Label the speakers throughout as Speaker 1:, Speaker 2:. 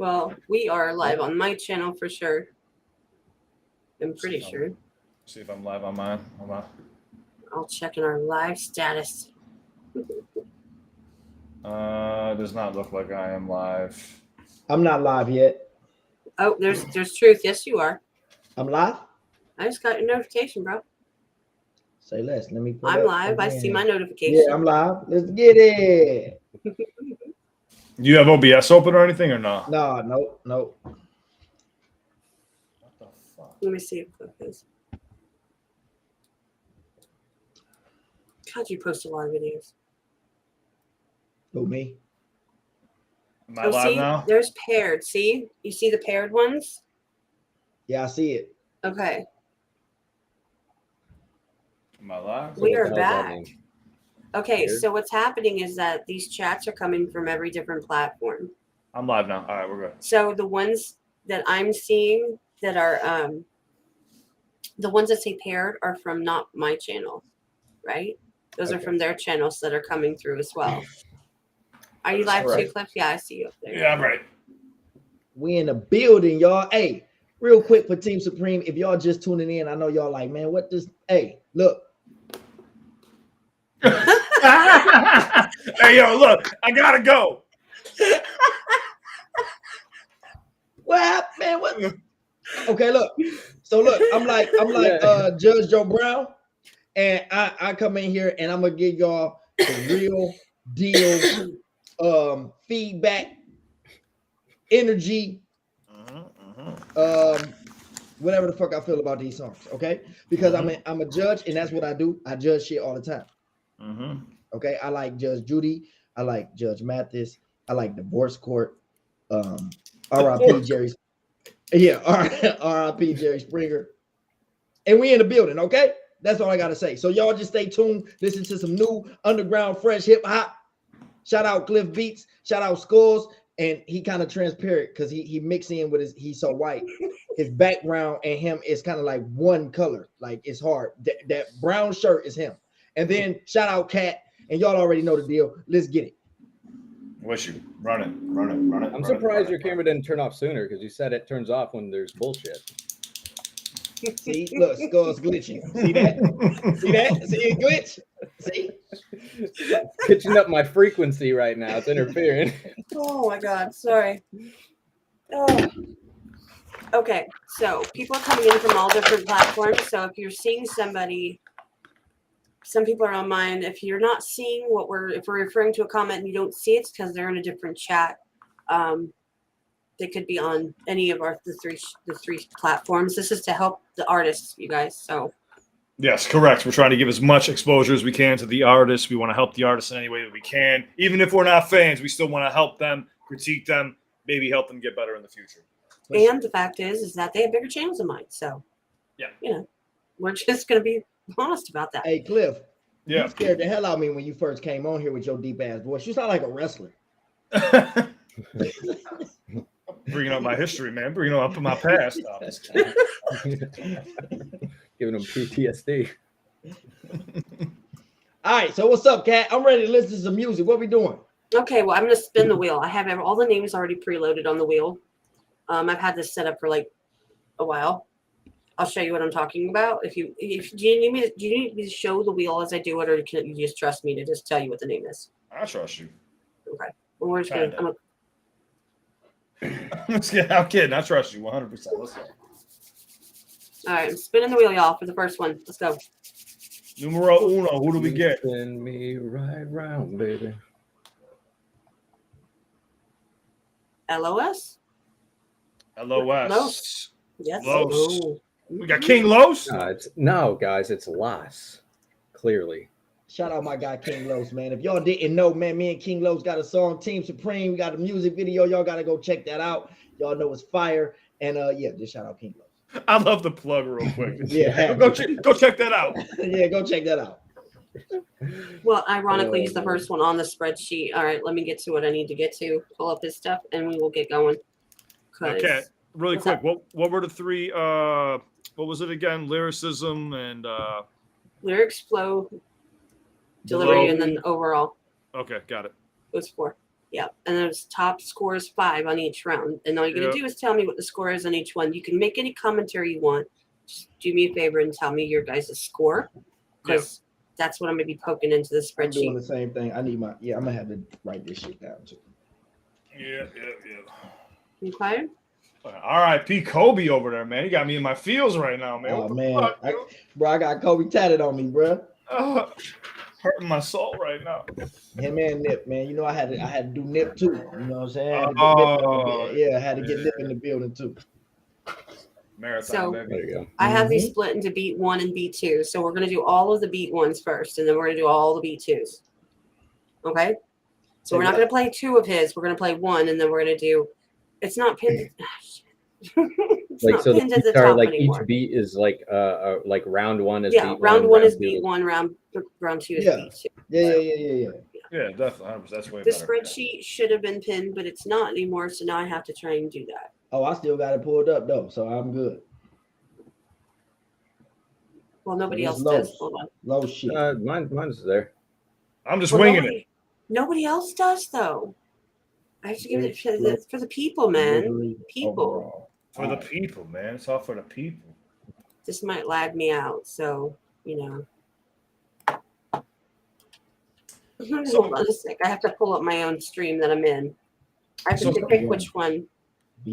Speaker 1: Well, we are live on my channel for sure. I'm pretty sure.
Speaker 2: See if I'm live on mine. Hold on.
Speaker 1: I'll check in our live status.
Speaker 2: Does not look like I am live.
Speaker 3: I'm not live yet.
Speaker 1: Oh, there's truth. Yes, you are.
Speaker 3: I'm live?
Speaker 1: I just got your notification, bro.
Speaker 3: Say less. Let me.
Speaker 1: I'm live. I see my notification.
Speaker 3: Yeah, I'm live. Let's get it.
Speaker 2: Do you have OBS open or anything or not?
Speaker 3: No, nope.
Speaker 2: What the fuck?
Speaker 1: Let me see if it is. God, you post a lot of videos.
Speaker 3: Who, me?
Speaker 2: Am I live
Speaker 1: see,
Speaker 2: now?
Speaker 1: There's paired. See? You see the paired ones?
Speaker 3: Yeah, I see it.
Speaker 1: Okay.
Speaker 2: Am I live?
Speaker 1: We are back. Okay, so what's happening is that these chats are coming from every different platform.
Speaker 2: I'm live now. All right, we're good.
Speaker 1: So the ones that I'm seeing that are the ones that say paired are from not my channel, right? Those are from their channels that are coming through as well. Are you live too, Cliff? Yeah, I see you up there.
Speaker 2: Yeah, I'm right.
Speaker 3: We in the building, y'all. Hey, real quick for Team Supreme, if y'all just tuning in, I know y'all like, man, what this? Hey, look.
Speaker 2: Hey, yo, look, I gotta go.
Speaker 3: What, man? What? Okay, look. So look, I'm like Judge Joe Brown, and I come in here and I'm gonna give y'all the real deal feedback, energy, whatever the fuck I feel about these songs, okay? Because I'm a judge, and that's what I do. I judge shit all the time. Okay, I like Judge Judy, I like Judge Mathis, I like Divorce Court, R.I.P. Jerry, R.I.P. Jerry Springer, and we in the building, okay? That's all I gotta say. So y'all just stay tuned, listen to some new underground fresh hip hop. Shout out Cliff Beats, shout out Skulls, and he kind of transparent because he mixed in with he's so white. His background and him is kind of like one color, like it's hard. That brown shirt is him. And then shout out Kat, and y'all already know the deal. Let's get it.
Speaker 2: Wish you run it.
Speaker 4: I'm surprised your camera didn't turn off sooner because you said it turns off when there's bullshit.
Speaker 3: See, look, Skull's glitching. See that? See that? See it glitch? See?
Speaker 4: Pitching up my frequency right now. It's interfering.
Speaker 1: Oh my God, sorry. Oh. Okay, so people are coming in from all different platforms. So if you're seeing somebody, some people are on mine. If you're not seeing if we're referring to a comment and you don't see it, it's because they're in a different chat. They could be on any of the three platforms. This is to help the artists, you guys. So
Speaker 2: yes, correct. We're trying to give as much exposure as we can to the artists. We want to help the artists in any way that we can. Even if we're not fans, we still want to help them, critique them, maybe help them get better in the future.
Speaker 1: And the fact is that they have bigger channels than mine. So
Speaker 2: yeah,
Speaker 1: we're just gonna be honest about that.
Speaker 3: Hey, Cliff.
Speaker 2: Yeah.
Speaker 3: You scared the hell out of me when you first came on here with your deep ass voice. You sound like a wrestler.
Speaker 2: Bringing up my history, man. Bringing up my past.
Speaker 4: Giving them PTSD.
Speaker 3: All right, so what's up, Kat? I'm ready to listen to some music. What we doing?
Speaker 1: Okay, well, I'm going to spin the wheel. I have all the names already preloaded on the wheel. I've had this set up for like a while. I'll show you what I'm talking about. Do you need me to show the wheel as I do it, or can you just trust me to just tell you what the name is?
Speaker 2: I trust you.
Speaker 1: Okay. Well, we're just going to.
Speaker 2: I'm kidding. I trust you 100%. Let's go.
Speaker 1: All right, I'm spinning the wheel, y'all, for the first one. Let's go.
Speaker 2: Numero uno. Who do we get?
Speaker 4: Spin me right round, baby.
Speaker 1: LOS?
Speaker 2: LOS.
Speaker 1: Yes.
Speaker 2: Los.
Speaker 1: Oh.
Speaker 2: We got King Los?
Speaker 4: No, guys, it's Las. Clearly.
Speaker 3: Shout out my guy King Los, man. If y'all didn't know, man, me and King Los got a song, Team Supreme. We got a music video. Y'all got to go check that out. Y'all know it's fire. And yeah, just shout out King Los.
Speaker 2: I love the plug real quick.
Speaker 3: Yeah.
Speaker 2: Go check that out.
Speaker 3: Yeah, go check that out.
Speaker 1: Well, ironically, he's the first one on the spreadsheet. All right, let me get to what I need to get to. Pull up his stuff, and we will get going.
Speaker 2: Okay, really quick. What were the three? What was it again? Lyricism and
Speaker 1: lyrics, flow, delivery, and then overall.
Speaker 2: Okay, got it.
Speaker 1: Those four. Yeah, and there's top scores 5 on each round. And all you're going to do is tell me what the score is on each one. You can make any commentary you want. Just do me a favor and tell me your guys' score, because that's what I'm going to be poking into the spreadsheet.
Speaker 3: I'm doing the same thing. I need my, I'm going to have to write this shit down too.
Speaker 2: Yeah.
Speaker 1: Okay.
Speaker 2: R.I.P. Kobe over there, man. He got me in my feels right now, man.
Speaker 3: Oh,
Speaker 2: What the
Speaker 3: man.
Speaker 2: fuck,
Speaker 3: Bro, I got Kobe tatted on me, bro.
Speaker 2: Hurting my soul right now.
Speaker 3: Him and Nip, man. You know, I had to do Nip too. You know what I'm saying? I had to get Nip in the building too.
Speaker 2: Marathon,
Speaker 1: So,
Speaker 2: baby.
Speaker 4: There you go.
Speaker 1: I have these split into beat 1 and beat 2. So we're going to do all of the beat 1s first, and then we're going to do all the beat 2s. Okay? So we're not going to play 2 of his. We're going to play 1, and then we're going to do. It's not pinned. It's
Speaker 4: Like
Speaker 1: not
Speaker 4: so,
Speaker 1: pinned
Speaker 4: the
Speaker 1: at the
Speaker 4: beats are
Speaker 1: top
Speaker 4: like
Speaker 1: anymore.
Speaker 4: each beat is like round 1 is
Speaker 1: Yeah,
Speaker 4: beat
Speaker 1: round
Speaker 4: 1
Speaker 1: is
Speaker 4: 2
Speaker 1: beat 1, round 2 is
Speaker 3: Yeah.
Speaker 1: beat 2.
Speaker 3: Yeah.
Speaker 2: Yeah, definitely. That's way
Speaker 1: The
Speaker 2: better.
Speaker 1: spreadsheet should have been pinned, but it's not anymore. So now I have to try and do that.
Speaker 3: Oh, I still got it pulled up though, so I'm good.
Speaker 1: Well, nobody
Speaker 3: It's
Speaker 1: else
Speaker 3: low.
Speaker 1: does. Hold on.
Speaker 3: Low shit.
Speaker 4: Mine's there.
Speaker 2: I'm just winging it.
Speaker 1: Nobody else does though. I have to give it for the people, man.
Speaker 3: Literally
Speaker 1: People.
Speaker 3: overall.
Speaker 2: For the people, man. It's all for the people.
Speaker 1: This might lag me out, so you know. Hold on a sec. I have to pull up my own stream that I'm in. I have to pick which one.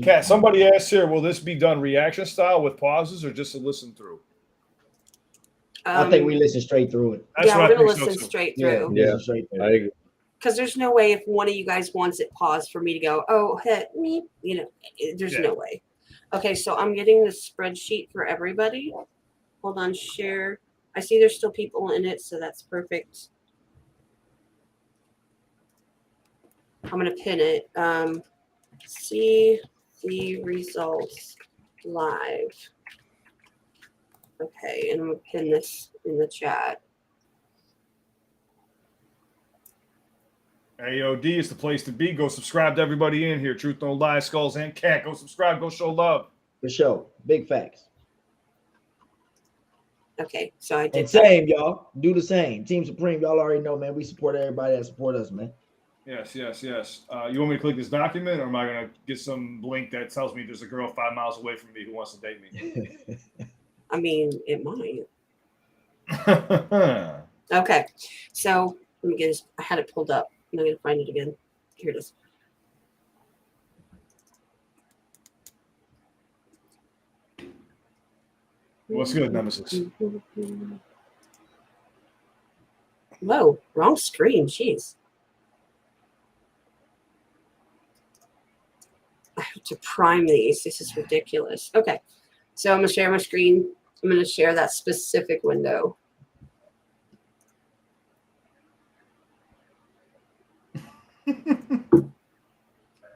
Speaker 2: Kat, somebody asked here, will this be done reaction style with pauses or just a listen through?
Speaker 3: I think we listen straight through it.
Speaker 2: That's
Speaker 1: yeah,
Speaker 2: what
Speaker 1: we're
Speaker 2: I
Speaker 1: gonna
Speaker 2: think
Speaker 1: listen
Speaker 2: so,
Speaker 1: straight
Speaker 3: Yeah,
Speaker 1: through.
Speaker 3: listen straight through.
Speaker 4: I agree.
Speaker 1: Because there's no way if one of you guys wants it paused for me to go, oh, hit me, you know, there's no way. Okay, so I'm getting the spreadsheet for everybody. Hold on, share. I see there's still people in it, so that's perfect. I'm going to pin it. See the results live. Okay, and I'm going to pin this in the chat.
Speaker 2: AOD is the place to be. Go subscribe to everybody in here. Truth No Lies, Skulls and Cat. Go subscribe. Go show love.
Speaker 3: For sure. Big facts.
Speaker 1: Okay, so I did.
Speaker 3: And same, y'all. Do the same. Team Supreme, y'all already know, man. We support everybody that support us, man.
Speaker 2: Yes. You want me to click this document, or am I going to get some link that tells me there's a girl 5 miles away from me who wants to date me?
Speaker 1: I mean, it might. Okay, so let me get this. I had it pulled up. I'm going to find it again. Here it is.
Speaker 2: What's good, Nemesis?
Speaker 1: Whoa, wrong screen. Jeez. I have to prime these. This is ridiculous. Okay, so I'm going to share my screen. I'm going to share that specific window.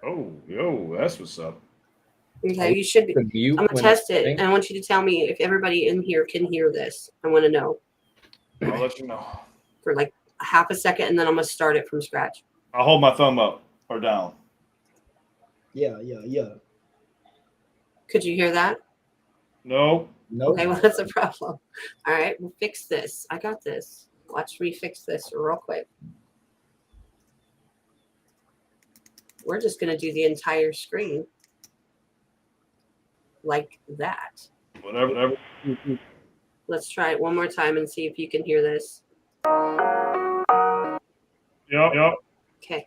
Speaker 2: Oh, yo, that's what's up.
Speaker 1: Okay, you should be. I'm going to test it, and I want you to tell me if everybody in here can hear this. I want to know.
Speaker 2: I'll let you know.
Speaker 1: For like half a second, and then I'm going to start it from scratch.
Speaker 2: I'll hold my thumb up or down.
Speaker 3: Yeah.
Speaker 1: Could you hear that?
Speaker 2: No.
Speaker 3: Nope.
Speaker 1: Okay, well, that's a problem. All right, we'll fix this. I got this. Watch me fix this real quick. We're just going to do the entire screen like that.
Speaker 2: Whatever.
Speaker 1: Let's try it one more time and see if you can hear this.
Speaker 2: Yep.
Speaker 1: Okay.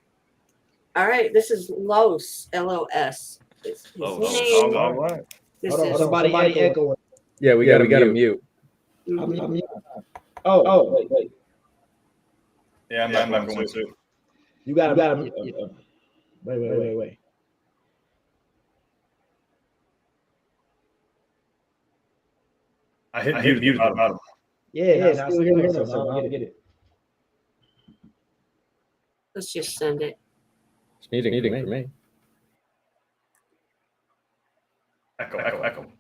Speaker 1: All right, this is Los, L-O-S. His name.
Speaker 2: All right.
Speaker 1: This
Speaker 3: Hold on,
Speaker 1: is
Speaker 3: somebody echoing.
Speaker 4: Yeah, we got to mute.
Speaker 1: Mhm.
Speaker 3: Wait.
Speaker 2: Yeah, I'm not going to.
Speaker 3: You got to. Wait.
Speaker 2: I hit mute at the bottom.
Speaker 3: Yeah, I still hear them, so I don't get it.
Speaker 1: Let's just send it.
Speaker 4: It's meeting for me.
Speaker 2: Echo.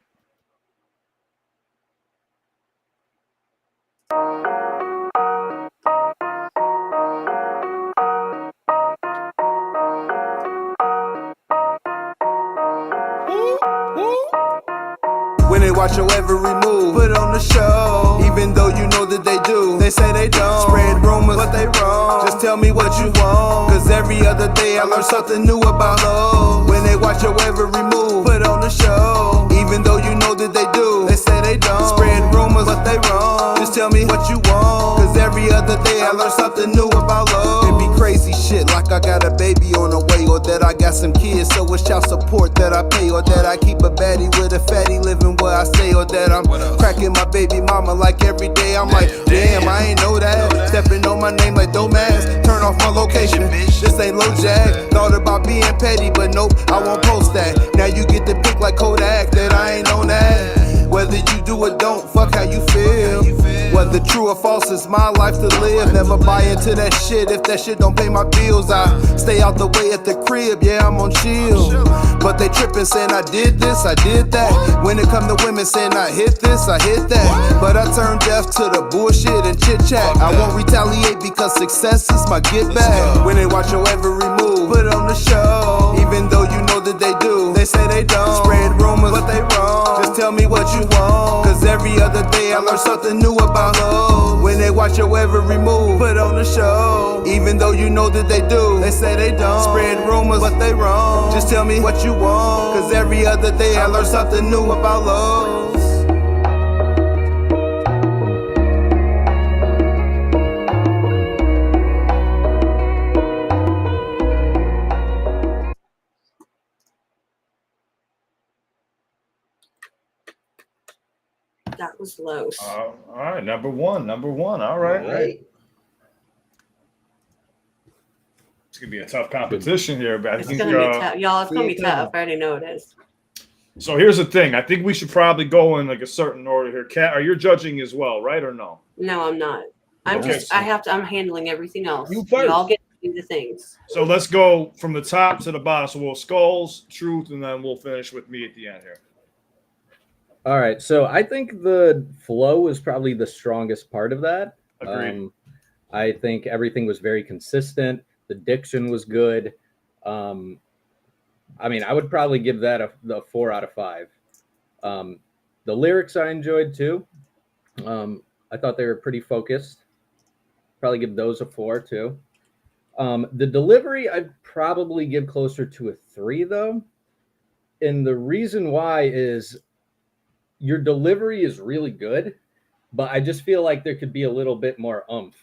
Speaker 5: When they watch your every move, put on the show. Even though you know that they do, they say they don't. Spread rumors, but they wrong. Just tell me what you want, cause every other day I learn something new about love. When they watch your every move, put on the show. Even though you know that they do, they say they don't. Spread rumors, but they wrong. Just tell me what you want, cause every other day I learn something new about love. It be crazy shit like I got a baby on the way, or that I got some kids, so it's child support that I pay, or that I keep a baddie with a fatty living where I stay, or that I'm cracking my baby mama like every day. I'm like, damn, I ain't know that. Stepping on my name like dumbass. Turn off my location, this ain't low jack. Thought about being petty, but nope, I won't post that. Now you get the pic like Kodak, that I ain't on that. Whether you do or don't, fuck how you feel. Whether true or false, it's my life to live. Never buy into that shit if that shit don't pay my bills. I stay out the way at the crib, yeah, I'm on chill. But they trippin' saying I did this, I did that. When it come to women saying I hit this, I hit that. But I turn deaf to the bullshit and chit chat. I won't retaliate because success is my get back. When they watch your every move, put on the show. Even though you know that they do, they say they don't. Spread rumors, but they wrong. Just tell me what you want, cause every other day I learn something new about love. When they watch your every move, put on the show. Even though you know that they do, they say they don't. Spread rumors, but they wrong. Just tell me what you want, cause every other day I learn something new about love.
Speaker 1: That was low.
Speaker 2: All right, number one. All right.
Speaker 3: Right.
Speaker 2: It's gonna be a tough competition here, but I
Speaker 1: It's
Speaker 2: think
Speaker 1: gonna be tough, y'all. It's gonna be
Speaker 3: Yeah.
Speaker 1: tough. I already know it is.
Speaker 2: so. Here's the thing. I think we should probably go in like a certain order here. Kat, are you judging as well, right or no?
Speaker 1: No, I'm not. I'm
Speaker 2: Okay,
Speaker 1: just.
Speaker 2: so-
Speaker 1: I have to. I'm handling everything else.
Speaker 3: You first.
Speaker 1: Y'all get to do the things.
Speaker 2: So let's go from the top to the bottom. So we'll skulls, truth, and then we'll finish with me at the end here.
Speaker 4: All right, so I think the flow is probably the strongest part of that.
Speaker 2: Agreed.
Speaker 4: I think everything was very consistent. The diction was good. I mean, I would probably give that a 4 out of 5. The lyrics I enjoyed too. I thought they were pretty focused. Probably give those a 4 too. The delivery I'd probably give closer to a 3 though. And the reason why is your delivery is really good, but I just feel like there could be a little bit more oomph.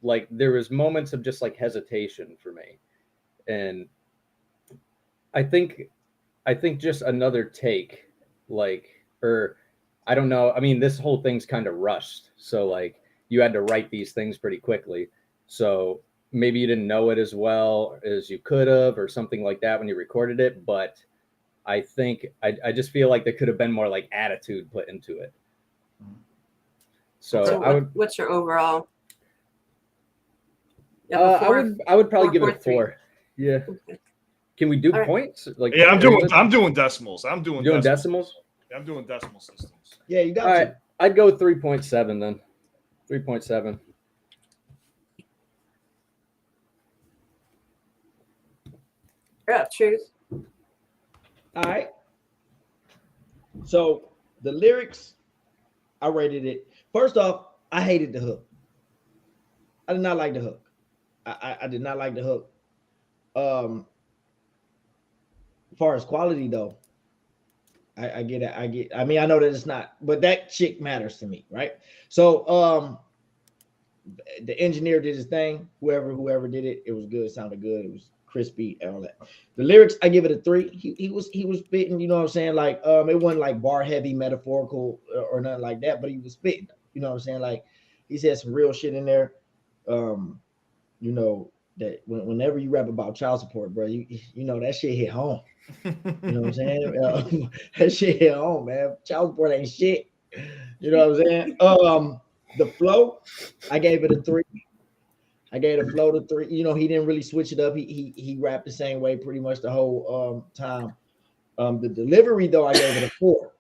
Speaker 4: Like there was moments of just like hesitation for me. And I think just another take, like, or I don't know. I mean, this whole thing's kind of rushed. So like you had to write these things pretty quickly. So maybe you didn't know it as well as you could have, or something like that when you recorded it. But I think I just feel like there could have been more like attitude put into it. So
Speaker 1: what's your overall?
Speaker 4: I would probably give it a
Speaker 1: 3.
Speaker 4: 4. Yeah.
Speaker 1: Okay.
Speaker 4: Can we do
Speaker 1: All right.
Speaker 4: points? Like
Speaker 2: Yeah, I'm doing decimals. I'm doing
Speaker 4: decimals.
Speaker 2: Yeah, I'm doing decimal systems.
Speaker 3: Yeah, you got
Speaker 4: All
Speaker 3: to.
Speaker 4: right, I'd go 3.7 then. 3.7.
Speaker 1: Yeah, truth.
Speaker 3: All right. So the lyrics, I rated it. First off, I hated the hook. I did not like the hook. I did not like the hook. As far as quality though, I get it. I mean, I know that it's not, but that chick matters to me, right? So the engineer did his thing. Whoever did it, it was good, sounded good, it was crispy and all that. The lyrics, I give it a 3. He was spitting, you know what I'm saying? Like it wasn't like bar heavy, metaphorical or nothing like that, but he was spitting, you know what I'm saying? Like he said some real shit in there. You know that whenever you rap about child support, bro, you know that shit hit home. You know what I'm saying? That shit hit home, man. Child support ain't shit. You know what I'm saying? The flow, I gave it a 3. I gave the flow to 3. You know, he didn't really switch it up. He rapped the same way pretty much the whole time. The delivery though, I gave it a 4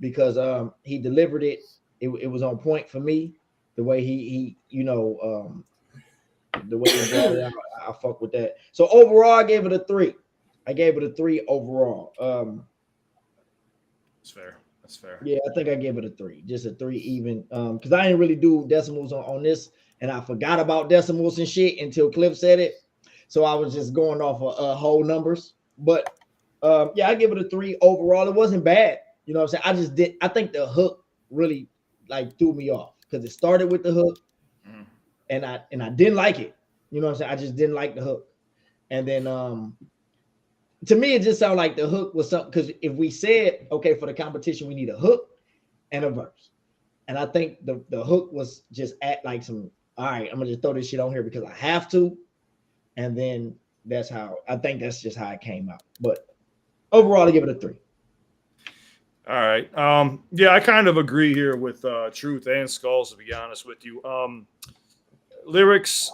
Speaker 3: because he delivered it. It was on point for me. The way he you know the way he brought it out, I fuck with that. So overall, I gave it a 3. I gave it a 3 overall.
Speaker 2: That's fair. That's fair.
Speaker 3: Yeah, I think I gave it a 3, just a 3 even. Because I didn't really do decimals on this, and I forgot about decimals and shit until Cliff said it. So I was just going off of whole numbers. But yeah, I give it a 3 overall. It wasn't bad. You know what I'm saying? I think the hook really like threw me off because it started with the hook, and I didn't like it. You know what I'm saying? I just didn't like the hook. And then to me, it just sounded like the hook was something, because if we said, okay, for the competition, we need a hook and a verse. And I think the hook was just at like some, all right, I'm gonna just throw this shit on here because I have to. And then that's just how it came out. But overall, I give it a 3.
Speaker 2: All right. Yeah, I kind of agree here with Truth and Skulls, to be honest with you. Lyrics,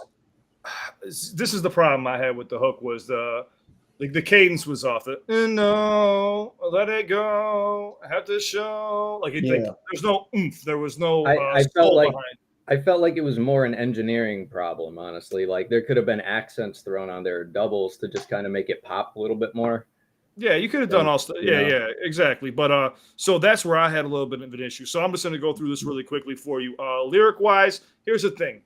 Speaker 2: this is the problem I had with the hook, was the cadence was off. No, let it go. I have to show. Like there's no oomph. There was no.
Speaker 4: I felt like it was more an engineering problem, honestly. Like there could have been accents thrown on there, doubles, to just kind of make it pop a little bit more.
Speaker 2: Yeah, you could have done all stuff. Yeah, exactly. But so that's where I had a little bit of an issue. So I'm just going to go through this really quickly for you. Lyric wise, here's the thing.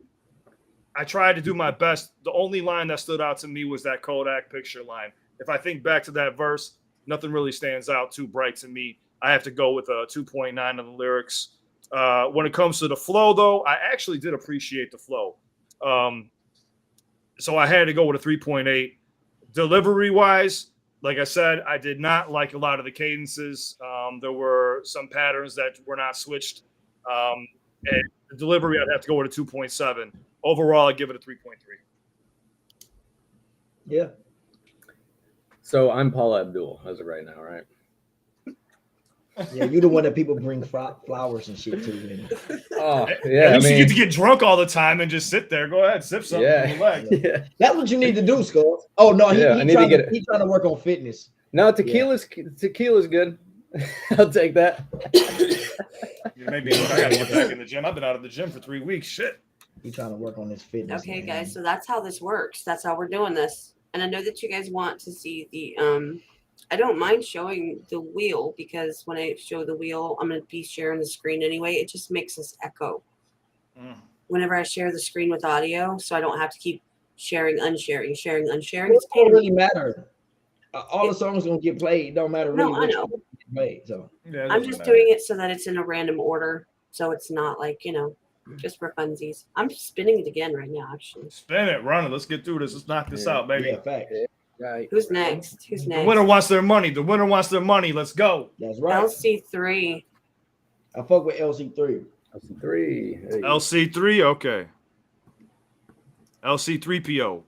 Speaker 2: I tried to do my best. The only line that stood out to me was that Kodak picture line. If I think back to that verse, nothing really stands out too bright to me. I have to go with a 2.9 on the lyrics. When it comes to the flow, though, I actually did appreciate the flow. So I had to go with a 3.8. Delivery wise, like I said, I did not like a lot of the cadences. There were some patterns that were not switched. And the delivery, I'd have to go with a 2.7. Overall, I give it a 3.3.
Speaker 3: Yeah.
Speaker 4: So I'm Paula Abdul as of right now, right?
Speaker 3: Yeah, you're the one that people bring flowers and shit to.
Speaker 2: Oh, yeah. At least you get to get drunk all the time and just sit there. Go ahead, sip something.
Speaker 4: Yeah.
Speaker 3: That's what you need to do, Skulls. Oh no, he's trying to work on fitness.
Speaker 4: No, tequila's good. I'll take that.
Speaker 2: Maybe I gotta get back in the gym. I've been out of the gym for 3 weeks. Shit.
Speaker 3: He's trying to work on his fitness.
Speaker 1: Okay, guys, so that's how this works. That's how we're doing this. And I know that you guys want to see the I don't mind showing the wheel, because when I show the wheel, I'm going to be sharing the screen anyway. It just makes us echo whenever I share the screen with audio, so I don't have to keep sharing, unsharing.
Speaker 3: It doesn't really matter. All the songs going to get played. Don't matter really.
Speaker 1: No, I know.
Speaker 3: Played, so.
Speaker 2: Yeah,
Speaker 1: I'm just doing it so that it's in a random order, so it's not like, just for funsies. I'm spinning it again right now, actually.
Speaker 2: Spin it, run it. Let's get through this. Let's knock this out, baby.
Speaker 3: Yeah, fact.
Speaker 4: Right.
Speaker 1: Who's next?
Speaker 2: The winner wants their money. The winner wants their money. Let's go.
Speaker 3: That's right.
Speaker 1: LC3.
Speaker 3: I fuck with LC3.
Speaker 4: LC3.
Speaker 2: LC3, okay. LC3PO.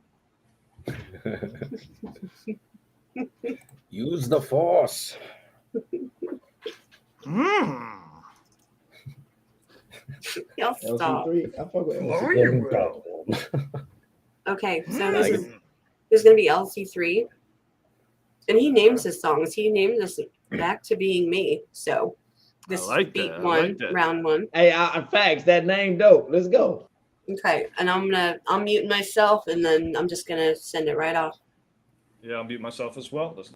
Speaker 4: Use the force.
Speaker 1: Y'all stop.
Speaker 3: LC3. I fuck with LC3.
Speaker 1: Okay, so this is going to be LC3. And he names his songs. He named this Back to Being Me. So this is beat one, round one.
Speaker 3: Hey, facts, that name dope. Let's go.
Speaker 1: Okay, and I'm muting myself, and then I'm just going to send it right off.
Speaker 2: Yeah, I'll mute myself as well. Listen.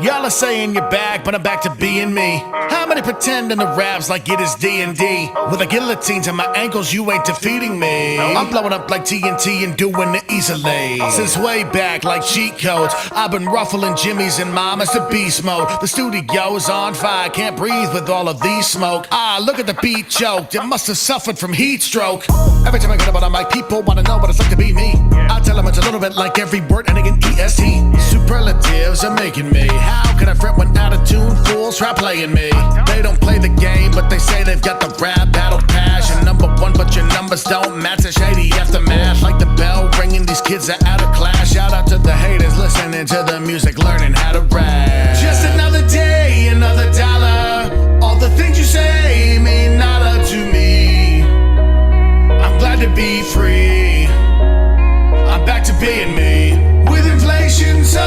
Speaker 5: Y'all are saying you're back, but I'm back to being me. How many pretending the raps like it is D&D? With a guillotine to my ankles, you ain't defeating me. I'm blowing up like TNT and doing it easily. Since way back, like cheat codes, I've been ruffling Jimmy's and Mama's to beast mode. The studio's on fire, can't breathe with all of these smoke. Look at the beat choked, it must have suffered from heat stroke. Every time I get up on mic, people wanna know what it's like to be me. I tell them it's a little bit like every word ending in EST. Superlatives are making me. How can I fret when out of tune fools try playing me? They don't play the game, but they say they've got the rap battle passion. Number one, but your numbers don't match the shady aftermath. Like the bell ringing, these kids are out of class. Shout out to the haters listening to the music, learning how to rap. Just another day, another dollar. All the things you say mean nada to me. I'm glad to be free. I'm back to being me. With inflation so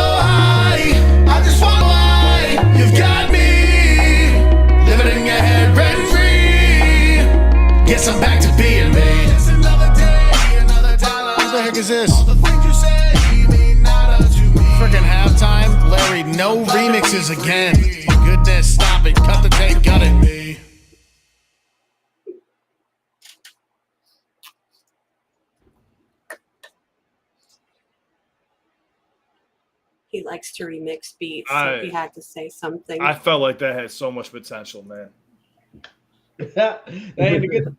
Speaker 6: is this? Freaking halftime? Larry, no remixes again. Goodness, stop it. Cut the tape, cut it.
Speaker 1: He likes to remix beats, so he had to say something.
Speaker 2: I felt like that had so much potential, man.
Speaker 3: That ain't a good.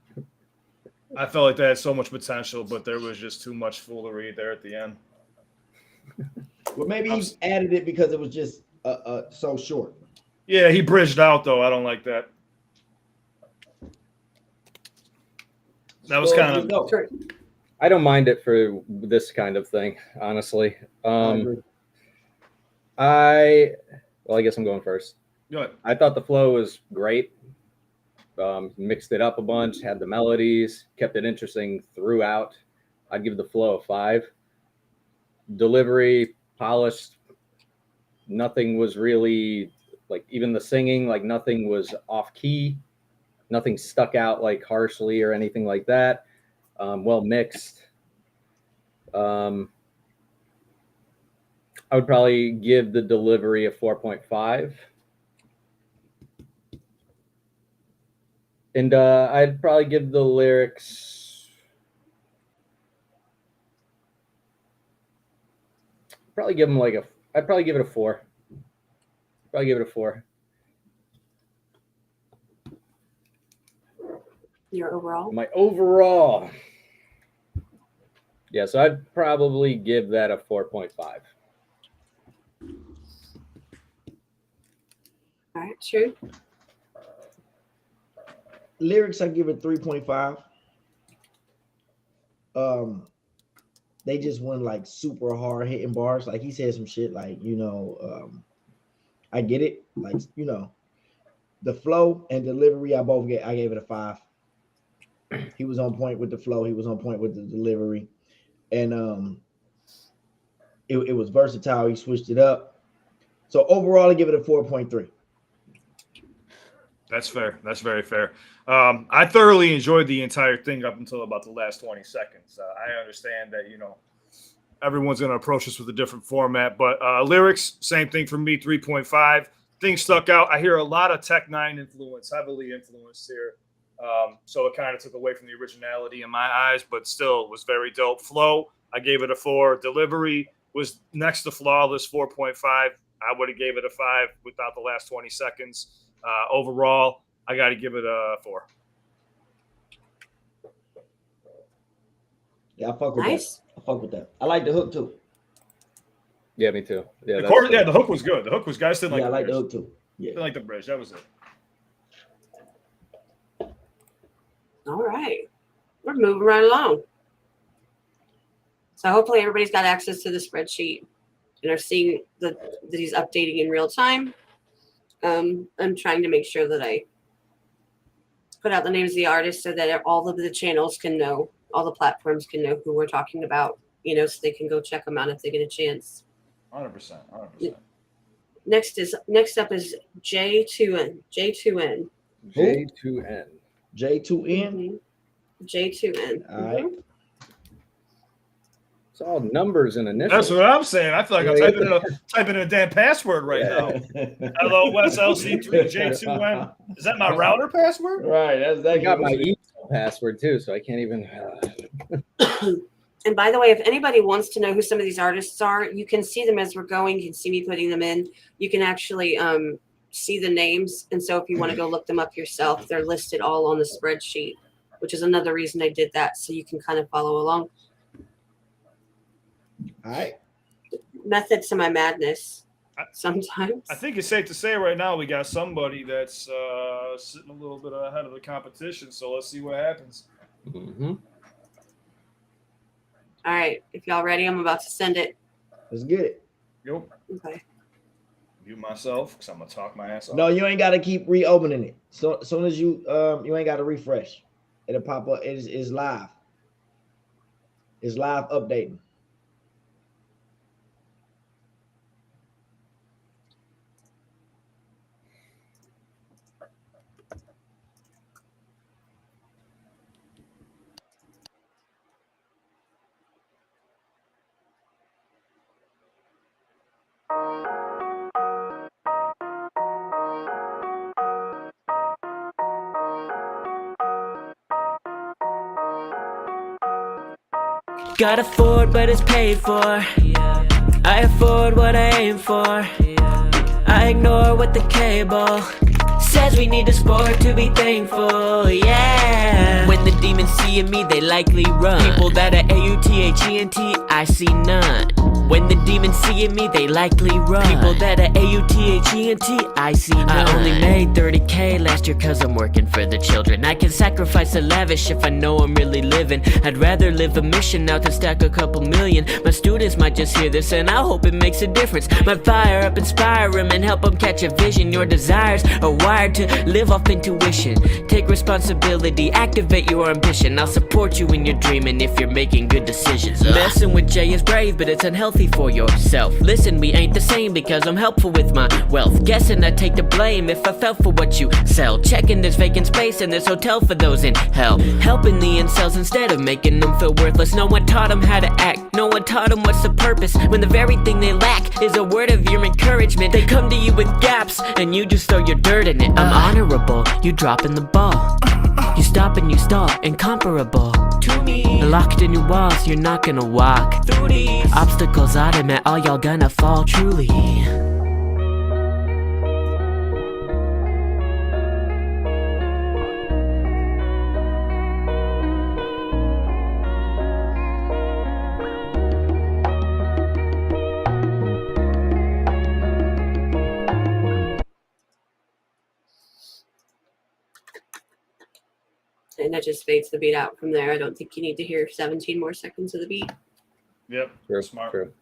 Speaker 2: I felt like that had so much potential, but there was just too much foolery there at the end.
Speaker 3: Well, maybe he added it because it was just so short.
Speaker 2: Yeah, he bridged out though. I don't like that. That was kind of.
Speaker 4: I don't mind it for this kind of thing, honestly. I guess I'm going first.
Speaker 2: Go ahead.
Speaker 4: I thought the flow was great. Mixed it up a bunch, had the melodies, kept it interesting throughout. I'd give the flow a 5. Delivery, polished. Nothing was really, like, even the singing, like, nothing was off key. Nothing stuck out, like, harshly or anything like that. Well mixed. I would probably give the delivery a 4.5. And I'd probably give the lyrics I'd probably give it a 4. Probably give it a 4.
Speaker 1: Your overall?
Speaker 4: My overall. Yeah, so I'd probably give that a 4.5.
Speaker 1: All right, true.
Speaker 3: Lyrics, I give it 3.5. They just went like super hard hitting bars. Like he said some shit like, I get it. Like, the flow and delivery, I gave it a 5. He was on point with the flow. He was on point with the delivery. And it was versatile. He switched it up. So overall, I give it a 4.3.
Speaker 2: That's fair. That's very fair. I thoroughly enjoyed the entire thing up until about the last 20 seconds. I understand that, everyone's going to approach this with a different format, but lyrics, same thing for me, 3.5. Things stuck out. I hear a lot of Tech 9 influence, heavily influenced here. So it kind of took away from the originality in my eyes, but still was very dope. Flow, I gave it a 4. Delivery was next to flawless, 4.5. I would have gave it a 5 without the last 20 seconds. Overall, I got to give it a 4.
Speaker 3: Yeah, I fuck with
Speaker 1: Nice.
Speaker 3: that. I fuck with that. I like the hook too.
Speaker 4: Yeah, me too. Yeah,
Speaker 2: The hook was good. The hook was guys didn't like.
Speaker 3: Yeah, I like the
Speaker 2: bridge.
Speaker 3: hook too. Yeah,
Speaker 2: Didn't like the bridge. That was it.
Speaker 1: All right. We're moving right along. So hopefully everybody's got access to the spreadsheet and are seeing that he's updating in real time. I'm trying to make sure that I put out the names of the artists so that all of the channels can know, all the platforms can know who we're talking about, so they can go check them out if they get a chance.
Speaker 2: 100%. 100%.
Speaker 1: Next up is J2N. J2N.
Speaker 4: J2N.
Speaker 3: J2N.
Speaker 1: J2N.
Speaker 3: All right.
Speaker 4: It's all numbers and initials.
Speaker 2: That's what I'm saying. I feel like I'm typing in a damn password right now. Hello, LC3J2N. Is that my router password?
Speaker 3: Right. That's that.
Speaker 4: I got my email password too, so I can't even.
Speaker 1: And by the way, if anybody wants to know who some of these artists are, you can see them as we're going. You can see me putting them in. You can actually see the names. And so if you want to go look them up yourself, they're listed all on the spreadsheet, which is another reason I did that. So you can kind of follow along.
Speaker 3: All right.
Speaker 1: Method to my madness sometimes.
Speaker 2: I think it's safe to say right now we got somebody that's sitting a little bit ahead of the competition. So let's see what happens.
Speaker 4: Mm-hmm.
Speaker 1: All right. If y'all ready, I'm about to send it.
Speaker 3: Let's get it.
Speaker 2: Yep.
Speaker 1: Okay.
Speaker 2: Mute myself because I'm gonna talk my ass off.
Speaker 3: No, you ain't got to keep reopening it. So as soon as you ain't got to refresh. It'll pop up. It's live. It's live updating.
Speaker 7: Gotta afford, but it's paid for. I afford what I aim for. I ignore what the cable says we need a sport to be thankful, yeah. When the demons see in me, they likely run. People that are A-U-T-H-E-N-T, I see none. When the demons see in me, they likely run. People that are A-U-T-H-E-N-T, I see none. I only made 30K last year cause I'm working for the children. I can sacrifice the lavish if I know I'm really living. I'd rather live a mission now to stack a couple million. My students might just hear this and I hope it makes a difference. My fire up, inspire them and help them catch a vision. Your desires are wired to live off intuition. Take responsibility, activate your ambition. I'll support you in your dreaming if you're making good decisions. Messing with Jay is brave, but it's unhealthy for yourself. Listen, we ain't the same because I'm helpful with my wealth. Guessing I take the blame if I fell for what you sell. Checking this vacant space in this hotel for those in hell. Helping the incels instead of making them feel worthless. No one taught them how to act. No one taught them what's the purpose. When the very thing they lack is a word of your encouragement. They come to you with gaps and you just throw your dirt in it. I'm honorable, you dropping the ball. You stop and you stall, incomparable to me. Locked in your walls, you're not gonna walk through these obstacles I'd admit, all y'all gonna fall truly.
Speaker 1: And that just fades the beat out from there. I don't think you need to hear 17 more seconds of the beat.
Speaker 2: Yep.
Speaker 4: True,
Speaker 2: Smart.
Speaker 4: true.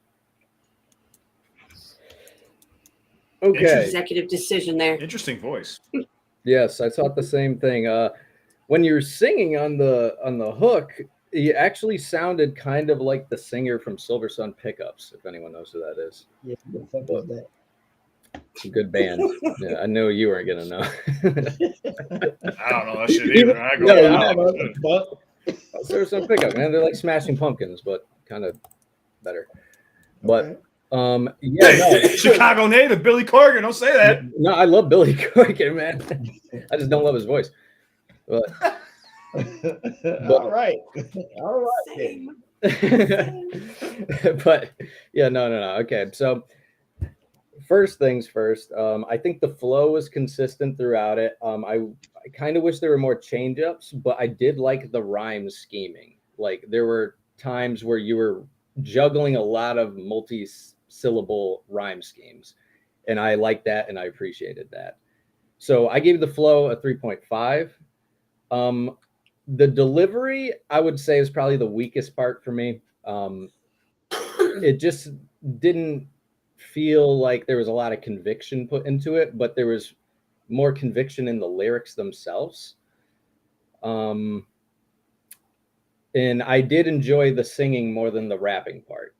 Speaker 4: Okay.
Speaker 1: Executive decision there.
Speaker 2: Interesting voice.
Speaker 4: Yes, I thought the same thing. When you're singing on the hook, you actually sounded kind of like the singer from Silver Sun Pickups, if anyone knows who that is.
Speaker 3: Yeah, what the fuck was that?
Speaker 4: It's a good band. Yeah, I knew you weren't gonna know.
Speaker 2: I don't know that shit either. I go,
Speaker 4: No,
Speaker 2: wow.
Speaker 4: Silver Sun Pickup, man. They're like Smashing Pumpkins, but kind of better. But yeah, no.
Speaker 2: Chicago native Billy Corgan. Don't say that.
Speaker 4: No, I love Billy Corgan, man. I just don't love his voice. But
Speaker 3: all right.
Speaker 1: Same.
Speaker 4: but yeah, no. Okay, so first things first. I think the flow was consistent throughout it. I kind of wish there were more change ups, but I did like the rhyme scheming. Like there were times where you were juggling a lot of multi-syllable rhyme schemes, and I liked that and I appreciated that. So I gave the flow a 3.5. The delivery, I would say, is probably the weakest part for me. It just didn't feel like there was a lot of conviction put into it, but there was more conviction in the lyrics themselves. And I did enjoy the singing more than the rapping part.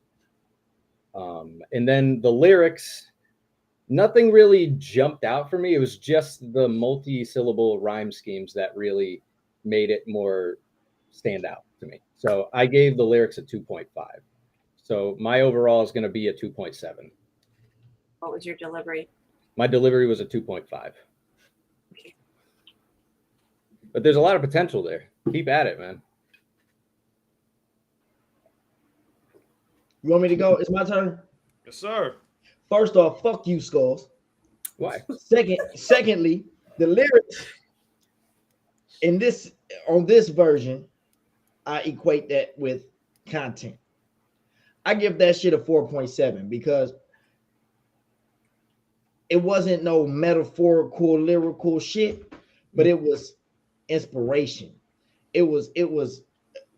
Speaker 4: And then the lyrics, nothing really jumped out for me. It was just the multi-syllable rhyme schemes that really made it more stand out to me. So I gave the lyrics a 2.5. So my overall is going to be a 2.7.
Speaker 1: What was your delivery?
Speaker 4: My delivery was a 2.5.
Speaker 1: Okay.
Speaker 4: But there's a lot of potential there. Keep at it, man.
Speaker 3: You want me to go? It's my turn.
Speaker 2: Yes, sir.
Speaker 3: First off, fuck you, Skulls.
Speaker 4: Why?
Speaker 3: Secondly, the lyrics on this version, I equate that with content. I give that shit a 4.7 because it wasn't no metaphorical lyrical shit, but it was inspiration. It was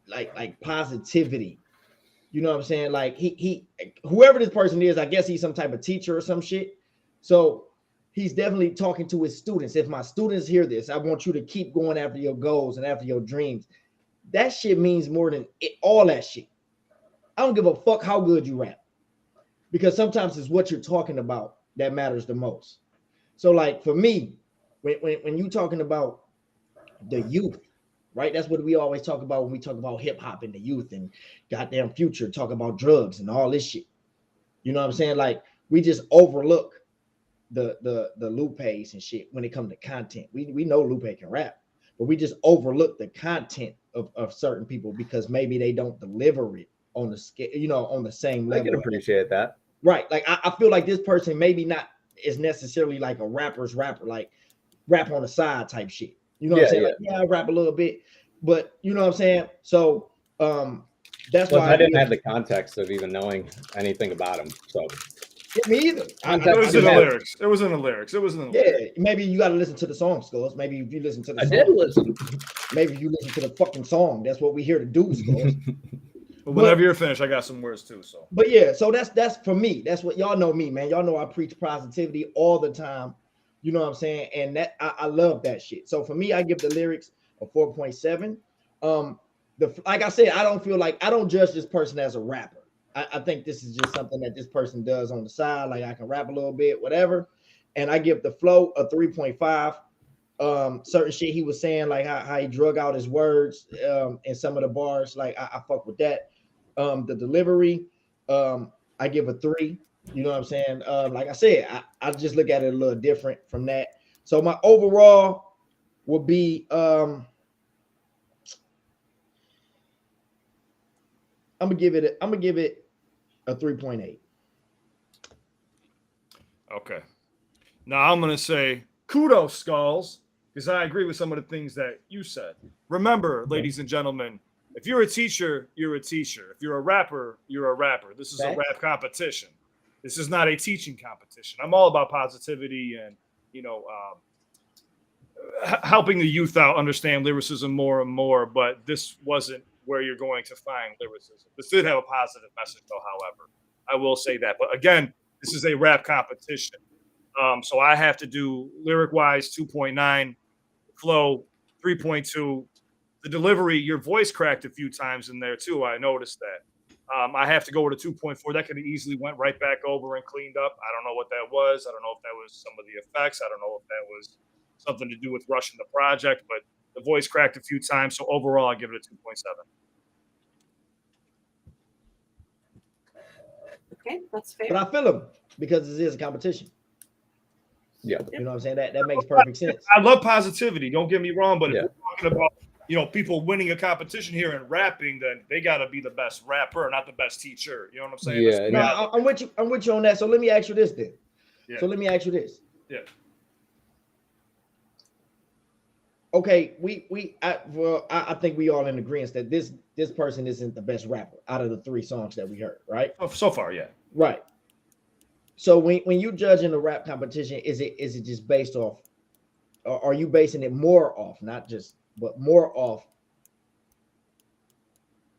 Speaker 3: like positivity. You know what I'm saying? Like he whoever this person is, I guess he's some type of teacher or some shit. So he's definitely talking to his students. If my students hear this, I want you to keep going after your goals and after your dreams. That shit means more than all that shit. I don't give a fuck how good you rap, because sometimes it's what you're talking about that matters the most. So like for me, when you talking about the youth, right? That's what we always talk about when we talk about hip hop and the youth and goddamn Future, talk about drugs and all this shit. You know what I'm saying? Like we just overlook the Lupes and shit when it comes to content. We know Lupe can rap, but we just overlook the content of certain people because maybe they don't deliver it on the scale, on the same
Speaker 4: I
Speaker 3: level.
Speaker 4: can appreciate that.
Speaker 3: Right. Like I feel like this person maybe not is necessarily like a rapper's rapper, like rap on the side type shit. You know what I'm saying? Like, I rap a little bit, but you know what I'm saying? So that's
Speaker 4: Plus,
Speaker 3: why
Speaker 4: I didn't have the context of even knowing anything about him. So
Speaker 3: me either.
Speaker 2: It was in the lyrics. It was in the lyrics. It was in the lyrics.
Speaker 3: Maybe you got to listen to the song, Skulls. Maybe if you listen to the song.
Speaker 4: I did listen.
Speaker 3: Maybe you listen to the fucking song. That's what we here to do, Skulls.
Speaker 2: But whenever you're finished, I got some words too. So,
Speaker 3: but yeah, so that's for me. That's what y'all know me, man. Y'all know I preach positivity all the time. You know what I'm saying? And that I love that shit. So for me, I give the lyrics a 4.7. Like I said, I don't judge this person as a rapper. I think this is just something that this person does on the side. Like I can rap a little bit, whatever. And I give the flow a 3.5. Certain shit he was saying, like how he drug out his words in some of the bars, like I fuck with that. The delivery, I give a 3. You know what I'm saying? Like I said, I just look at it a little different from that. So my overall would be I'm gonna give it a 3.8.
Speaker 2: Okay. Now I'm gonna say kudos, Skulls, because I agree with some of the things that you said. Remember, ladies and gentlemen, if you're a teacher, you're a teacher. If you're a rapper, you're a rapper. This is a rap competition. This is not a teaching competition. I'm all about positivity and, helping the youth out understand lyricism more and more, but this wasn't where you're going to find lyricism. This did have a positive message, though, however. I will say that. But again, this is a rap competition. So I have to do lyric-wise 2.9, flow 3.2. The delivery, your voice cracked a few times in there, too. I noticed that. I have to go with a 2.4. That could have easily went right back over and cleaned up. I don't know what that was. I don't know if that was some of the effects. I don't know if that was something to do with rushing the project, but the voice cracked a few times. So overall, I give it a 2.7.
Speaker 1: Okay, that's fair.
Speaker 3: But I feel him because this is a competition.
Speaker 4: Yeah.
Speaker 3: You know what I'm saying? That makes perfect sense.
Speaker 2: I love positivity. Don't get me wrong, but if we're talking about people winning a competition here and rapping, then they got to be the best rapper, not the best teacher. You know what I'm saying?
Speaker 4: Yeah.
Speaker 3: No, I'm with you on that. So let me ask you this then.
Speaker 2: Yeah.
Speaker 3: So let me ask you this.
Speaker 2: Yeah.
Speaker 3: Okay, I think we all in agreement that this person isn't the best rapper out of the 3 songs that we heard, right?
Speaker 2: So far, yeah.
Speaker 3: Right. So when you judging a rap competition, is it just based off, or are you basing it more off, not just, but more off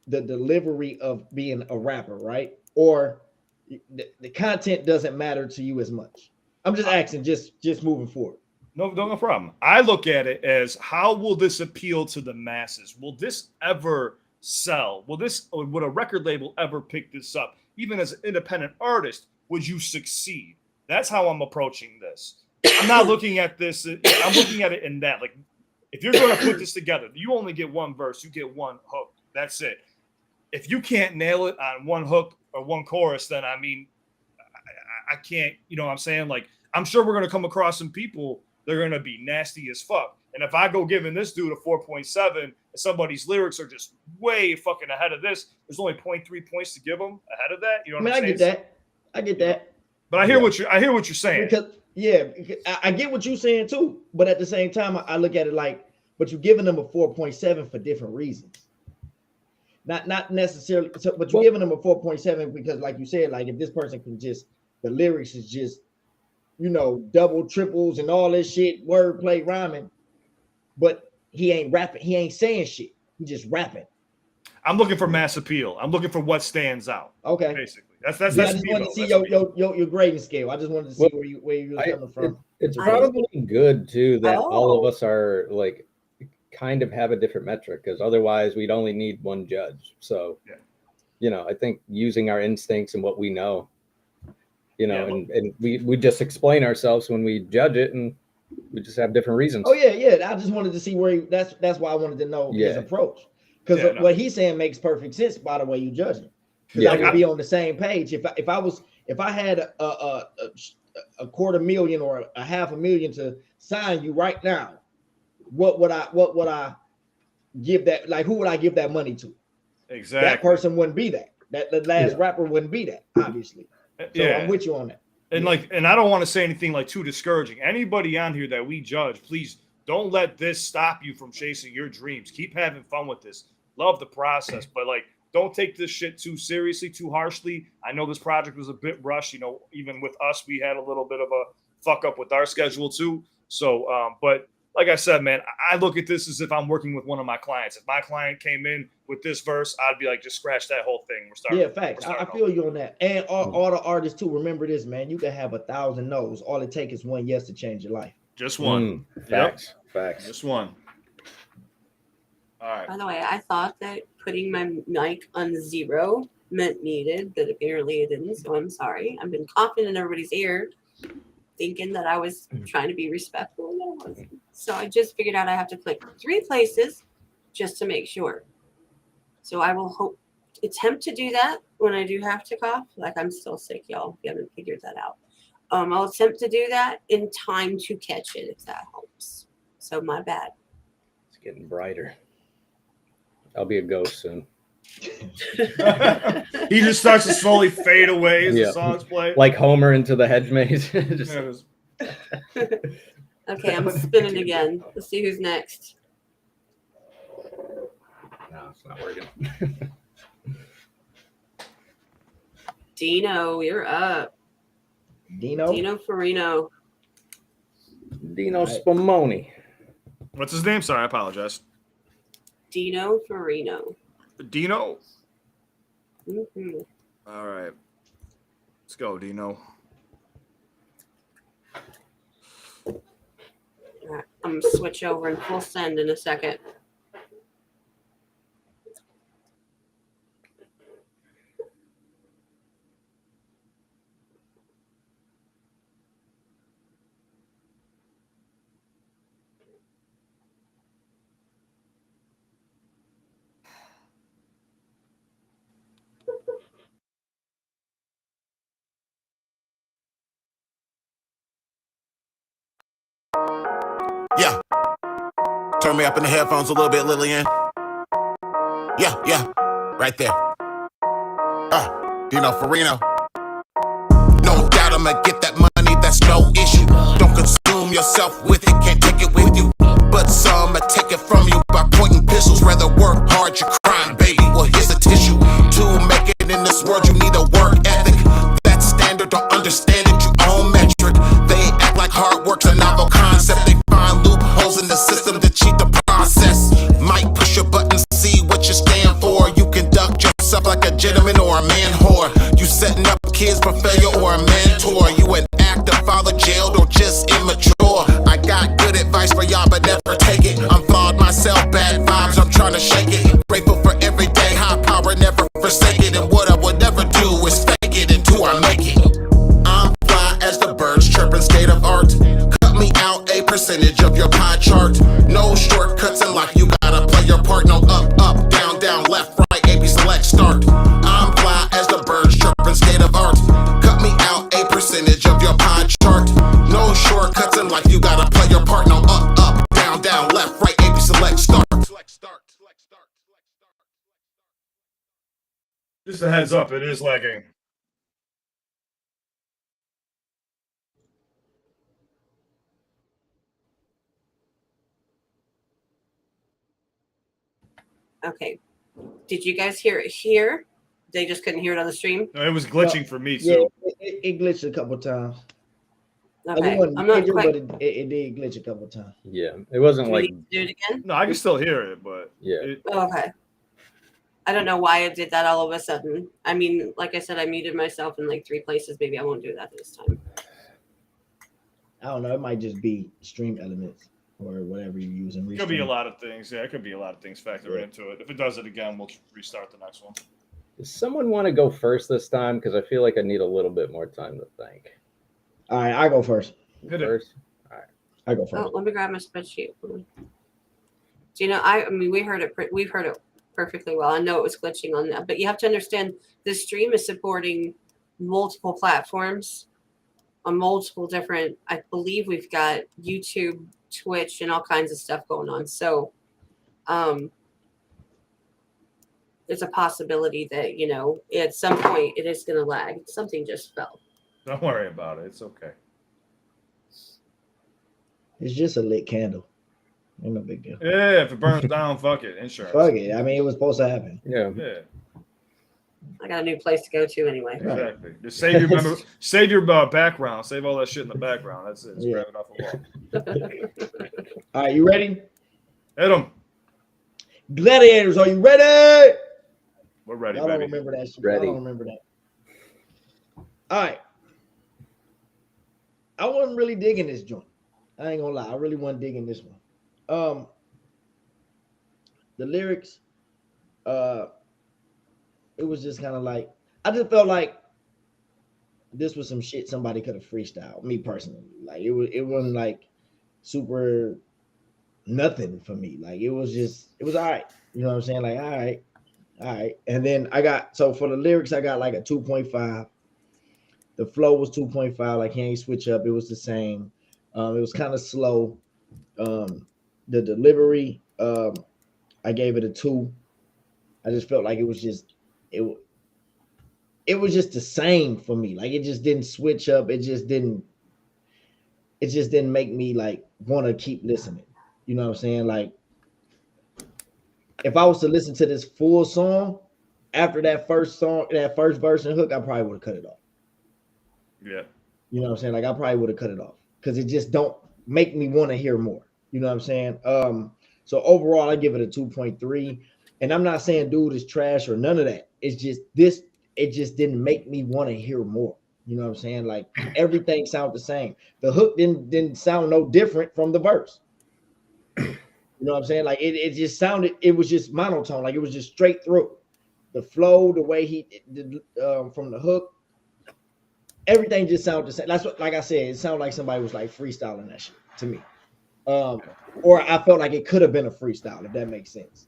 Speaker 3: the delivery of being a rapper, right? Or the content doesn't matter to you as much? I'm just asking, just moving forward.
Speaker 2: No problem. I look at it as, how will this appeal to the masses? Will this ever sell? Would a record label ever pick this up? Even as an independent artist, would you succeed? That's how I'm approaching this. I'm not looking at this. I'm looking at it in that, like, if you're going to put this together, you only get one verse, you get one hook. That's it. If you can't nail it on one hook or one chorus, then I can't, you know what I'm saying? Like, I'm sure we're going to come across some people, they're going to be nasty as fuck. And if I go giving this dude a 4.7 and somebody's lyrics are just way fucking ahead of this, there's only 0.3 points to give them ahead of that. You know what I'm saying?
Speaker 3: I get that.
Speaker 2: But I hear what you're saying.
Speaker 3: Because I get what you're saying too. But at the same time, I look at it like, but you're giving them a 4.7 for different reasons. Not necessarily, but you're giving them a 4.7 because, like you said, like if this person can just, the lyrics is just, double, triples and all this shit, wordplay, rhyming, but he ain't rapping. He ain't saying shit. He just rapping.
Speaker 2: I'm looking for mass appeal. I'm looking for what stands out.
Speaker 3: Okay.
Speaker 2: Basically. That's
Speaker 3: I just wanted to see your grading scale. I just wanted to see where you were coming from.
Speaker 4: It's probably good too that all of us are like kind of have a different metric, because otherwise we'd only need one judge. So I think using our instincts and what we know, and we just explain ourselves when we judge it, and we just have different reasons.
Speaker 3: Oh yeah. I just wanted to see where that's why I wanted to know his approach. Because what he's saying makes perfect sense by the way you judge him. Because I would be on the same page. If I had a $250,000 or a $500,000 to sign you right now, what would I give that? Like, who would I give that money to?
Speaker 2: Exactly.
Speaker 3: That person wouldn't be that. That the last
Speaker 4: Yeah.
Speaker 3: rapper wouldn't be that, obviously. So
Speaker 2: Yeah.
Speaker 3: I'm with you on that.
Speaker 2: And and I don't want to say anything like too discouraging. Anybody on here that we judge, please don't let this stop you from chasing your dreams. Keep having fun with this. Love the process, but like, don't take this shit too seriously, too harshly. I know this project was a bit rushed. You know, even with us, we had a little bit of a fuck up with our schedule too. So, but like I said, man, I look at this as if I'm working with one of my clients. If my client came in with this verse, I'd be like, just scratch that whole thing. We're starting.
Speaker 3: Yeah, facts. I feel you on that. And all the artists too. Remember this, man. You can have 1,000 no's. All it takes is one yes to change your life.
Speaker 2: Just one.
Speaker 4: Facts. Facts.
Speaker 2: Just one. All right.
Speaker 1: By the way, I thought that putting my mic on 0 meant muted, but apparently it didn't. So I'm sorry. I've been coughing in everybody's ear, thinking that I was trying to be respectful. And I wasn't. So I just figured out I have to click 3 places just to make sure. So I will attempt to do that when I do have to cough. Like, I'm still sick, y'all. If you haven't figured that out. I'll attempt to do that in time to catch it, if that helps. So my bad.
Speaker 4: It's getting brighter. I'll be a ghost soon.
Speaker 2: He just starts to slowly fade away as the songs play.
Speaker 4: Like Homer into the hedge maze. Just...
Speaker 1: Okay, I'm spinning again. Let's see who's next.
Speaker 4: No, it's not working.
Speaker 1: Dino, you're up.
Speaker 3: Dino
Speaker 1: Farino.
Speaker 4: Dino Spumoni.
Speaker 2: What's his name? Sorry, I apologize.
Speaker 1: Dino Farino.
Speaker 2: Dino?
Speaker 1: Mm-hmm.
Speaker 2: All right. Let's go, Dino.
Speaker 1: All right, I'm going to switch over and full send in a second.
Speaker 6: Yeah. Turn me up in the headphones a little bit, Lillian. Yeah. Right there. Dino Farino. No doubt I'ma get that money, that's no issue. Don't consume yourself with it, can't take it with you. But some I take it from you by pointing pistols. Rather work hard, you're crying, baby. Well, here's a tissue. To make it in this world, you need a work ethic. That's standard, don't understand it, you own metric. They act like hard work's a novel concept. They find loopholes in the system to cheat the process. Might push your button, see what you stand for. You conduct yourself like a gentleman or a man whore. You setting up kids for failure or a mentor. You an active father, jailed or just immature. I got good advice for y'all, but never take it. I'm flawed myself, bad vibes, I'm trying to shake it. Grateful for every day, high power, never forsake it. And what I would never do is fake it until I make it. I'm fly as the birds chirping, state of art. Cut me out a percentage of your pie chart. No shortcuts in life, you gotta play your part. No up, down, left, right, AB select, start. I'm fly as the birds chirping, state of art. Cut me out a percentage of your pie chart. No shortcuts in life, you gotta play your part. No up, down, left, right, AB select, start.
Speaker 2: Just a heads up, it is lagging.
Speaker 1: Okay. Did you guys hear it here? They just couldn't hear it on the stream?
Speaker 2: No, it was glitching for me,
Speaker 3: Yeah,
Speaker 2: too.
Speaker 3: it glitched a couple times.
Speaker 1: Okay.
Speaker 3: It wasn't
Speaker 1: I'm not
Speaker 3: major,
Speaker 1: quite.
Speaker 3: but it did glitch a couple times.
Speaker 4: Yeah, it wasn't
Speaker 1: Do we
Speaker 4: like,
Speaker 1: need to do it again?
Speaker 2: No, I can still hear it, but
Speaker 4: yeah.
Speaker 1: Okay. I don't know why it did that all of a sudden. I mean, like I said, I muted myself in like 3 places. Maybe I won't do that this time.
Speaker 3: I don't know. It might just be stream elements or whatever you're using.
Speaker 2: it could be a lot of things. Yeah, it could be a lot of things factored into it. If it does it again, we'll restart the next one.
Speaker 4: Does someone want to go first this time? Because I feel like I need a little bit more time to think.
Speaker 3: All right, I go first.
Speaker 2: Hit it.
Speaker 4: First? All right.
Speaker 3: I go first.
Speaker 1: Oh, let me grab my spreadsheet. Do you know? I mean, we've heard it perfectly well. I know it was glitching on that, but you have to understand this stream is supporting multiple platforms on multiple different. I believe we've got YouTube, Twitch, and all kinds of stuff going on. So, there's a possibility that, you know, at some point it is going to lag. Something just fell.
Speaker 2: Don't worry about it. It's okay.
Speaker 3: It's just a lit candle. Ain't no big deal.
Speaker 2: Yeah, if it burns down, fuck it. Insurance.
Speaker 3: Fuck it. I mean, it was supposed to happen.
Speaker 4: Yeah.
Speaker 2: Yeah,
Speaker 1: I got a new place to go to anyway.
Speaker 2: exactly. Just save your save your background. Save all that shit in the background. That's it. Just grab it off the wall.
Speaker 3: All right, you ready?
Speaker 2: Hit them.
Speaker 3: Gladiators, are you ready?
Speaker 2: We're ready,
Speaker 3: Y'all don't
Speaker 2: baby.
Speaker 3: remember that shit.
Speaker 4: Ready.
Speaker 3: Y'all don't remember that. All right. I wasn't really digging this joint. I ain't gonna lie. I really wasn't digging this one. The lyrics, it was just kind of like, I just felt like this was some shit somebody could have freestyled, me personally. Like it wasn't like super nothing for me. Like it was all right. You know what I'm saying? Like, all right. And then so for the lyrics, I got like a 2.5. The flow was 2.5. Like he ain't switch up. It was the same. It was kind of slow. The delivery, I gave it a 2. I just felt like it was just the same for me. Like it just didn't switch up. It just didn't make me like want to keep listening. You know what I'm saying? Like if I was to listen to this full song after that first verse and hook, I probably would have cut it off.
Speaker 2: Yeah.
Speaker 3: You know what I'm saying? Like I probably would have cut it off because it just don't make me want to hear more. You know what I'm saying? So overall, I give it a 2.3. And I'm not saying dude is trash or none of that. It's just it just didn't make me want to hear more. You know what I'm saying? Like everything sounded the same. The hook didn't sound no different from the verse. You know what I'm saying? Like it just sounded, it was just monotone, like it was just straight through. The flow, the way he did from the hook, everything just sounded the same. That's what, like I said, it sounded like somebody was like freestyling that shit to me. Or I felt like it could have been a freestyle, if that makes sense.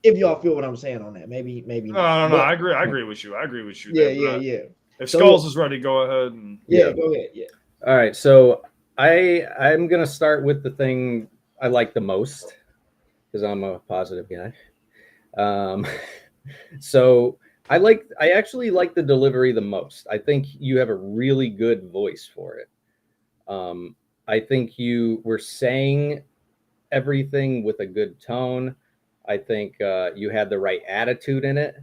Speaker 3: If y'all feel what I'm saying on that, maybe
Speaker 2: No,
Speaker 3: not.
Speaker 2: I agree with you.
Speaker 3: Yeah.
Speaker 2: If
Speaker 3: So-
Speaker 2: Skulls is ready, go ahead and
Speaker 3: Yeah, go ahead. Yeah.
Speaker 4: All right, so I'm gonna start with the thing I like the most because I'm a positive guy. So I actually like the delivery the most. I think you have a really good voice for it. I think you were saying everything with a good tone. I think you had the right attitude in it,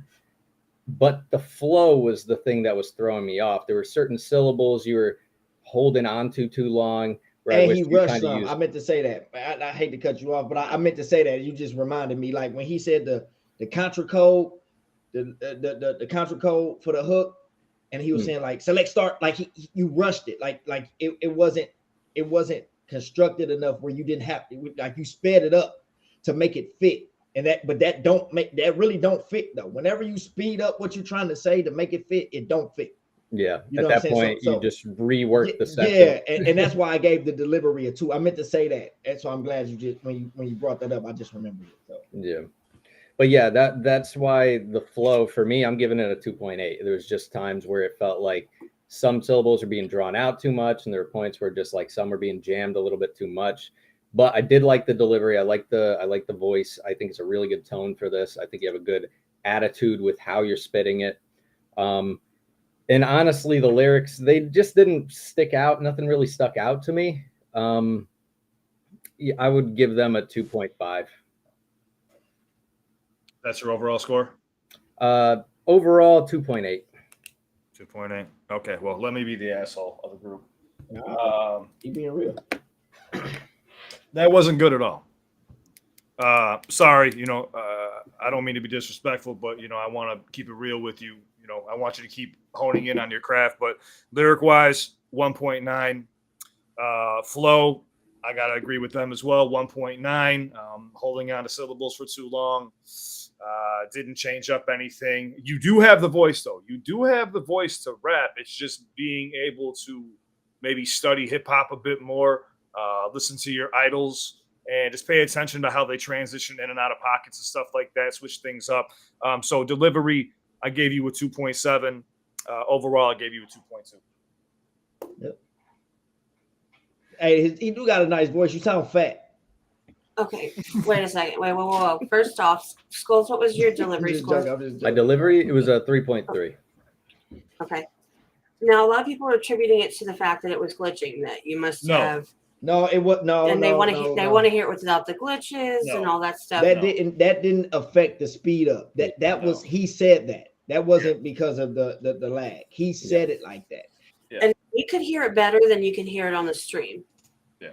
Speaker 4: but the flow was the thing that was throwing me off. There were certain syllables you were holding on to too long.
Speaker 3: And he rushed some. I meant to say that. I hate to cut you off, but I meant to say that. You just reminded me, like when he said the contra code, the contra code for the hook, and he was saying like select start, like you rushed it, like it wasn't constructed enough where you didn't have to, like you sped it up to make it fit. And that really don't fit though. Whenever you speed up what you're trying to say to make it fit, it don't fit.
Speaker 4: Yeah,
Speaker 3: you know
Speaker 4: at that point, you just rework the section.
Speaker 3: Yeah, and that's why I gave the delivery a 2. I meant to say that, and so I'm glad you just when you brought that up, I just remembered it. So.
Speaker 4: Yeah, but yeah, that's why the flow for me, I'm giving it a 2.8. There was just times where it felt like some syllables are being drawn out too much, and there were points where just like some are being jammed a little bit too much. But I did like the delivery. I like the voice. I think it's a really good tone for this. I think you have a good attitude with how you're spitting it. And honestly, the lyrics, they just didn't stick out. Nothing really stuck out to me. I would give them a 2.5.
Speaker 2: that's your overall score?
Speaker 4: Overall, 2.8.
Speaker 2: 2.8. Okay, well, let me be the asshole of the group.
Speaker 3: You being real.
Speaker 2: That wasn't good at all. Sorry, I don't mean to be disrespectful, but, I want to keep it real with you. I want you to keep honing in on your craft, but lyric-wise, 1.9. Flow, I got to agree with them as well, 1.9. Holding on to syllables for too long. Didn't change up anything. You do have the voice, though. You do have the voice to rap. It's just being able to maybe study hip-hop a bit more, listen to your idols, and just pay attention to how they transition in and out of pockets and stuff like that, switch things up. So delivery, I gave you a 2.7. Overall, I gave you a 2.2.
Speaker 3: Yep. Hey, he do got a nice voice. You sound fat.
Speaker 1: Okay, wait a second. Whoa. First off, Skulls, what was your delivery score?
Speaker 4: My delivery, it was a 3.3.
Speaker 1: Okay. Now, a lot of people are attributing it to the fact that it was glitching, that you must have.
Speaker 3: No, it was no.
Speaker 1: And they
Speaker 3: no,
Speaker 1: want to
Speaker 3: no,
Speaker 1: they
Speaker 3: no.
Speaker 1: want to hear it without the glitches and all that stuff.
Speaker 3: That didn't affect the speed up. That was he said that. That wasn't because of the lag. He said it like that.
Speaker 2: Yeah.
Speaker 1: And you could hear it better than you can hear it on the stream.
Speaker 2: Yeah.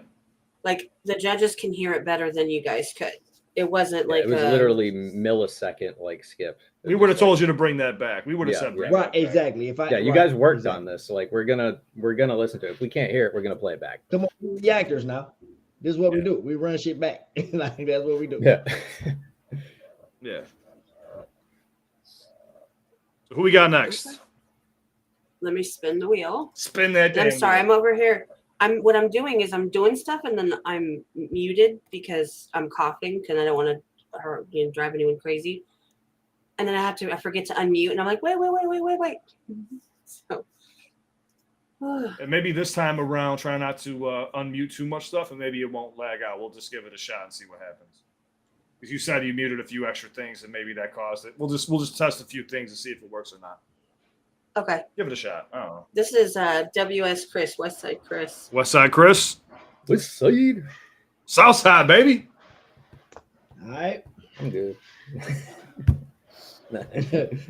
Speaker 1: Like the judges can hear it better than you guys could. It wasn't like
Speaker 4: it was literally millisecond like skip.
Speaker 2: We would have told you to bring that back. We would have said bring
Speaker 3: right,
Speaker 2: that back.
Speaker 3: exactly.
Speaker 4: You guys worked on this. Like we're gonna listen to it. If we can't hear it, we're gonna play it back.
Speaker 3: Come on, we're the actors now. This is what we do. We run shit back. Like that's what we do.
Speaker 4: Yeah.
Speaker 2: Yeah. So who we got next?
Speaker 1: Let me spin the wheel.
Speaker 2: Spin that.
Speaker 1: I'm sorry, I'm over here. What I'm doing is I'm doing stuff and then I'm muted because I'm coughing because I don't want to drive anyone crazy. And then I forget to unmute and I'm like, wait. So
Speaker 2: and maybe this time around, try not to unmute too much stuff, and maybe it won't lag out. We'll just give it a shot and see what happens. Because you said you muted a few extra things, and maybe that caused it. We'll just test a few things and see if it works or not.
Speaker 1: okay.
Speaker 2: Give it a shot. I don't know.
Speaker 1: This is WS Chris, Westside Chris.
Speaker 2: Westside Chris.
Speaker 4: Westside.
Speaker 2: Southside, baby.
Speaker 3: All right.
Speaker 4: I'm good.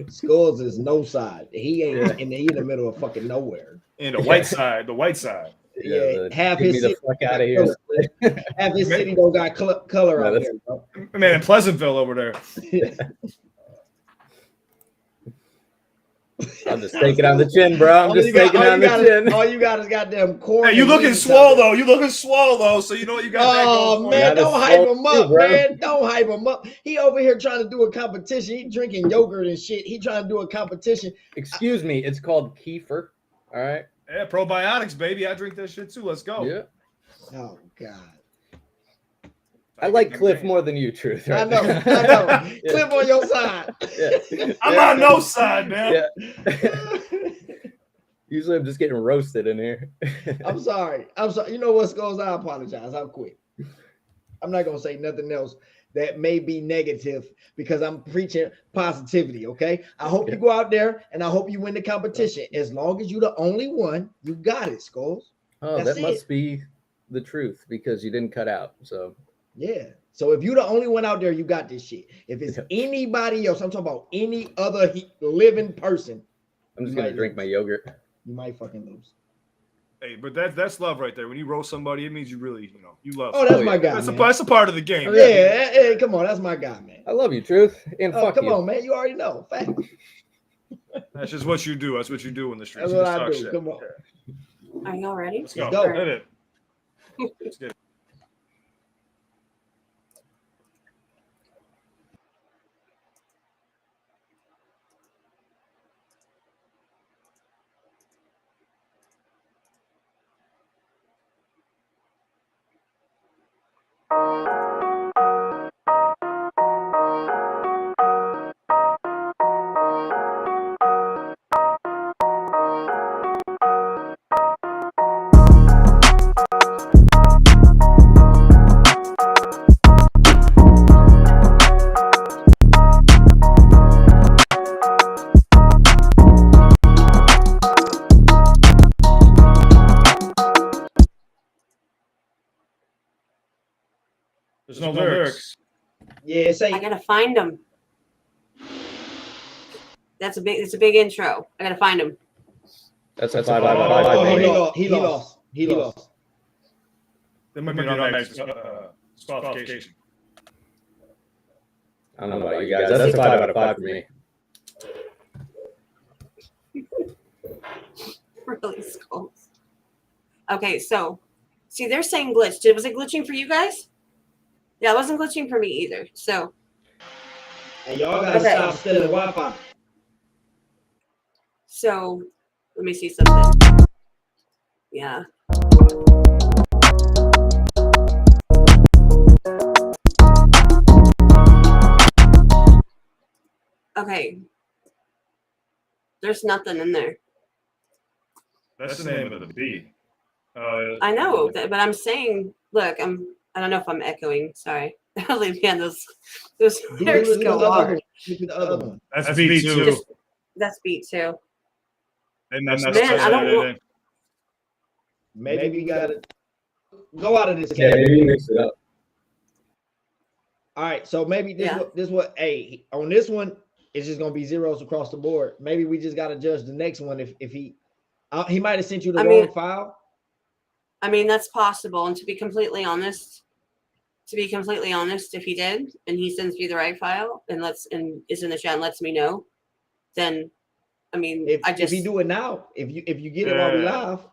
Speaker 3: Skulls is no side. He ain't he in the middle of fucking nowhere.
Speaker 2: And the white side. The white side.
Speaker 3: Yeah, half
Speaker 4: get
Speaker 3: his
Speaker 4: me the
Speaker 3: city
Speaker 4: fuck out of here.
Speaker 3: half his city don't got color out here, bro.
Speaker 2: Man, in Pleasantville over there.
Speaker 4: I'm just taking on the chin, bro. I'm just taking on the chin.
Speaker 3: All you got is goddamn corn.
Speaker 2: Hey, you looking swole though. You looking swole though. So you know what you got.
Speaker 3: Oh man, don't hype him up, man. Don't hype him up. He over here trying to do a competition. He drinking yogurt and shit. He trying to do a competition.
Speaker 4: Excuse me, it's called kefir. All right.
Speaker 2: Yeah, probiotics, baby. I drink that shit too. Let's go.
Speaker 4: Yeah.
Speaker 3: Oh god.
Speaker 4: I like Cliff more than you, Truth. Right?
Speaker 3: I know.
Speaker 4: Yeah.
Speaker 3: Cliff on your side.
Speaker 4: Yeah.
Speaker 2: I'm on no side, man.
Speaker 4: Yeah. Usually I'm just getting roasted in here.
Speaker 3: I'm sorry. You know what goes? I apologize. I'll quit. I'm not gonna say nothing else that may be negative because I'm preaching positivity. Okay. I hope you go out there and I hope you win the competition. As long as you're the only one, you got it, Skulls.
Speaker 4: Oh, that must be the truth because you didn't cut out. So
Speaker 3: yeah. So if you're the only one out there, you got this shit. If it's anybody else, I'm talking about any other living person.
Speaker 4: I'm just gonna drink my yogurt.
Speaker 3: You might fucking lose.
Speaker 2: Hey, but that's love right there. When you roast somebody, it means you really, you love.
Speaker 3: Oh, that's my guy.
Speaker 2: That's a part of the game.
Speaker 3: Yeah, hey, come on, that's my guy, man.
Speaker 4: I love you, Truth. And fuck
Speaker 3: come
Speaker 4: you.
Speaker 3: on, man. You already know. Fact.
Speaker 2: That's just what you do. That's what you do in the streets.
Speaker 3: That's what I do. Shit. Come on.
Speaker 1: Are y'all ready?
Speaker 2: Let's go. Hit it. Let's get it. There's no lyrics.
Speaker 3: Yeah, say
Speaker 1: I gotta find them. It's a big intro. I gotta find them.
Speaker 4: That's a 5 out of 5.
Speaker 3: He lost.
Speaker 2: There might be an automatic disqualification.
Speaker 4: I don't know about you guys. That's a 5 out of 5 for me.
Speaker 1: Really, Skulls. Okay, so see, they're saying glitch. Was it glitching for you guys? Yeah, it wasn't glitching for me either. So
Speaker 3: hey, y'all gotta stop stealing Wi-Fi.
Speaker 1: So let me see something. Yeah. Okay. There's nothing in there.
Speaker 2: That's the name of the beat.
Speaker 1: I know, but I'm saying, look, I don't know if I'm echoing. Sorry. Leave me on those lyrics
Speaker 3: the
Speaker 1: go
Speaker 3: other
Speaker 1: hard.
Speaker 3: one. The other one.
Speaker 2: That's beat two.
Speaker 1: Just, that's beat two.
Speaker 2: And that's
Speaker 1: Man, I don't want.
Speaker 3: Maybe we gotta go out of this.
Speaker 4: Yeah, maybe mix it up.
Speaker 3: All right, so maybe this what hey, on this one it's just gonna be zeros across the board. Maybe we just gotta judge the next one if he might have sent you the wrong file.
Speaker 1: I mean, that's possible. And to be completely honest, if he did and he sends me the right file and is in the chat and lets me know, then I mean,
Speaker 3: if he do it now, if you get it while we live.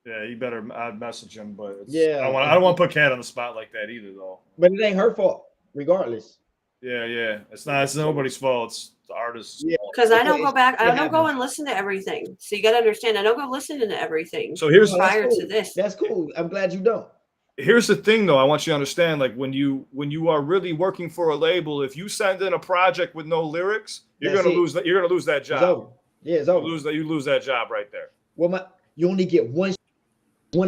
Speaker 2: Yeah, you better message him, but
Speaker 3: yeah,
Speaker 2: I don't want to put Kat on the spot like that either, though.
Speaker 3: But it ain't her fault, regardless.
Speaker 2: Yeah, it's nobody's fault. It's the artist's fault.
Speaker 1: Because I don't go back. I don't go and listen to everything. So you got to understand, I don't go listening to everything.
Speaker 2: So here's
Speaker 1: prior to this.
Speaker 3: That's cool. I'm glad you don't.
Speaker 2: Here's the thing, though. I want you to understand, like when you are really working for a label, if you send in a project with no lyrics, you're gonna lose that. You're gonna lose that job.
Speaker 3: It's over. Yeah, it's over.
Speaker 2: You lose that job right there.
Speaker 3: Well, you only get one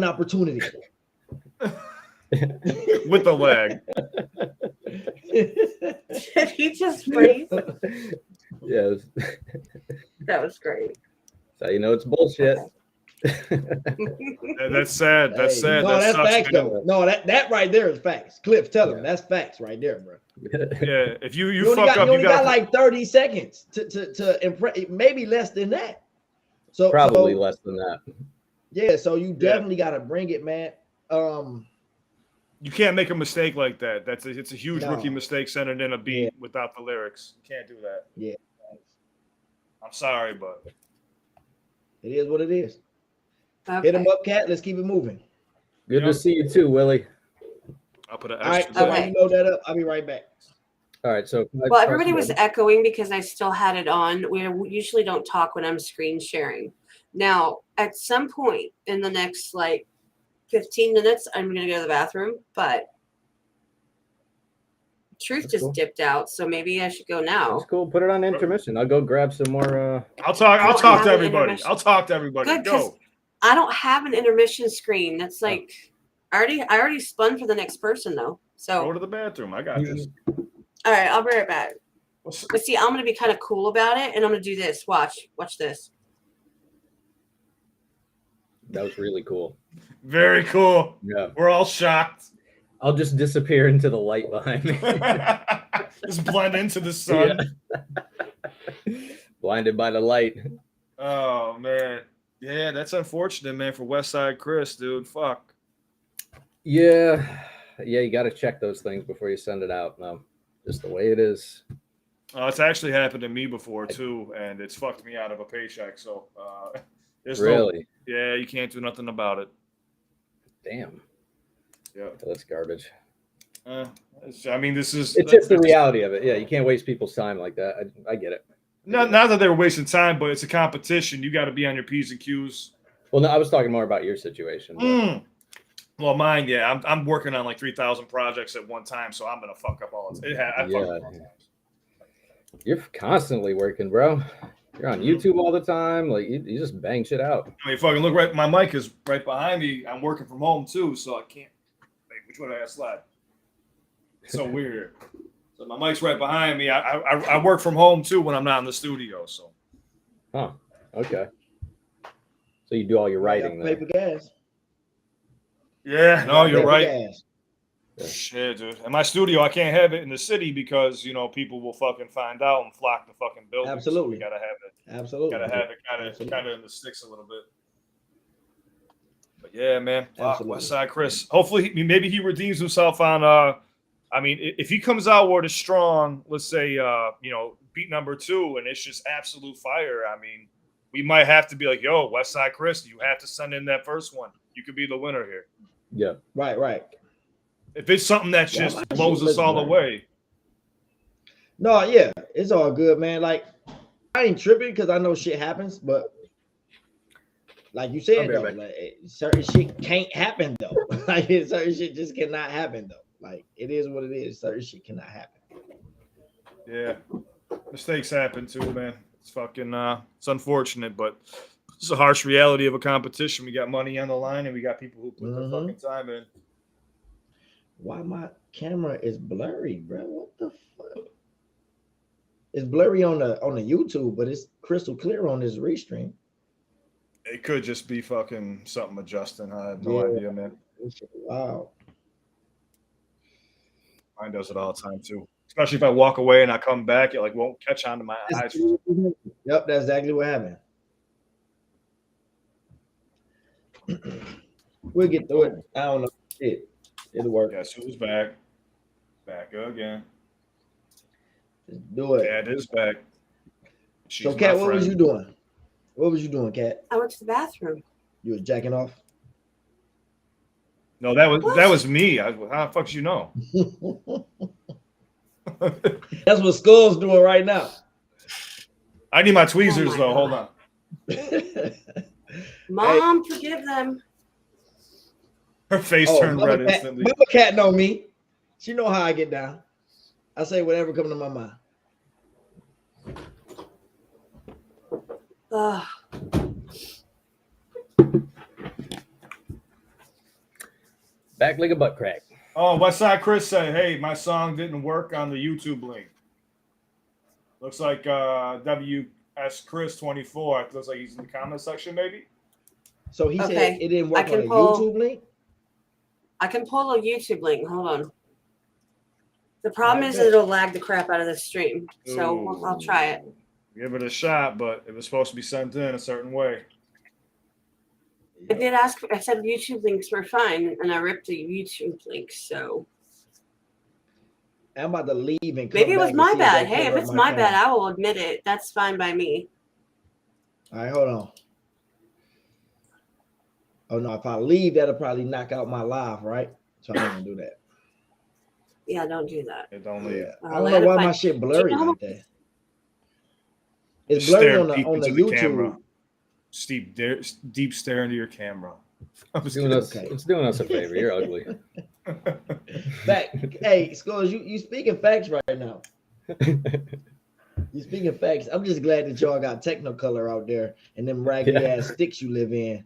Speaker 3: opportunity.
Speaker 2: With the lag.
Speaker 1: Did he just freeze?
Speaker 4: Yeah.
Speaker 1: That was great.
Speaker 4: So you know it's bullshit.
Speaker 2: That's sad. That's sad.
Speaker 3: No, that's
Speaker 2: sucks,
Speaker 3: facts, though. No, that right there is facts. Cliff, tell him that's facts right there, bro.
Speaker 2: Yeah, if you
Speaker 3: fuck up, you only got like 30 seconds to impress, maybe less than that. So
Speaker 4: probably less than that.
Speaker 3: Yeah, so you definitely got to bring it, man.
Speaker 2: You can't make a mistake like that. It's a huge rookie mistake sending in a beat without the lyrics. You can't do that.
Speaker 3: Yeah.
Speaker 2: I'm sorry, but
Speaker 3: it is what it is.
Speaker 1: Okay.
Speaker 3: Hit him up, Kat. Let's keep it moving.
Speaker 4: Good to see you too, Willie.
Speaker 2: I'll put an
Speaker 3: extra. All right, so you load that up. I'll be right back.
Speaker 4: All right, so
Speaker 1: well, everybody was echoing because I still had it on. We usually don't talk when I'm screen sharing. Now, at some point in the next like 15 minutes, I'm going to go to the bathroom, but Truth just dipped out, so maybe I should go now.
Speaker 4: That's cool. Put it on intermission. I'll go grab some more.
Speaker 2: I'll talk to everybody. I'll talk to everybody.
Speaker 1: Good,
Speaker 2: go.
Speaker 1: I don't have an intermission screen. That's like I already spun for the next person though. So
Speaker 2: go to the bathroom. I got this.
Speaker 1: All right, I'll be right back. But see, I'm gonna be kind of cool about it, and I'm gonna do this. Watch this.
Speaker 4: That was really cool.
Speaker 2: Very cool.
Speaker 4: Yeah,
Speaker 2: we're all shocked.
Speaker 4: I'll just disappear into the light behind me.
Speaker 2: Just blend into the sun.
Speaker 4: Yeah. Blinded by the light.
Speaker 2: Oh man, yeah, that's unfortunate, man, for Westside Chris, dude. Fuck.
Speaker 4: Yeah, you got to check those things before you send it out. No, just the way it is.
Speaker 2: It's actually happened to me before too, and it's fucked me out of a paycheck. So,
Speaker 4: really,
Speaker 2: you can't do nothing about it.
Speaker 4: Damn.
Speaker 2: Yeah,
Speaker 4: that's garbage.
Speaker 2: I mean, it's just
Speaker 4: the reality of it. Yeah, you can't waste people's time like that. I get it.
Speaker 2: Not that they're wasting time, but it's a competition. You got to be on your P's and Q's.
Speaker 4: Well, no, I was talking more about your situation.
Speaker 2: Well, mine, yeah. I'm working on like 3,000 projects at one time, so I'm gonna fuck up all this.
Speaker 4: You're constantly working, bro. You're on YouTube all the time. Like you just bang shit out.
Speaker 2: I mean, fucking look right. My mic is right behind me. I'm working from home too, so I can't. Wait, which one did I slide? It's so weird. So my mic's right behind me. I work from home too when I'm not in the studio. So.
Speaker 4: Huh. Okay. So you do all your writing then.
Speaker 3: Paper gas.
Speaker 2: Yeah. No, you're right.
Speaker 3: Gas.
Speaker 2: Yeah. Shit, dude. In my studio, I can't have it in the city because people will fucking find out and flock the fucking building.
Speaker 3: Absolutely.
Speaker 2: So you gotta have it.
Speaker 3: Absolutely.
Speaker 2: Gotta have it kind of in the sticks a little bit. But yeah, man. Westside Chris. Hopefully, maybe he redeems himself on. I mean, if he comes out with a strong, let's say, beat number 2, and it's just absolute fire. I mean, we might have to be like, yo, Westside Chris, you have to send in that first one. You could be the winner here.
Speaker 4: Yeah.
Speaker 3: Right.
Speaker 2: If it's something that just blows us all away.
Speaker 3: No, yeah, it's all good, man. Like, I ain't tripping because I know shit happens, but like you said, though, like, certain shit can't happen, though. Like, certain shit just cannot happen, though. Like, it is what it is. Certain shit cannot happen.
Speaker 2: Yeah. Mistakes happen, too, man. It's fucking, it's unfortunate, but it's a harsh reality of a competition. We got money on the line, and we got people who put their fucking time in.
Speaker 3: Why my camera is blurry, bro? What the fuck? It's blurry on the YouTube, but it's crystal clear on this restream.
Speaker 2: It could just be fucking something adjusting. I have no idea, man.
Speaker 3: Wow.
Speaker 2: Mine does it all the time too. Especially if I walk away and I come back, it like won't catch on to my eyes.
Speaker 3: Yep, that's exactly what happened. We'll get through it. I don't know. It'll work.
Speaker 2: Guess who's back? Back again.
Speaker 3: Just do it.
Speaker 2: Cat is back. She's
Speaker 3: So, Kat,
Speaker 2: my
Speaker 3: what was
Speaker 2: friend.
Speaker 3: you doing? What was you doing, Kat?
Speaker 1: I went to the bathroom.
Speaker 3: You was jacking off?
Speaker 2: No, that was me. How the fuck you know?
Speaker 3: That's what Skull's doing right now.
Speaker 2: I need my tweezers
Speaker 1: my
Speaker 2: though.
Speaker 1: God.
Speaker 2: Hold on.
Speaker 1: Mom, forgive them.
Speaker 2: Her face turned
Speaker 3: Mama
Speaker 2: red
Speaker 3: Cat,
Speaker 2: instantly.
Speaker 3: Mama Cat know me. She know how I get down. I say whatever comes to my mind.
Speaker 1: Ugh.
Speaker 4: Back like a butt crack.
Speaker 2: Oh, Westside Chris said, "Hey, my song didn't work on the YouTube link. Looks like WS Chris 24. Looks like he's in the comment section, maybe."
Speaker 3: So he
Speaker 1: Okay,
Speaker 3: said it didn't work
Speaker 1: I can
Speaker 3: on a
Speaker 1: pull-
Speaker 3: YouTube link.
Speaker 1: I can pull a YouTube link. Hold on. The problem is
Speaker 3: Okay.
Speaker 1: it'll lag the crap out of the stream. So I'll try it.
Speaker 2: Give it a shot, but it was supposed to be sent in a certain way.
Speaker 1: I did ask. I said YouTube links were fine, and I ripped the YouTube link. So
Speaker 3: I'm about to leave and come
Speaker 1: maybe it was
Speaker 3: back
Speaker 1: my
Speaker 3: and see
Speaker 1: bad.
Speaker 3: that
Speaker 1: Hey, if
Speaker 3: cover
Speaker 1: it's
Speaker 3: up
Speaker 1: my
Speaker 3: phone.
Speaker 1: bad, I will admit it. That's fine by me.
Speaker 3: All right, hold on. Oh no, if I leave, that'll probably knock out my live, right? So I'm gonna do that.
Speaker 1: Yeah, don't do that.
Speaker 2: It don't leave.
Speaker 3: Yeah. I
Speaker 1: I'll
Speaker 3: don't
Speaker 1: let
Speaker 3: know
Speaker 1: it
Speaker 3: why
Speaker 1: find-
Speaker 3: my shit blurry
Speaker 1: how
Speaker 3: like that. It's
Speaker 2: Just
Speaker 3: blurry
Speaker 2: stare
Speaker 3: on the
Speaker 2: deep into the
Speaker 3: YouTube.
Speaker 2: camera. Deep stare into your camera. I'm just
Speaker 4: Doing us,
Speaker 3: Okay.
Speaker 4: It's doing us a favor. You're ugly.
Speaker 3: Fact. Hey, Skulls, you speaking facts right now. You speaking facts. I'm just glad that y'all got Technicolor out there and them raggedy
Speaker 4: Yeah.
Speaker 3: ass sticks you live in.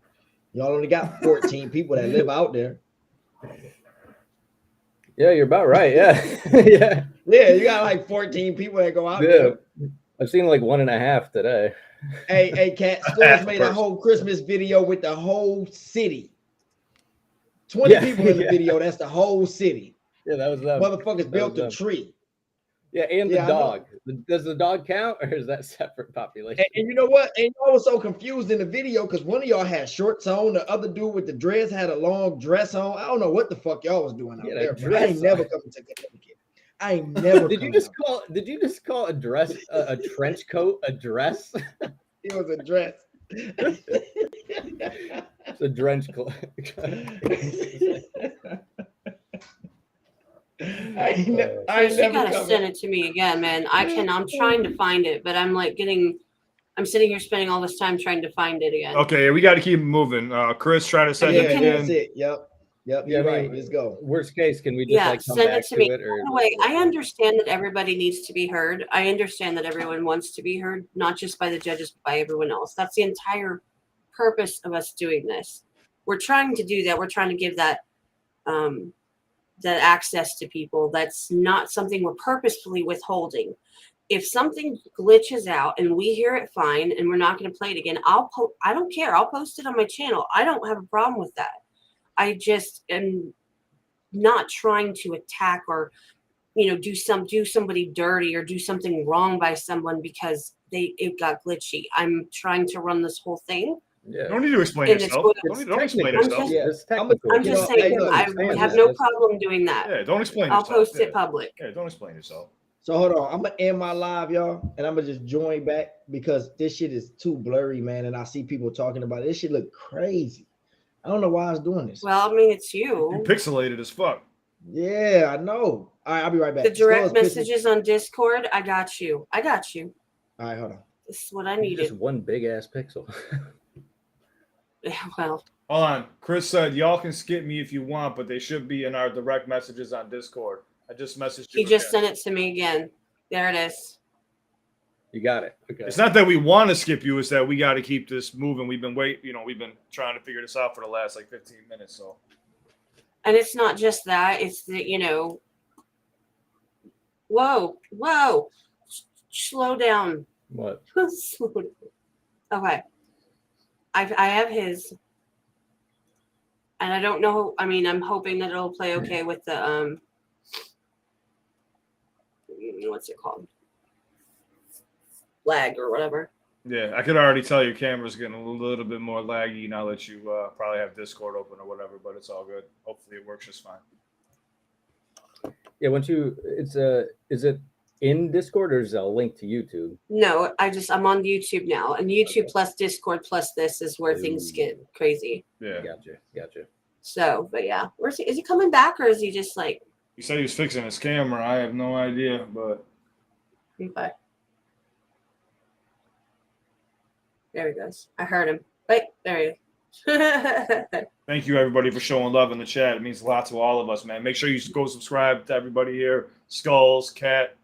Speaker 3: Y'all only got 14 people that live out there.
Speaker 4: Yeah, you're about right. Yeah. Yeah.
Speaker 3: Yeah, you got like 14 people that go out
Speaker 4: Yeah.
Speaker 3: there.
Speaker 4: I've seen like 1.5 today.
Speaker 3: Hey, Kat, Skulls made a whole Christmas video with the whole city. 20
Speaker 4: Yeah,
Speaker 3: people in the
Speaker 4: yeah.
Speaker 3: video. That's the whole city.
Speaker 4: Yeah, that was them.
Speaker 3: Motherfuckers built
Speaker 4: was
Speaker 3: a
Speaker 4: them.
Speaker 3: tree.
Speaker 4: Yeah, and
Speaker 3: Yeah, I
Speaker 4: the
Speaker 3: know.
Speaker 4: dog. Does the dog count, or is that separate population?
Speaker 3: And you know what? And y'all was so confused in the video because one of y'all had shorts on, the other dude with the dreads had a long dress on. I don't know what the fuck y'all was doing out
Speaker 4: Yeah,
Speaker 3: there.
Speaker 4: that
Speaker 3: But I ain't
Speaker 4: dress
Speaker 3: never
Speaker 4: on.
Speaker 3: coming to Connecticut. I ain't never.
Speaker 4: Did you just call a dress a trench coat a dress?
Speaker 3: It was a dress.
Speaker 4: It's a trench coat.
Speaker 3: I ain't
Speaker 1: You
Speaker 3: never
Speaker 1: gotta
Speaker 3: coming.
Speaker 1: send it to me again, man. I'm trying to find it, but I'm like I'm sitting here spending all this time trying to find it again.
Speaker 2: Okay, we got to keep moving. Chris trying to send
Speaker 3: Yeah,
Speaker 2: it
Speaker 3: that's
Speaker 2: in.
Speaker 3: it. Yep.
Speaker 4: Yeah,
Speaker 3: You're
Speaker 4: I mean,
Speaker 3: right. Let's go.
Speaker 4: Worst case, can we just
Speaker 1: Yeah,
Speaker 4: like come
Speaker 1: send
Speaker 4: back
Speaker 1: it to me.
Speaker 4: it? Or
Speaker 1: By the way, I understand that everybody needs to be heard. I understand that everyone wants to be heard, not just by the judges, but by everyone else. That's the entire purpose of us doing this. We're trying to do that. We're trying to give that that access to people. That's not something we're purposefully withholding. If something glitches out and we hear it fine and we're not going to play it again, I don't care. I'll post it on my channel. I don't have a problem with that. I just am not trying to attack or do somebody dirty or do something wrong by someone because it got glitchy. I'm trying to run this whole thing.
Speaker 4: Yeah.
Speaker 2: Don't need to explain
Speaker 1: And it's
Speaker 2: yourself.
Speaker 1: good.
Speaker 2: Don't explain
Speaker 1: I'm
Speaker 2: yourself.
Speaker 1: just-
Speaker 4: Yeah, it's
Speaker 3: I'm-
Speaker 4: technical.
Speaker 1: I'm just
Speaker 3: hey,
Speaker 1: saying
Speaker 3: look,
Speaker 1: I
Speaker 4: understand
Speaker 1: have
Speaker 4: this.
Speaker 1: no problem doing that.
Speaker 2: Yeah, don't explain
Speaker 1: I'll
Speaker 2: yourself.
Speaker 1: post
Speaker 2: Yeah.
Speaker 1: it public.
Speaker 2: Yeah, don't explain yourself.
Speaker 3: So hold on. I'm gonna end my live, y'all, and I'm gonna just join back because this shit is too blurry, man. And I see people talking about it. This shit look crazy. I don't know why I was doing this.
Speaker 1: Well, I mean, it's
Speaker 2: You
Speaker 1: you.
Speaker 2: pixelated as fuck.
Speaker 3: Yeah, I know. All right, I'll be right back.
Speaker 1: The direct
Speaker 3: Skulls pissing-
Speaker 1: messages on Discord, I got you.
Speaker 3: All right, hold on.
Speaker 1: This is what I
Speaker 4: Just
Speaker 1: needed.
Speaker 4: one big ass pixel.
Speaker 1: Well,
Speaker 2: Hold on. Chris said, y'all can skip me if you want, but they should be in our direct messages on Discord. I just messaged you.
Speaker 1: he just
Speaker 2: again.
Speaker 1: sent it to me again. There it is.
Speaker 4: You got it. Okay.
Speaker 2: It's not that we want to skip you, it's that we got to keep this moving. We've been trying to figure this out for the last like 15 minutes. So
Speaker 1: And it's not just that, it's that, whoa, slow down.
Speaker 4: What?
Speaker 1: Slow down. Okay. I have his, and I don't know, I'm hoping that it'll play okay with the, what's it called? Lag or whatever.
Speaker 2: Yeah, I could already tell your camera's getting a little bit more laggy now that you probably have Discord open or whatever, but it's all good. Hopefully it works just fine.
Speaker 4: Yeah, is it in Discord or is it a link to YouTube?
Speaker 1: No, I'm on YouTube now, and YouTube plus Discord plus this is where things get crazy.
Speaker 2: Yeah.
Speaker 4: Gotcha.
Speaker 1: So, but yeah, is he coming back, or is he just like?
Speaker 2: He said he was fixing his camera. I have no idea, but.
Speaker 1: Okay. There he goes. I heard him. Wait, there he is.
Speaker 2: Thank you, everybody, for showing love in the chat. It means a lot to all of us, man. Make sure you go subscribe to everybody here. Skulls, Cat,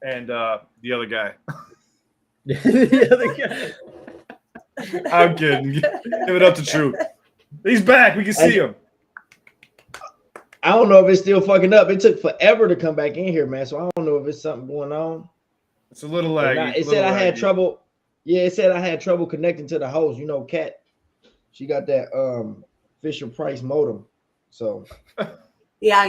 Speaker 2: and the other guy.
Speaker 4: The other guy.
Speaker 2: I'm kidding. Give it up to Truth. He's back. We can see him.
Speaker 3: I don't know if it's still fucking up. It took forever to come back in here, man. So I don't know if it's something going on.
Speaker 2: It's a little laggy.
Speaker 3: It said I had trouble. Yeah, it said I had trouble connecting to the host. Kat, she got that Fisher Price modem. So
Speaker 1: yeah,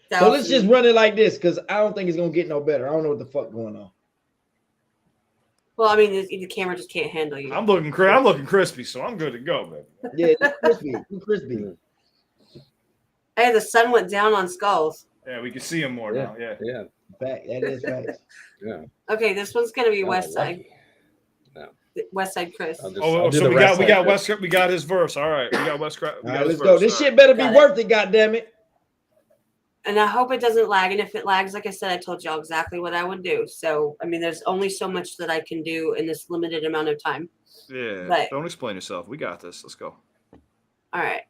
Speaker 3: So let's just run it like this, because I don't think it's gonna get no better. I don't know what the fuck going on.
Speaker 1: Well, the camera just can't handle you.
Speaker 2: I'm looking crispy, so I'm good to go, man.
Speaker 3: Yeah, crispy.
Speaker 1: Hey, the sun went down on Skulls.
Speaker 2: Yeah, we can see him more now. Yeah.
Speaker 3: Fact. That is facts.
Speaker 4: Yeah.
Speaker 1: Okay, this one's gonna be West Side.
Speaker 4: No.
Speaker 1: West Side Chris.
Speaker 2: So we got his verse. All right, we got West.
Speaker 3: All right, let's go. This shit better be worth it, goddammit.
Speaker 1: And I hope it doesn't lag. And if it lags, like I said, I told y'all exactly what I would do. So there's only so much that I can do in this limited amount of time.
Speaker 2: Yeah.
Speaker 1: But,
Speaker 2: don't explain yourself. We got this. Let's go.
Speaker 1: All right.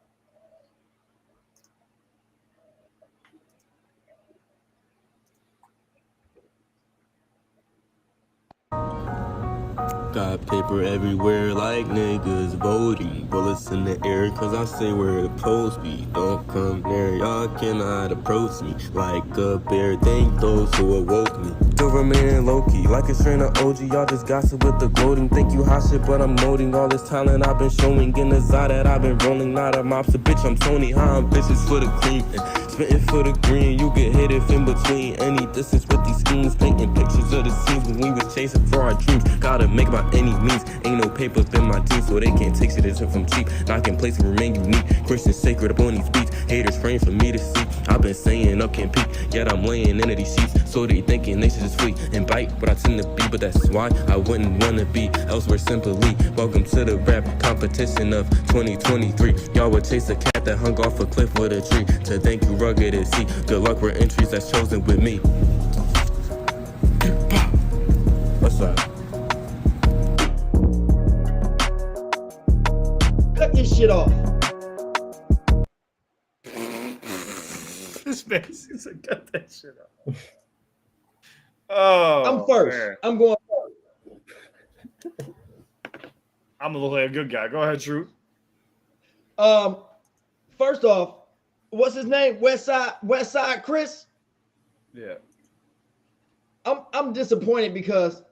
Speaker 8: Got paper everywhere like niggas voting. Bullets in the air cause I say where the post be. Don't come near, y'all cannot approach me. Like a bear, thank those who awoke me. Still remaining low-key, like a strain of OG. Y'all just gossip with the gloating. Think you hot shit, but I'm noting all this talent I've been showing. In the side that I've been rolling, not a mobster, bitch, I'm Tony. How I'm bitches for the cream. Spitting for the green, you get hit if in between any distance with these schemes. Painting pictures of the scenes when we was chasing for our dreams. Gotta make by any means. Ain't no papers in my teeth, so they can't take shit as if I'm cheap. Knocking place and remain unique. Christian sacred up on these beats. Haters praying for me to see. I've been saying up can't peak, yet I'm laying into these sheets. So they thinking they should just flee and bite what I tend to be, but that's why I wouldn't wanna be elsewhere simply. Welcome to the rap competition of 2023. Y'all would chase a cat that hung off a cliff with a tree. To thank you, rugged and see. Good luck with entries that's chosen with me. What's up?
Speaker 3: Cut this shit off.
Speaker 2: This man said, cut that shit off. Oh,
Speaker 3: I'm first.
Speaker 2: Man.
Speaker 3: I'm going first.
Speaker 2: I'm a little good guy. Go ahead, Drew.
Speaker 3: First off, what's his name? West Side Chris.
Speaker 2: Yeah.
Speaker 3: I'm disappointed because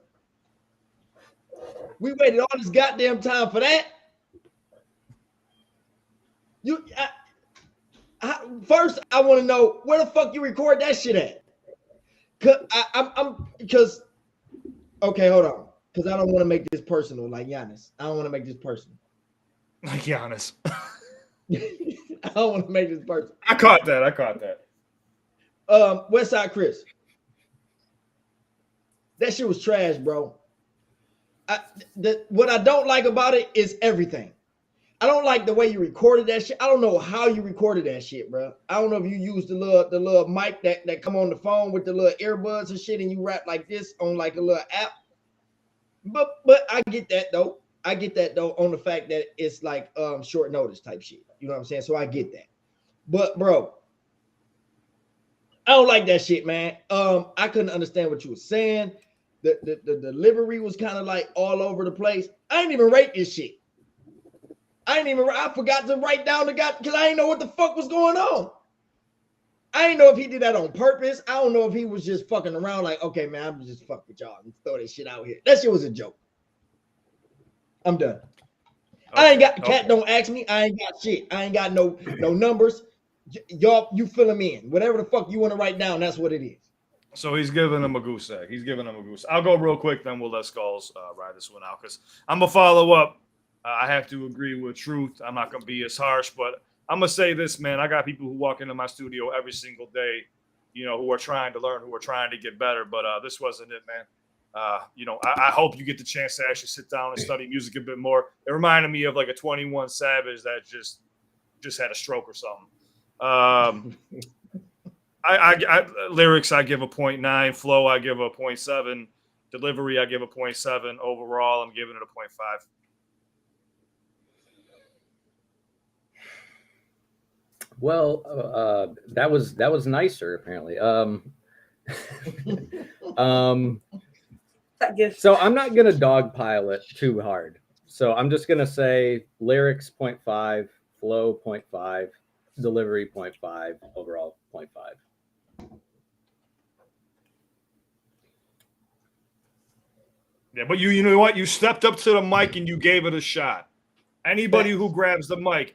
Speaker 3: we waited all this goddamn time for that. First, I want to know where the fuck you record that shit at. Because okay, hold on. Because I don't want to make this personal like Giannis. I don't want to make this personal.
Speaker 2: Like Giannis.
Speaker 3: I don't want to make this personal.
Speaker 2: I caught that.
Speaker 3: Westside Chris. That shit was trash, bro. What I don't like about it is everything. I don't like the way you recorded that shit. I don't know how you recorded that shit, bro. I don't know if you used the little mic that come on the phone with the little earbuds and shit, and you rap like this on like a little app. But I get that though. On the fact that it's like short notice type shit. You know what I'm saying? So I get that. But bro, I don't like that shit, man. I couldn't understand what you were saying. The delivery was kind of like all over the place. I didn't even rate this shit. I forgot to write down the guy because I didn't know what the fuck was going on. I didn't know if he did that on purpose. I don't know if he was just fucking around like, okay, man, I'm just fuck with y'all and throw that shit out here. That shit was a joke. I'm done. Okay. I ain't got cat. Don't ask me. I ain't got shit. I ain't got no numbers. Y'all, you fill them in. Whatever the fuck you want to write down, that's what it is.
Speaker 2: So he's giving him a goose egg. He's giving him a goose. I'll go real quick, then we'll let Skulls ride this one out because I'm gonna follow up. I have to agree with Truth. I'm not gonna be as harsh, but I'm gonna say this, man. I got people who walk into my studio every single day, you know, who are trying to learn, who are trying to get better. But this wasn't it, man. You know, I hope you get the chance to actually sit down and study music a bit more. It reminded me of like a 21 Savage that just had a stroke or something. I lyrics, I give a 0.9. Flow, I give a 0.7. Delivery, I give a 0.7. Overall, I'm giving it a 0.5.
Speaker 4: Well, that was nicer apparently. So I'm not gonna dogpile it too hard. So I'm just gonna say lyrics 0.5, flow 0.5, delivery 0.5, overall 0.5.
Speaker 2: Yeah, but you know what? You stepped up to the mic and you gave it a shot. Anybody who grabs the mic,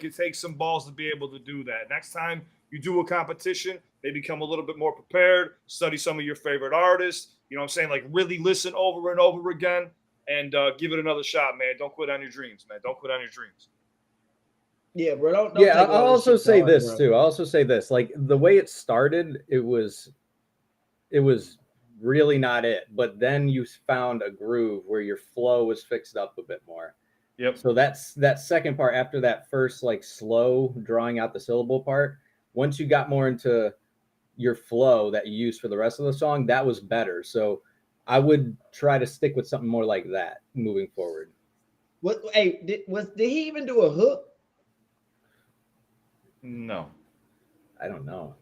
Speaker 2: it takes some balls to be able to do that. Next time you do a competition, they become a little bit more prepared, study some of your favorite artists. You know what I'm saying? Like really listen over and over again and give it another shot, man. Don't quit on your dreams, man. Don't quit on your dreams.
Speaker 3: Yeah, bro. Don't
Speaker 4: I'll also say this too. I'll also say this. Like the way it started, it was really not it. But then you found a groove where your flow was fixed up a bit more.
Speaker 2: Yep.
Speaker 4: So that's that second part after that first like slow drawing out the syllable part. Once you got more into your flow that you used for the rest of the song, that was better. So I would try to stick with something more like that moving forward.
Speaker 3: What? Hey, did he even do a hook?
Speaker 2: No,
Speaker 4: I don't know.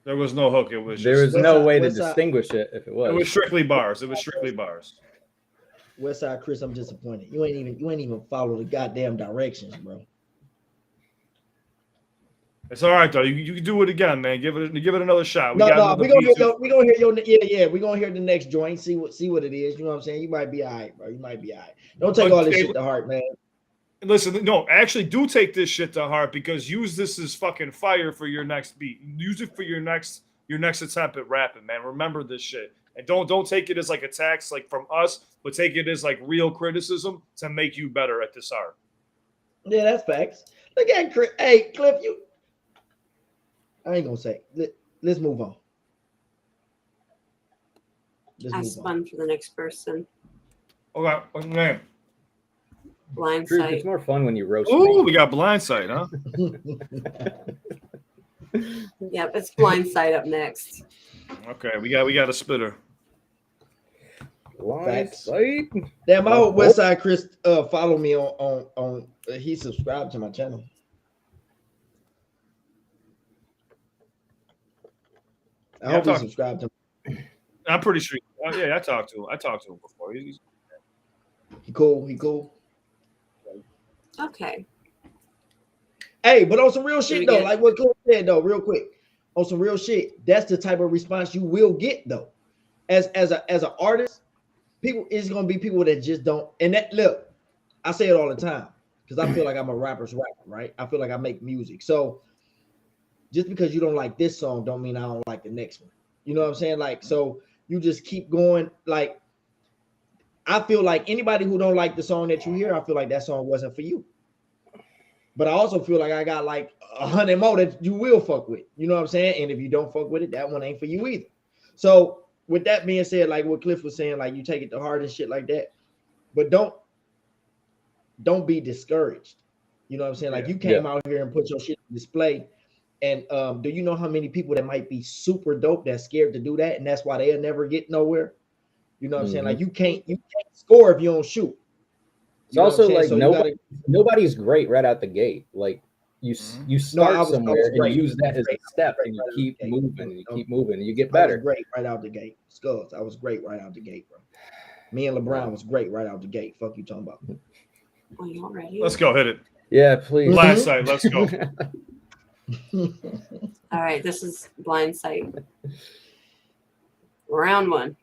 Speaker 2: There was no hook. It was
Speaker 4: there was no way to distinguish it if it was.
Speaker 2: It was strictly bars. It was strictly bars.
Speaker 3: Westside Chris, I'm disappointed. You ain't even follow the goddamn directions, bro.
Speaker 2: It's all right though. You can do it again, man. Give it another shot.
Speaker 3: We gonna hear your we gonna hear the next joint. See what it is. You know what I'm saying? You might be all right, bro. You might be all right. Don't take all this shit to heart, man.
Speaker 2: Listen, no, actually do take this shit to heart because use this as fucking fire for your next beat. Use it for your next attempt at rapping, man. Remember this shit. And don't take it as like attacks like from us, but take it as like real criticism to make you better at this art.
Speaker 3: Yeah, that's facts. Look at Chris. Hey, Cliff, I ain't gonna say. Let's move on.
Speaker 1: I spun for the next person.
Speaker 2: Okay, what's your name?
Speaker 1: Blindside.
Speaker 4: It's more fun when you roast.
Speaker 2: Oh, we got Blindside, huh?
Speaker 1: Yep, it's Blindside up next.
Speaker 2: Okay, we got a spitter.
Speaker 4: Blindside.
Speaker 3: Damn, I hope Westside Chris follow me on he subscribed to my channel. I hope he subscribed to me.
Speaker 2: I'm pretty sure. Yeah, I talked to him before. He
Speaker 3: cool.
Speaker 1: Okay.
Speaker 3: Hey, but on some real shit though, like what Cliff said though, real quick, on some real shit, that's the type of response you will get though. As an artist, it's gonna be people that just don't. And that look, I say it all the time because I feel like I'm a rapper's rapper, right? I feel like I make music. So just because you don't like this song, don't mean I don't like the next one. You know what I'm saying? Like, so you just keep going. Like, I feel like anybody who don't like the song that you hear, I feel like that song wasn't for you. But I also feel like I got like 100 more that you will fuck with. You know what I'm saying? And if you don't fuck with it, that one ain't for you either. So with that being said, like what Cliff was saying, like you take it to heart and shit like that. But don't be discouraged. You know what I'm saying? Like you came out here and put your shit on display. And do you know how many people that might be super dope that's scared to do that? And that's why they'll never get nowhere. You know what I'm saying? Like you can't score if you don't shoot.
Speaker 4: It's also like so nobody's great right out the gate. Like you start somewhere and use that as a step, and you keep moving and you keep moving and you get better.
Speaker 3: I was great right out the gate. Skulls, I was great right out the gate, bro. Me and LeBron was great right out the gate. Fuck you talking about.
Speaker 1: Are you all ready?
Speaker 2: Let's go. Hit it.
Speaker 4: Yeah, please.
Speaker 2: Blind Sight. Let's go.
Speaker 1: All right, this is Blind Sight. Round one.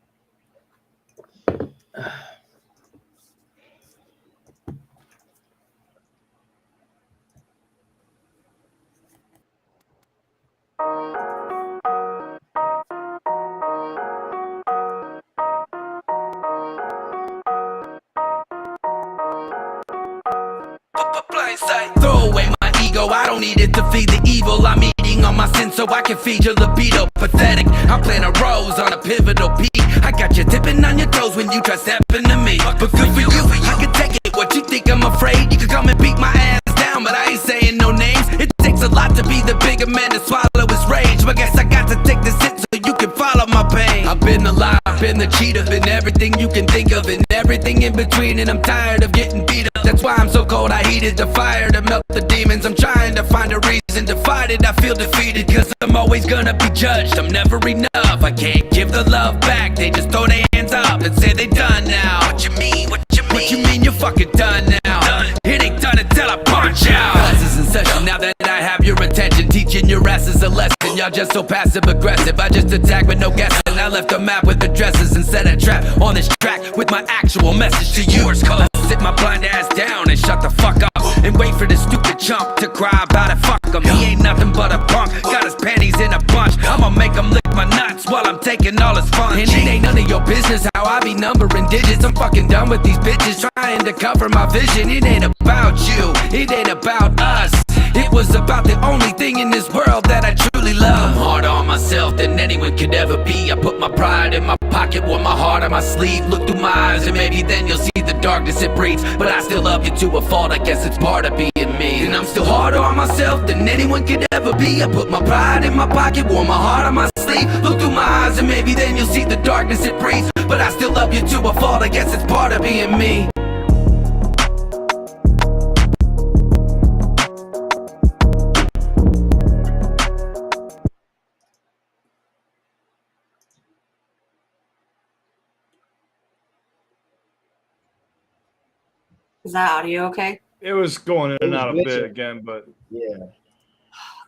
Speaker 9: Throw away my ego, I don't need it to feed the evil. I'm eating on my sin so I can feed your libido. Pathetic, I'm playing a rose on a pivotal beat. I got you tipping on your toes when you try stepping to me. But good for you, I can take it. What you think I'm afraid? You can come and beat my ass down, but I ain't saying no names. It takes a lot to be the bigger man to swallow his rage. But guess I got to take this hit so you can follow my pain. I've been the lie, I've been the cheater, been everything you can think of and everything in between, and I'm tired of getting beat up. That's why I'm so cold, I heated the fire to melt the demons. I'm trying to find a reason to fight it. I feel defeated cause I'm always gonna be judged. I'm never enough, I can't give the love back. They just throw their hands up and say they done now. What you mean, what you mean? What you mean you're fucking done now? Done. It ain't done until I punch out. Classes in session, now that I have your attention, teaching your asses a lesson. Y'all just so passive aggressive, I just attack with no guessing. I left a map with addresses and set a trap on this track with my actual message to you. I sit my blind ass down and shut the fuck up and wait for this stupid chump to cry about it. Fuck him, he ain't nothing but a punk. Got his panties in a bunch, I'ma make him lick my nuts while I'm taking all his fun. And it ain't none of your business how I be numbering digits. I'm fucking done with these bitches trying to cover my vision. It ain't about you, it ain't about us. It was about the only thing in this world that I truly love. I'm harder on myself than anyone could ever be. I put my pride in my pocket, wore my heart on my sleeve. Look through my eyes and maybe then you'll see the darkness it breeds. But I still love you to a fault, I guess it's part of being me. And I'm still harder on myself than anyone could ever be. I put my pride in my pocket, wore my heart on my sleeve. Look through my eyes and maybe then you'll see the darkness it breeds. But I still love you to a fault, I guess it's part of being me.
Speaker 1: Is that audio okay?
Speaker 2: It was going in and out a bit
Speaker 3: glitching.
Speaker 2: again, but
Speaker 3: Yeah.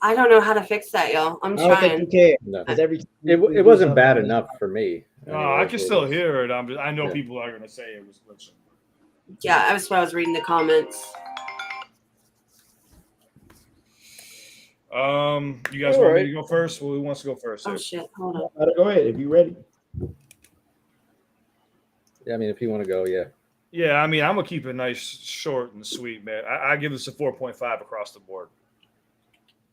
Speaker 1: I don't know how to fix that, y'all. I'm
Speaker 3: I don't think
Speaker 1: trying.
Speaker 3: you can.
Speaker 4: No.
Speaker 3: 'Cause every
Speaker 4: It wasn't bad enough for me.
Speaker 2: I can still hear it. I know
Speaker 4: Yeah.
Speaker 2: people are going to say it was glitching.
Speaker 1: Yeah, that's what I was reading the comments.
Speaker 2: You guys want me to go first? Who wants to go first?
Speaker 1: Oh shit, hold on.
Speaker 3: Go ahead if you're ready.
Speaker 4: Yeah, I mean, if you want to go, yeah.
Speaker 2: Yeah, I mean, I'm going to keep it nice, short, and sweet, man. I give this a 4.5 across the board.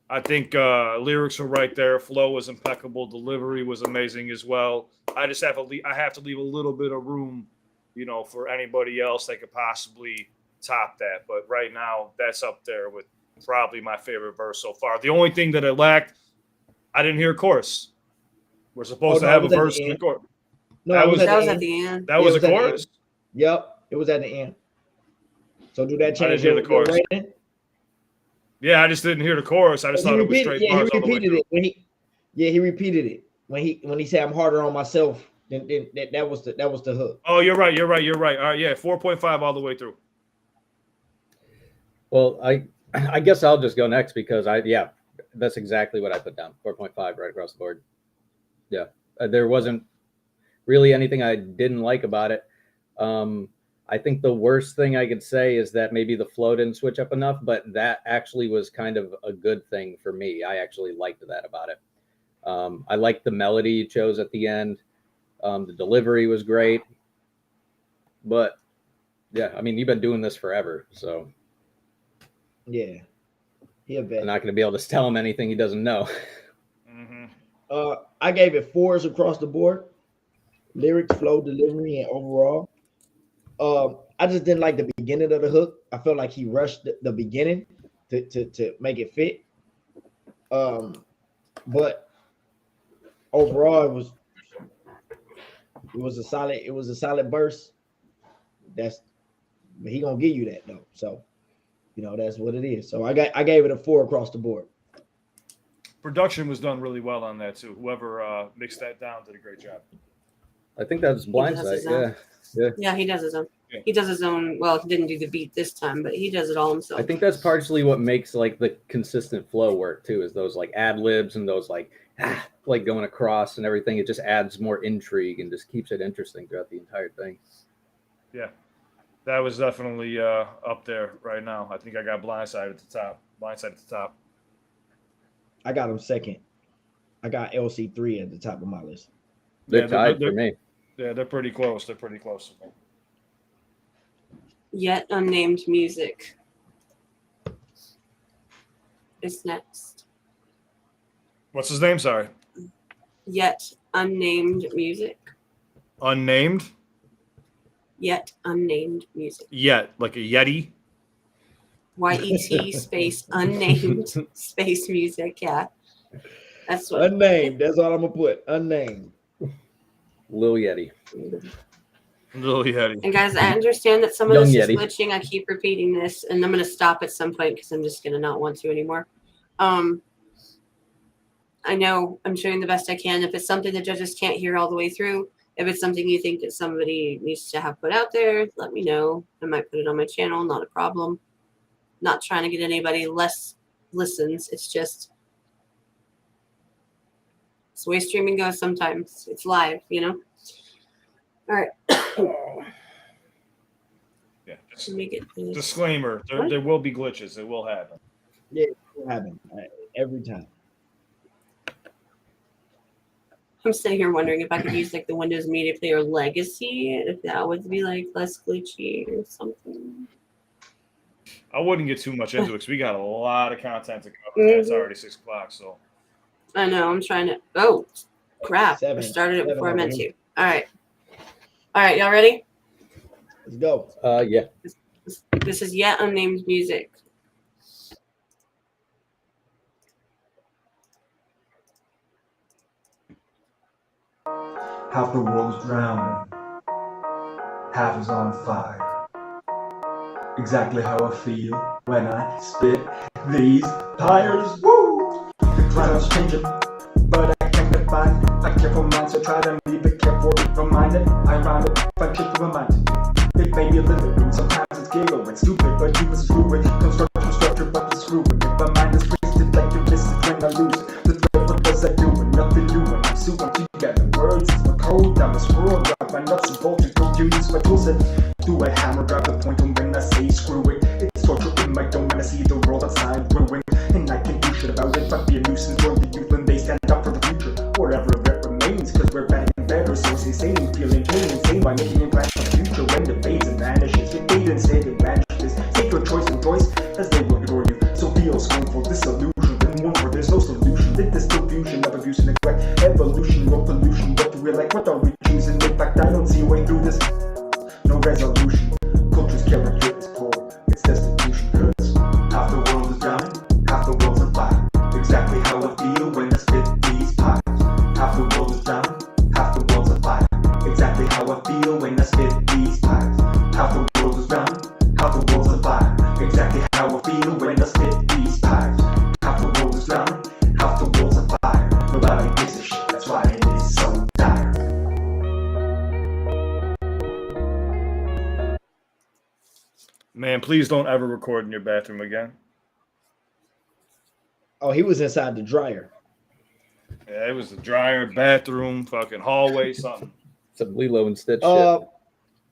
Speaker 2: I think lyrics were right there. Flow was impeccable. Delivery was amazing as well. I just have to leave a little bit of room, for anybody else that could possibly top that. But right now, that's up there with probably my favorite verse so far. The only thing that it lacked, I didn't hear a chorus. We're supposed to have a verse in the chorus.
Speaker 3: No,
Speaker 2: That
Speaker 3: it
Speaker 2: was
Speaker 3: at
Speaker 1: That was
Speaker 3: the
Speaker 1: at
Speaker 3: end.
Speaker 1: the end.
Speaker 2: That was
Speaker 3: Yeah,
Speaker 2: a
Speaker 3: it was at the end.
Speaker 2: chorus?
Speaker 3: Yep, it was at the end. So do that
Speaker 2: I didn't
Speaker 3: change
Speaker 2: hear
Speaker 3: your
Speaker 2: the chorus.
Speaker 3: rating?
Speaker 2: Yeah, I just didn't hear the chorus. I just thought it was straight
Speaker 3: He
Speaker 2: bars all the way
Speaker 3: repeated
Speaker 2: through.
Speaker 3: it when he repeated it when he said I'm harder on myself. Then that was the hook.
Speaker 2: Oh, you're right. All right, yeah, 4.5 all the way through.
Speaker 4: Well, I guess I'll just go next because that's exactly what I put down. 4.5 right across the board. Yeah. There wasn't really anything I didn't like about it. I think the worst thing I could say is that maybe the flow didn't switch up enough, but that actually was kind of a good thing for me. I actually liked that about it. I liked the melody you chose at the end. The delivery was great. But yeah, I mean, you've been doing this forever, so
Speaker 3: Yeah, he a vet.
Speaker 4: I'm not going to be able to tell him anything he doesn't know.
Speaker 2: Mm-hmm.
Speaker 3: I gave it 4s across the board. Lyrics, flow, delivery, and overall. I just didn't like the beginning of the hook. I felt like he rushed the beginning to make it fit. But overall, it was a solid burst. But he gonna give you that though. So that's what it is. So I gave it a 4 across the board.
Speaker 2: Production was done really well on that too. Whoever mixed that down did a great job.
Speaker 4: I think that was Blindside. Yeah.
Speaker 1: Yeah, he does his own.
Speaker 2: Yeah.
Speaker 1: He does his own. Well, he didn't do the beat this time, but he does it all himself.
Speaker 4: I think that's partially what makes like the consistent flow work too, is those like ad libs and those like going across and everything. It just adds more intrigue and just keeps it interesting throughout the entire thing.
Speaker 2: Yeah, that was definitely up there right now. I think I got Blindside at the top. Blindside at the top.
Speaker 3: I got him second. I got LC3 at the top of my list.
Speaker 4: They're tied for me.
Speaker 2: Yeah, they're pretty close. They're pretty close.
Speaker 1: Yet unnamed music is next.
Speaker 2: What's his name? Sorry.
Speaker 1: Yet unnamed music.
Speaker 2: Unnamed?
Speaker 1: Yet unnamed music.
Speaker 2: Yet, like a Yeti?
Speaker 1: YET space unnamed space music. Yeah. That's what.
Speaker 3: Unnamed. That's all I'm gonna put. Unnamed.
Speaker 4: Lil Yeti.
Speaker 2: Lil Yeti.
Speaker 1: And guys, I understand that some of
Speaker 4: Young
Speaker 1: this
Speaker 4: Yeti.
Speaker 1: is glitching. I keep repeating this, and I'm going to stop at some point because I'm just going to not want to anymore. I know I'm showing the best I can. If it's something the judges can't hear all the way through, if it's something you think that somebody needs to have put out there, let me know. I might put it on my channel. Not a problem. Not trying to get anybody less listens. It's just it's the way streaming goes sometimes. It's live, you know? All right.
Speaker 2: Yeah.
Speaker 1: Let me get this.
Speaker 2: Disclaimer: there will be glitches. It will happen.
Speaker 3: Yeah, it will happen every time.
Speaker 1: I'm sitting here wondering if I could use like the Windows Media Player Legacy, if that would be like less glitchy or something.
Speaker 2: I wouldn't get too much into it because we got a lot of content to cover. It's already 6 o'clock, so.
Speaker 1: I know. I'm trying to. Oh, crap! I started it
Speaker 3: Seven
Speaker 1: before I meant
Speaker 3: already.
Speaker 1: to. All right, y'all ready?
Speaker 3: Let's go.
Speaker 4: Yeah.
Speaker 1: This is Yet Unnamed Music.
Speaker 10: Half the world's drowning, half is on fire. Exactly how I feel when I spit these tires. Woo! The clouds changing, but I can't define a careful mind, so try to be careful, reminded. I rhyme it, but keep the reminder. It may be a little bit rude, sometimes it's giggle and stupid, but you must screw it. Construction structure, but the screw it. My mind is twisted like a this is when I lose it. The thread, what was I doing? Nothing new when I'm suing together. Words is my code, I'm a squirrel, drop my nuts and bolts, go use my tools and do a hammer, grab the point, and when I say screw it, it's torture in my dome when I see the world outside ruin. And I can do shit about it, but be a nuisance for the youth when they stand up for the future, wherever it remains, cause we're better and better, so say sane, feeling insane by making a plan for the future when it fades and vanishes. You fade instead it vanishes. Take your choice and choice as they will ignore you. So feel scornful, disillusion, then one where there's no solution. With this diffusion of abuse and neglect, evolution or pollution. What do we like? What are we choosing? In fact, I don't see a way through this. No resolution. Culture's character is poor. It's destitution. Cause half the world is drowning, half the world's on fire. Exactly how I feel when I spit these pies. Half the world is drowning, half the world's on fire. Exactly how I feel when I spit these pies. Half the world is drowning, half the world's on fire. Exactly how I feel when I spit these pies. Half the world is drowning, half the world's on fire. Nobody gives a shit, that's why it is so dire.
Speaker 2: Man, please don't ever record in your bathroom again.
Speaker 3: Oh, he was inside the dryer.
Speaker 2: Yeah, it was the dryer, bathroom, fucking hallway, something.
Speaker 4: Some Lilo and Stitch shit.
Speaker 3: So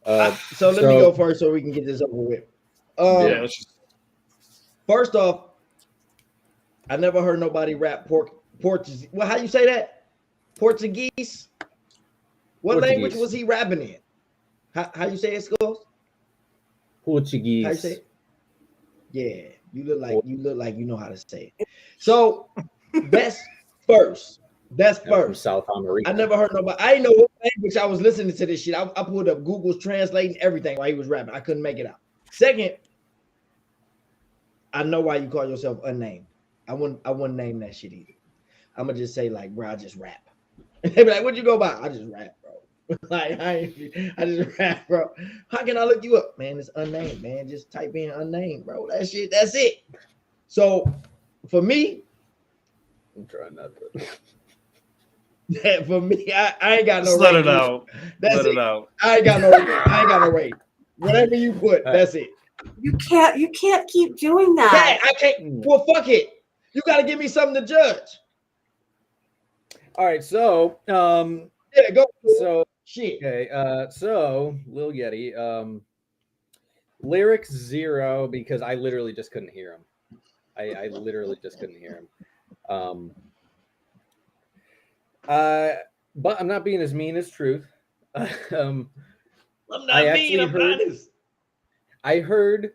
Speaker 3: let me go first so we can get this over with.
Speaker 2: Yeah, let's just.
Speaker 3: First off, I never heard nobody rap Portuguese. Well, how you say that? Portuguese? What language was he rapping in? How you say it, Skulls?
Speaker 4: Portuguese.
Speaker 3: How you say it? Yeah, you look like you know how to say it. So that's first. That's first.
Speaker 4: South America.
Speaker 3: I never heard nobody. I didn't know what language I was listening to this shit. I pulled up Google's translating everything while he was rapping. I couldn't make it out. Second, I know why you call yourself unnamed. I wouldn't name that shit either. I'm gonna just say like, bro, I just rap. They be like, what'd you go by? I just rap, bro. Like I just rap, bro. How can I look you up, man? It's unnamed, man. Just type in unnamed, bro. That shit. That's it. So for me,
Speaker 4: I'm trying not to.
Speaker 3: For me, I ain't got no.
Speaker 2: Just let
Speaker 3: rate.
Speaker 2: it out.
Speaker 3: That's
Speaker 2: Let
Speaker 3: it.
Speaker 2: it out.
Speaker 3: I ain't got no rate. Whatever you put, that's it.
Speaker 1: You can't keep doing that.
Speaker 3: I can't. Well, fuck it. You got to give me something to judge.
Speaker 4: All right, so
Speaker 3: Yeah, go.
Speaker 4: so
Speaker 3: Shit.
Speaker 4: okay, so Lil Yeti, lyrics 0 because I literally just couldn't hear him. I literally just couldn't hear him. But I'm not being as mean as Truth.
Speaker 3: I'm not
Speaker 4: I
Speaker 3: mean.
Speaker 4: actually
Speaker 3: I'm
Speaker 4: heard-
Speaker 3: honest.
Speaker 4: I heard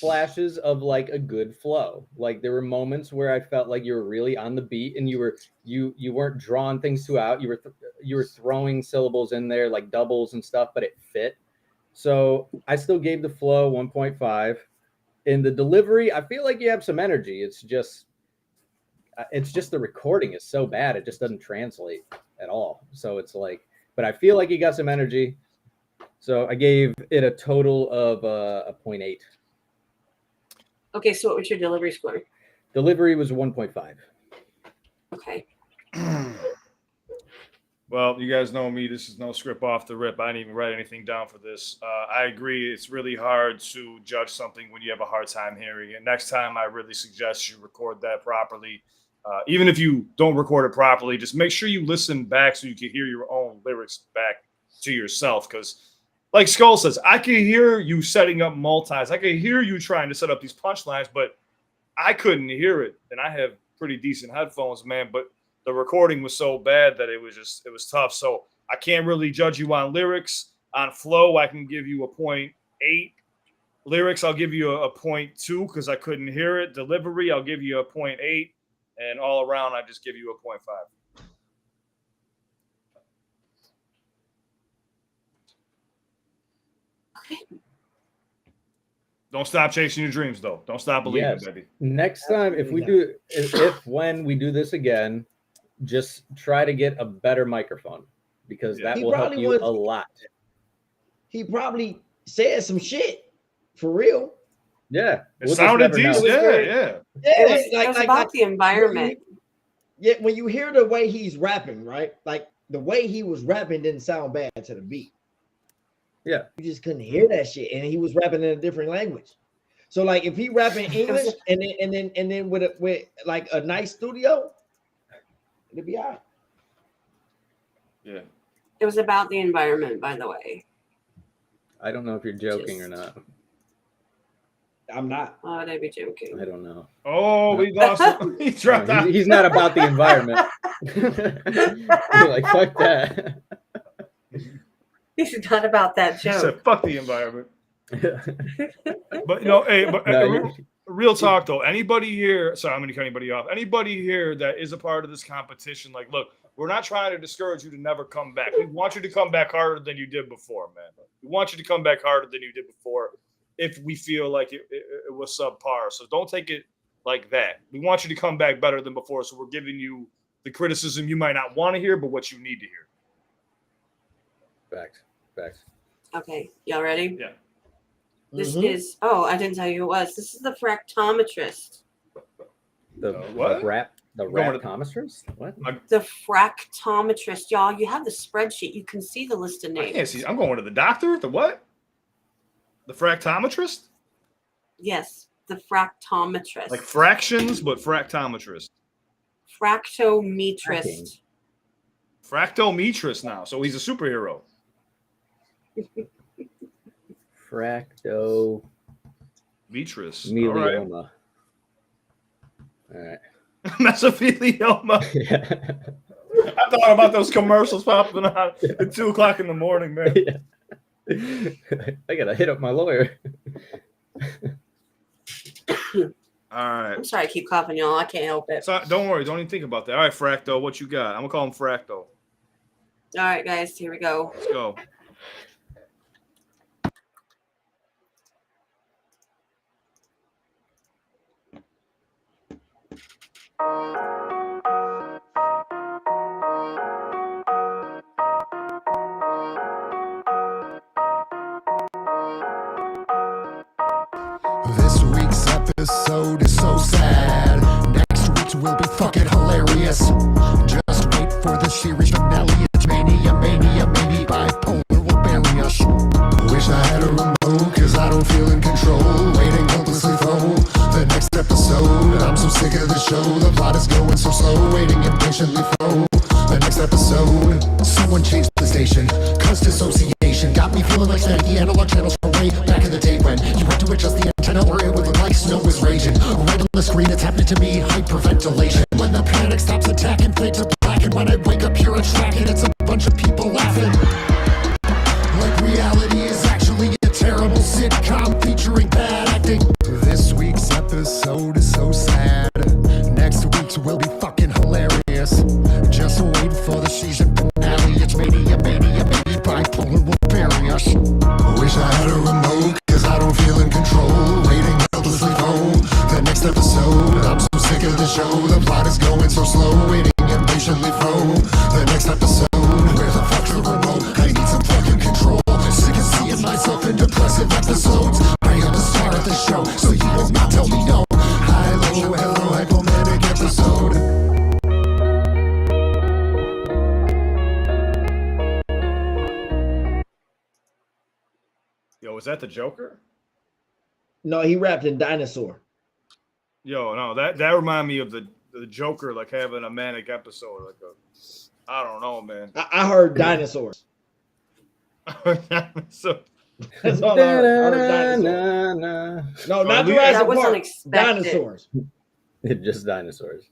Speaker 4: flashes of like a good flow. Like there were moments where I felt like you were really on the beat and you weren't drawing things too out. You were throwing syllables in there like doubles and stuff, but it fit. So I still gave the flow 1.5. In the delivery, I feel like you have some energy. It's just the recording is so bad it just doesn't translate at all. So it's like, but I feel like you got some energy. So I gave it a total of a 0.8.
Speaker 1: Okay, so what was your delivery score?
Speaker 4: Delivery was 1.5.
Speaker 1: Okay.
Speaker 2: Well, you guys know me. This is no script off the rip. I didn't even write anything down for this. I agree. It's really hard to judge something when you have a hard time hearing it. Next time, I really suggest you record that properly. Even if you don't record it properly, just make sure you listen back so you can hear your own lyrics back to yourself. Because, like Skull says, I can hear you setting up multis. I can hear you trying to set up these punchlines, but I couldn't hear it. And I have pretty decent headphones, man. But the recording was so bad that it was tough. So I can't really judge you on lyrics. On flow, I can give you a 0.8. Lyrics, I'll give you a 0.2 because I couldn't hear it. Delivery, I'll give you a 0.8. And all around, I just give you a 0.5.
Speaker 1: Okay.
Speaker 2: Don't stop chasing your dreams, though. Don't stop believing,
Speaker 4: Yes.
Speaker 2: baby.
Speaker 4: Next time, when we do this again, just try to get a better microphone because that
Speaker 3: He
Speaker 4: will help
Speaker 3: probably
Speaker 4: you
Speaker 3: was-
Speaker 4: a lot.
Speaker 3: He probably said some shit for real.
Speaker 4: Yeah,
Speaker 2: It sounded decent. Yeah.
Speaker 1: It was about the environment.
Speaker 3: Yeah, when you hear the way he's rapping, right? Like the way he was rapping didn't sound bad to the beat.
Speaker 4: Yeah.
Speaker 3: You just couldn't hear that shit. And he was rapping in a different language. So like if he rapping English and then with like a nice studio, it'd be all right.
Speaker 2: Yeah.
Speaker 1: It was about the environment, by the way.
Speaker 4: I don't know if you're joking or not.
Speaker 3: I'm not.
Speaker 1: Why would I be joking?
Speaker 4: I don't know.
Speaker 2: Oh, we lost him. He dropped out.
Speaker 4: He's not about the environment. You're like, fuck that.
Speaker 1: He's not about that
Speaker 2: He
Speaker 1: joke.
Speaker 2: said, fuck the environment. But real talk though. Anybody here? Sorry, I'm gonna cut anybody off. Anybody here that is a part of this competition? Like, look, we're not trying to discourage you to never come back. We want you to come back harder than you did before, man. We want you to come back harder than you did before. If we feel like it was subpar, so don't take it like that. We want you to come back better than before. So we're giving you the criticism you might not want to hear, but what you need to hear.
Speaker 4: Facts.
Speaker 1: Okay, y'all ready?
Speaker 2: Yeah.
Speaker 1: This is, I didn't tell you who it was. This is the fractometrist.
Speaker 4: The
Speaker 2: what?
Speaker 4: The raptometrist? What?
Speaker 1: The fractometrist, y'all. You have the spreadsheet. You can see the list of names.
Speaker 2: I can't see. I'm going to the doctor. The what? The fractometrist?
Speaker 1: Yes, the fractometrist.
Speaker 2: Like fractions, but fractometrist.
Speaker 1: Fractometrist.
Speaker 2: Fractometrist now. So he's a superhero.
Speaker 4: Fracto.
Speaker 2: Metris.
Speaker 4: Mesothelioma. All right.
Speaker 2: Mesothelioma.
Speaker 4: Yeah.
Speaker 2: I thought about those commercials popping on at 2 o'clock in the morning, man.
Speaker 4: Yeah. I gotta hit up my lawyer.
Speaker 2: All right.
Speaker 1: I'm sorry I keep coughing, y'all. I can't help it.
Speaker 2: So don't worry. Don't even think about that. All right, Fracto, what you got? I'm going to call him Fracto.
Speaker 1: All right, guys, here we go.
Speaker 2: Let's go.
Speaker 6: This week's episode is so sad. Next week's will be fucking hilarious. Just wait for the
Speaker 11: whether she reached finale. It's mania, maybe bipolar will bury us. Wish I had a remote, cause I don't feel in control. Waiting hopelessly for the next episode. I'm so sick of the show, the plot is going so slow. Waiting impatiently for the next episode. Someone changed the station, cause dissociation got me feeling like steady analog channels from way back in the day when you had to adjust the antenna or it would look like snow was raging. Right on the screen, it's happening to me, hyperventilation. When the panic stops attacking, fades to black, and when I wake up here and track it, it's a bunch of people laughing. Like reality is actually a terrible sitcom featuring bad acting. This week's episode is so sad. Next week's will be fucking hilarious. Just wait for the season finale. It's mania, bipolar will bury us. Wish I had a remote, cause I don't feel in control. Waiting helplessly for the next episode. I'm so sick of the show, the plot is going so slow. Waiting impatiently for the next episode. Where the fuck's the remote? I need some fucking control. Sick of seeing myself in depressive episodes. I am the star of the show, so you will not tell me no. Hello, hypomanic episode.
Speaker 2: Yo, was that the Joker?
Speaker 3: No, he rapped in Dinosaur.
Speaker 2: Yo, no, that reminded me of the Joker, like having a manic episode, like I don't know, man.
Speaker 3: I heard dinosaurs.
Speaker 2: So
Speaker 3: That's all I heard. I heard dinosaurs. No, not Jurassic
Speaker 1: That was
Speaker 3: Park.
Speaker 1: unexpected.
Speaker 3: Dinosaurs.
Speaker 4: Just dinosaurs.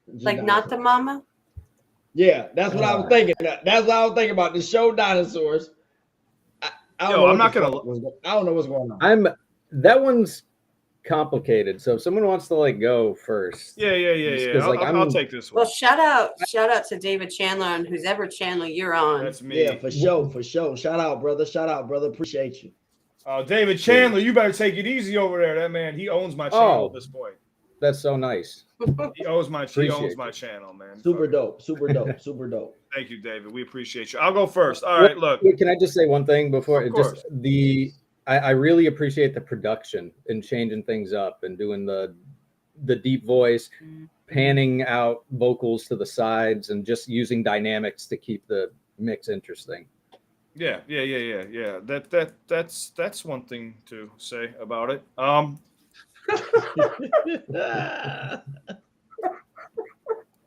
Speaker 1: Like not the mama?
Speaker 3: Yeah, that's what I was thinking. That's what I was thinking about. The show Dinosaurs. I don't know what's going on.
Speaker 4: That one's complicated. So if someone wants to like go first.
Speaker 2: Yeah. I'll take this one.
Speaker 1: Well, shout out to David Chandler on whose ever channel you're on.
Speaker 2: That's me.
Speaker 3: Yeah, for sure. Shout out, brother. Appreciate you.
Speaker 2: David Chandler, you better take it easy over there. That man, he owns my channel at this point.
Speaker 4: That's so nice.
Speaker 2: He owns my channel, man.
Speaker 3: Super dope.
Speaker 2: Thank you, David. We appreciate you. I'll go first. All right, look.
Speaker 4: Can I just say one thing before?
Speaker 2: Of course.
Speaker 4: I really appreciate the production and changing things up and doing the deep voice, panning out vocals to the sides, and just using dynamics to keep the mix interesting.
Speaker 2: Yeah. That's one thing to say about it.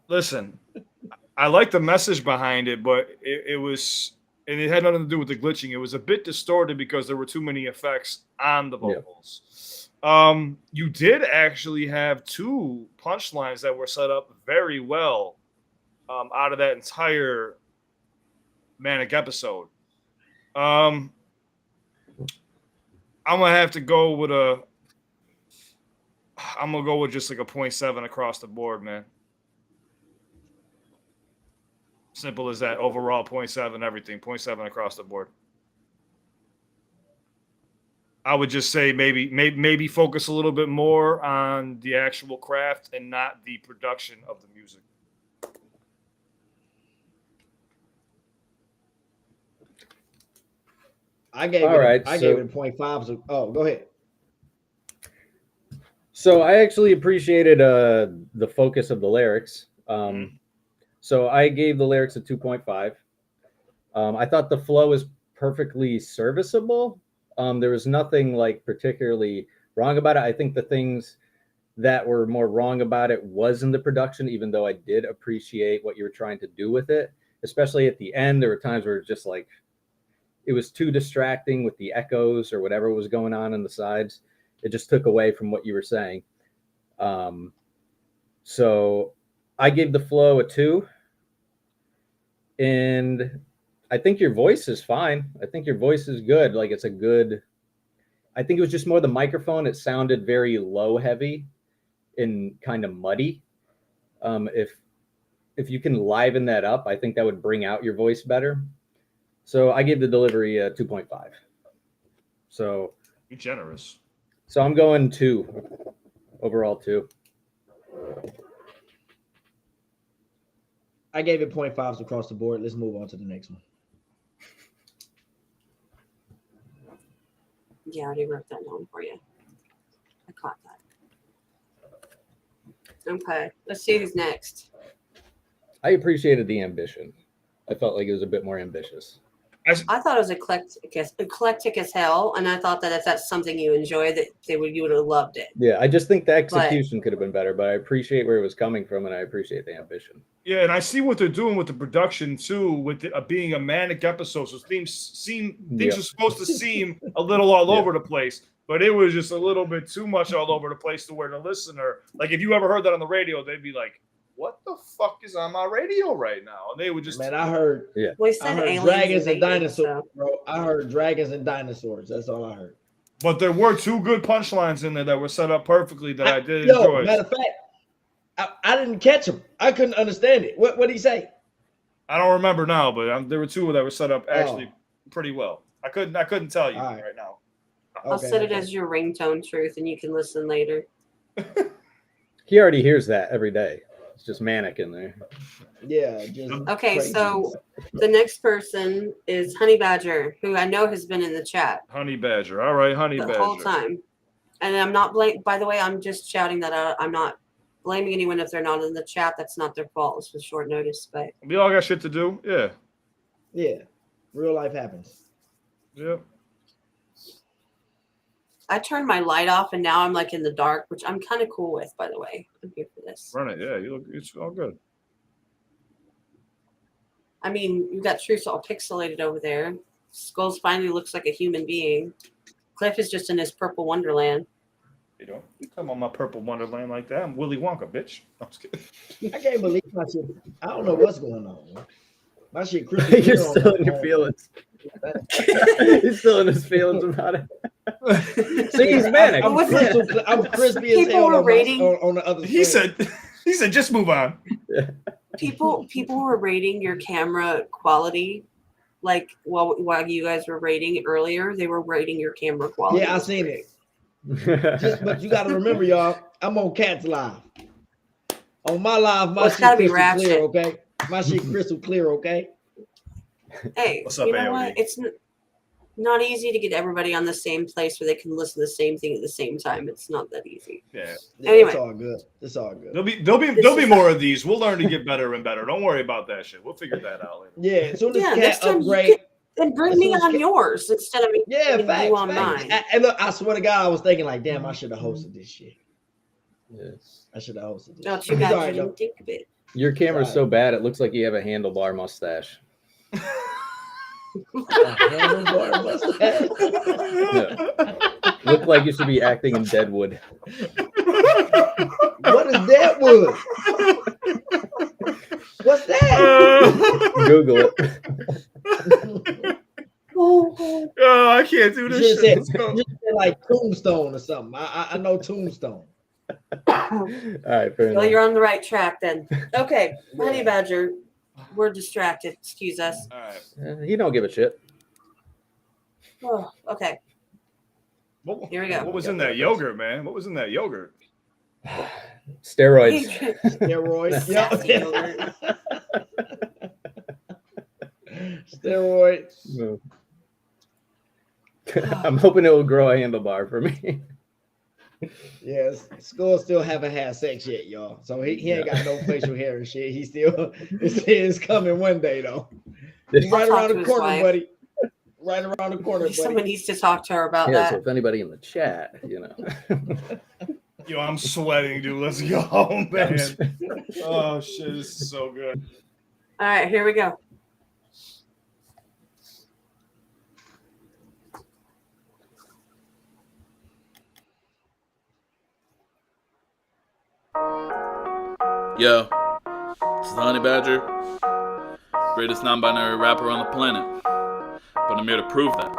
Speaker 2: Listen, I like the message behind it, but it was, and it had nothing to do with the glitching. It was a bit distorted because there were too many effects on the vocals. Yeah. You did actually have two punchlines that were set up very well out of that entire manic episode. I'm gonna have to go with I'm gonna go with just like a 0.7 across the board, man. Simple as that. Overall, 0.7, everything. 0.7 across the board. I would just say maybe focus a little bit more on the actual craft and not the production of the music.
Speaker 3: I gave it 0.5. Oh, go ahead.
Speaker 4: So I actually appreciated the focus of the lyrics. So I gave the lyrics a 2.5. I thought the flow was perfectly serviceable. There was nothing like particularly wrong about it. I think the things that were more wrong about it was in the production, even though I did appreciate what you were trying to do with it, especially at the end. There were times where it was just like, it was too distracting with the echoes or whatever was going on the sides. It just took away from what you were saying. So I gave the flow a 2. And I think your voice is fine. I think your voice is good. Like it's a good, I think it was just more the microphone. It sounded very low heavy and kind of muddy. If you can liven that up, I think that would bring out your voice better. So I gave the delivery a 2.5. So
Speaker 2: you're generous.
Speaker 4: So I'm going 2. Overall 2.
Speaker 3: I gave it 0.5s across the board. Let's move on to the next one.
Speaker 1: Yeah, I already wrote that down for you. I caught that. Okay, let's see who's next.
Speaker 4: I appreciated the ambition. I felt like it was a bit more ambitious.
Speaker 1: I thought it was eclectic as hell, and I thought that if that's something you enjoy, that you would have loved it.
Speaker 4: Yeah, I just think the execution could have been better, but I appreciate where it was coming from, and I appreciate the ambition.
Speaker 2: Yeah, and I see what they're doing with the production too, with it being a manic episode. So things are supposed to seem a little all over the place, but it was just a little bit too much all over the place to where the listener, like if you ever heard that on the radio, they'd be like, "What the fuck is on my radio right now?" And they would just,
Speaker 3: man, I heard dragons and dinosaurs, bro. I heard dragons and dinosaurs. That's all I heard.
Speaker 2: But there were two good punchlines in there that were set up perfectly that I did enjoy.
Speaker 3: Matter of fact, I didn't catch them. I couldn't understand it. What did he say?
Speaker 2: I don't remember now, but there were two that were set up actually pretty well. I couldn't tell you right now.
Speaker 1: I'll set it as your ringtone, Truth, and you can listen later.
Speaker 4: He already hears that every day. It's just manic in there.
Speaker 3: Yeah. Just
Speaker 1: okay,
Speaker 3: crazy.
Speaker 1: So the next person is Honey Badger, who I know has been in the chat.
Speaker 2: Honey Badger. All right, Honey Badger.
Speaker 1: The whole time. And I'm not by the way, I'm just shouting that out. I'm not blaming anyone if they're not in the chat. That's not their fault. It's with short notice, but
Speaker 2: we all got shit to do. Yeah.
Speaker 3: Yeah. Real life happens.
Speaker 2: Yeah.
Speaker 1: I turned my light off and now I'm like in the dark, which I'm kind of cool with, by the way. I'm here for this.
Speaker 2: Run it, yeah. It's all good.
Speaker 1: I mean, you got Truth all pixelated over there. Skulls finally looks like a human being. Cliff is just in his purple wonderland.
Speaker 2: You don't come on my purple wonderland like that. I'm Willy Wonka, bitch. I'm just kidding.
Speaker 3: I can't believe my shit. I don't know what's going on, man. My shit
Speaker 4: You're still in your feelings. He's still in his feelings about it. See, he's manic.
Speaker 3: I'm crispy as hell on the other side.
Speaker 2: He said, just move on.
Speaker 1: People were rating your camera quality, like while you guys were rating earlier, they were rating your camera quality.
Speaker 3: Yeah, I seen it. But you got to remember, y'all, I'm on Cat's Live. On my live, my shit crystal clear, okay? My shit crystal clear, okay?
Speaker 1: Hey,
Speaker 2: what's up,
Speaker 1: you know what? It's not easy to get everybody on the same place where they can listen to the same thing at the same time. It's not that easy.
Speaker 2: Yeah.
Speaker 1: Anyway,
Speaker 3: it's all good. It's all good.
Speaker 2: There'll be more of these. We'll learn to get better and better. Don't worry about that shit. We'll figure that out later.
Speaker 3: Yeah. As soon as
Speaker 1: next time
Speaker 3: upgrade.
Speaker 1: Then bring me on yours instead of me you on mine.
Speaker 3: And look, I swear to God, I was thinking like, damn, I should have hosted this shit.
Speaker 4: Yes.
Speaker 3: I should have hosted this.
Speaker 1: No, too bad you didn't think of it.
Speaker 4: Your camera's so bad, it looks like you have a handlebar mustache.
Speaker 3: Handlebar mustache?
Speaker 4: Yeah. Look like you should be acting in Deadwood.
Speaker 3: What is Deadwood? What's that?
Speaker 4: Google it.
Speaker 2: Oh, I can't do this shit.
Speaker 3: You said like Tombstone or something. I know Tombstone.
Speaker 4: All right, fair enough.
Speaker 1: You're on the right track then. Okay, Honey Badger, we're distracted. Excuse us.
Speaker 2: All right.
Speaker 4: He don't give a shit.
Speaker 1: Oh, okay. Here we go.
Speaker 2: What was in that yogurt, man? What was in that yogurt?
Speaker 4: Steroids.
Speaker 3: Steroids. Steroids.
Speaker 4: No. I'm hoping it will grow a handlebar for me.
Speaker 3: Yes, Skull still haven't had sex yet, y'all. So he ain't got no facial hair and shit. He still it's coming one day though. Right around the corner, buddy. Right around the corner, buddy.
Speaker 1: Someone needs to talk to her about
Speaker 4: Yeah,
Speaker 1: that.
Speaker 4: so if anybody in the chat, you know.
Speaker 2: Yo, I'm sweating, dude. Let's go, man. Oh shit, this is so good.
Speaker 1: All right, here we go.
Speaker 12: Yo, this is Honey Badger, greatest non-binary rapper on the planet, but I'm here to prove that.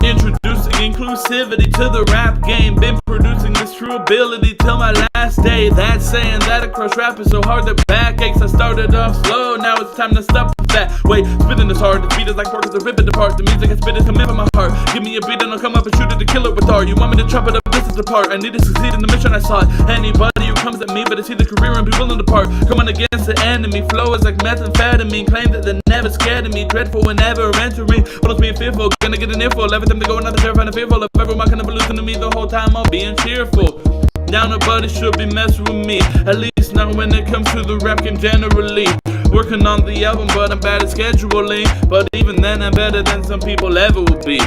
Speaker 12: Introducing inclusivity to the rap game, been producing this true ability till my last day. That's saying that a crush rap is so hard that back aches. I started off slow, now it's time to stop that. Wait, spitting is hard, the beat is like pork, it's ripping apart. The music I spit is coming from my heart. Give me a beat and I'll come up and shoot it to kill it with art. You want me to chop it up, this is the part. I need to succeed in the mission I sought. Anybody who comes at me better see the career and be willing to part. Coming against the enemy, flow is like methamphetamine. Claim that they're never scared of me, dreadful whenever entering. But it's being fearful, gonna get an earful. Every time they go another terrifying and fearful. If everyone kind of losing to me the whole time, I'm being cheerful. Now nobody should be messing with me, at least now when it comes to the rap game generally. Working on the album, but I'm bad at scheduling. But even then, I'm better than some people ever will be.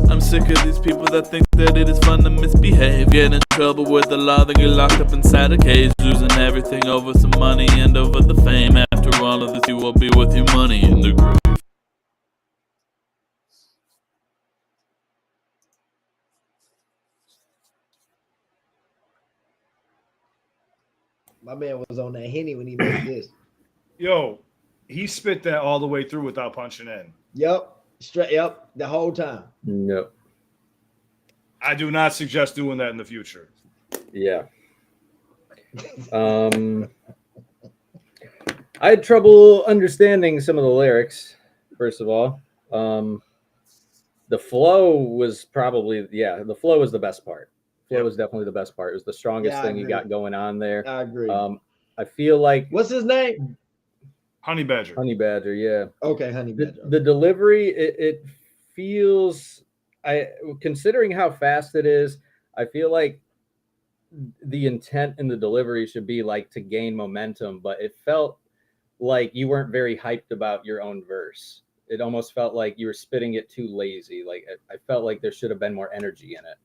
Speaker 12: I'm sick of these people that think that it is fun to misbehave. Get in trouble with the law, then get locked up inside a cage. Losing everything over some money and over the fame. After all of this, you will be with your money in the grave.
Speaker 3: My man was on that Henny when he made this.
Speaker 2: Yo, he spit that all the way through without punching in.
Speaker 3: Yep. Straight up the whole time.
Speaker 4: No.
Speaker 2: I do not suggest doing that in the future.
Speaker 4: Yeah. I had trouble understanding some of the lyrics, first of all. The flow was probably, the flow was the best part. Flow was definitely the best part. It was the strongest thing he got going on there.
Speaker 3: I agree.
Speaker 4: I feel like...
Speaker 3: What's his name?
Speaker 2: Honey Badger.
Speaker 4: Honey Badger, yeah.
Speaker 3: Okay, Honey Badger.
Speaker 4: The delivery, it feels... considering how fast it is, I feel like the intent in the delivery should be like to gain momentum, but it felt like you weren't very hyped about your own verse. It almost felt like you were spitting it too lazy. Like I felt like there should have been more energy in it.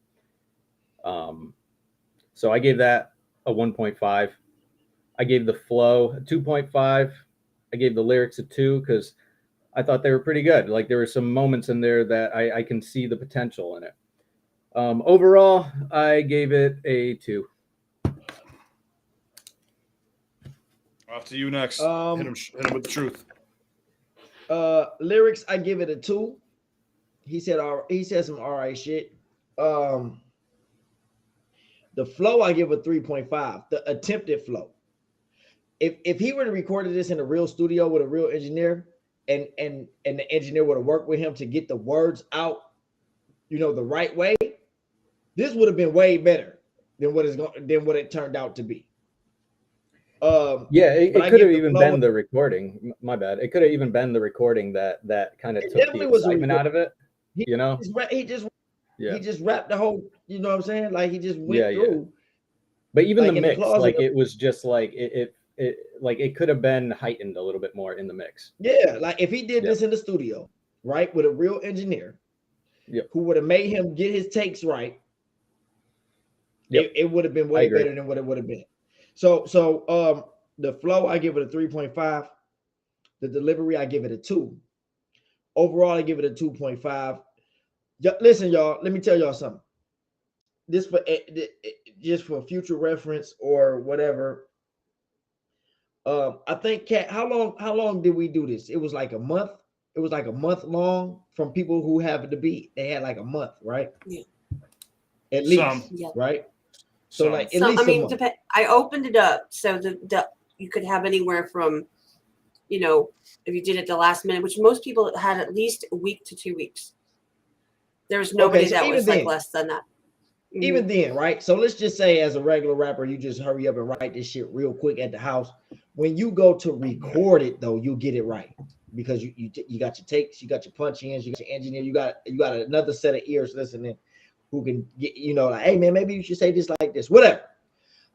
Speaker 4: So I gave that a 1.5. I gave the flow a 2.5. I gave the lyrics a 2 because I thought they were pretty good. Like there were some moments in there that I can see the potential in it. Overall, I gave it a 2.
Speaker 2: Off to you next. Hit him with the truth.
Speaker 3: Lyrics, I give it a 2. He said some all right shit. The flow, I give a 3.5. The attempted flow. If he would have recorded this in a real studio with a real engineer, and the engineer would have worked with him to get the words out, the right way, this would have been way better than what it turned out to be.
Speaker 4: It could have even been the recording. My bad. It could have even been the recording that kind of took the excitement out of it. He just rapped the whole. You know what I'm saying? Like he just went through. But even the mix, like it was just like it could have been heightened a little bit more in the mix.
Speaker 3: Yeah, like if he did this in the studio, right, with a real engineer, who would have made him get his takes right, it would have been way better than what it would have been. So the flow, I give it a 3.5. The delivery, I give it a 2. Overall, I give it a 2.5. Listen, y'all, let me tell y'all something. This for just for future reference or whatever. I think Cat, how long did we do this? It was like a month. It was like a month long from people who happened to be. They had like a month, right? Yeah. At least, right? So like at least.
Speaker 1: I mean, I opened it up so the you could have anywhere from, if you did it the last minute, which most people had at least a week to 2 weeks. There's nobody that was like less than that.
Speaker 3: Even then, right? So let's just say as a regular rapper, you just hurry up and write this shit real quick at the house. When you go to record it, though, you'll get it right because you got your takes, you got your punch ins, you got your engineer, you got another set of ears listening who can get, like, hey man, maybe you should say this like this, whatever.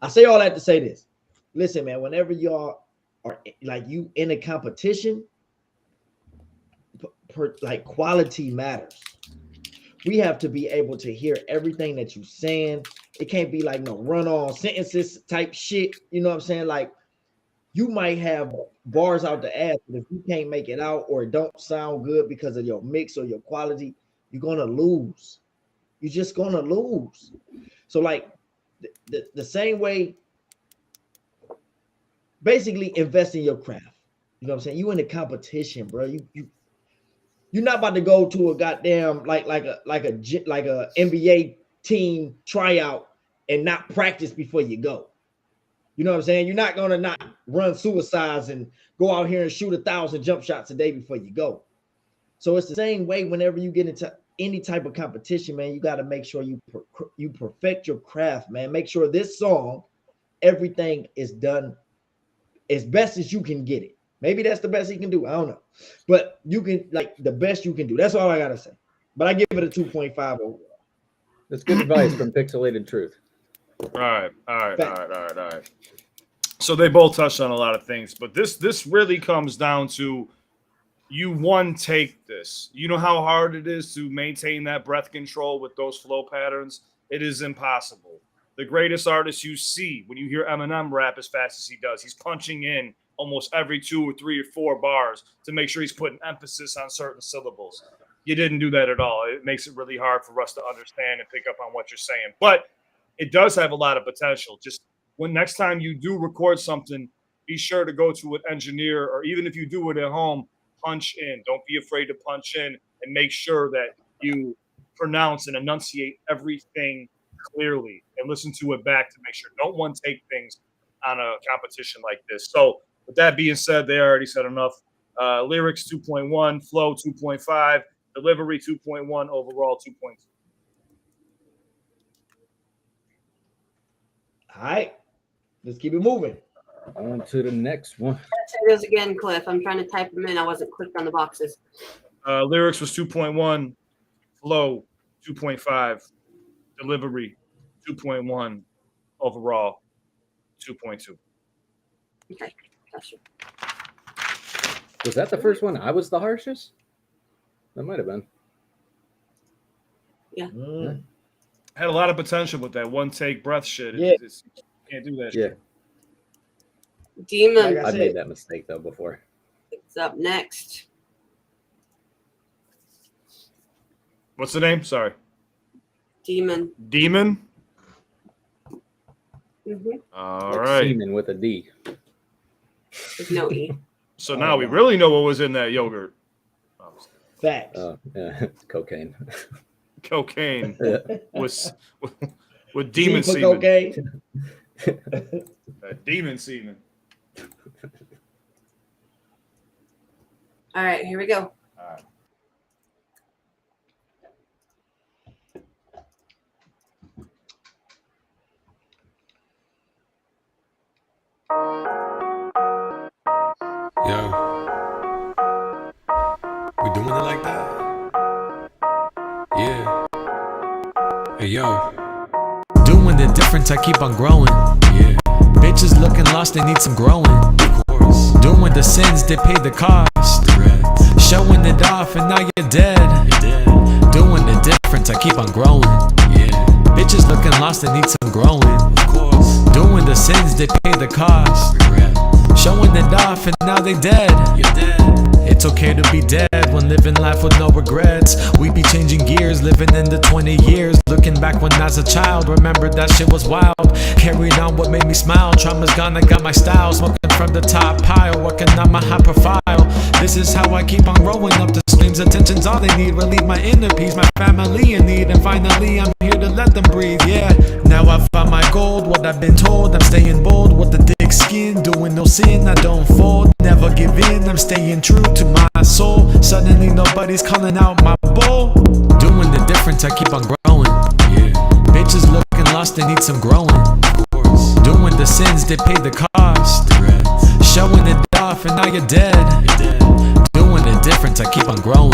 Speaker 3: I say all that to say this. Listen, man, whenever y'all are like you in a competition, like quality matters. We have to be able to hear everything that you're saying. It can't be like no run-on sentences type shit. You know what I'm saying? Like you might have bars out the ass, but if you can't make it out or it don't sound good because of your mix or your quality, you're gonna lose. You're just gonna lose. So like the same way, basically invest in your craft. You know what I'm saying? You in a competition, bro. You're not about to go to a goddamn like a NBA team tryout and not practice before you go. You know what I'm saying? You're not gonna not run suicides and go out here and shoot 1,000 jump shots a day before you go. So it's the same way whenever you get into any type of competition, man. You got to make sure you perfect your craft, man. Make sure this song, everything is done as best as you can get it. Maybe that's the best he can do. I don't know. But you can, like, the best you can do. That's all I got to say. But I give it a 2.5 overall.
Speaker 4: That's good advice from Pixelated Truth.
Speaker 2: All right. So they both touched on a lot of things, but this really comes down to you one take this. You know how hard it is to maintain that breath control with those flow patterns? It is impossible. The greatest artists you see when you hear Eminem rap as fast as he does, he's punching in almost every 2 or 3 or 4 bars to make sure he's putting emphasis on certain syllables. You didn't do that at all. It makes it really hard for us to understand and pick up on what you're saying. But it does have a lot of potential. Just when next time you do record something, be sure to go to an engineer, or even if you do it at home, punch in. Don't be afraid to punch in and make sure that you pronounce and enunciate everything clearly and listen to it back to make sure. Don't one take things on a competition like this. So with that being said, they already said enough. Lyrics 2.1, flow 2.5, delivery 2.1, overall 2.2.
Speaker 3: All right, let's keep it moving.
Speaker 4: On to the next one.
Speaker 1: Say those again, Cliff. I'm trying to type them in. I wasn't clicked on the boxes.
Speaker 2: Lyrics was 2.1, flow 2.5, delivery 2.1, overall 2.2.
Speaker 1: Okay, gotcha.
Speaker 4: Was that the first one? I was the harshest? That might have been.
Speaker 1: Yeah.
Speaker 2: Had a lot of potential with that one take breath shit.
Speaker 3: Yeah.
Speaker 2: You can't do that
Speaker 4: Yeah.
Speaker 2: shit.
Speaker 1: Demon.
Speaker 3: Like I
Speaker 4: I
Speaker 3: said,
Speaker 4: made that mistake though before.
Speaker 1: It's up next.
Speaker 2: What's the name? Sorry.
Speaker 1: Demon.
Speaker 2: Demon?
Speaker 1: Mm-hmm.
Speaker 2: All
Speaker 4: Like
Speaker 2: right.
Speaker 4: semen with a D.
Speaker 1: There's no E.
Speaker 2: So now we really know what was in that yogurt.
Speaker 3: facts.
Speaker 4: Yeah, cocaine.
Speaker 2: Cocaine
Speaker 4: Yeah.
Speaker 2: with
Speaker 3: G
Speaker 2: demon
Speaker 3: for
Speaker 2: semen.
Speaker 3: cocaine.
Speaker 2: Demon semen.
Speaker 1: All right, here we go.
Speaker 2: All right.
Speaker 13: Yo, we doing it like that? Yeah. Hey, yo.
Speaker 14: Doing the difference, I keep on growing.
Speaker 13: Yeah,
Speaker 14: Bitches looking lost, they need some growing.
Speaker 13: of course.
Speaker 14: Doing the sins, they pay the cost.
Speaker 13: Reds,
Speaker 14: Showing it off, and now you're dead.
Speaker 13: you're dead.
Speaker 14: Doing the difference, I keep on growing.
Speaker 13: Yeah,
Speaker 14: Bitches looking lost, they need some growing.
Speaker 13: of course.
Speaker 14: Doing the sins, they pay the cost.
Speaker 13: Regret,
Speaker 14: Showing it off, and now they dead.
Speaker 13: you're dead.
Speaker 14: It's okay to be dead when living life with no regrets. We be changing gears, living in the 20 years. Looking back when I was a child, remember that shit was wild. Carried on what made me smile. Trauma's gone, I got my style. Smoking from the top pile, working on my high profile. This is how I keep on growing up the streams. Attention's all they need. Relieve my inner peace, my family in need. And finally, I'm here to let them breathe, yeah. Now I found my gold, what I've been told. I'm staying bold with the thick skin. Doing no sin, I don't fold. Never give in, I'm staying true to my soul. Suddenly nobody's calling out my bowl. Doing the difference, I keep on growing.
Speaker 13: Yeah,
Speaker 14: Bitches looking lost, they need some growing.
Speaker 13: of course.
Speaker 14: Doing the sins, they pay the cost.
Speaker 13: Regrets,
Speaker 14: Showing it off, and now you're dead.
Speaker 13: you're dead.
Speaker 14: Doing the difference, I keep on growing.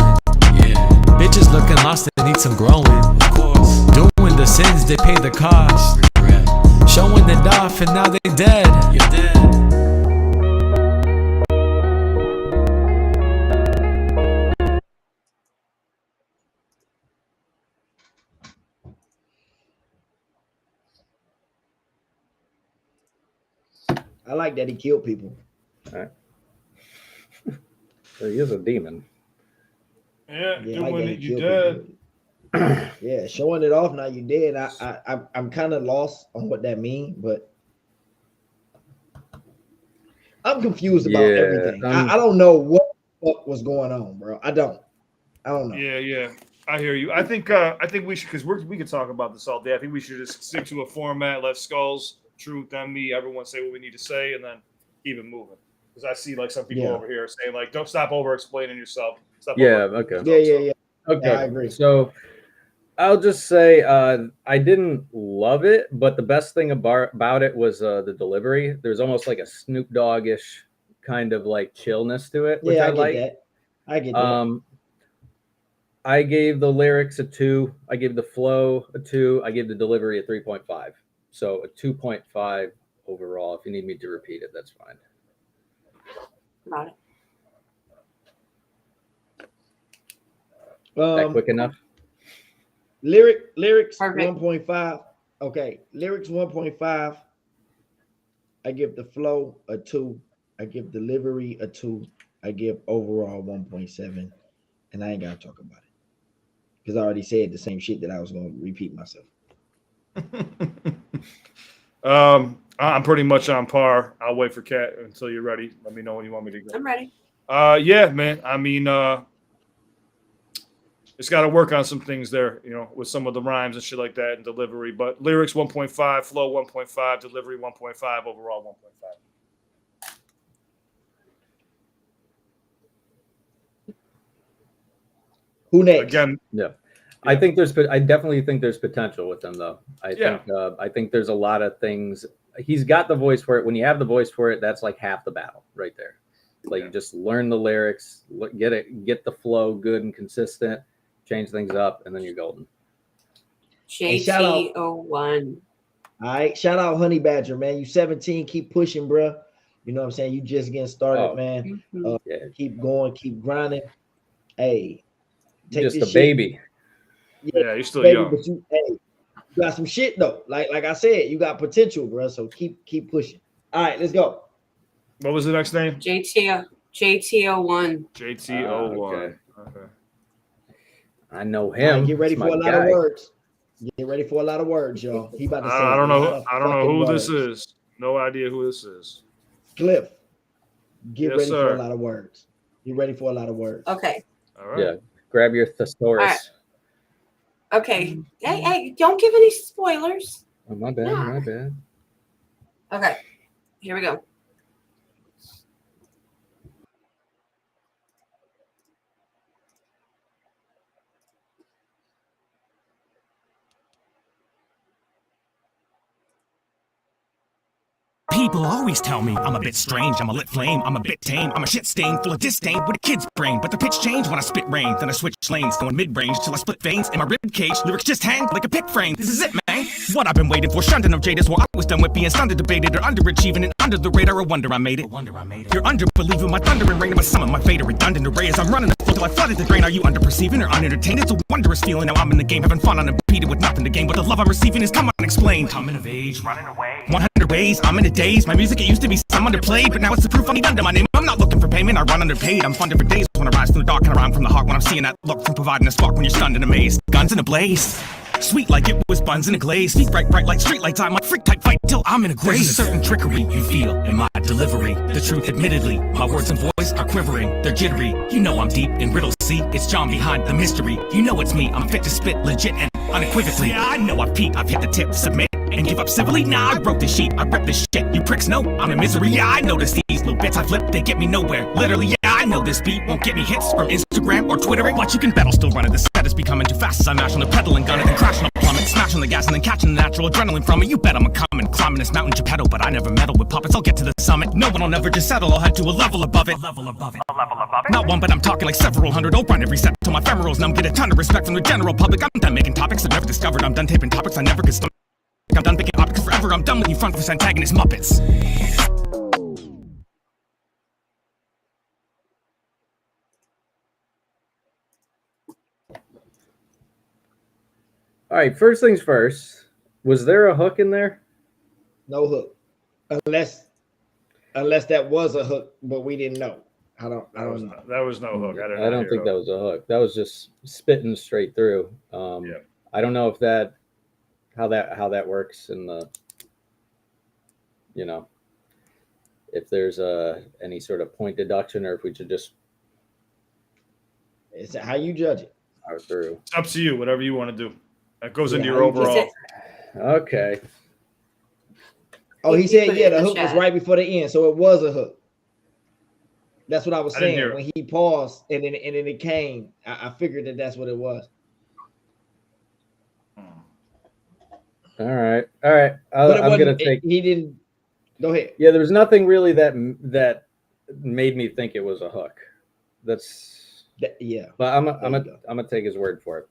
Speaker 13: Yeah,
Speaker 14: Bitches looking lost, they need some growing.
Speaker 13: of course.
Speaker 14: Doing the sins, they pay the cost.
Speaker 13: Regret,
Speaker 14: Showing it off, and now they dead.
Speaker 13: you're dead.
Speaker 3: I like that he killed people.
Speaker 4: So he is a demon.
Speaker 2: Yeah,
Speaker 3: Yeah, I like
Speaker 2: doing
Speaker 3: that
Speaker 2: it,
Speaker 3: he
Speaker 2: you
Speaker 3: killed
Speaker 2: dead.
Speaker 3: people. Yeah, showing it off now you dead. I'm kind of lost on what that means, but I'm confused about
Speaker 4: Yeah,
Speaker 3: everything. I don't know what the fuck was going on, bro. I don't know.
Speaker 2: Yeah. I hear you. I think we should, because we could talk about this all day. I think we should just stick to a format. Let Skulls, Truth, and me, everyone say what we need to say, and then keep it moving. Because I see like some people over here saying like, "Don't stop over explaining yourself." Stop
Speaker 4: Yeah.
Speaker 2: over-
Speaker 4: Okay.
Speaker 3: Yeah.
Speaker 4: Okay.
Speaker 3: Yeah, I agree.
Speaker 4: So I'll just say I didn't love it, but the best thing about it was the delivery. There's almost like a Snoop Dogg-ish kind of like chillness to it, which
Speaker 3: Yeah,
Speaker 4: I
Speaker 3: I get
Speaker 4: like.
Speaker 3: that. I get that.
Speaker 4: I gave the lyrics a 2. I gave the flow a 2. I gave the delivery a 3.5. So a 2.5 overall. If you need me to repeat it, that's fine.
Speaker 1: Got it.
Speaker 4: That quick enough?
Speaker 3: Lyrics
Speaker 1: Perfect.
Speaker 3: 1.5. Okay, lyrics 1.5. I give the flow a 2. I give delivery a 2. I give overall 1.7. And I ain't gotta talk about it because I already said the same shit that I was gonna repeat myself.
Speaker 2: I'm pretty much on par. I'll wait for Kat until you're ready. Let me know when you want me to go.
Speaker 1: I'm ready.
Speaker 2: Yeah, man. I mean, it's got to work on some things there, you know, with some of the rhymes and shit like that and delivery. But lyrics 1.5, flow 1.5, delivery 1.5, overall 1.5.
Speaker 3: Who next?
Speaker 2: Again,
Speaker 4: yeah. I definitely think there's potential with him, though. I think there's a lot of things. He's got the voice for it. When you have the voice for it, that's like half the battle right there. Like you just learn the lyrics, get the flow good and consistent, change things up, and then you're golden.
Speaker 1: JT01.
Speaker 3: All right, shout out Honey Badger, man. You 17, keep pushing, bro. You know what I'm saying? You just getting started, man. Keep going, keep grinding. Hey, take
Speaker 4: just
Speaker 3: this
Speaker 4: a baby.
Speaker 2: Yeah, you're still
Speaker 3: baby,
Speaker 2: young.
Speaker 3: but you got some shit though. Like I said, you got potential, bro. So keep pushing. All right, let's go.
Speaker 2: What was the next name?
Speaker 1: JT01.
Speaker 2: JT01. Okay.
Speaker 4: I know
Speaker 3: All
Speaker 4: him.
Speaker 3: right, get ready
Speaker 4: It's
Speaker 3: for
Speaker 4: my
Speaker 3: a lot
Speaker 4: guy.
Speaker 3: of words. Get ready for a lot of words, y'all. He about to say
Speaker 2: I don't know.
Speaker 3: a lot of
Speaker 2: I don't know
Speaker 3: fucking
Speaker 2: who this
Speaker 3: words.
Speaker 2: is. No idea who this is.
Speaker 3: Cliff, get
Speaker 2: Yes,
Speaker 3: ready for
Speaker 2: sir.
Speaker 3: a lot of words. Get ready for a lot of words.
Speaker 1: Okay.
Speaker 2: All right.
Speaker 4: Yeah, grab your thesaurus.
Speaker 1: All right. Okay. Hey, don't give any spoilers.
Speaker 4: Oh, my bad.
Speaker 1: Nah.
Speaker 4: My bad.
Speaker 1: Okay. Here we go.
Speaker 15: People always tell me I'm a bit strange, I'm a lit flame, I'm a bit tame, I'm a shit stain full of disdain with a kid's brain. But the pitch change when I spit rain, then I switch lanes, going mid-range till I split veins in my rib cage. Lyrics just hang like a pick frame. This is it, man. What I've been waiting for, shunting of jaded, well, I was done with being stunned, debated, or underachieving and under the radar. A wonder I made it. You're underbelieving my thunder and rain of my summon, my fate, a redundant array as I'm running the flow till I flooded the drain. Are you underperceiving or unentertained? It's a wondrous feeling. Now I'm in the game, having fun unimpeded with nothing to gain. But the love I'm receiving is come unexplained. Coming of age, running away. 100 ways, I'm in a daze. My music, it used to be some underplayed, but now it's the proof I need under my name. I'm not looking for payment, I run underpaid. I'm funded for days when I rise from the dark and I rhyme from the heart when I'm seeing that look from providing a spark when you're stunned and amazed. Guns in a blaze. Sweet like it was buns in a glaze. Feet bright like street lights. I'm a freak type fight till I'm in a grave. There's a certain trickery you feel in my delivery. The truth, admittedly, my words and voice are quivering. They're jittery. You know I'm deep in riddles. See, it's John behind the mystery. You know it's me. I'm fit to spit legit and unequivocally. Yeah, I know I've peaked. I've hit the tip. Submit and give up civilly. Nah, I wrote this sheet. I rip this shit. You pricks know I'm in misery. Yeah, I notice these little bits I flip. They get me nowhere. Literally, yeah, I know this beat won't get me hits from Instagram or Twittering. But you can bet I'll still run it. The set is becoming too fast as I mash on the pedal and gun it and crash on a plummet. Smash on the gas and then catching the natural adrenaline from it. You bet I'm coming. Climbing this mountain Geppetto, but I never meddle with puppets. I'll get to the summit. No one will never just settle. I'll head to a level above it. Not one, but I'm talking like several hundred. I'll run every set till my ephemerals numb. Get a ton of respect from the general public. I'm done making topics I've never discovered. I'm done taping topics I never could stomach. I'm done picking optics forever. I'm done with you front face antagonist Muppets.
Speaker 4: All right, first things first. Was there a hook in there?
Speaker 3: No hook, unless that was a hook, but we didn't know. I don't know.
Speaker 2: That was no hook.
Speaker 4: I don't think that was a hook. That was just spitting straight through. I don't know if how that works in the, you know, if there's any sort of point deduction or if we should just.
Speaker 3: It's how you judge it.
Speaker 4: Power through.
Speaker 2: It's up to you. Whatever you want to do. That goes into your overall.
Speaker 4: Okay.
Speaker 3: Oh, he said, yeah, the hook was right before the end, so it was a hook. That's what I was saying. When he paused and then it came, I figured that's what it was.
Speaker 4: All right. I'm gonna take.
Speaker 3: He didn't. Go ahead.
Speaker 4: Yeah, there was nothing really that made me think it was a hook.
Speaker 3: Yeah.
Speaker 4: But I'm gonna take his word for it.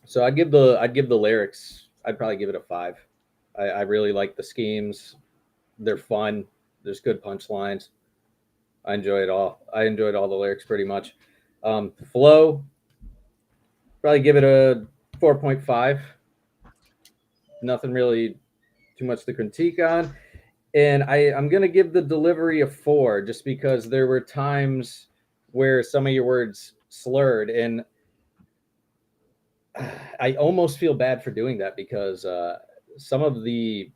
Speaker 4: So I'd give the lyrics. I'd probably give it a 5. I really like the schemes. They're fun. There's good punchlines. I enjoy it all. I enjoyed all the lyrics pretty much. Flow, probably give it a 4.5. Nothing really too much to critique on. And I'm going to give the delivery a 4 just because there were times where some of your words slurred. And I almost feel bad for doing that because some of the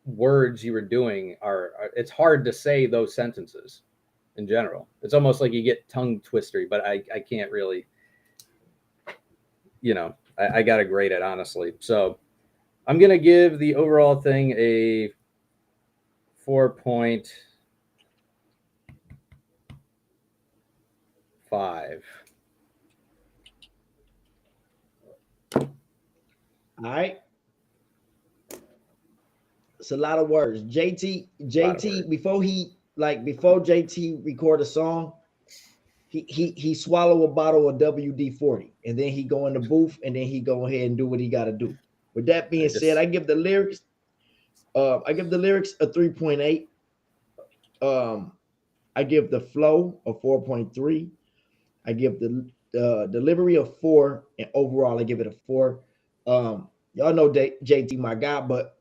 Speaker 4: words you were doing are it's hard to say those sentences in general. It's almost like you get tongue twistery, but I can't really, I got to grade it honestly. So I'm going to give the overall thing a 4.5.
Speaker 3: All right. It's a lot of words. JT, before JT record a song, he swallow a bottle of WD-40 and then he go in the booth and then he go ahead and do what he got to do. With that being said, I give the lyrics a 3.8. I give the flow a 4.3. I give the delivery a 4, and overall I give it a 4. Y'all know JT my guy, but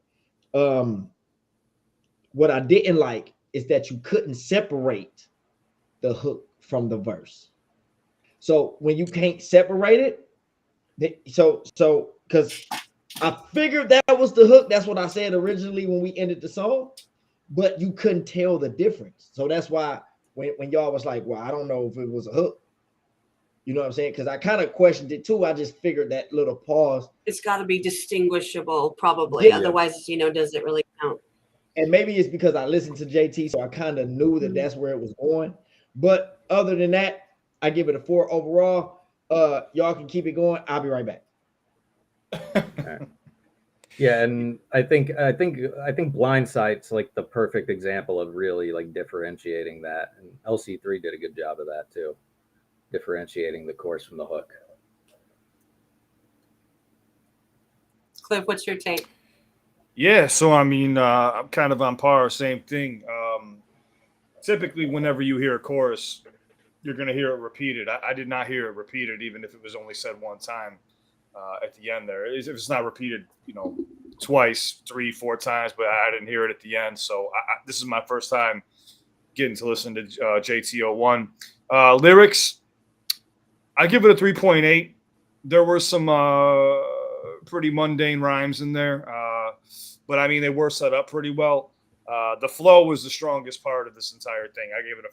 Speaker 3: what I didn't like is that you couldn't separate the hook from the verse. So when you can't separate it, so because I figured that was the hook. That's what I said originally when we ended the song, but you couldn't tell the difference. So that's why when y'all was like, well, I don't know if it was a hook. You know what I'm saying? Because I kind of questioned it too. I just figured that little pause.
Speaker 1: It's got to be distinguishable, probably. Yeah. Otherwise, does it really count?
Speaker 3: And maybe it's because I listened to JT, so I kind of knew that that's where it was going. But other than that, I give it a 4 overall. Y'all can keep it going. I'll be right back.
Speaker 4: Yeah, and I think Blindsight's like the perfect example of really like differentiating that. And LC3 did a good job of that too, differentiating the chorus from the hook.
Speaker 1: Cliff, what's your take?
Speaker 2: Yeah, so I mean, I'm kind of on par, same thing. Typically, whenever you hear a chorus, you're going to hear it repeated. I did not hear it repeated, even if it was only said one time at the end there. If it's not repeated, twice, 3, 4 times, but I didn't hear it at the end. So this is my first time getting to listen to JT01. Lyrics, I give it a 3.8. There were some pretty mundane rhymes in there, but I mean, they were set up pretty well. The flow was the strongest part of this entire thing. I gave it a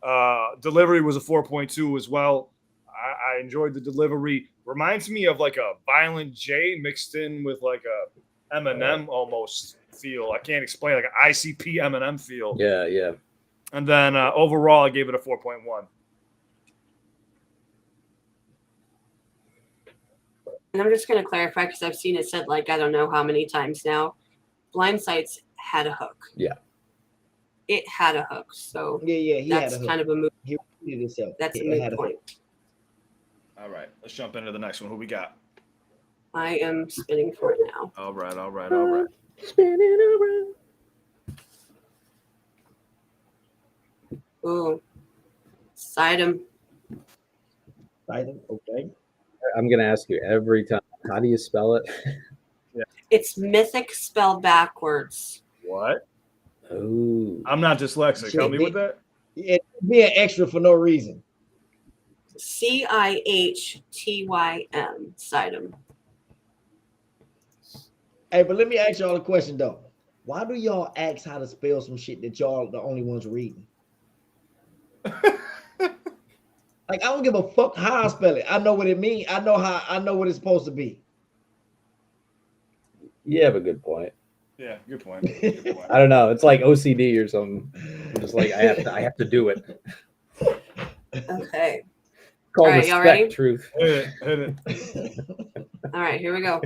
Speaker 2: 4.5. Delivery was a 4.2 as well. I enjoyed the delivery. Reminds me of like a Violent J mixed in with like a Eminem almost feel. I can't explain, like an ICP Eminem feel.
Speaker 4: Yeah.
Speaker 2: And then overall, I gave it a 4.1.
Speaker 1: And I'm just going to clarify because I've seen it said like I don't know how many times now. Blindsights had a hook.
Speaker 4: Yeah.
Speaker 1: It had a hook. So
Speaker 3: yeah,
Speaker 1: that's
Speaker 3: had a
Speaker 1: kind of a move.
Speaker 3: He repeated himself.
Speaker 1: That's a moot point.
Speaker 2: All right, let's jump into the next one. Who we got?
Speaker 1: I am spinning for it now.
Speaker 2: All right.
Speaker 4: Spinning around.
Speaker 1: Ooh. Sidem.
Speaker 3: Okay.
Speaker 4: I'm going to ask you every time, how do you spell it?
Speaker 2: Yeah.
Speaker 1: It's mythic spelled backwards.
Speaker 2: What?
Speaker 4: Oh.
Speaker 2: I'm not dyslexic. Help me with that.
Speaker 3: It's being extra for no reason.
Speaker 1: CIHTYM. Sidem.
Speaker 3: Hey, but let me ask y'all a question though. Why do y'all ask how to spell some shit that y'all the only ones reading? Like, I don't give a fuck how I spell it. I know what it means. I know what it's supposed to be.
Speaker 4: You have a good point.
Speaker 2: Yeah, good point.
Speaker 4: I don't know. It's like OCD or something. I'm just like, I have to do it.
Speaker 1: Okay.
Speaker 4: Call
Speaker 1: all right, y'all
Speaker 4: respect
Speaker 1: ready?
Speaker 4: truth.
Speaker 2: Hit it.
Speaker 1: All right, here we go.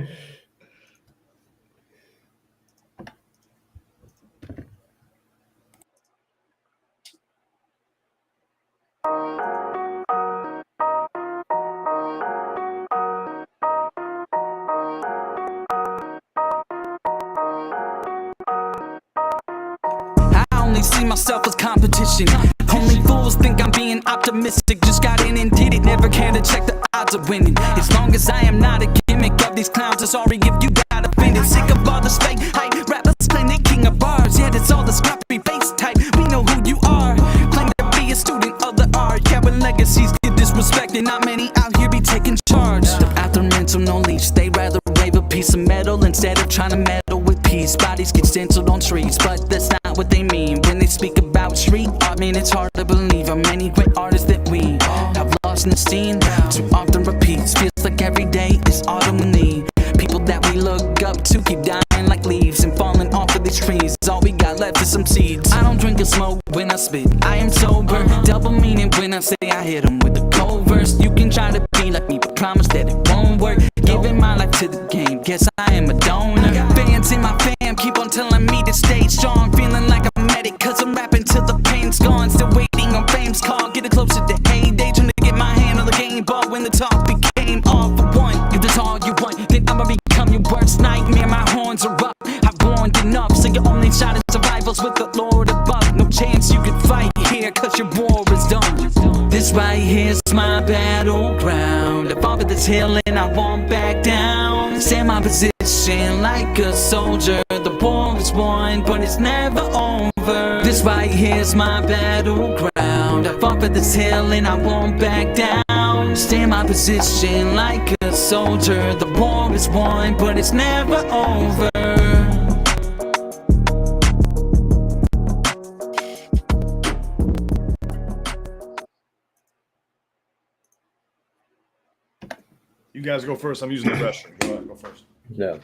Speaker 9: see myself as competition. Only fools think I'm being optimistic. Just got in and did it, never care to check the odds of winning. As long as I am not a gimmick of these clowns, I'm sorry if you got offended. Sick of all the fake hype, rappers claim they king of bars. Yeah, that's all the scrappy face type, we know who you are. Claim to be a student of the art. Yeah, when legacies get disrespected, not many out here be taking charge. The after mental no leash, they rather wave a piece of metal instead of trying to meddle with peace. Bodies get stenciled on trees, but that's not what they mean when they speak about street art. Man, it's hard to believe how many great artists that we have lost in the scene. Too often repeats, feels like every day is autumn we need. People that we look up to keep dying like leaves and falling off of these trees. All we got left is some seeds. I don't drink or smoke when I spit, I am sober. Double meaning when I say I hit them with a cold verse. You can try to be like me, but promise that it won't work. Giving my life to the game, guess I am a donor. Fans in my fam keep on telling me to stay strong. Feeling like a medic, cause I'm rapping till the pain's gone. Still waiting on fame's call, getting closer to heyday. Trying to get my hand on the game ball when the talk became all for one. If that's all you want, then I'ma become your worst nightmare. My horns are up, I've warned enough. So your only shot at survival's with the Lord above. No chance you can fight here, cause your war is done. This right here's my battleground. I fought for this hill and I won't back down. Stand my position like a soldier. The war is won, but it's never over. This right here's my battleground. I fought for this hill and I won't back down. Stand my position like a soldier. The war is won, but it's never over.
Speaker 2: You guys go first. I'm using the restroom. Go first.
Speaker 4: No,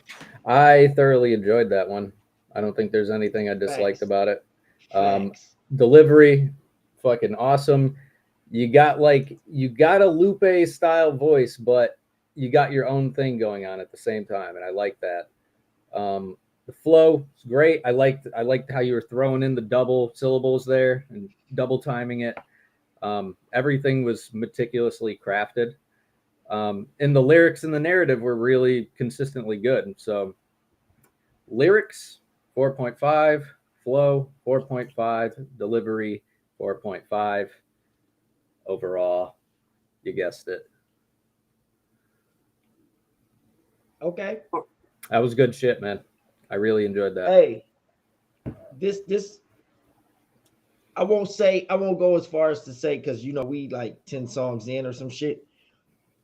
Speaker 4: I thoroughly enjoyed that one. I don't think there's anything I disliked about it. Delivery, fucking awesome. You got a Lupe style voice, but you got your own thing going on at the same time, and I like that. The flow is great. I liked how you were throwing in the double syllables there and double timing it. Everything was meticulously crafted. And the lyrics and the narrative were really consistently good. So lyrics, 4.5, flow, 4.5, delivery, 4.5. Overall, you guessed it.
Speaker 3: Okay.
Speaker 4: That was good shit, man. I really enjoyed that.
Speaker 3: Hey, this I won't go as far as to say, because we like 10 songs in or some shit,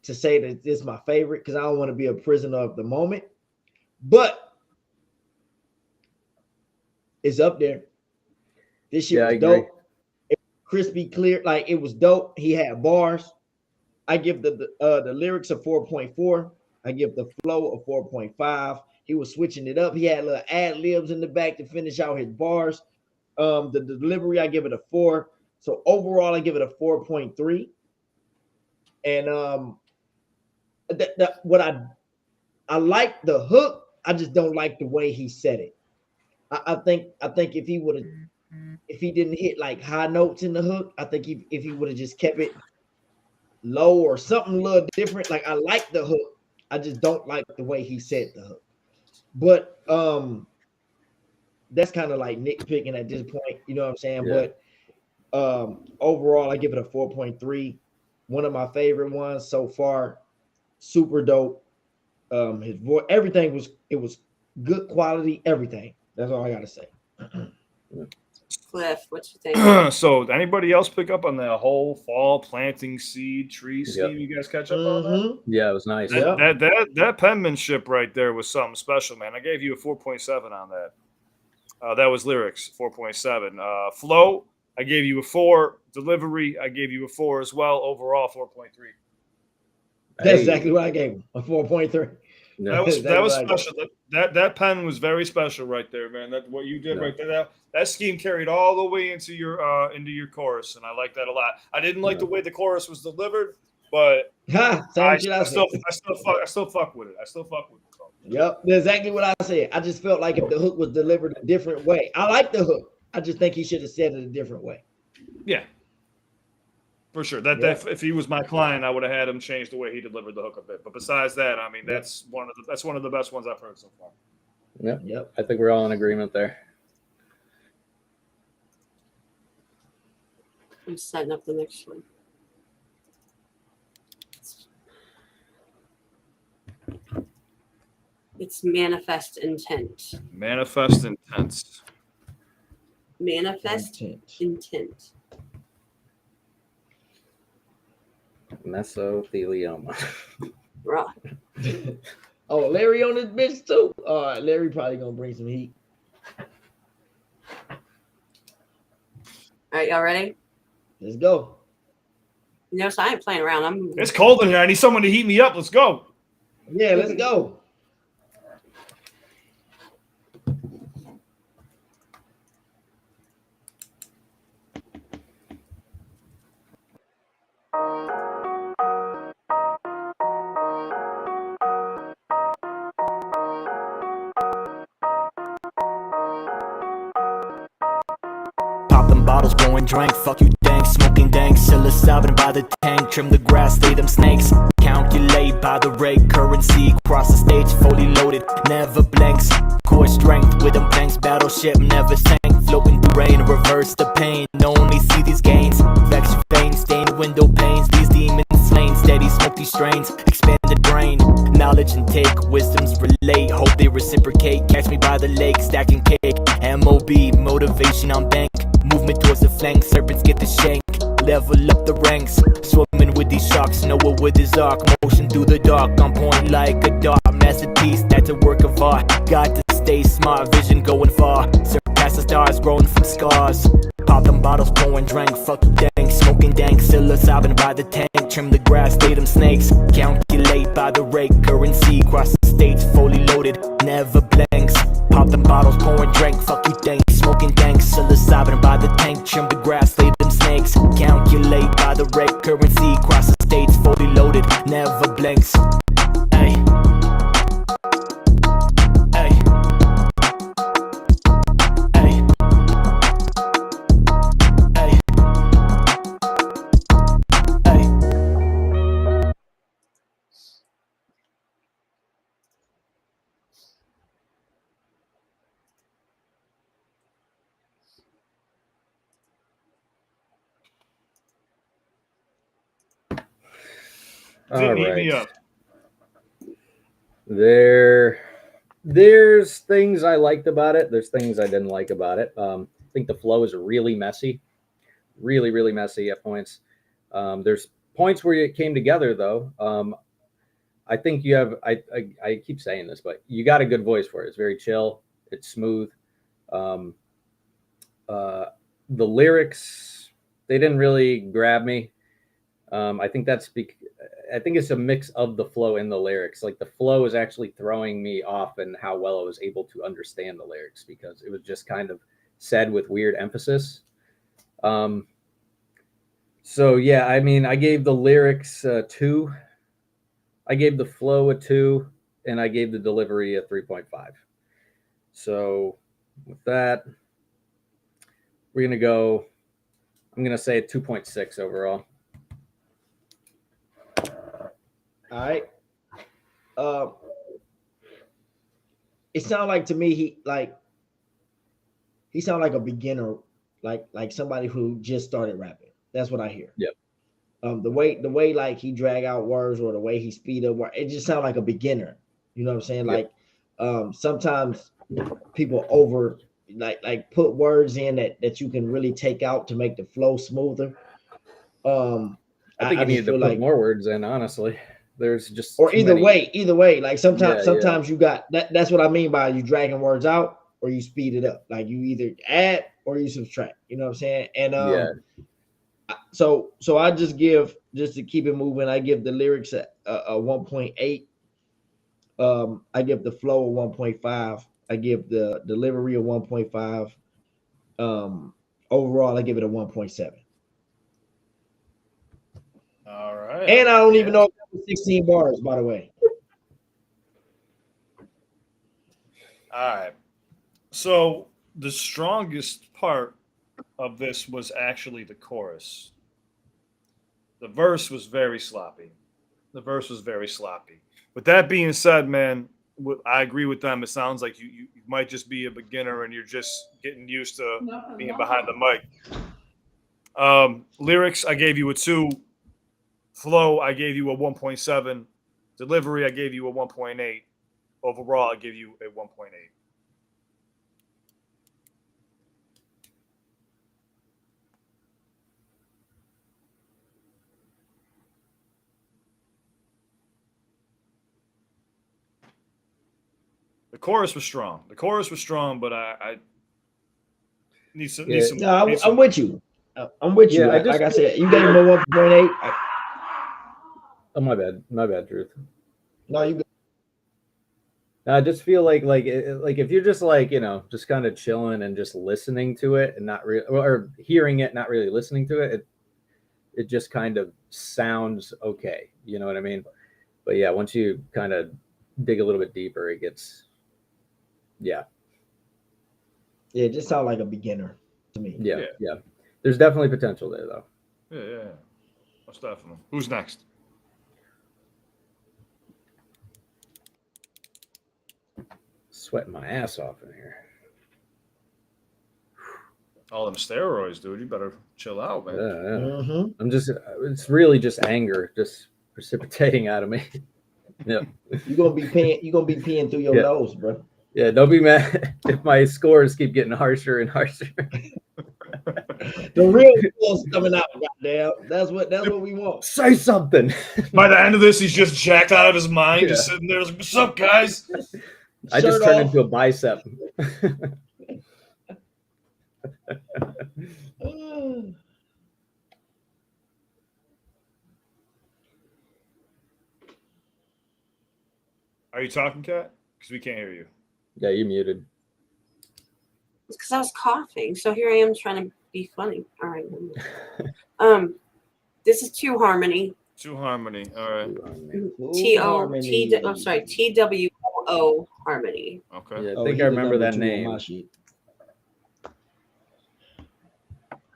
Speaker 3: to say that this is my favorite, because I don't want to be a prisoner of the moment, but it's up there. This shit was dope. It was crispy, clear, like it was dope. He had bars. I give the lyrics a 4.4. I give the flow a 4.5. He was switching it up. He had little ad libs in the back to finish out his bars. The delivery, I give it a 4. So overall, I give it a 4.3. And what I like the hook, I just don't like the way he said it. I think if he didn't hit like high notes in the hook, I think if he would have just kept it low or something a little different. Like, I like the hook, I just don't like the way he said the hook. But that's kind of like nitpicking at this point, you know what I'm saying? Yeah. But overall, I give it a 4.3. One of my favorite ones so far. Super dope. His voice, everything was good quality. Everything. That's all I gotta say.
Speaker 1: Cliff, what you think?
Speaker 2: So, anybody else pick up on the whole fall planting seed tree scheme? You guys catch up on that?
Speaker 4: Yeah, it was nice.
Speaker 2: That penmanship right there was something special, man. I gave you a 4.7 on that. That was lyrics, 4.7. Flow, I gave you a 4. Delivery, I gave you a 4 as well. Overall, 4.3.
Speaker 3: That's exactly what I gave him, a 4.3.
Speaker 2: That was special. That pen was very special right there, man. That what you did right there. That scheme carried all the way into your chorus, and I like that a lot. I didn't like the way the chorus was delivered, but I still fuck with it. I still fuck with it.
Speaker 3: Yep, that's exactly what I said. I just felt like if the hook was delivered a different way, I like the hook. I just think he should have said it a different way.
Speaker 2: Yeah. For sure. That if he was my client, I would have had him change the way he delivered the hook a bit. But besides that, I mean, that's one of the best ones I've heard so far.
Speaker 4: Yep. I think we're all in agreement there.
Speaker 1: I'm setting up the next one. It's manifest intent.
Speaker 2: Manifest intent.
Speaker 1: Manifest intent.
Speaker 4: Mesothelioma.
Speaker 1: Right.
Speaker 3: Oh, Larry on this bitch too. All right, Larry probably gonna bring some heat.
Speaker 1: All right, y'all ready?
Speaker 3: Let's go.
Speaker 1: You know, so I ain't playing around.
Speaker 2: It's cold in here. I need someone to heat me up. Let's go.
Speaker 3: Yeah, let's go.
Speaker 16: Pop them bottles, blowing drink, fuck you dank, smoking dank, psilocybin by the tank, trim the grass, stay them snakes, calculate by the rate, currency, cross the stage, fully loaded, never blanks, core strength with them planks, battleship never sank, floating through rain, reverse the pain, only see these gains, vex your veins, stain window panes, these demons slain, steady smoke these strains, expanded brain, knowledge intake, wisdoms relate, hope they reciprocate, catch me by the lake, stacking cake, MOB, motivation on bank, movement towards the flank, serpents get the shank, level up the ranks, swimming with these sharks, Noah with his ark, motion through the dark, on point like a dart, masterpiece, that's a work of art, got to stay smart, vision going far, surpass the stars, growing from scars, pop them bottles, pouring drink, fuck you dank, smoking dank, psilocybin by the tank, trim the grass, stay them snakes, calculate by the rate, currency, cross the stage, fully loaded, never blanks, pop them bottles, pouring drink, fuck you dank, smoking dank, psilocybin by the tank, trim the grass, lay them snakes, calculate by the rate, currency, cross the stage, fully loaded, never blanks. Ay. Ay. Ay. Ay. Ay.
Speaker 2: Didn't heat me up.
Speaker 4: There's things I liked about it. There's things I didn't like about it. I think the flow is really messy, really messy at points. There's points where it came together though. I think you have. I keep saying this, but you got a good voice for it. It's very chill. It's smooth. The lyrics, they didn't really grab me. I think I think it's a mix of the flow and the lyrics. Like the flow is actually throwing me off and how well I was able to understand the lyrics because it was just kind of said with weird emphasis. So yeah, I mean, I gave the lyrics 2. I gave the flow a 2, and I gave the delivery a 3.5. So with that, we're gonna go. I'm gonna say a 2.6 overall.
Speaker 3: All right. It sounded like to me he sounded like a beginner, like somebody who just started rapping. That's what I hear.
Speaker 4: Yep.
Speaker 3: The way like he drag out words or the way he speed up words, it just sounds like a beginner. You know what I'm saying?
Speaker 4: Yep.
Speaker 3: Like sometimes people over like put words in that you can really take out to make the flow smoother.
Speaker 4: I think you need to put more words in, honestly. There's just
Speaker 3: or either way, like sometimes you got that's what I mean by you dragging words out or you speed it up. Like you either add or you subtract. You know what I'm saying? And so I just to keep it moving, I give the lyrics a 1.8. I give the flow a 1.5. I give the delivery a 1.5. Overall, I give it a 1.7.
Speaker 2: All right.
Speaker 3: And I don't even know if that was 16 bars, by the way.
Speaker 2: All right. So the strongest part of this was actually the chorus. The verse was very sloppy. With that being said, man, I agree with them. It sounds like you might just be a beginner and you're just getting used to being behind the mic. Lyrics, I gave you a 2. Flow, I gave you a 1.7. Delivery, I gave you a 1.8. Overall, I give you a 1.8. The chorus was strong. But I need some.
Speaker 3: Yeah, no, I'm with you. I'm with you.
Speaker 4: Yeah,
Speaker 3: Like I said, you gave him a 1.8.
Speaker 4: Oh, my bad, Truth.
Speaker 3: No, you.
Speaker 4: I just feel like if you're just like, you know, just kind of chilling and just listening to it and not really, or hearing it, not really listening to it, it just kind of sounds okay. You know what I mean? But yeah, once you kind of dig a little bit deeper, it gets, yeah.
Speaker 3: Yeah, it just sounds like a beginner to me.
Speaker 4: Yeah. There's definitely potential there, though.
Speaker 2: Yeah. Most definitely. Who's next?
Speaker 4: Sweating my ass off in here.
Speaker 2: All them steroids, dude. You better chill out, man.
Speaker 4: Yeah. I'm just, it's really just anger just precipitating out of me. Yeah.
Speaker 3: You're gonna be peeing through your nose, bro.
Speaker 4: Yeah, don't be mad if my scores keep getting harsher and harsher.
Speaker 3: The real scores coming out, goddamn. That's what we want.
Speaker 4: Say something.
Speaker 2: By the end of this, he's just jacked out of his mind, just sitting there. What's up, guys?
Speaker 4: I just turned into a bicep.
Speaker 2: Are you talking, Kat? Because we can't hear you.
Speaker 4: Yeah, you muted.
Speaker 1: It's because I was coughing. So here I am trying to be funny. All right. This is 2 Harmony.
Speaker 2: 2 Harmony. All right.
Speaker 1: TWOO Harmony.
Speaker 2: Okay.
Speaker 4: Yeah, I think I remember that name.
Speaker 1: All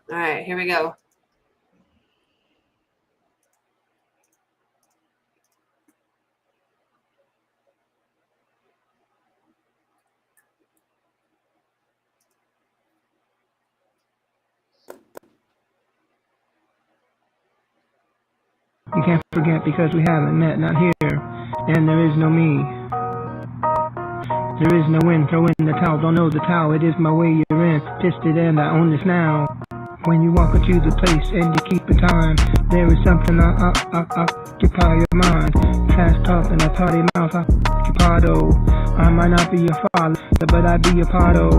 Speaker 1: right, here we go.
Speaker 17: You can't forget because we haven't met, not here, and there is no me. There is no win, throw in the towel, don't know the towel, it is my way you're in, pissed it and I own this now. When you walk into the place and you keep the time, there is something occupy your mind. Fast talk and a party mouth occupado. I might not be your father, but I be your pardo.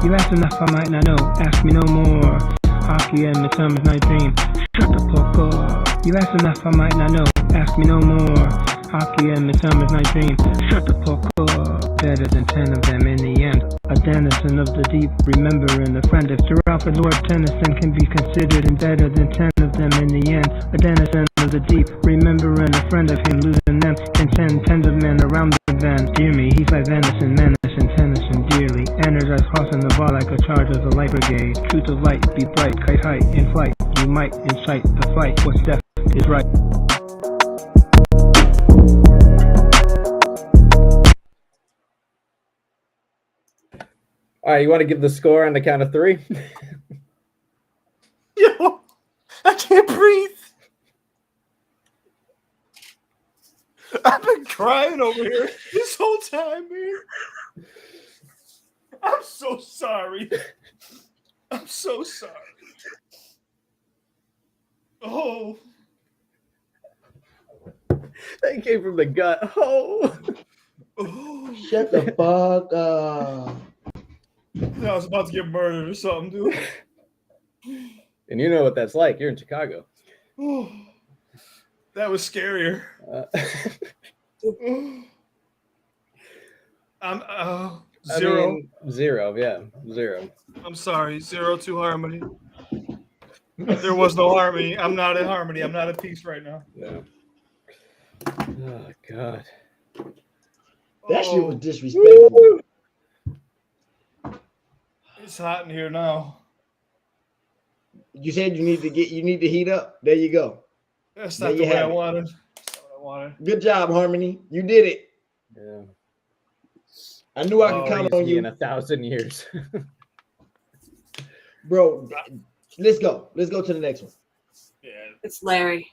Speaker 17: You ask enough, I might not know, ask me no more. Hockey and Midsummer's Night Dream, shut the fuck up. You ask enough, I might not know, ask me no more. Hockey and Midsummer's Night Dream, shut the fuck up. Better than 10 of them in the end. A denizen of the deep, remembering a friend. If Sir Alfred Lord Tennyson can be considered, and better than 10 of them in the end. A denizen of the deep, remembering a friend of him, losing them, and 10 tens of men around the van. Dear me, he's like venison, menacing, Tennyson dearly. Energized, crossing the bar like a charge of the light brigade. Truth of light, be bright, kite high, in flight. You might incite the fight, what's left is right.
Speaker 4: All right, you want to give the score on the count of 3?
Speaker 2: Yo, I can't breathe. I've been crying over here this whole time, man. I'm so sorry. I'm so sorry. Oh.
Speaker 4: That came from the gut. Oh.
Speaker 3: Shut the fuck up.
Speaker 2: I was about to get murdered or something, dude.
Speaker 4: And you know what that's like. You're in Chicago.
Speaker 2: Oh, that was scarier. I'm 0.
Speaker 4: I mean, 0, yeah, 0.
Speaker 2: I'm sorry, 0 to Harmony. There was no harmony. I'm not in harmony. I'm not at peace right now.
Speaker 4: Yeah. Oh God.
Speaker 3: That shit was disrespectful.
Speaker 2: It's hot in here now.
Speaker 3: You said you need to heat up. There you go.
Speaker 2: That's not the way I wanted. That's not what I wanted.
Speaker 3: Good job, Harmony. You did it.
Speaker 4: Yeah.
Speaker 3: I knew I could count on you
Speaker 4: in 1,000 years.
Speaker 3: Bro, Let's go. Let's go to the next one.
Speaker 2: Yeah,
Speaker 1: It's Larry.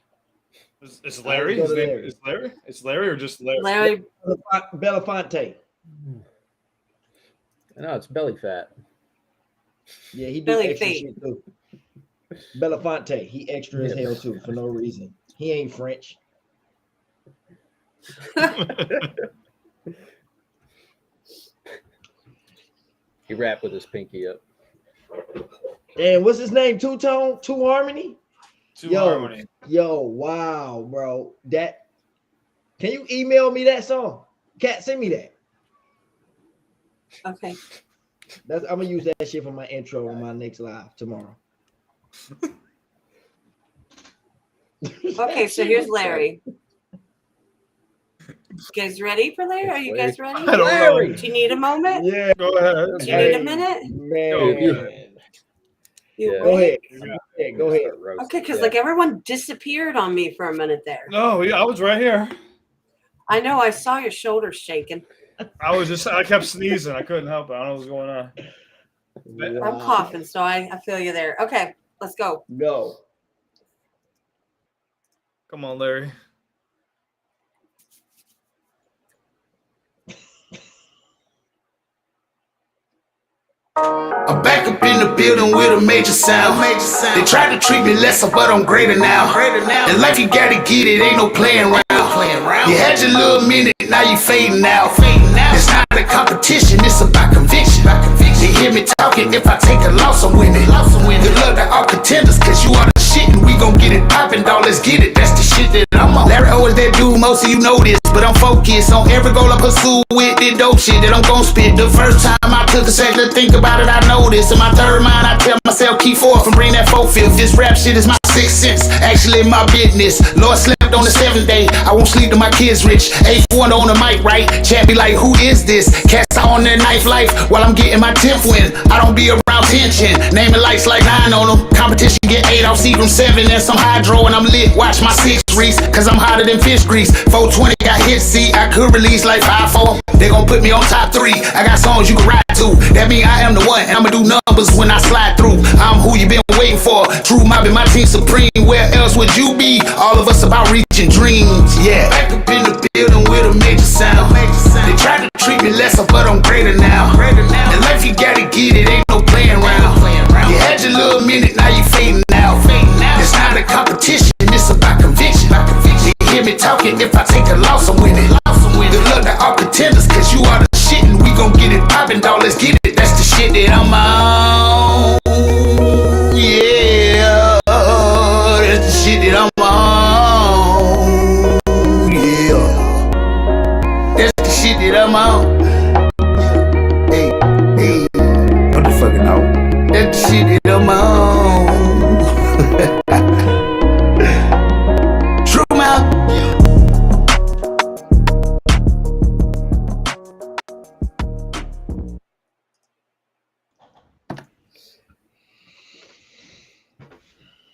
Speaker 2: it's Larry.
Speaker 3: Let's
Speaker 2: His
Speaker 3: go to
Speaker 2: name
Speaker 3: Larry.
Speaker 2: is Larry. It's Larry or just Larry?
Speaker 1: Larry.
Speaker 3: Belafonte.
Speaker 4: No, it's belly fat.
Speaker 3: Yeah, he do
Speaker 1: Belly
Speaker 3: extra
Speaker 1: fat.
Speaker 3: shit too. Belafonte, he extra as hell too for no reason. He ain't French.
Speaker 4: He rapped with his pinky up.
Speaker 3: And what's his name? Two Tone, Two Harmony.
Speaker 2: Two Harmony.
Speaker 3: Yo, wow, bro. That. Can you email me that song? Cat, send me that.
Speaker 1: Okay.
Speaker 3: I'm gonna use that shit for my intro on my next live tomorrow.
Speaker 1: Okay, so here's Larry. You guys ready for Larry? Are you guys ready?
Speaker 2: I don't know.
Speaker 1: Do you need a moment?
Speaker 3: Yeah,
Speaker 2: go ahead.
Speaker 1: Do you need a minute?
Speaker 3: Man.
Speaker 1: You
Speaker 3: Go
Speaker 1: awake?
Speaker 3: ahead. Go ahead.
Speaker 1: Okay, because like everyone disappeared on me for a minute there.
Speaker 2: No, yeah, I was right here.
Speaker 1: I know. I saw your shoulders shaking.
Speaker 2: I kept sneezing. I couldn't help it. I don't know what's going on.
Speaker 1: I'm coughing, so I feel you there. Okay, let's go.
Speaker 3: Go.
Speaker 2: Come on, Larry.
Speaker 6: I'm back up in the building with a major sound. They tried to treat me lesser, but I'm greater now. In life you gotta get it, ain't no playing around. You had your little minute, now you fading out. It's not a competition, it's about conviction. You hear me talking, if I take a loss, I'm winning. Good luck to all contenders, cause you are the shit, and we gon' get it poppin', dawg, let's get it. That's the shit that I'm on. Larry O is that dude, most of you know this, but I'm focused on every goal I pursue with the dope shit that I'm gon' spit. The first time I took a second to think about it, I know this. In my third mind, I tell myself, keep forth and bring that 4/5. This rap shit is my sixth sense, actually my business. Lord slept on the 7th day, I won't sleep till my kids rich. A4 on the mic, right? Chat be like, who is this? Cats on their knife life while I'm getting my 10th win. I don't be around tension, naming lights like 9 on them. Competition get 8, I'll see them 7 and some hydro, and I'm lit. Watch my 6 reese, cause I'm hotter than fish grease. 420 got hit, see, I could release like 5-4. They gon' put me on top 3. I got songs you can ride to. That mean I am the one, and I'ma do numbers when I slide through. I'm who you been waiting for. True mob in my team supreme. Where else would you be? All of us about reaching dreams. Yeah. Back up in the building with a major sound. They tried to treat me lesser, but I'm greater now. In life you gotta get it, ain't no playing around. You had your little minute, now you fading out. It's not a competition, it's about conviction. You hear me talking, if I take a loss, I'm winning. Good luck to all contenders, cause you are the shit, and we gon' get it poppin', dawg, let's get it. That's the shit that I'm on. Yeah, that's the shit that I'm on. Yeah, that's the shit that I'm on. Hey, what the fucking out? That's the shit that I'm on. True mouth.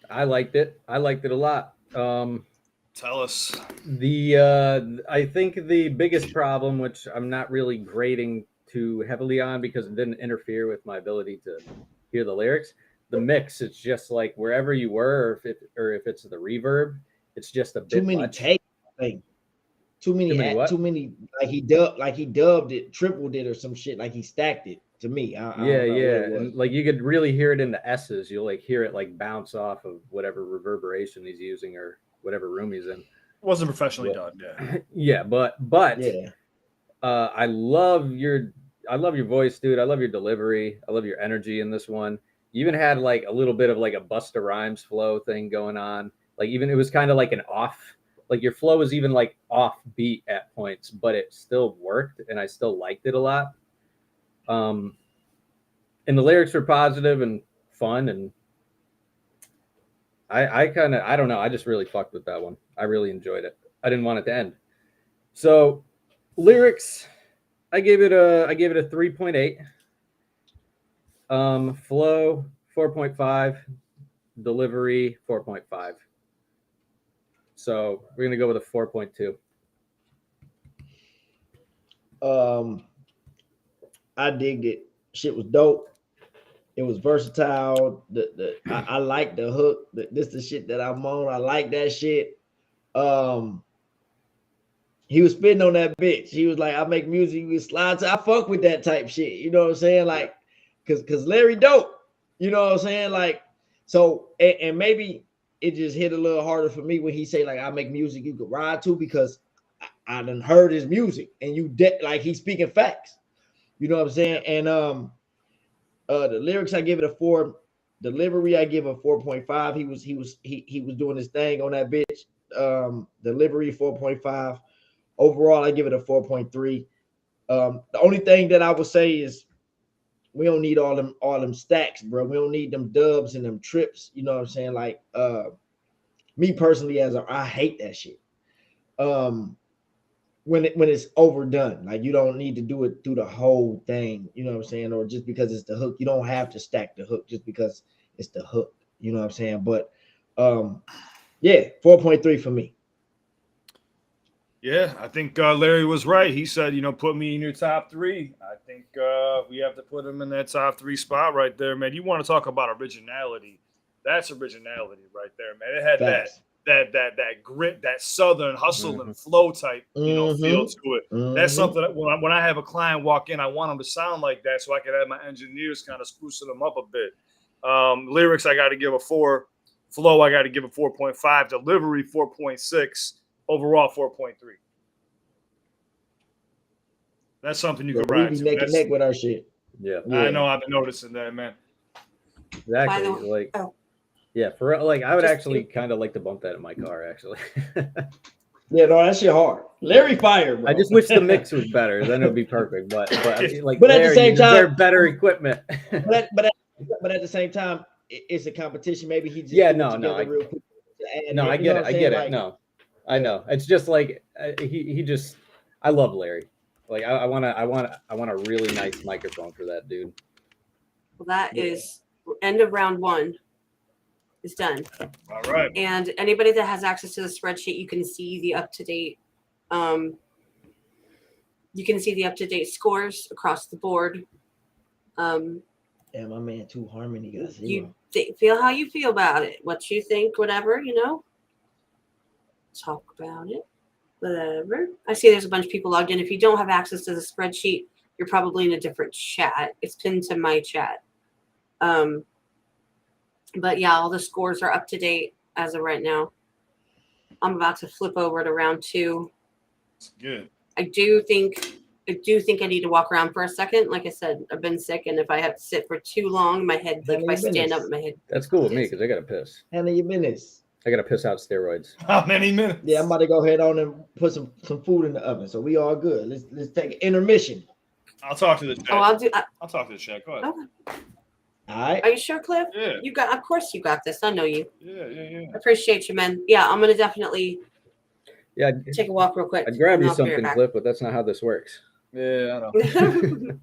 Speaker 4: I liked it. I liked it a lot.
Speaker 2: Tell us.
Speaker 4: I think the biggest problem, which I'm not really grading too heavily on because it didn't interfere with my ability to hear the lyrics, the mix. It's just like wherever you were, or if it's the reverb, it's just a bit
Speaker 3: too many
Speaker 4: much.
Speaker 3: takes. Too many. Like he dubbed it, tripled it, or some shit. Like he stacked it. To me, I don't know what it was.
Speaker 4: And like you could really hear it in the S's. You'll like hear it like bounce off of whatever reverberation he's using or whatever room he's in.
Speaker 2: Wasn't professionally done, yeah.
Speaker 4: Yeah, but yeah. I love your voice, dude. I love your delivery. I love your energy in this one. You even had like a little bit of like a Busta Rhymes flow thing going on. Like even it was kind of like an off, like your flow was even like off beat at points, but it still worked and I still liked it a lot. And the lyrics were positive and fun, and I don't know. I just really fucked with that one. I really enjoyed it. I didn't want it to end. So lyrics, I gave it a 3.8. Flow 4.5, delivery 4.5. So we're gonna go with a 4.2.
Speaker 3: I digged it. Shit was dope. It was versatile. I like the hook. This the shit that I'm on. I like that shit. He was spitting on that bitch. He was like, I make music, we slide to. I fuck with that type shit. You know what I'm saying? Like, cause Larry dope. You know what I'm saying? Like, so and maybe it just hit a little harder for me when he say like I make music you could ride to, because I done heard his music and like he's speaking facts. You know what I'm saying? And the lyrics I give it a 4. Delivery I give a 4.5. He was doing his thing on that bitch. Delivery 4.5. Overall, I give it a 4.3. The only thing that I would say is we don't need all them stacks, bro. We don't need them dubs and them trips. You know what I'm saying? Like me personally, I hate that shit. When it's overdone, like you don't need to do it through the whole thing. You know what I'm saying? Or just because it's the hook, you don't have to stack the hook just because it's the hook. You know what I'm saying? But yeah, 4.3 for me.
Speaker 2: Yeah, I think Larry was right. He said, put me in your top 3. I think we have to put him in that top 3 spot right there, man. You want to talk about originality? That's originality right there, man. It had that grit, that southern hustle and flow type, feel to it. That's something that when I have a client walk in, I want them to sound like that, so I can have my engineers kind of sprucing them up a bit. Lyrics, I got to give a 4. Flow, I got to give a 4.5. Delivery, 4.6. Overall, 4.3. That's something you can ride to.
Speaker 3: Neck and neck with our shit.
Speaker 4: Yeah,
Speaker 2: I know. I've been noticing that, man.
Speaker 4: Exactly. Yeah, for like, I would actually kind of like to bump that in my car, actually.
Speaker 3: Yeah, no, that shit hard. Larry fire, bro.
Speaker 4: I just wish the mix was better. Then it would be perfect. But I mean, like,
Speaker 3: but
Speaker 4: Larry,
Speaker 3: at the same time,
Speaker 4: better equipment.
Speaker 3: but at the same time, it's a competition. Maybe he just
Speaker 4: I get it. No, I know. It's just like he just. I love Larry. Like I want a really nice microphone for that dude.
Speaker 1: Well, that is end of round 1. Is done.
Speaker 2: All right.
Speaker 1: And anybody that has access to the spreadsheet, you can see the up-to-date. You can see the up-to-date scores across the board.
Speaker 3: Yeah, my man, Two Harmony got 0.
Speaker 1: You feel how you feel about it. What you think, whatever, talk about it, whatever. I see there's a bunch of people logged in. If you don't have access to the spreadsheet, you're probably in a different chat. It's pinned to my chat. But yeah, all the scores are up to date as of right now. I'm about to flip over to round 2.
Speaker 2: It's good.
Speaker 1: I do think I need to walk around for a second. Like I said, I've been sick, and if I have to sit for too long, my head, like if I stand up, my head.
Speaker 4: That's cool with me because I got to piss.
Speaker 3: How many minutes?
Speaker 4: I got to piss out steroids.
Speaker 2: How many minutes?
Speaker 3: Yeah, I'm about to go ahead on and put some food in the oven, so we all good. Let's take an intermission.
Speaker 2: I'll talk to the chat.
Speaker 1: Oh,
Speaker 2: I'll talk to the chat. Go ahead.
Speaker 1: Okay.
Speaker 3: All right.
Speaker 1: Are you sure, Cliff?
Speaker 2: Yeah.
Speaker 1: Of course you got this. I know you.
Speaker 2: Yeah.
Speaker 1: I appreciate you, man. Yeah, I'm gonna definitely take a walk real quick.
Speaker 4: I'd grab you something, Cliff, but that's not how this works.
Speaker 2: Yeah, I know.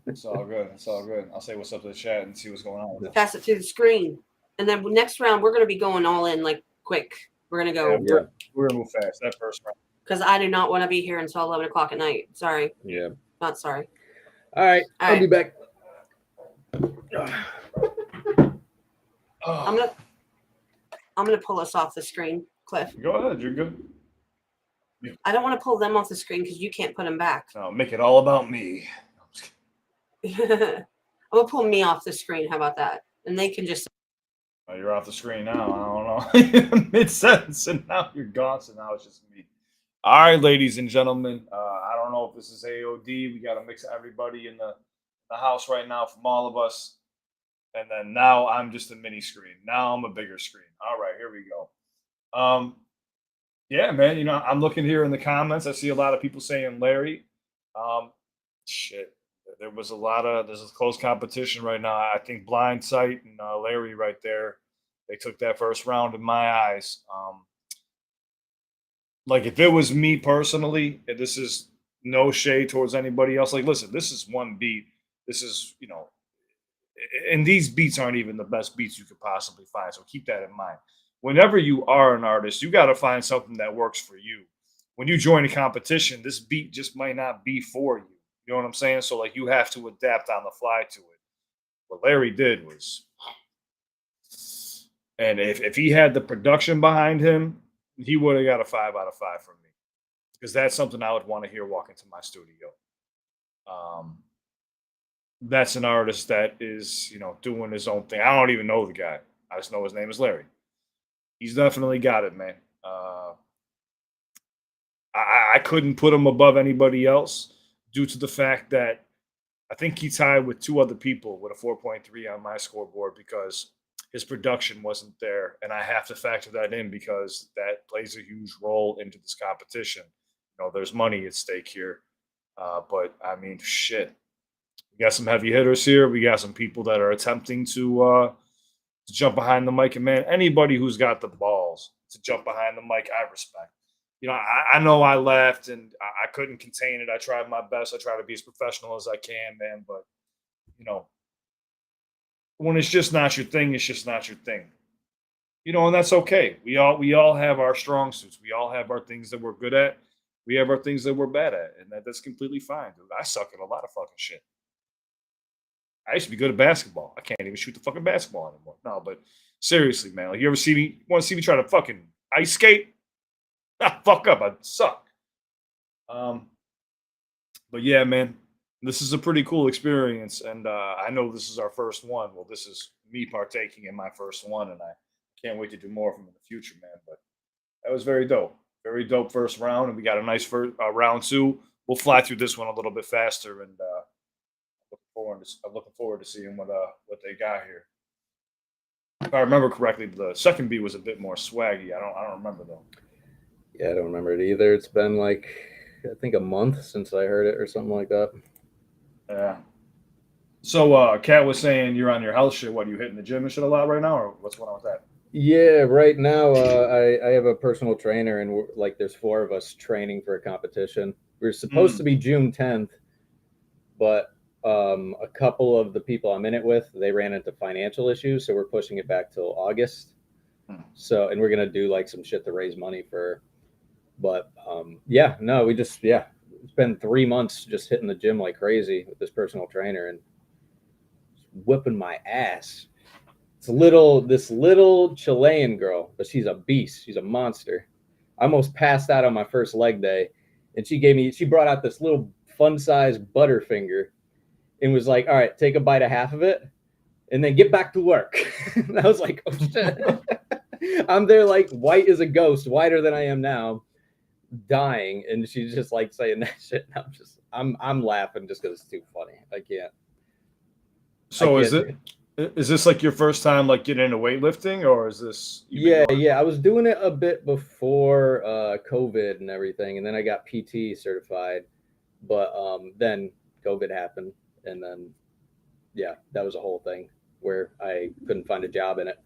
Speaker 2: It's all good. I'll say what's up to the chat and see what's going on.
Speaker 1: Pass it through the screen. And then next round, we're gonna be going all in like quick. We're gonna go.
Speaker 2: Yeah, we're gonna move fast. That first round.
Speaker 1: Because I do not want to be here until 11 o'clock at night. Sorry.
Speaker 4: Yeah.
Speaker 1: Not sorry.
Speaker 4: All right. I'll be back.
Speaker 1: I'm gonna pull us off the screen, Cliff.
Speaker 2: Go ahead. You're good.
Speaker 1: I don't want to pull them off the screen because you can't put them back.
Speaker 2: No, make it all about me.
Speaker 1: I'm gonna pull me off the screen. How about that? And they can just.
Speaker 2: Oh, you're off the screen now. I don't know. Mid-sentence, and now you're gone. So now it's just me. All right, ladies and gentlemen. I don't know if this is AOD. We got to mix everybody in the house right now from all of us. And then now I'm just a mini screen. Now I'm a bigger screen. All right, here we go. Yeah, man. I'm looking here in the comments. I see a lot of people saying Larry. Shit. There's a close competition right now. I think Blind Sight and Larry right there. They took that first round in my eyes. Like if it was me personally, and this is no shade towards anybody else. Like, listen, this is one beat. This is, and these beats aren't even the best beats you could possibly find. So keep that in mind. Whenever you are an artist, you got to find something that works for you. When you join a competition, this beat just might not be for you. You know what I'm saying? So like you have to adapt on the fly to it. What Larry did was, and if he had the production behind him, he would have got a 5 out of 5 from me, because that's something I would want to hear walk into my studio. That's an artist that is, doing his own thing. I don't even know the guy. I just know his name is Larry. He's definitely got it, man. I couldn't put him above anybody else due to the fact that I think he tied with 2 other people with a 4.3 on my scoreboard because his production wasn't there. And I have to factor that in because that plays a huge role into this competition. There's money at stake here. But I mean, shit. We got some heavy hitters here. We got some people that are attempting to jump behind the mic. And man, anybody who's got the balls to jump behind the mic, I respect. I know I laughed and I couldn't contain it. I tried my best. I try to be as professional as I can, man. But, when it's just not your thing, it's just not your thing. And that's okay. We all have our strong suits. We all have our things that we're good at. We have our things that we're bad at. And that's completely fine, dude. I suck at a lot of fucking shit. I used to be good at basketball. I can't even shoot the fucking basketball anymore. No, but seriously, man. Like, you ever want to see me try to fucking ice skate? Fuck up. I suck. But yeah, man, this is a pretty cool experience. And I know this is our first one. Well, this is me partaking in my first one. And I can't wait to do more of them in the future, man. But that was very dope. Very dope first round. And we got a nice first round 2. We'll fly through this one a little bit faster. And I'm looking forward to seeing what they got here. If I remember correctly, the second beat was a bit more swaggy. I don't remember though.
Speaker 4: Yeah, I don't remember it either. It's been like, I think a month since I heard it or something like that.
Speaker 2: Yeah. So Kat was saying you're on your health shit. What, are you hitting the gym and shit a lot right now, or what's going on with that?
Speaker 4: Yeah, right now I have a personal trainer, and there's 4 of us training for a competition. We were supposed to be June 10th, but a couple of the people I'm in it with, they ran into financial issues, so we're pushing it back till August. So, and we're gonna do some shit to raise money for. But it's been 3 months just hitting the gym like crazy with this personal trainer and whipping my ass. It's this little Chilean girl, but she's a beast. She's a monster. I almost passed out on my first leg day, and she brought out this little fun-sized Butterfinger and was like, all right, take a bite of half of it and then get back to work. And I was like, oh shit. I'm there white as a ghost, whiter than I am now, dying, and she's just saying that shit, and I'm laughing just because it's too funny. I can't.
Speaker 2: So is this your first time getting into weightlifting, or is this?
Speaker 4: Yeah, I was doing it a bit before COVID and everything, and then I got PT certified, but then COVID happened, and then that was a whole thing where I couldn't find a job in it.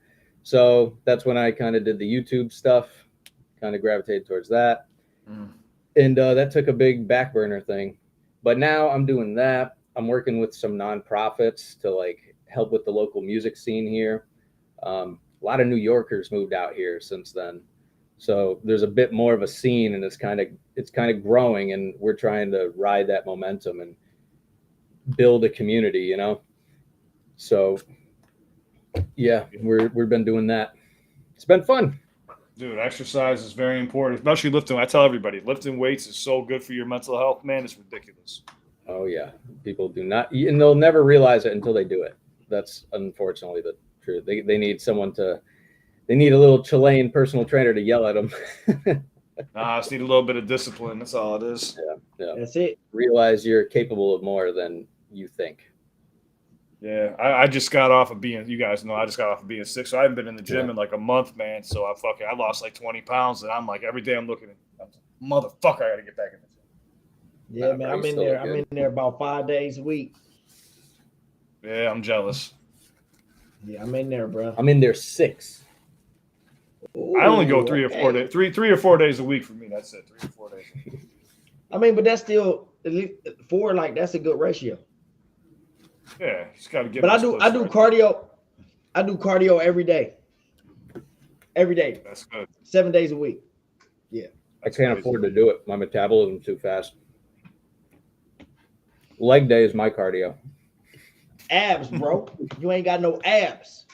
Speaker 4: So that's when I kind of did the YouTube stuff, kind of gravitated towards that. And that took a big back burner thing. But now I'm doing that. I'm working with some nonprofits to help with the local music scene here. A lot of New Yorkers moved out here since then. So there's a bit more of a scene, and it's kind of growing, and we're trying to ride that momentum and build a community, So yeah, we've been doing that. It's been fun.
Speaker 2: Dude, exercise is very important, especially lifting. I tell everybody, lifting weights is so good for your mental health, man. It's ridiculous.
Speaker 4: Oh yeah, people do not, and they'll never realize it until they do it. That's unfortunately the truth. They need they need a little Chilean personal trainer to yell at them.
Speaker 2: I just need a little bit of discipline. That's all it is.
Speaker 4: Yeah.
Speaker 3: That's it.
Speaker 4: Realize you're capable of more than you think.
Speaker 2: Yeah, I just got off of being, you guys know, I just got off of being sick. So I haven't been in the gym in a month, man. So I lost 20 pounds, and I'm every day I'm looking at, motherfucker, I got to get back in the gym.
Speaker 3: Yeah, man, I'm in there. I'm in there about 5 days a week.
Speaker 2: Yeah, I'm jealous.
Speaker 3: Yeah, I'm in there, bro.
Speaker 4: I'm in there 6.
Speaker 2: I only go 3 or 4 days, 3 or 4 days a week for me. That's it, 3 or 4 days.
Speaker 3: I mean, but that's still at least 4. That's a good ratio.
Speaker 2: Yeah, just got to get.
Speaker 3: But I do cardio. I do cardio every day. Every day.
Speaker 2: That's good.
Speaker 3: 7 days a week. Yeah.
Speaker 4: I can't afford to do it. My metabolism's too fast. Leg day is my cardio.
Speaker 3: Abs, bro. You ain't got no abs.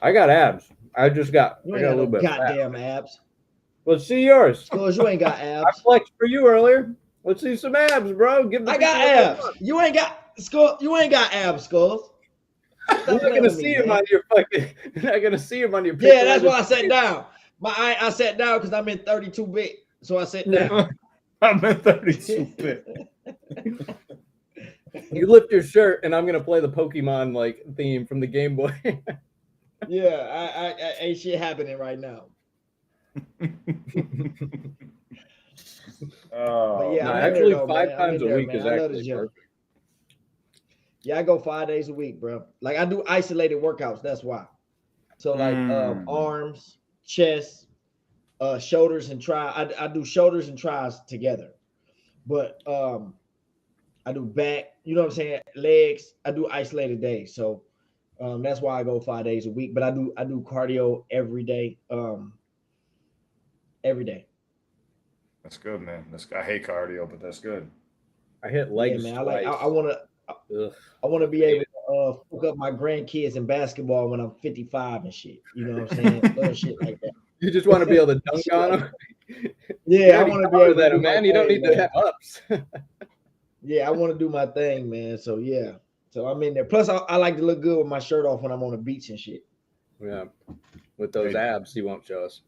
Speaker 4: I got abs. I got
Speaker 3: You
Speaker 4: a
Speaker 3: ain't got
Speaker 4: little
Speaker 3: no
Speaker 4: bit of fat.
Speaker 3: goddamn abs.
Speaker 4: Let's see yours.
Speaker 3: Cause you ain't got
Speaker 4: I
Speaker 3: abs.
Speaker 4: flexed for you earlier. Let's see some abs, bro. Give the
Speaker 3: I got
Speaker 4: people what they
Speaker 3: abs.
Speaker 4: want.
Speaker 3: You ain't got Skull. You ain't got abs, Skulls.
Speaker 4: You're not gonna see him on your fucking. You're not gonna see him on your picture.
Speaker 3: Yeah, that's why I sat down. I sat down because I'm in 32 bit. So I sat down.
Speaker 2: I'm in 32 bit.
Speaker 4: You lift your shirt, and I'm gonna play the Pokemon like theme from the Game Boy.
Speaker 3: Yeah, I ain't shit happening right now. But yeah,
Speaker 4: No,
Speaker 3: I'm in
Speaker 4: actually,
Speaker 3: there, though,
Speaker 4: 5
Speaker 3: man.
Speaker 4: times a week
Speaker 3: man.
Speaker 4: is
Speaker 3: I love the
Speaker 4: actually
Speaker 3: gym.
Speaker 4: perfect.
Speaker 3: Yeah, I go 5 days a week, bro. Like I do isolated workouts. That's why. So like arms, chest, shoulders, and try. I do shoulders and tries together, but I do back. You know what I'm saying? Legs. I do isolated days. So that's why I go 5 days a week. But I do cardio every day. Every day.
Speaker 2: That's good, man. I hate cardio, but that's good.
Speaker 4: I hit legs
Speaker 3: Yeah, man.
Speaker 4: twice.
Speaker 3: I want to be able to hook up my grandkids in basketball when I'm 55 and shit. You know what I'm saying? Little shit like that.
Speaker 4: You just want to be able to dunk on them.
Speaker 3: Yeah, I want to be able to
Speaker 4: that,
Speaker 3: do
Speaker 4: man.
Speaker 3: my
Speaker 4: You don't
Speaker 3: thing,
Speaker 4: need to
Speaker 3: man.
Speaker 4: have ups.
Speaker 3: Yeah, I want to do my thing, man. So yeah, so I'm in there. Plus, I like to look good with my shirt off when I'm on the beach and shit.
Speaker 4: Yeah, with those abs, he won't show us.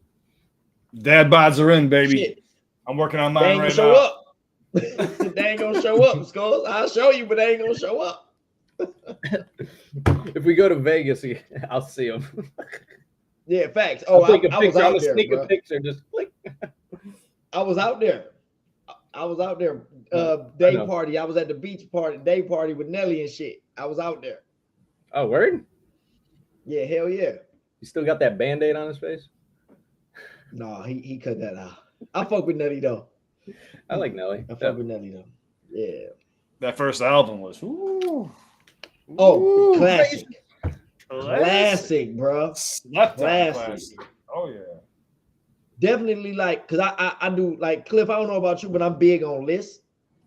Speaker 2: Dad bods are in, baby.
Speaker 3: Shit.
Speaker 2: I'm working on
Speaker 3: They
Speaker 2: mine
Speaker 3: ain't gonna
Speaker 2: right
Speaker 3: show
Speaker 2: now.
Speaker 3: up. They ain't gonna show up, Skulls. I'll show you, but they ain't gonna show up.
Speaker 4: If we go to Vegas, I'll see him.
Speaker 3: Yeah, facts. Oh,
Speaker 4: I'll take a
Speaker 3: I was
Speaker 4: picture. I'm
Speaker 3: out
Speaker 4: gonna
Speaker 3: there,
Speaker 4: sneak
Speaker 3: bro.
Speaker 4: a picture. Just click.
Speaker 3: I was out there. I was out there.
Speaker 4: I
Speaker 3: Day
Speaker 4: know.
Speaker 3: party. I was at the beach party, day party with Nelly and shit. I was out there.
Speaker 4: Oh, word?
Speaker 3: Yeah, hell yeah.
Speaker 4: You still got that Band-Aid on his face?
Speaker 3: No, he cut that out. I fuck with Nelly though.
Speaker 4: I like Nelly.
Speaker 3: I fuck with Nelly though. Yeah.
Speaker 2: That first album was ooh.
Speaker 3: Oh,
Speaker 2: Ooh,
Speaker 3: classic. Classic, bro.
Speaker 2: Slept on
Speaker 3: Classic.
Speaker 2: classic. Oh yeah.
Speaker 3: Definitely like, cause I do like Cliff. I don't know about you, but I'm big on lists.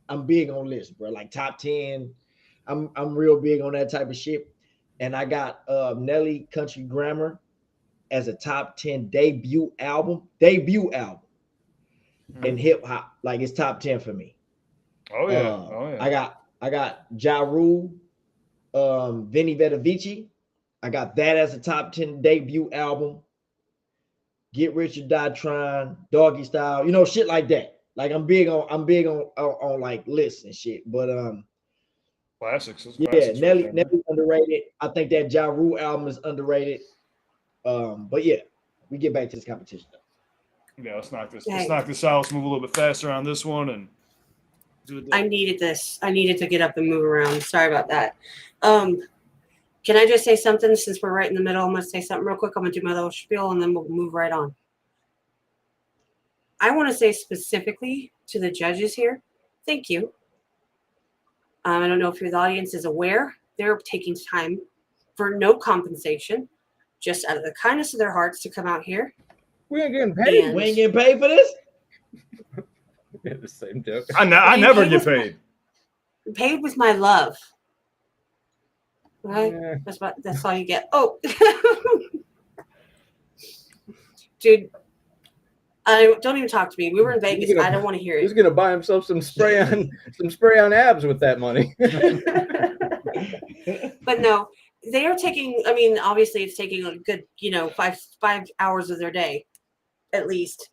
Speaker 3: I'm big on lists, bro. Like top 10. I'm real big on that type of shit. And I got Nelly Country Grammar as a top 10 debut album in hip hop. Like it's top 10 for me.
Speaker 2: Oh yeah.
Speaker 3: I got Ja Rule, Vinny Vitavici. I got that as a top 10 debut album. Get Rich or Die Trying, Doggy Style, you know, shit like that. Like I'm big on like lists and shit. But
Speaker 2: Classics.
Speaker 3: yeah, Nelly underrated. I think that Ja Rule album is underrated. But yeah, we get back to this competition though.
Speaker 2: Yeah, let's knock this.
Speaker 1: Hey.
Speaker 2: Let's knock this out. Let's move a little bit faster on this one and do it.
Speaker 1: I needed this. I needed to get up and move around. Sorry about that. Can I just say something since we're right in the middle? I'm going to say something real quick. I'm going to do my little spiel and then we'll move right on. I want to say specifically to the judges here, thank you. I don't know if the audience is aware. They're taking time for no compensation, just out of the kindness of their hearts to come out here.
Speaker 4: We ain't getting paid.
Speaker 1: And
Speaker 3: We ain't getting paid for this?
Speaker 4: Yeah, the same joke.
Speaker 2: I never get paid.
Speaker 1: Paid with my love. Right?
Speaker 4: Yeah.
Speaker 1: That's all you get. Oh, dude, don't even talk to me. We were in Vegas. I don't want to hear
Speaker 4: He's
Speaker 1: it.
Speaker 4: gonna buy himself some spray on abs with that money.
Speaker 1: But no, they are taking. I mean, obviously, it's taking a good, 5 hours of their day, at least,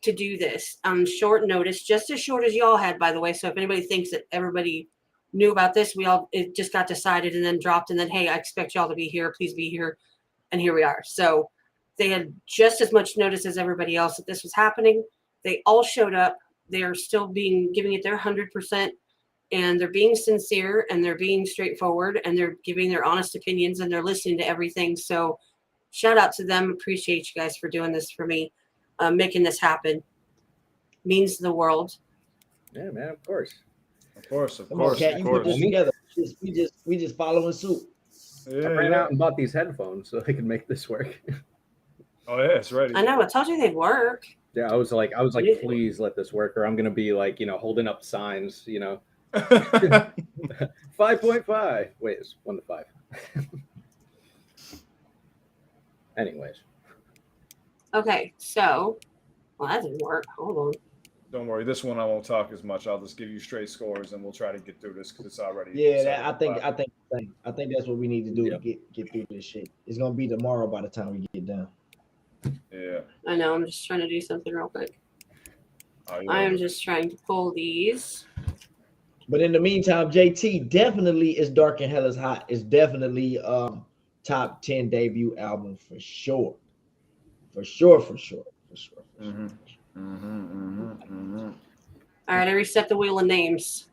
Speaker 1: to do this on short notice. Just as short as y'all had, by the way. So if anybody thinks that everybody knew about this, it just got decided and then dropped, and then hey, I expect y'all to be here. Please be here, and here we are. So they had just as much notice as everybody else that this was happening. They all showed up. They are still giving it their 100%, and they're being sincere and they're being straightforward and they're giving their honest opinions and they're listening to everything. So shout out to them. Appreciate you guys for doing this for me, making this happen. Means the world.
Speaker 4: Yeah, man, of course.
Speaker 2: Of course, of
Speaker 3: Come on,
Speaker 2: course,
Speaker 3: Cat,
Speaker 2: of
Speaker 3: you put
Speaker 2: course.
Speaker 3: this together. We just following suit.
Speaker 2: Yeah,
Speaker 4: I ran
Speaker 2: yeah.
Speaker 4: out and bought these headphones so I could make this work.
Speaker 2: Oh yeah, it's ready.
Speaker 1: I know. I told you they'd work.
Speaker 4: Yeah, I was like,
Speaker 1: Yeah.
Speaker 4: please let this work, or I'm gonna be like, holding up signs, 5.5. Wait, it's 1 to 5. Anyways.
Speaker 1: Okay, so well, that didn't work. Hold on.
Speaker 2: Don't worry, this one I won't talk as much. I'll just give you straight scores, and we'll try to get through this because it's already.
Speaker 3: Yeah, I think that's what we need to do to get through this shit. It's gonna be tomorrow by the time we get done.
Speaker 2: Yeah.
Speaker 1: I know. I'm just trying to do something real quick. I am just trying to pull these.
Speaker 3: But in the meantime, JT definitely is Dark and Hell is Hot. It's definitely top 10 debut album for sure. For sure.
Speaker 1: All right, I reset the wheel of names.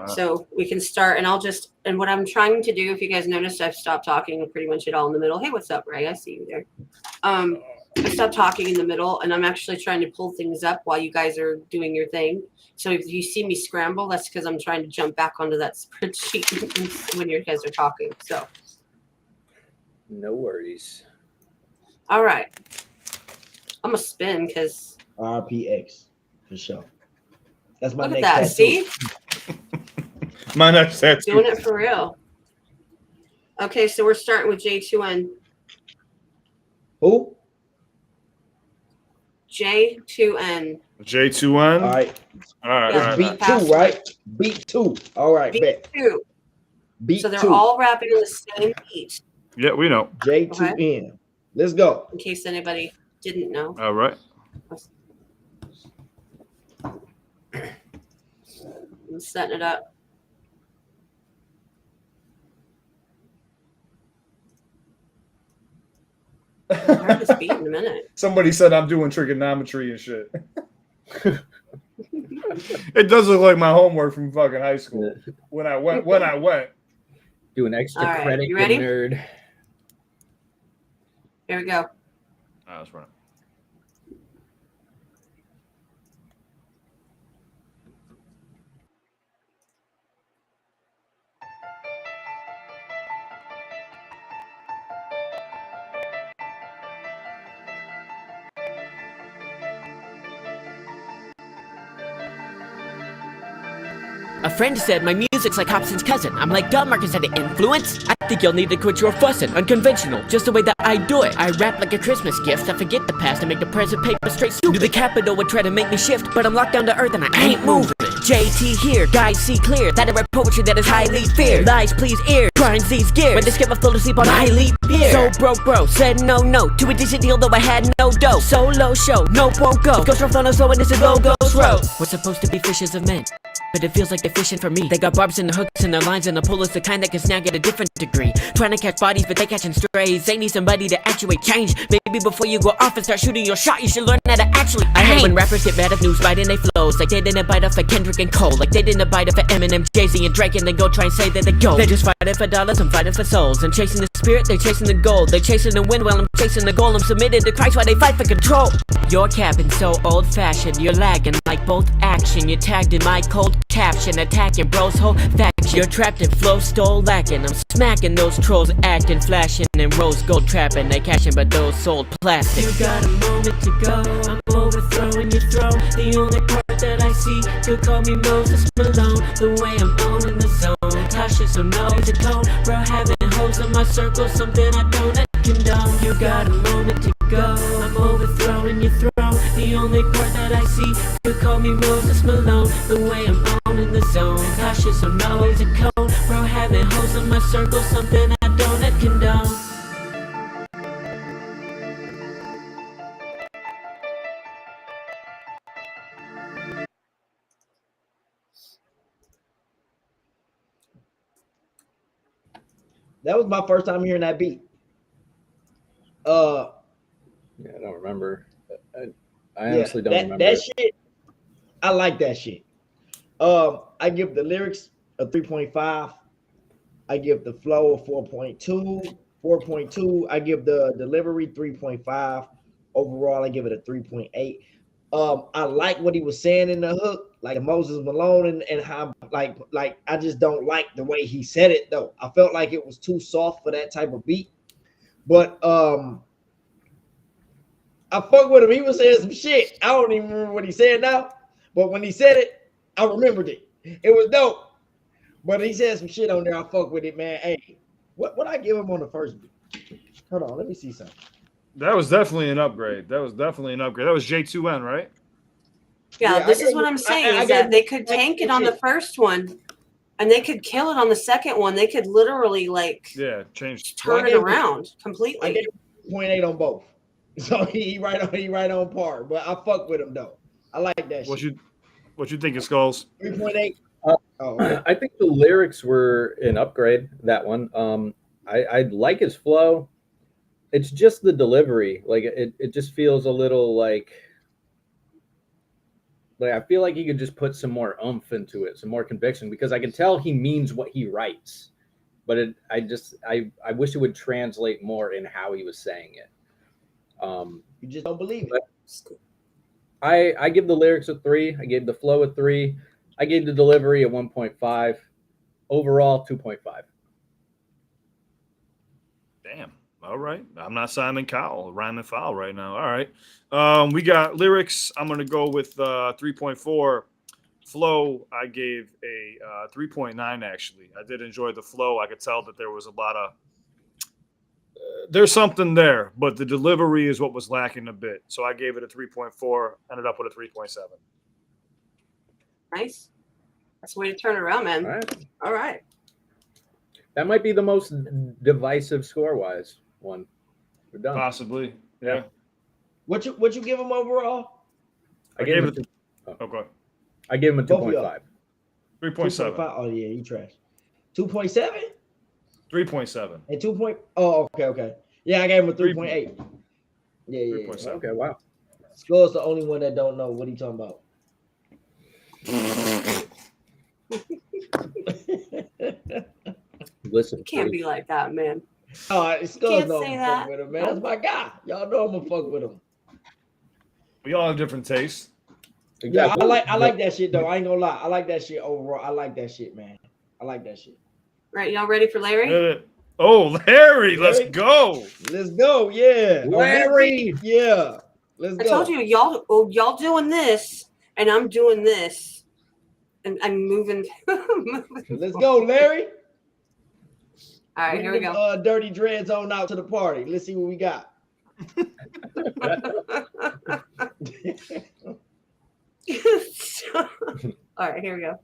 Speaker 1: So we can start, and what I'm trying to do, if you guys noticed, I've stopped talking pretty much at all in the middle. Hey, what's up, Ray? I see you there. I stopped talking in the middle, and I'm actually trying to pull things up while you guys are doing your thing. So if you see me scramble, that's because I'm trying to jump back onto that spreadsheet when you guys are talking. So
Speaker 4: no worries.
Speaker 1: All right. I'm gonna spin because
Speaker 3: RPX for sure. That's my
Speaker 1: look
Speaker 3: next
Speaker 1: at that.
Speaker 3: tattoo.
Speaker 1: See?
Speaker 2: My next tattoo.
Speaker 1: Doing it for real. Okay, so we're starting with J2N.
Speaker 3: Who?
Speaker 1: J2N.
Speaker 2: J2N.
Speaker 3: All right.
Speaker 2: All right.
Speaker 3: It's beat 2, right? Beat 2. All right, bet.
Speaker 1: 2.
Speaker 3: Beat
Speaker 1: so they're
Speaker 3: 2.
Speaker 1: all rapping on the same beat.
Speaker 2: Yeah, we know.
Speaker 3: J2N.
Speaker 1: Okay.
Speaker 3: Let's go.
Speaker 1: In case anybody didn't know.
Speaker 2: All right.
Speaker 1: I'm setting it up. I heard this beat in a minute.
Speaker 2: Somebody said I'm doing trigonometry and shit. It does look like my homework from fucking high school when I went.
Speaker 4: Doing extra
Speaker 1: All right,
Speaker 4: credit,
Speaker 1: you ready?
Speaker 4: nerd.
Speaker 1: Here we go.
Speaker 2: That's right.
Speaker 7: A friend said my music's like Hobson's cousin. I'm like, duh, Marcus had an influence. I think you'll need to quit your fussing. Unconventional, just the way that I do it. I rap like a Christmas gift. I forget the past and make the present paper straight stupid. Knew the capital would try to make me shift, but I'm locked down to earth and I ain't moving. JT here, guys see clear that I write poetry that is highly feared. Lies please ear, grinds these gears. When they skip a flow to sleep on I leap here. So broke bro, said no to a decent deal though I had no dough. Solo show, nope won't go. Go strong on a slow and this is go-go's road. What's supposed to be fishes of men? But it feels like they're fishing for me. They got barbs and hooks in their lines, and the pull is the kind that can snag at a different degree. Trying to catch bodies, but they catching strays. They need somebody to actuate change. Maybe before you go off and start shooting your shot, you should learn how to actually aim. I hate when rappers get mad at news biting they flows, like they didn't bite off of Kendrick and Cole, like they didn't bite off of Eminem, Jay-Z, and Drake, and then go try and say that they go. They're just fighting for dollars, I'm fighting for souls. I'm chasing the spirit, they're chasing the gold. They're chasing the wind while I'm chasing the goal. I'm submitted to Christ while they fight for control. You're capping so old-fashioned, you're lagging like bolt action. You're tagged in my cold caption, attacking bros whole faction. You're trapped in flow, stole lacking. I'm smacking those trolls, acting, flashing, and rose gold trapping. They cashing, but those sold plastic. You got a moment to go, I'm overthrowing your throne. The only part that I see, you call me Moses Malone. The way I'm owning the zone, Tasha, so no to tone. Bro, having hoes in my circle, something I don't condone. You got a moment to go, I'm overthrowing your throne. The only part that I see, you call me Moses Malone. The way I'm owning the zone, Tasha, so no to cone. Bro, having hoes in my circle, something I don't condone.
Speaker 3: That was my first time hearing that beat.
Speaker 4: Yeah, I don't remember. I honestly don't remember.
Speaker 3: That shit, I like that shit. I give the lyrics a 3.5. I give the flow a 4.2. 4.2. I give the delivery 3.5. Overall, I give it a 3.8. I like what he was saying in the hook, like Moses Malone, and how like I just don't like the way he said it though. I felt like it was too soft for that type of beat. But I fuck with him. He was saying some shit. I don't even remember what he said now, but when he said it, I remembered it. It was dope. But he said some shit on there. I fuck with it, man. Hey, what I give him on the first beat? Hold on, let me see something.
Speaker 2: That was definitely an upgrade. That was J2N, right?
Speaker 1: Yeah, this is what I'm saying is that they could tank it on the first one, and they could kill it on the second one. They could literally turn it around completely.
Speaker 3: I gave him 0.8 on both, so he right on par. But I fuck with him though. I like that shit.
Speaker 2: What you think of Skulls?
Speaker 3: 3.8.
Speaker 4: I think the lyrics were an upgrade. That one. I like his flow. It's just the delivery. Like it just feels a little like I feel like he could just put some more oomph into it, some more conviction, because I can tell he means what he writes. But I wish it would translate more in how he was saying it.
Speaker 3: You just don't believe it.
Speaker 4: I give the lyrics a 3. I gave the flow a 3. I gave the delivery a 1.5. Overall, 2.5.
Speaker 2: Damn. All right. I'm not Simon Cowell, rhyme and foul right now. All right. We got lyrics. I'm going to go with 3.4. Flow, I gave a 3.9, actually. I did enjoy the flow. I could tell that there was a lot of there's something there, but the delivery is what was lacking a bit. So I gave it a 3.4, ended up with a 3.7.
Speaker 1: Nice. That's the way to turn it around, man. All right.
Speaker 4: That might be the most divisive score-wise one. We're done.
Speaker 2: Possibly, yeah.
Speaker 3: What you give him overall?
Speaker 2: I gave it. Okay.
Speaker 4: I gave him a 2.5.
Speaker 2: 3.7.
Speaker 3: Oh yeah, you trash. 2.7.
Speaker 2: 3.7.
Speaker 3: And 2. Oh, okay. Yeah, I gave him a 3.8. Yeah.
Speaker 2: 3.7.
Speaker 4: Okay, wow.
Speaker 3: Skull's the only one that don't know what he talking about.
Speaker 4: Listen,
Speaker 1: Can't be like that, man.
Speaker 3: Oh, Skull's
Speaker 1: Can't
Speaker 3: no
Speaker 1: say
Speaker 3: fuck
Speaker 1: that.
Speaker 3: with him, man. That's my guy. Y'all know I'm gonna fuck with him.
Speaker 2: We all have different tastes.
Speaker 3: Yeah, I like that shit though. I ain't gonna lie. I like that shit overall. I like that shit, man. I like that shit.
Speaker 1: Right, y'all ready for Larry?
Speaker 2: Larry, let's go.
Speaker 3: Let's go, yeah.
Speaker 4: Larry.
Speaker 3: Yeah. Let's go.
Speaker 1: I told you, y'all doing this, and I'm doing this, and I'm moving.
Speaker 3: Let's go, Larry.
Speaker 1: All right, here we go.
Speaker 3: Dirty dreads on out to the party. Let's see what we got.
Speaker 1: All right, here we go.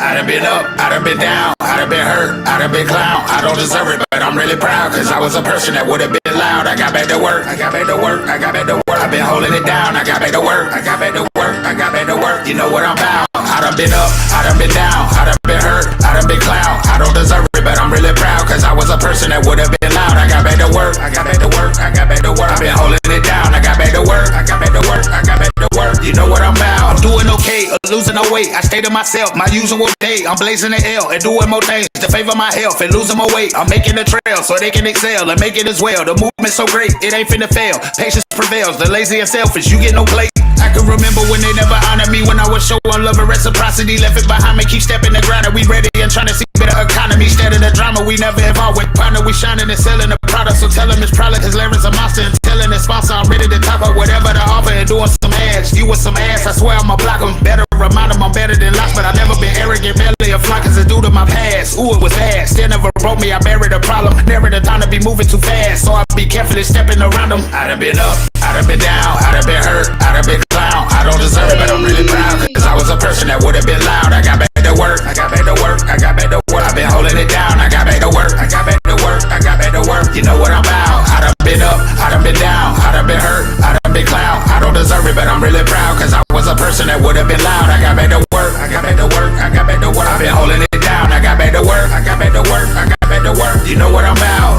Speaker 6: I done been up, I done been down, I done been hurt, I done been clown. I don't deserve it, but I'm really proud, cause I was a person that would have been loud. I got back to work, I got back to work, I got back to work. I've been holding it down, I got back to work, I got back to work, I got back to work. You know what I'm about. I done been up, I done been down, I done been hurt, I done been clown. I don't deserve it, but I'm really proud, cause I was a person that would have been loud. I got back to work, I got back to work, I got back to work. I've been holding it down, I got back to work, I got back to work, I got back to work. You know what I'm about. I'm doing okay, losing no weight. I stay to myself, my usual day. I'm blazing the L and doing more things to favor my health and losing more weight. I'm making the trail so they can excel and make it as well. The movement's so great, it ain't finna fail. Patience prevails, the lazy and selfish, you get no play. I can remember when they never honored me, when I was showing love and reciprocity. Left it behind me, keep stepping the grind, and we ready and trying to see better economy. Instead of the drama, we never involved with partner. We shining and selling the product, so tell them it's probably cause Larry's a monster. And telling the sponsor I'm ready to top up whatever the offer and doing some ads. You with some ass, I swear I'ma block them. Better remind them I'm better than lots, but I never been arrogant, barely a flock, cause it's due to my past. Ooh, it was fast, still never broke me, I buried a problem. Never the time to be moving too fast, so I be carefully stepping around them. I done been up, I done been down, I done been hurt, I done been clown. I don't deserve it, but I'm really proud, cause I was a person that would have been loud. I got back to work, I got back to work, I got back to work. I've been holding it down, I got back to work, I got back to work, I got back to work. You know what I'm about. I done been up, I done been down, I done been hurt, I done been clown. I don't deserve it, but I'm really proud, cause I was a person that would have been loud. I got back to work, I got back to work, I got back to work. I've been holding it down, I got back to work, I got back to work, I got back to work. You know what I'm about.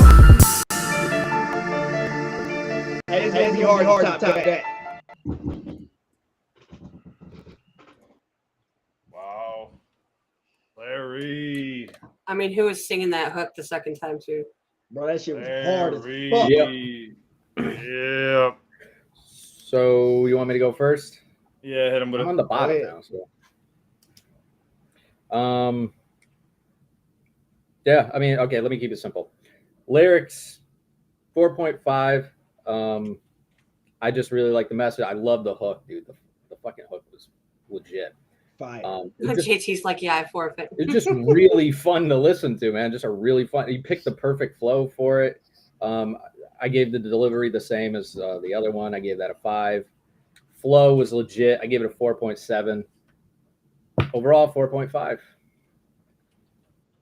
Speaker 3: Hey, it's gonna be hard to top that.
Speaker 2: Wow. Larry.
Speaker 1: I mean, who was singing that hook the second time too?
Speaker 3: Bro, that shit was hard as fuck.
Speaker 2: Yeah.
Speaker 4: So you want me to go first?
Speaker 2: Yeah, hit him with
Speaker 4: I'm
Speaker 2: it.
Speaker 4: on the bottom now. So. Yeah, I mean, okay, let me keep it simple. Lyrics, 4.5. I just really like the message. I love the hook, dude. The fucking hook was legit.
Speaker 3: Fire.
Speaker 1: JT's like, yeah, I forfeit.
Speaker 4: It's just really fun to listen to, man. Just a really fun. You picked the perfect flow for it. I gave the delivery the same as the other one. I gave that a 5. Flow was legit. I gave it a 4.7. Overall, 4.5.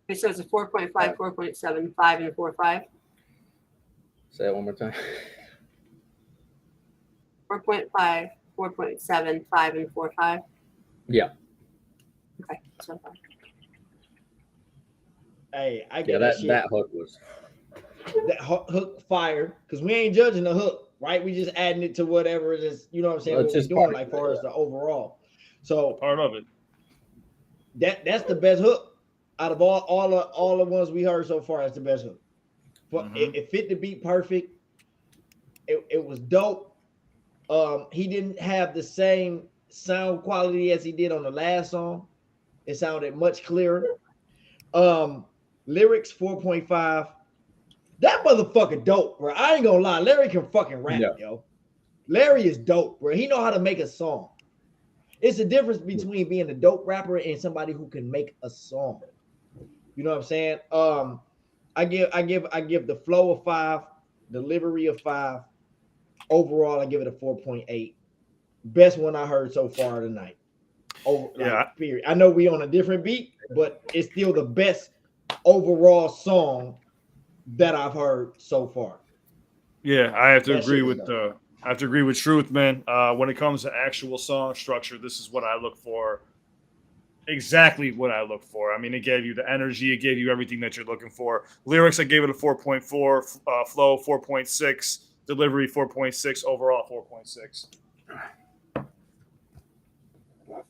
Speaker 1: Okay, so it's a 4.5, 4.7, 5, and 4.5.
Speaker 4: Say it one more time.
Speaker 1: 4.5, 4.7, 5, and 4.5.
Speaker 4: Yeah.
Speaker 1: Okay, so far.
Speaker 3: Hey, I get
Speaker 4: that hook was
Speaker 3: that hook fire because we ain't judging the hook, right? We just adding it to whatever it is, you know what I'm saying?
Speaker 4: Well,
Speaker 3: what
Speaker 4: it's
Speaker 3: we're
Speaker 4: just
Speaker 3: doing, like far as the overall. So
Speaker 2: part of it.
Speaker 3: That's the best hook out of all the ones we heard so far. That's the best hook. But it fit the beat perfect. It was dope. He didn't have the same sound quality as he did on the last song. It sounded much clearer. Lyrics 4.5. That motherfucker dope, bro. I ain't gonna lie. Larry can fucking rap, yo. Larry is dope, bro. He know how to make a song. It's the difference between being a dope rapper and somebody who can make a song. You know what I'm saying? I give the flow a 5, delivery a 5. Overall, I give it a 4.8. Best one I heard so far tonight. Period. I know we on a different beat, but it's still the best overall song that I've heard so far.
Speaker 2: Yeah, I have to agree with Truth, man. When it comes to actual song structure, this is what I look for. Exactly what I look for. I mean, it gave you the energy, it gave you everything that you're looking for. Lyrics, I gave it a 4.4. Flow 4.6. Delivery 4.6. Overall 4.6.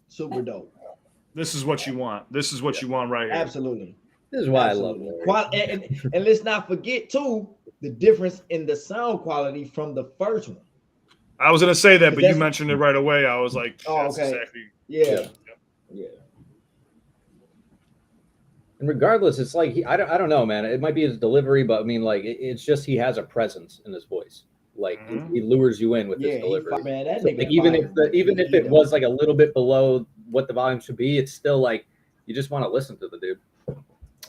Speaker 3: Super dope.
Speaker 2: This is what you want. This is what you want right here.
Speaker 3: Absolutely.
Speaker 4: This is why I love it.
Speaker 3: And let's not forget too the difference in the sound quality from the first one.
Speaker 2: I was gonna say that, but you mentioned it right away. I was like,
Speaker 3: oh, okay.
Speaker 2: Exactly.
Speaker 3: Yeah.
Speaker 4: And regardless, it's like I don't know, man. It might be his delivery, but I mean, like it's just he has a presence in his voice. Like he lures you in with his delivery.
Speaker 3: Man, that
Speaker 4: so, like, even if it was like a little bit below what the volume should be, it's still like you just want to listen to the dude.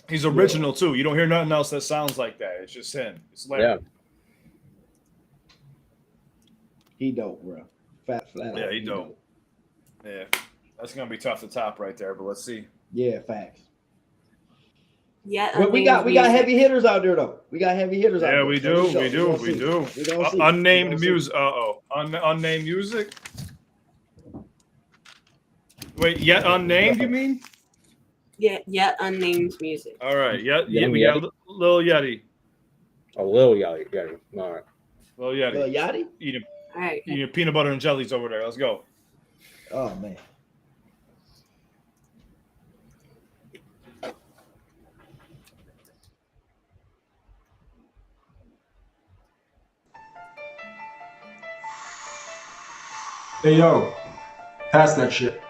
Speaker 2: He's original too. You don't hear nothing else that sounds like that. It's just him. It's Larry.
Speaker 4: Yeah.
Speaker 3: He dope, bro. Flat.
Speaker 2: Yeah, he dope. Yeah, that's gonna be tough to top right there, but let's see.
Speaker 3: Yeah, facts.
Speaker 1: Yeah,
Speaker 3: but we got heavy hitters out there though. We got heavy hitters out there.
Speaker 2: We do. Unnamed music. Unnamed music. Wait, yet unnamed? You mean?
Speaker 1: Yeah, unnamed music.
Speaker 2: All right. Yeah. We got Lil Yachty.
Speaker 4: Oh, Lil Yachty. All right.
Speaker 2: Lil Yachty.
Speaker 3: Lil Yachty.
Speaker 1: All right.
Speaker 2: Eat your peanut butter and jellies over there. Let's go.
Speaker 3: Oh man.
Speaker 10: Hey yo, pass that shit.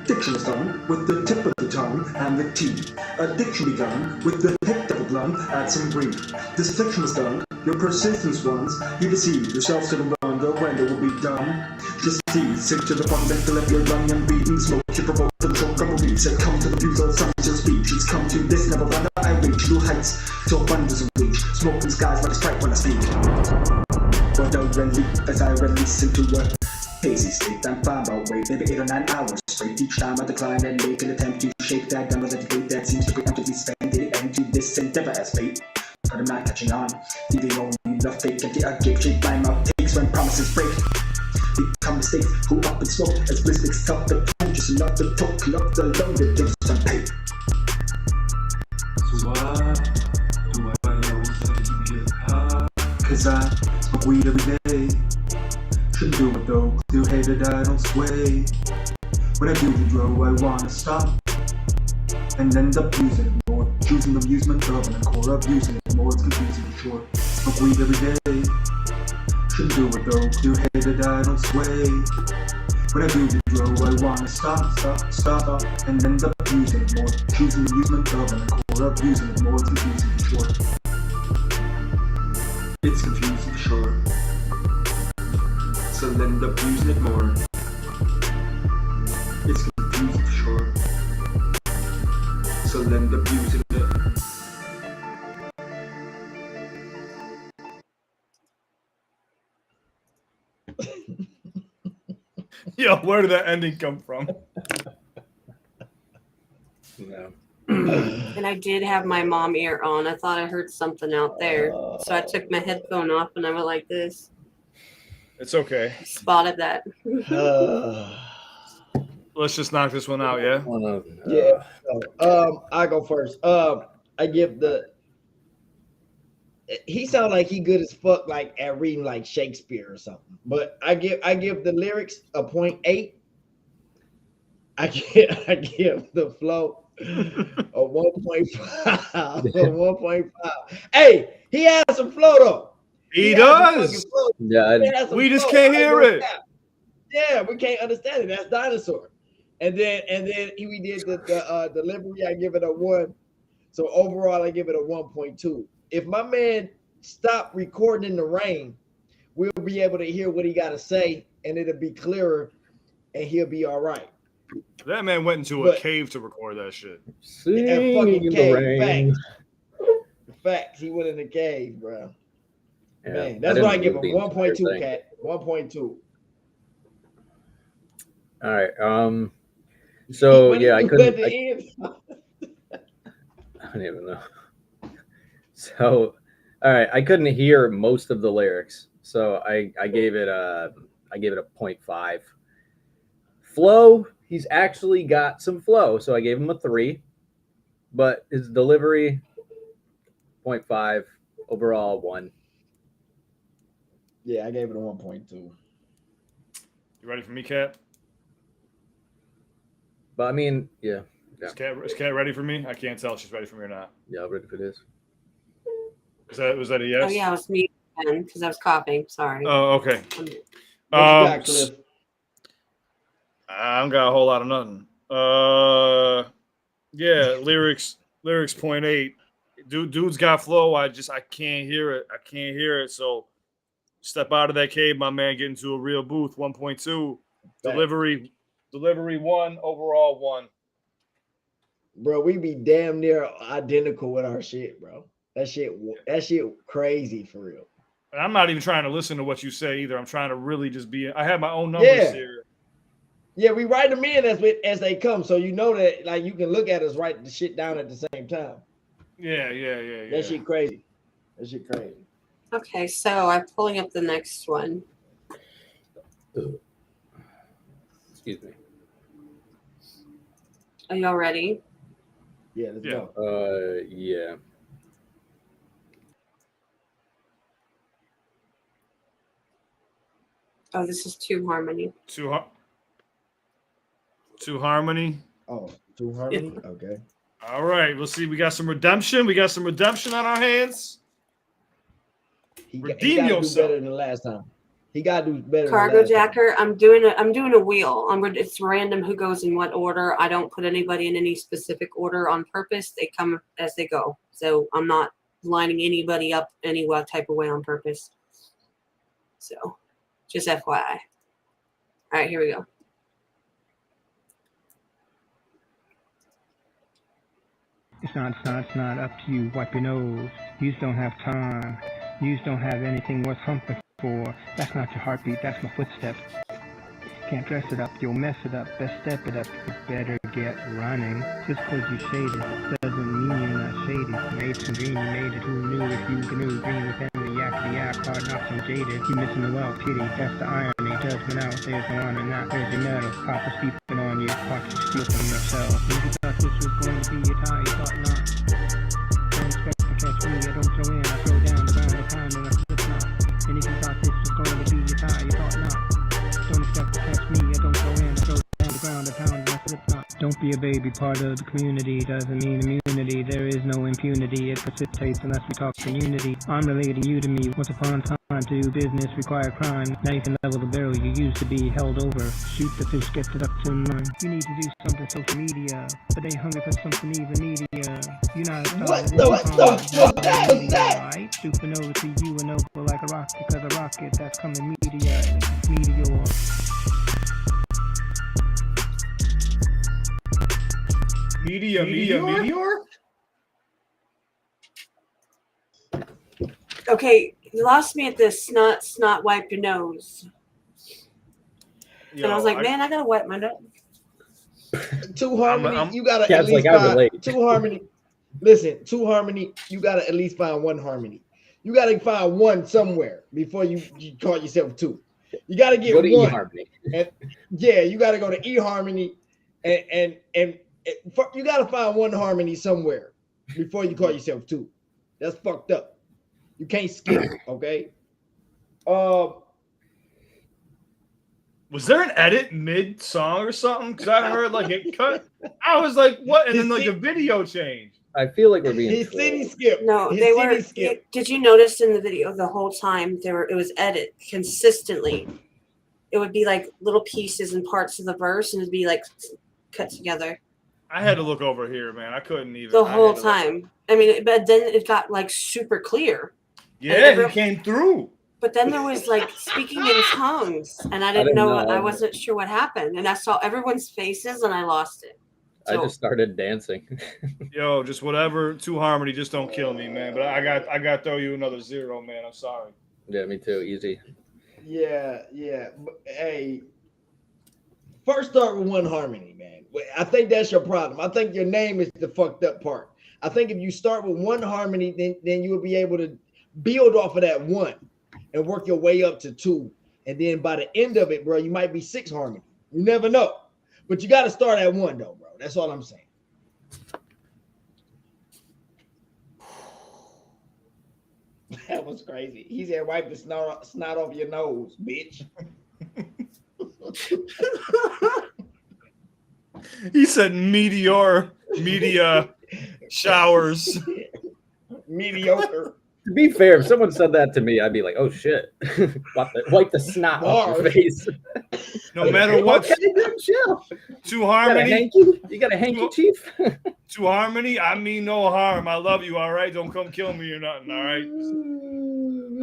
Speaker 10: Diction is done with the tip of the tongue and the teeth. Addiction begun with the hit of a blunt, add some breathe. This affliction is done, your persistence runs. You deceive yourself to the wonder when it will be done. Just tease, sink to the fundamental of your lung and beating. Smoke to provoke the choke of a beat. Said come to the views of science, your speech. It's come to this never run. I reach new heights till abundance of reach. Smoking skies like a strike when I speak. But don't relief as I release into a hazy state. I'm fine about wait, maybe 8 or 9 hours straight. Each time I decline and make an attempt to shake that gun with a debate that seems to preemptively spend it and do this endeavor as fate. But I'm not catching on. Leaving only the fake empty a gape shaped my mouth takes when promises break. Become mistakes, who up and smoke as bliss makes up the tone. Just another token of the loan that gives some pay. So why do I get high? Cause I smoke weed every day. Shouldn't do it though, still hate it, I don't sway. When I do the draw, I wanna stop and end up using more Choosing amusement of an core of using it more, it's confusing for sure. Smoke weed every day. Shouldn't do it though, clear-headed I don't sway. When I do the drill, I wanna stop, and end up using it more. Choosing amusement of an core of using it more, it's confusing for sure. It's confusing for sure. So end up using it more. It's confusing for sure. So end up using it.
Speaker 2: Yo, where did that ending come from?
Speaker 4: No.
Speaker 1: And I did have my mom ear on. I thought I heard something out there. So I took my headphone off and I went like this.
Speaker 2: It's okay.
Speaker 1: Spotted that.
Speaker 2: Let's just knock this one out, yeah?
Speaker 3: Yeah. I go first. I give the. He sound like he good as fuck, like at reading like Shakespeare or something. But I give the lyrics a 0.8. I give the flow a 1.5. A 1.5. Hey, he has some flow though.
Speaker 2: He does.
Speaker 4: Yeah,
Speaker 2: we just can't hear it.
Speaker 3: Yeah, we can't understand it. That's dinosaur. And then we did the delivery. I give it a 1. So overall, I give it a 1.2. If my man stopped recording in the rain, we'll be able to hear what he got to say, and it'll be clearer, and he'll be all right.
Speaker 2: That man went into a cave to record that shit.
Speaker 3: And fucking cave. Facts. He went in the cave, bro.
Speaker 4: Yeah,
Speaker 3: man, that's why I give him 1.2, Cat. 1.2.
Speaker 4: All right. So yeah, I couldn't. I don't even know. So, all right, I couldn't hear most of the lyrics, so I gave it a 0.5. Flow, he's actually got some flow, so I gave him a 3. But his delivery, 0.5. Overall, 1.
Speaker 3: Yeah, I gave it a 1.2.
Speaker 2: You ready for me, Kat?
Speaker 4: But I mean, yeah.
Speaker 2: Is Kat ready for me? I can't tell if she's ready for me or not.
Speaker 4: Yeah, I'm ready for this.
Speaker 2: Was that a yes?
Speaker 1: Oh yeah, it was me again because I was coughing. Sorry.
Speaker 2: Oh, okay. I don't got a whole lot of nothing. Yeah, lyrics 0.8. Dude's got flow. I can't hear it. So step out of that cave, my man. Get into a real booth. 1.2. Delivery 1. Overall 1.
Speaker 3: Bro, we be damn near identical with our shit, bro. That shit crazy for real.
Speaker 2: And I'm not even trying to listen to what you say either. I'm trying to really just be. I have my own numbers here.
Speaker 3: Yeah, we write them in as they come, so you know that like you can look at us write the shit down at the same time.
Speaker 2: Yeah.
Speaker 3: That shit crazy.
Speaker 1: Okay, so I'm pulling up the next one.
Speaker 4: Excuse me.
Speaker 1: Are y'all ready?
Speaker 3: Yeah, let's go.
Speaker 4: Yeah.
Speaker 1: Oh, this is 2 Harmony.
Speaker 2: 2 Harmony.
Speaker 3: Oh, 2 Harmony? Okay.
Speaker 2: All right. We'll see. We got some redemption. On our hands. Redeem yourself.
Speaker 3: Do better than last time. He gotta do better.
Speaker 1: Cargo Jacker. I'm doing a wheel. It's random who goes in what order. I don't put anybody in any specific order on purpose. They come as they go. So I'm not lining anybody up any type of way on purpose. So just FYI. All right, here we go.
Speaker 17: It's not up to you. Wipe your nose. You just don't have time. You just don't have anything worth humping for. That's not your heartbeat. That's my footsteps. Can't dress it up. You'll mess it up. Best step it up. You better get running. Just cause you shaded doesn't mean you're not shady. Made some green, you made it. Who knew if you knew green within the yak, hard knocks and jaded. You missing the well, pity. That's the irony. Judgment out. There's no honor, not there's your metal. Copper steeping on you. Watch you steal from yourself. If you thought this was going to be your tie, you thought not. Don't expect to catch me. I don't throw in. I throw down the ground of time and I slip not. And if you thought this was going to be your tie, you thought not. Don't expect to catch me. I don't throw in. I throw down the ground of time and I slip not. Don't be a baby. Part of the community doesn't mean immunity. community. There is no impunity. It precipitates unless we talk community. I'm related, you to me. Once upon a time, to do business require crime. Now you can level the barrel you used to be held over. Shoot the fish, get it up to none. You need to do something social media, but they hungry for something even needier. You're not a
Speaker 3: What the hell was that?
Speaker 17: Right? Supernova to you and over like a rocket, because a rocket that's coming meteor.
Speaker 2: Meteor?
Speaker 1: Okay, you lost me at this snot wipe your nose.
Speaker 2: Yo,
Speaker 1: and I was like, man, I gotta wipe my nose.
Speaker 3: Two Harmony, you gotta
Speaker 4: Yeah,
Speaker 3: at
Speaker 4: it's
Speaker 3: least
Speaker 4: like I
Speaker 3: find
Speaker 4: relate.
Speaker 3: two Harmony. Listen, two Harmony, you gotta at least find one Harmony. You gotta find one somewhere before you call yourself two. You gotta get
Speaker 4: Go to
Speaker 3: one.
Speaker 4: eHarmony.
Speaker 3: And yeah, you gotta go to eHarmony and you gotta find one Harmony somewhere before you call yourself two. That's fucked up. You can't skip, okay?
Speaker 2: Was there an edit mid song or something? Because I heard like it cut. I was like, what? And then like the video changed.
Speaker 4: I feel like we're being
Speaker 3: His
Speaker 4: trolled.
Speaker 3: city skip.
Speaker 1: No,
Speaker 3: His
Speaker 1: they
Speaker 3: city
Speaker 1: were.
Speaker 3: skip.
Speaker 1: Did you notice in the video the whole time it was edited consistently? It would be like little pieces and parts of the verse, and it'd be like cut together
Speaker 2: I had to look over here, man. I couldn't even.
Speaker 1: the
Speaker 2: I
Speaker 1: whole
Speaker 2: had to look.
Speaker 1: time. I mean, but then it got like super clear.
Speaker 2: Yeah, he came through.
Speaker 1: But then there was like speaking in tongues, and I didn't know. I wasn't sure what happened, and I saw everyone's faces, and I lost it.
Speaker 4: I just started dancing.
Speaker 2: Yo, just whatever. Two Harmony, just don't kill me, man. But I got to throw you another 0, man. I'm sorry.
Speaker 4: Yeah, me too. Easy.
Speaker 3: Yeah. But, hey, first start with one Harmony, man. I think that's your problem. I think your name is the fucked up part. I think if you start with one Harmony, then you will be able to build off of that one and work your way up to 2. And then by the end of it, bro, you might be 6 Harmony. You never know. But you got to start at 1, though, bro. That's all I'm saying. That was crazy. He said, wipe the snot off your nose, bitch.
Speaker 2: He said media showers.
Speaker 3: Mediocre.
Speaker 4: To be fair, if someone said that to me, I'd be like, "Oh shit!" Wipe the snot off your face.
Speaker 2: No matter what.
Speaker 4: Okay, then chill.
Speaker 2: Two Harmony.
Speaker 4: You got a hanky, chief.
Speaker 2: Two Harmony. I mean no harm. I love you. All right. Don't come kill me or nothing. All right.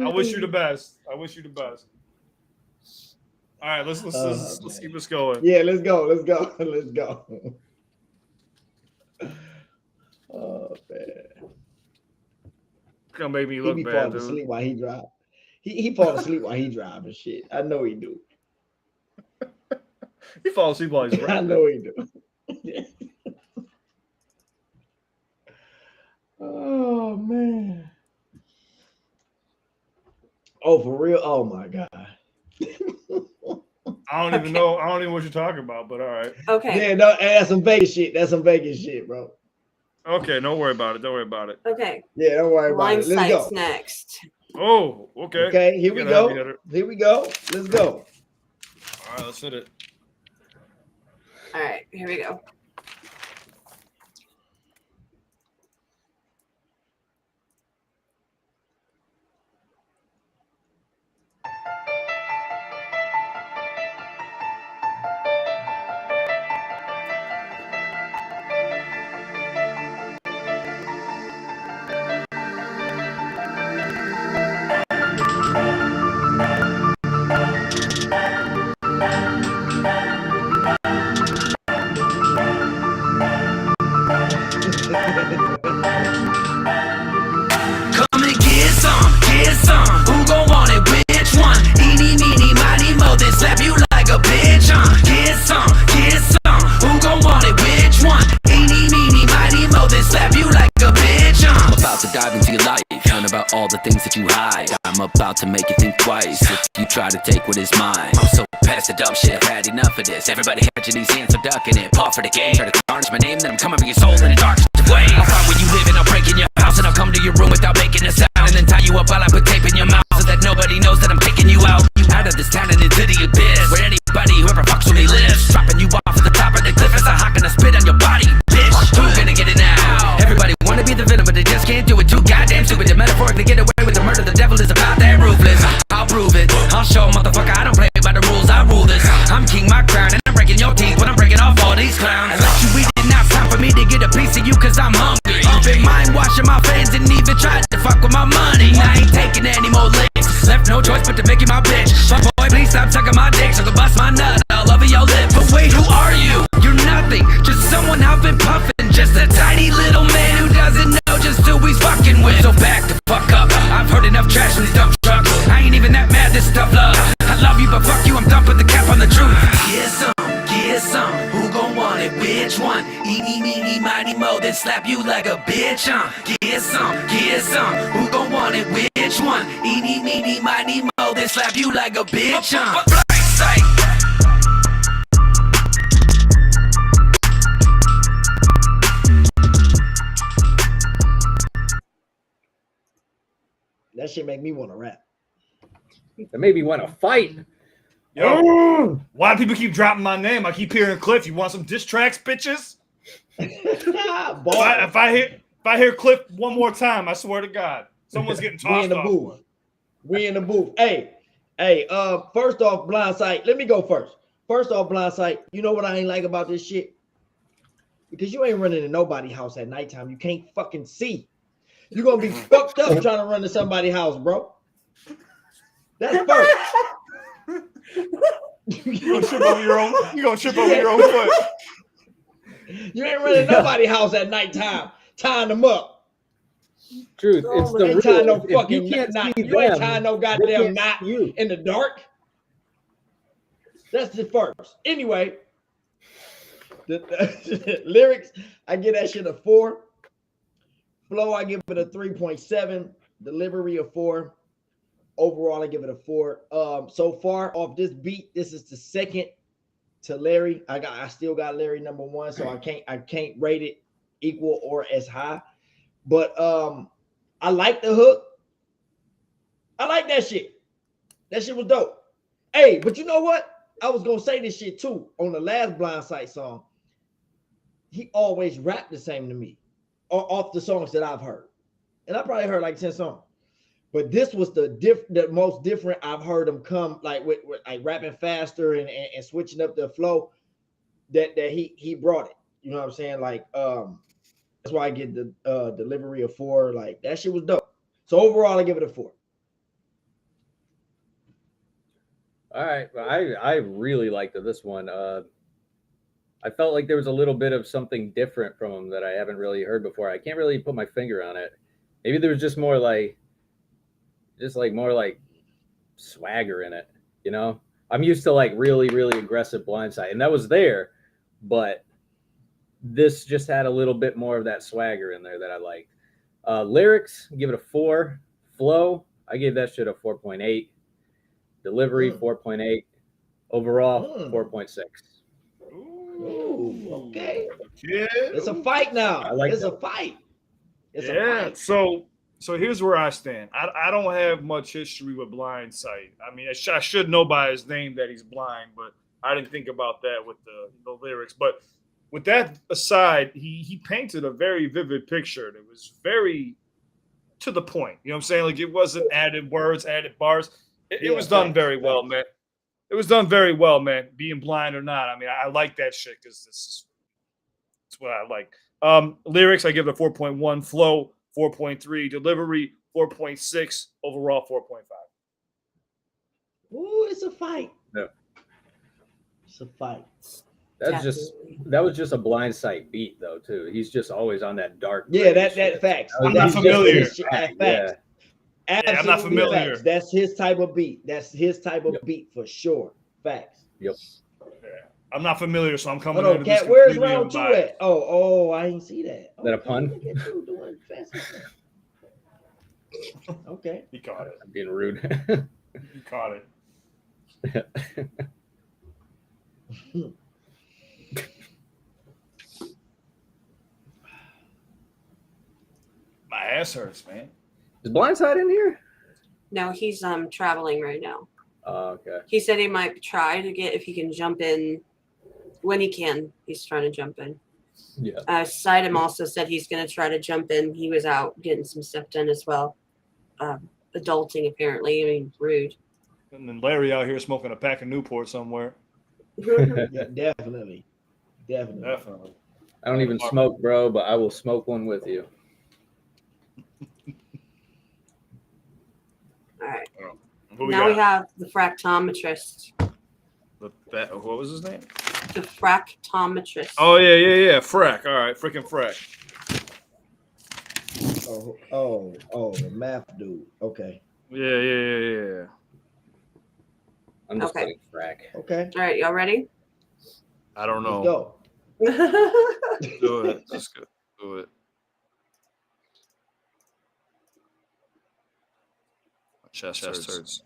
Speaker 2: I wish you the best. All right. Let's keep this going.
Speaker 3: Yeah, let's go. Oh man.
Speaker 2: Gonna make me
Speaker 3: He
Speaker 2: look
Speaker 3: be
Speaker 2: bad,
Speaker 3: falling
Speaker 2: dude.
Speaker 3: asleep while he drive. He fall asleep while he drive and shit. I know he do.
Speaker 2: He falls asleep while he's
Speaker 3: I know he do. Oh man. Oh, for real? Oh my god.
Speaker 2: I don't even know. I don't even know what you're talking about, but all right.
Speaker 1: Okay.
Speaker 3: Yeah, no, that's some Vegas shit. Bro.
Speaker 2: Okay, don't worry about it.
Speaker 1: Okay.
Speaker 3: Yeah, don't worry about
Speaker 1: Line
Speaker 3: it. Let's
Speaker 1: sights
Speaker 3: go.
Speaker 1: next.
Speaker 2: Oh, okay.
Speaker 3: Okay, here we go. Let's go.
Speaker 2: All right, let's hit it.
Speaker 1: All right, here we go.
Speaker 9: Come and get some. Who gon' want it? Which one? Eeny, meeny, miny, mo, then slap you like a bitch, Get some. Who gon' want it? Which one? Eeny, meeny, miny, mo, then slap you like a bitch, I'm about to dive into your life, learn about all the things that you hide. I'm about to make you think twice if you try to take what is mine. I'm so past the dumb shit, I've had enough of this. Everybody catching these hands, so ducking it. Paw for the game, try to tarnish my name, then I'm coming for your soul in the dark way. I'll find where you live and I'll break in your house, and I'll come to your room without making a sound, and then tie you up while I put tape in your mouth so that nobody knows that I'm taking you out of this town and into the abyss, where anybody who ever fucks with me lives. Dropping you off at the top of the cliff as I hawk and I spit on your body, bitch. Who's gonna get it now? Everybody goddamn stupid. To metaphorically get away with the murder, the devil is about that ruthless. I'll prove it. I'll show motherfucker I don't play by the rules. I rule this. I'm king my crown and I'm breaking your teeth when I'm breaking off all these clowns. I let you eat it, now it's time for me to get a piece of you cause I'm hungry. You've been mind washing my fans and even tried to fuck with my money. I ain't taking any more licks. Left no choice but to make you my bitch. But boy, please stop sucking my dick so I can bust my nut all over your lip. But wait, who are you? You're nothing, just someone I've been puffing. Just a tiny little man who doesn't know just who he's fucking with. So back the fuck up, I've heard enough trash from these dumb trucks. I ain't even that mad, this stuff love. I love you, but fuck you, I'm done with the cap on the truth. Get some, who gon' want it, which one? Eeny, meeny, miny, mo, then slap you like a bitch, Get some, who gon' want it, which one? Eeny, meeny, miny, mo, then slap you like a bitch, Blind sight.
Speaker 3: That shit make me want to rap.
Speaker 4: That made me want to fight.
Speaker 2: Yo, why do people keep dropping my name? I keep hearing Cliff. You want some diss tracks, bitches? If I hear Cliff one more time, I swear to God, someone's getting tossed off.
Speaker 3: We in the booth. Hey, first off, Blind Sight. Let me go first. First off, Blind Sight, you know what I ain't like about this shit? Because you ain't running to nobody's house at nighttime. You can't fucking see. You're gonna be fucked up trying to run to somebody's house, bro. That's first.
Speaker 2: You're gonna trip over your own foot.
Speaker 3: You ain't running nobody's house at nighttime, tying them up.
Speaker 4: Truth, it's the
Speaker 3: ain't tying no
Speaker 4: rule.
Speaker 3: fucking knot. You ain't tying no goddamn knot in the dark. That's the first. Anyway, the lyrics, I give that shit a 4. Flow, I give it a 3.7. Delivery, a 4. Overall, I give it a 4. So far off this beat, this is the second to Larry. I still got Larry number 1, so I can't rate it equal or as high. But I like the hook. I like that shit. That shit was dope. Hey, but you know what? I was gonna say this shit too on the last Blind Sight song. He always rapped the same to me, off the songs that I've heard, and I probably heard like 10 songs. But this was the most different I've heard him come, like with like rapping faster and switching up the flow. That he brought it. You know what I'm saying? Like that's why I get the delivery of 4. Like that shit was dope. So overall, I give it a 4.
Speaker 4: All right, I really liked this one. I felt like there was a little bit of something different from him that I haven't really heard before. I can't really put my finger on it. Maybe there was just more like swagger in it, you know? I'm used to like really, really aggressive Blind Sight, and that was there, but this just had a little bit more of that swagger in there that I liked. Lyrics, give it a 4. Flow, I gave that shit a 4.8. Delivery, 4.8. Overall, 4.6.
Speaker 3: Ooh, okay.
Speaker 2: Yeah.
Speaker 3: It's a fight now. It's a fight. It's a fight.
Speaker 2: So here's where I stand. I don't have much history with Blind Sight. I mean, I should know by his name that he's blind, but I didn't think about that with the lyrics. But with that aside, he painted a very vivid picture. It was very to the point. You know what I'm saying? Like it wasn't added words, added bars. It was done very well, man. It was done very well, man. Being blind or not. I mean, I like that shit because that's what I like. Lyrics, I give it a 4.1. Flow, 4.3. Delivery, 4.6. Overall, 4.5.
Speaker 3: Ooh, it's a fight.
Speaker 4: Yeah.
Speaker 3: It's a fight.
Speaker 4: That was just a Blind Sight beat though, too. He's just always on that dark.
Speaker 3: Yeah, that facts.
Speaker 2: I'm not familiar.
Speaker 3: Facts.
Speaker 2: Yeah. I'm not familiar.
Speaker 3: Facts. That's his type of beat. That's his type of beat for sure. Facts.
Speaker 4: Yep.
Speaker 2: Yeah. I'm not familiar, so I'm coming
Speaker 3: Hold
Speaker 2: into
Speaker 3: on,
Speaker 2: this
Speaker 3: Cat, where's
Speaker 2: completely
Speaker 3: round 2
Speaker 2: unbiased.
Speaker 3: at? Oh, I ain't see that.
Speaker 4: Is that a pun?
Speaker 3: Look at you doing fast. Okay.
Speaker 2: He caught it.
Speaker 4: I'm being rude.
Speaker 2: He caught it. My ass hurts, man.
Speaker 4: Is Blind Sight in here?
Speaker 1: No, he's traveling right now.
Speaker 4: Oh, okay.
Speaker 1: He said he might try to get if he can jump in when he can. He's trying to jump in.
Speaker 4: Yeah.
Speaker 1: Sidem also said he's going to try to jump in. He was out getting some stuff done as well. Adulting, apparently. I mean, rude.
Speaker 2: And then Larry out here smoking a pack of Newport somewhere.
Speaker 3: Yeah, definitely.
Speaker 2: Definitely.
Speaker 4: I don't even smoke, bro, but I will smoke one with you.
Speaker 1: All right.
Speaker 2: Who
Speaker 1: Now we
Speaker 2: got?
Speaker 1: have the fractometrist.
Speaker 2: What was his name?
Speaker 1: The fractometrist.
Speaker 2: Oh, yeah. Frack. All right. Freaking Frack.
Speaker 3: Oh, the math dude. Okay.
Speaker 2: Yeah.
Speaker 4: I'm just
Speaker 1: Okay.
Speaker 4: putting Frack.
Speaker 3: Okay.
Speaker 1: All right, y'all ready?
Speaker 2: I don't know.
Speaker 3: Go.
Speaker 2: Do it. Just go. Do it. My chest hurts.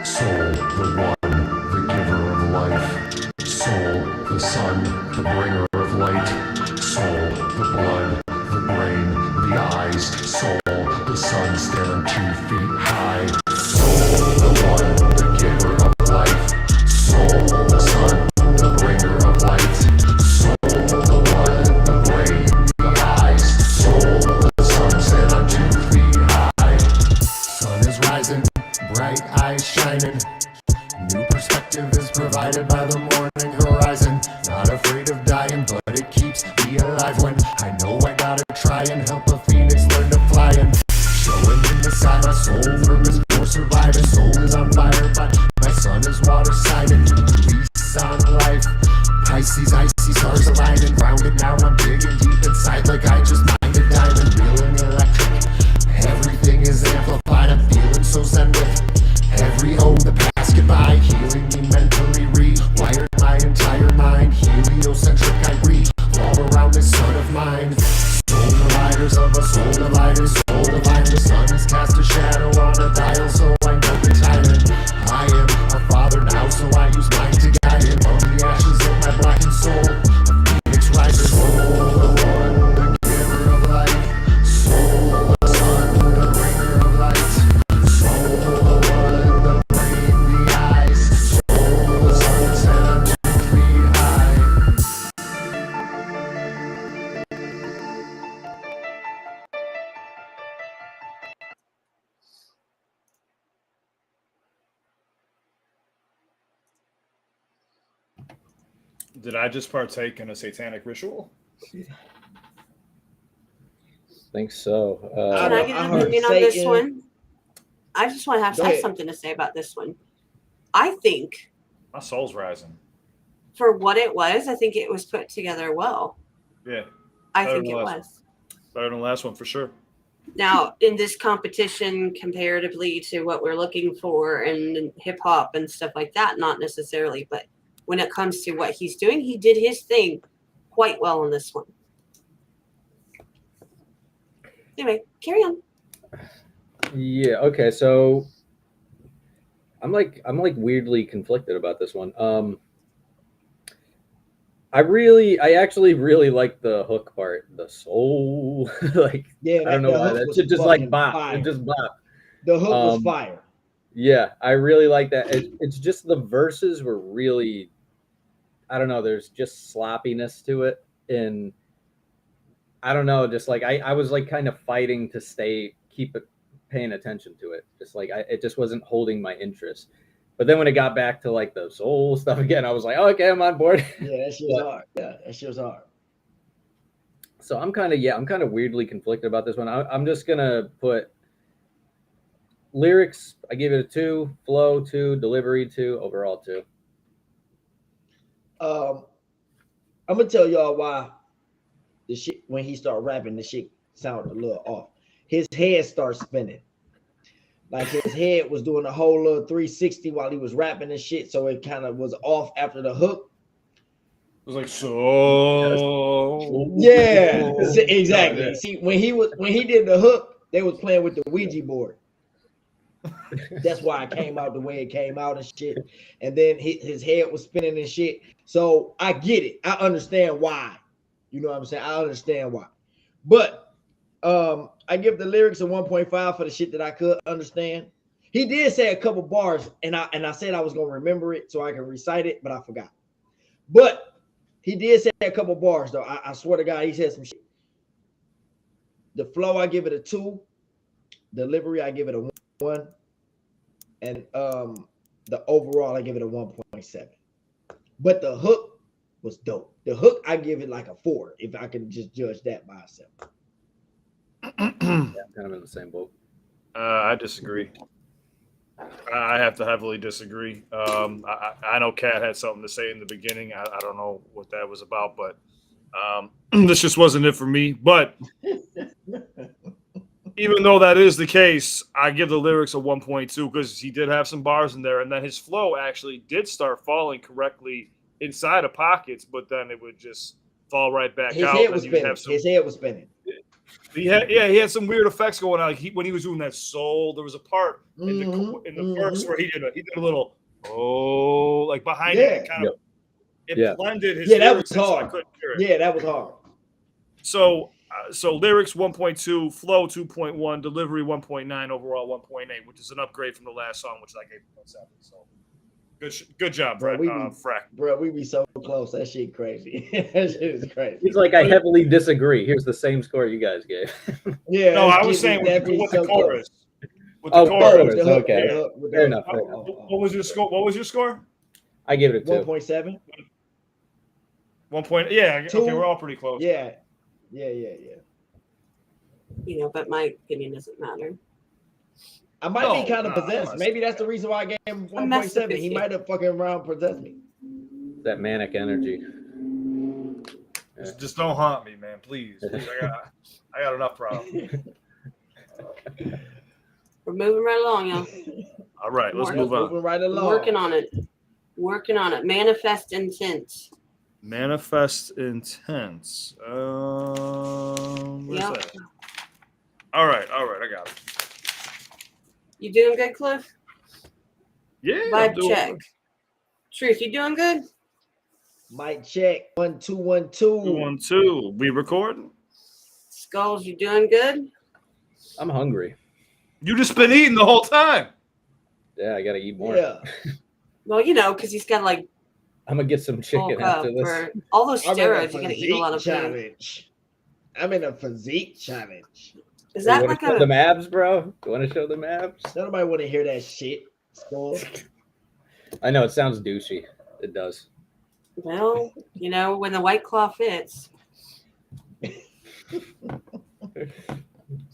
Speaker 11: Soul, the one, the giver of life. Soul, the sun, the bringer of light. Soul, the blood, the brain, the eyes. Soul, the sun staring 2 feet high. Soul, the one, the giver of life. Soul, the sun, the bringer of light. Soul, the blood, the brain, the eyes. Soul, the sun staring 2 feet high. Sun is rising, bright eyes shining. New perspective is provided by the morning horizon. Not afraid of dying, but it keeps me alive when I know I gotta try and help a phoenix learn to fly. And showing in the side, my soul purpose for surviving. Soul is on fire, but my sun is water signing. Lease on life, Pisces, icy stars aligning. Grounded now, I'm digging deep inside like I just mined a diamond. Real and electric, everything is amplified. I'm feeling so zen with every ohm the past goodbye, healing me mentally, rewired my entire mind. Heliocentric, I revolve around this sun of mine. Soul dividers of a soul divider, soul divine. The sun has cast a shadow on a dial, so I know the timing. I am a father now, so I use mine to guide him. On the ashes of my blackened soul, a phoenix rises. Soul, the one, the giver of life. Soul, the sun, the bringer of light. Soul, the blood, the brain, the eyes. Soul, the sun set 2 feet high.
Speaker 2: Did I just partake in a satanic ritual?
Speaker 4: Think so.
Speaker 1: Can I get an opinion on this one? I just want to have
Speaker 2: Go ahead.
Speaker 1: something to say about this one. I think
Speaker 2: My soul's rising.
Speaker 1: for what it was, I think it was put together well.
Speaker 2: Yeah.
Speaker 1: I
Speaker 2: Better
Speaker 1: think
Speaker 2: than
Speaker 1: it
Speaker 2: last
Speaker 1: was.
Speaker 2: Better than the last one for sure.
Speaker 1: Now, in this competition, comparatively to what we're looking for in hip hop and stuff like that, not necessarily, but when it comes to what he's doing, he did his thing quite well on this one. Anyway, carry on.
Speaker 4: Yeah. Okay. So I'm like weirdly conflicted about this one. I actually really like the hook part, the soul. Like,
Speaker 3: Yeah,
Speaker 4: I don't know
Speaker 3: the
Speaker 4: why
Speaker 3: hook
Speaker 4: that
Speaker 3: was
Speaker 4: shit just like
Speaker 3: fucking
Speaker 4: bop.
Speaker 3: fire.
Speaker 4: It just bop.
Speaker 3: The hook was fire.
Speaker 4: Yeah, I really like that. It's just the verses were really, I don't know. There's just sloppiness to it, and I don't know. Just like I was like kind of fighting to keep it paying attention to it. Just like it just wasn't holding my interest. But then when it got back to like the soul stuff again, I was like, oh, okay, I'm on board.
Speaker 3: Yeah, that shit was hard. Yeah, that shit was hard.
Speaker 4: So I'm kind of weirdly conflicted about this one. I'm just gonna put lyrics. I give it a 2, flow 2, delivery 2, overall 2.
Speaker 3: I'm gonna tell y'all why the shit when he started rapping, the shit sounded a little off. His head started spinning. Like his head was doing a whole little 360 while he was rapping and shit, so it kind of was off after the hook.
Speaker 2: It was like so.
Speaker 3: Yeah, exactly. See, when he did the hook, they was playing with the Ouija board. That's why it came out the way it came out and shit. And then his head was spinning and shit. So I get it. I understand why You know what I'm saying? I understand why. But I give the lyrics a 1.5 for the shit that I could understand. He did say a couple bars, and I said I was gonna remember it so I can recite it, but I forgot. But he did say a couple bars though. I swear to God, he said some shit. The flow, I give it a 2. Delivery, I give it a 1. And the overall, I give it a 1.7. But the hook was dope. The hook, I give it like a 4 if I can just judge that by myself.
Speaker 4: Yeah, I'm kind of in the same boat.
Speaker 2: I disagree. I have to heavily disagree. I know Kat had something to say in the beginning. I don't know what that was about, but this just wasn't it for me. But even though that is the case, I give the lyrics a 1.2 because he did have some bars in there, and then his flow actually did start falling correctly inside of pockets, but then it would just fall right back out.
Speaker 3: Head was spinning. His head was spinning.
Speaker 2: He had some weird effects going on. Like when he was doing that soul, there was a part in the verse where he did a little like behind it, and kind of it blended his
Speaker 3: that was
Speaker 2: lyrics,
Speaker 3: hard.
Speaker 2: so I couldn't hear it.
Speaker 3: Yeah, that was hard.
Speaker 2: So lyrics 1.2, flow 2.1, delivery 1.9, overall 1.8, which is an upgrade from the last song, which I gave 0.7. So good job, Brett. Frack.
Speaker 3: Bro, we be so close. That shit crazy. That shit is crazy.
Speaker 4: He's like, I heavily disagree. Here's the same score you guys gave.
Speaker 3: Yeah.
Speaker 2: No, I was saying with the chorus. With the
Speaker 4: chorus.
Speaker 2: chorus.
Speaker 4: Okay. Fair enough.
Speaker 2: What was your score? What was your score?
Speaker 4: I gave it a 2.
Speaker 3: 1.7.
Speaker 2: 1 point. Yeah.
Speaker 3: 2.
Speaker 2: Okay, we're all pretty close.
Speaker 3: Yeah.
Speaker 1: You know, but my opinion doesn't matter.
Speaker 3: I might be kind of possessed. Maybe that's the reason why I gave him 1.7. He might have fucking around possessed me.
Speaker 4: That manic energy.
Speaker 2: Just don't haunt me, man, please. I got enough problems.
Speaker 1: We're moving right along, y'all.
Speaker 2: All right, let's move on.
Speaker 3: Moving right along.
Speaker 1: Working on it. Manifest intent.
Speaker 2: Manifest intent. Where's
Speaker 1: Yep.
Speaker 2: that? All right, I got it.
Speaker 1: You doing good, Cliff?
Speaker 2: Yeah.
Speaker 1: Vibe check. Truth, you doing good?
Speaker 3: Mic check. 1 2 1 2.
Speaker 2: 1 2. We recording?
Speaker 1: Skulls, you doing good?
Speaker 4: I'm hungry.
Speaker 2: You just been eating the whole time.
Speaker 4: Yeah, I gotta eat more.
Speaker 3: Yeah.
Speaker 1: Well, you know, because he's got to like
Speaker 4: I'm gonna get some chicken after this.
Speaker 1: for all those steroids. You got to eat a lot of food.
Speaker 3: challenge. I'm in a physique challenge.
Speaker 1: Is that
Speaker 4: you
Speaker 1: like
Speaker 4: show
Speaker 1: a
Speaker 4: them abs, bro? You want to show them abs?
Speaker 3: Nobody want to hear that shit.
Speaker 4: I know it sounds douchey. It does.
Speaker 1: Well, you know, when the White Claw fits.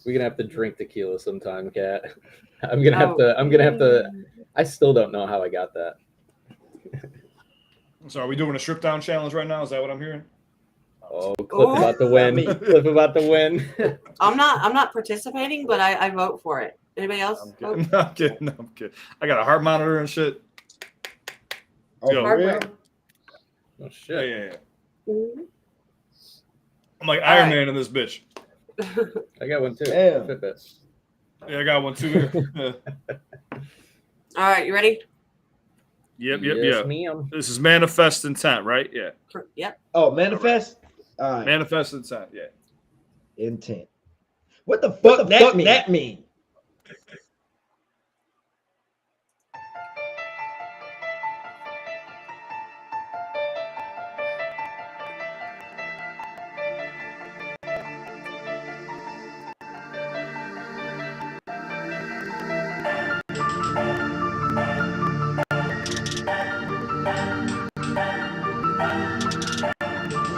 Speaker 4: We're gonna have to drink tequila sometime, Kat. I'm gonna have to. I still don't know how I got that.
Speaker 2: So are we doing a strip down challenge right now? Is that what I'm hearing?
Speaker 4: Oh, Cliff about to win. Cliff about to win.
Speaker 1: I'm not participating, but I vote for it. Anybody else?
Speaker 2: I'm kidding. I got a heart monitor and shit.
Speaker 3: Oh,
Speaker 2: Yo.
Speaker 3: for real?
Speaker 4: Oh shit.
Speaker 2: Yeah.
Speaker 1: Mm-hmm.
Speaker 2: I'm like Iron Man in this bitch.
Speaker 4: I got one too.
Speaker 3: Damn.
Speaker 2: Yeah, I got one too. Yeah.
Speaker 1: All right, you ready?
Speaker 2: Yep.
Speaker 4: Ma'am.
Speaker 2: This is manifest intent, right? Yeah.
Speaker 1: Yep.
Speaker 3: Oh, manifest? All right.
Speaker 2: Manifest intent, yeah.
Speaker 3: Intent. What the fuck that mean?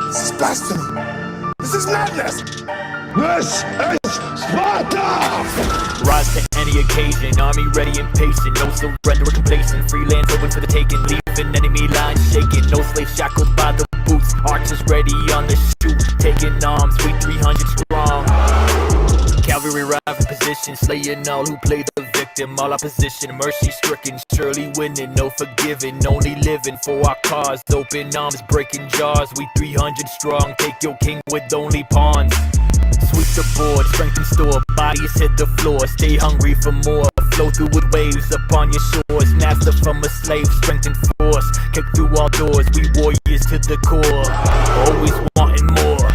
Speaker 6: This is blasphemy. This is madness.
Speaker 11: This is Sparta!
Speaker 16: Rise to any occasion, army ready and patient, no surrender or complacent, freelance open for the taking, leaving enemy lines shaking, no slave shackled by the boots, archers ready on the shoot, taking arms, we 300 strong. Cavalry arrive in position, slaying all who play the victim, all opposition, mercy stricken, surely winning, no forgiving, only living for our cause, open arms, breaking jaws, we 300 strong, take your king with only pawns. Sweep the board, strength in store, bodies hit the floor, stay hungry for more, flow through with waves upon your shores, master from a slave, strength and force, kick through all doors, we warriors to the core, always wanting more.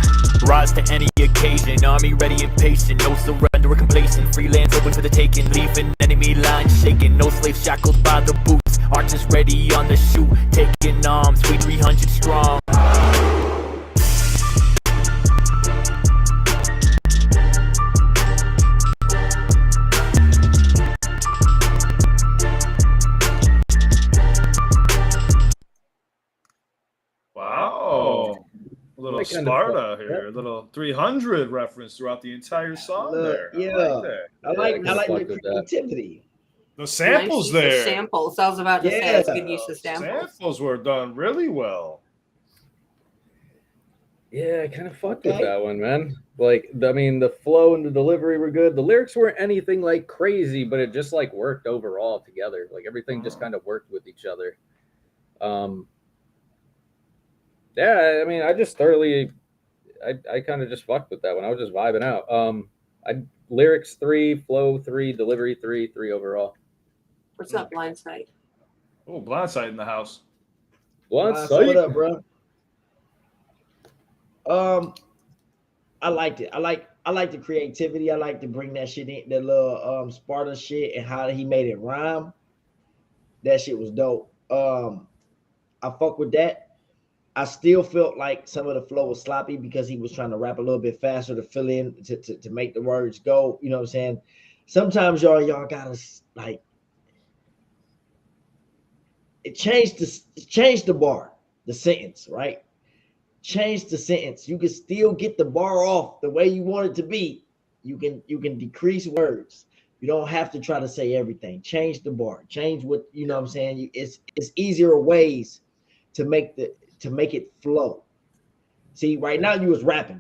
Speaker 16: rise to any occasion. Army ready and patient, no surrender or complacent. Freelance open for the taking, leaving enemy lines shaking. No slaves shackled by the boots, archers ready on the shoot. Taking arms, we 300 strong.
Speaker 2: Wow. A little
Speaker 4: That kind of
Speaker 2: Sparta
Speaker 4: stuff.
Speaker 2: here, a little 300 reference throughout the entire song there.
Speaker 3: Yeah,
Speaker 2: I like that.
Speaker 3: I like
Speaker 4: fuck
Speaker 3: the
Speaker 4: with that.
Speaker 3: creativity.
Speaker 2: The samples
Speaker 1: Nice use of
Speaker 2: there.
Speaker 1: samples. I was about to say
Speaker 3: Yeah.
Speaker 1: that's good use of samples.
Speaker 2: Samples were done really well.
Speaker 4: Yeah, I kind of fucked with that one, man. Like, I mean, the flow and the delivery were good. The lyrics weren't anything like crazy, but it just like worked overall together. Like everything just kind of worked with each other. Yeah, I mean, I just thoroughly, I kind of just fucked with that one. I was just vibing out. Lyrics 3, flow 3, delivery 3, 3 overall.
Speaker 1: What's up, Blindside?
Speaker 2: Oh, Blindside in the house.
Speaker 3: Blindside, what up, bro? I liked it. I like the creativity. I like to bring that shit in, that little Sparta shit, and how he made it rhyme. That shit was dope. I fuck with that. I still felt like some of the flow was sloppy because he was trying to rap a little bit faster to fill in to make the words go. You know what I'm saying? Sometimes y'all gotta like change the bar, the sentence, right? Change the sentence. You can still get the bar off the way you want it to be. You can decrease words. You don't have to try to say everything. Change the bar. Change what you know what I'm saying. It's easier ways to make it flow. See, right now you was rapping,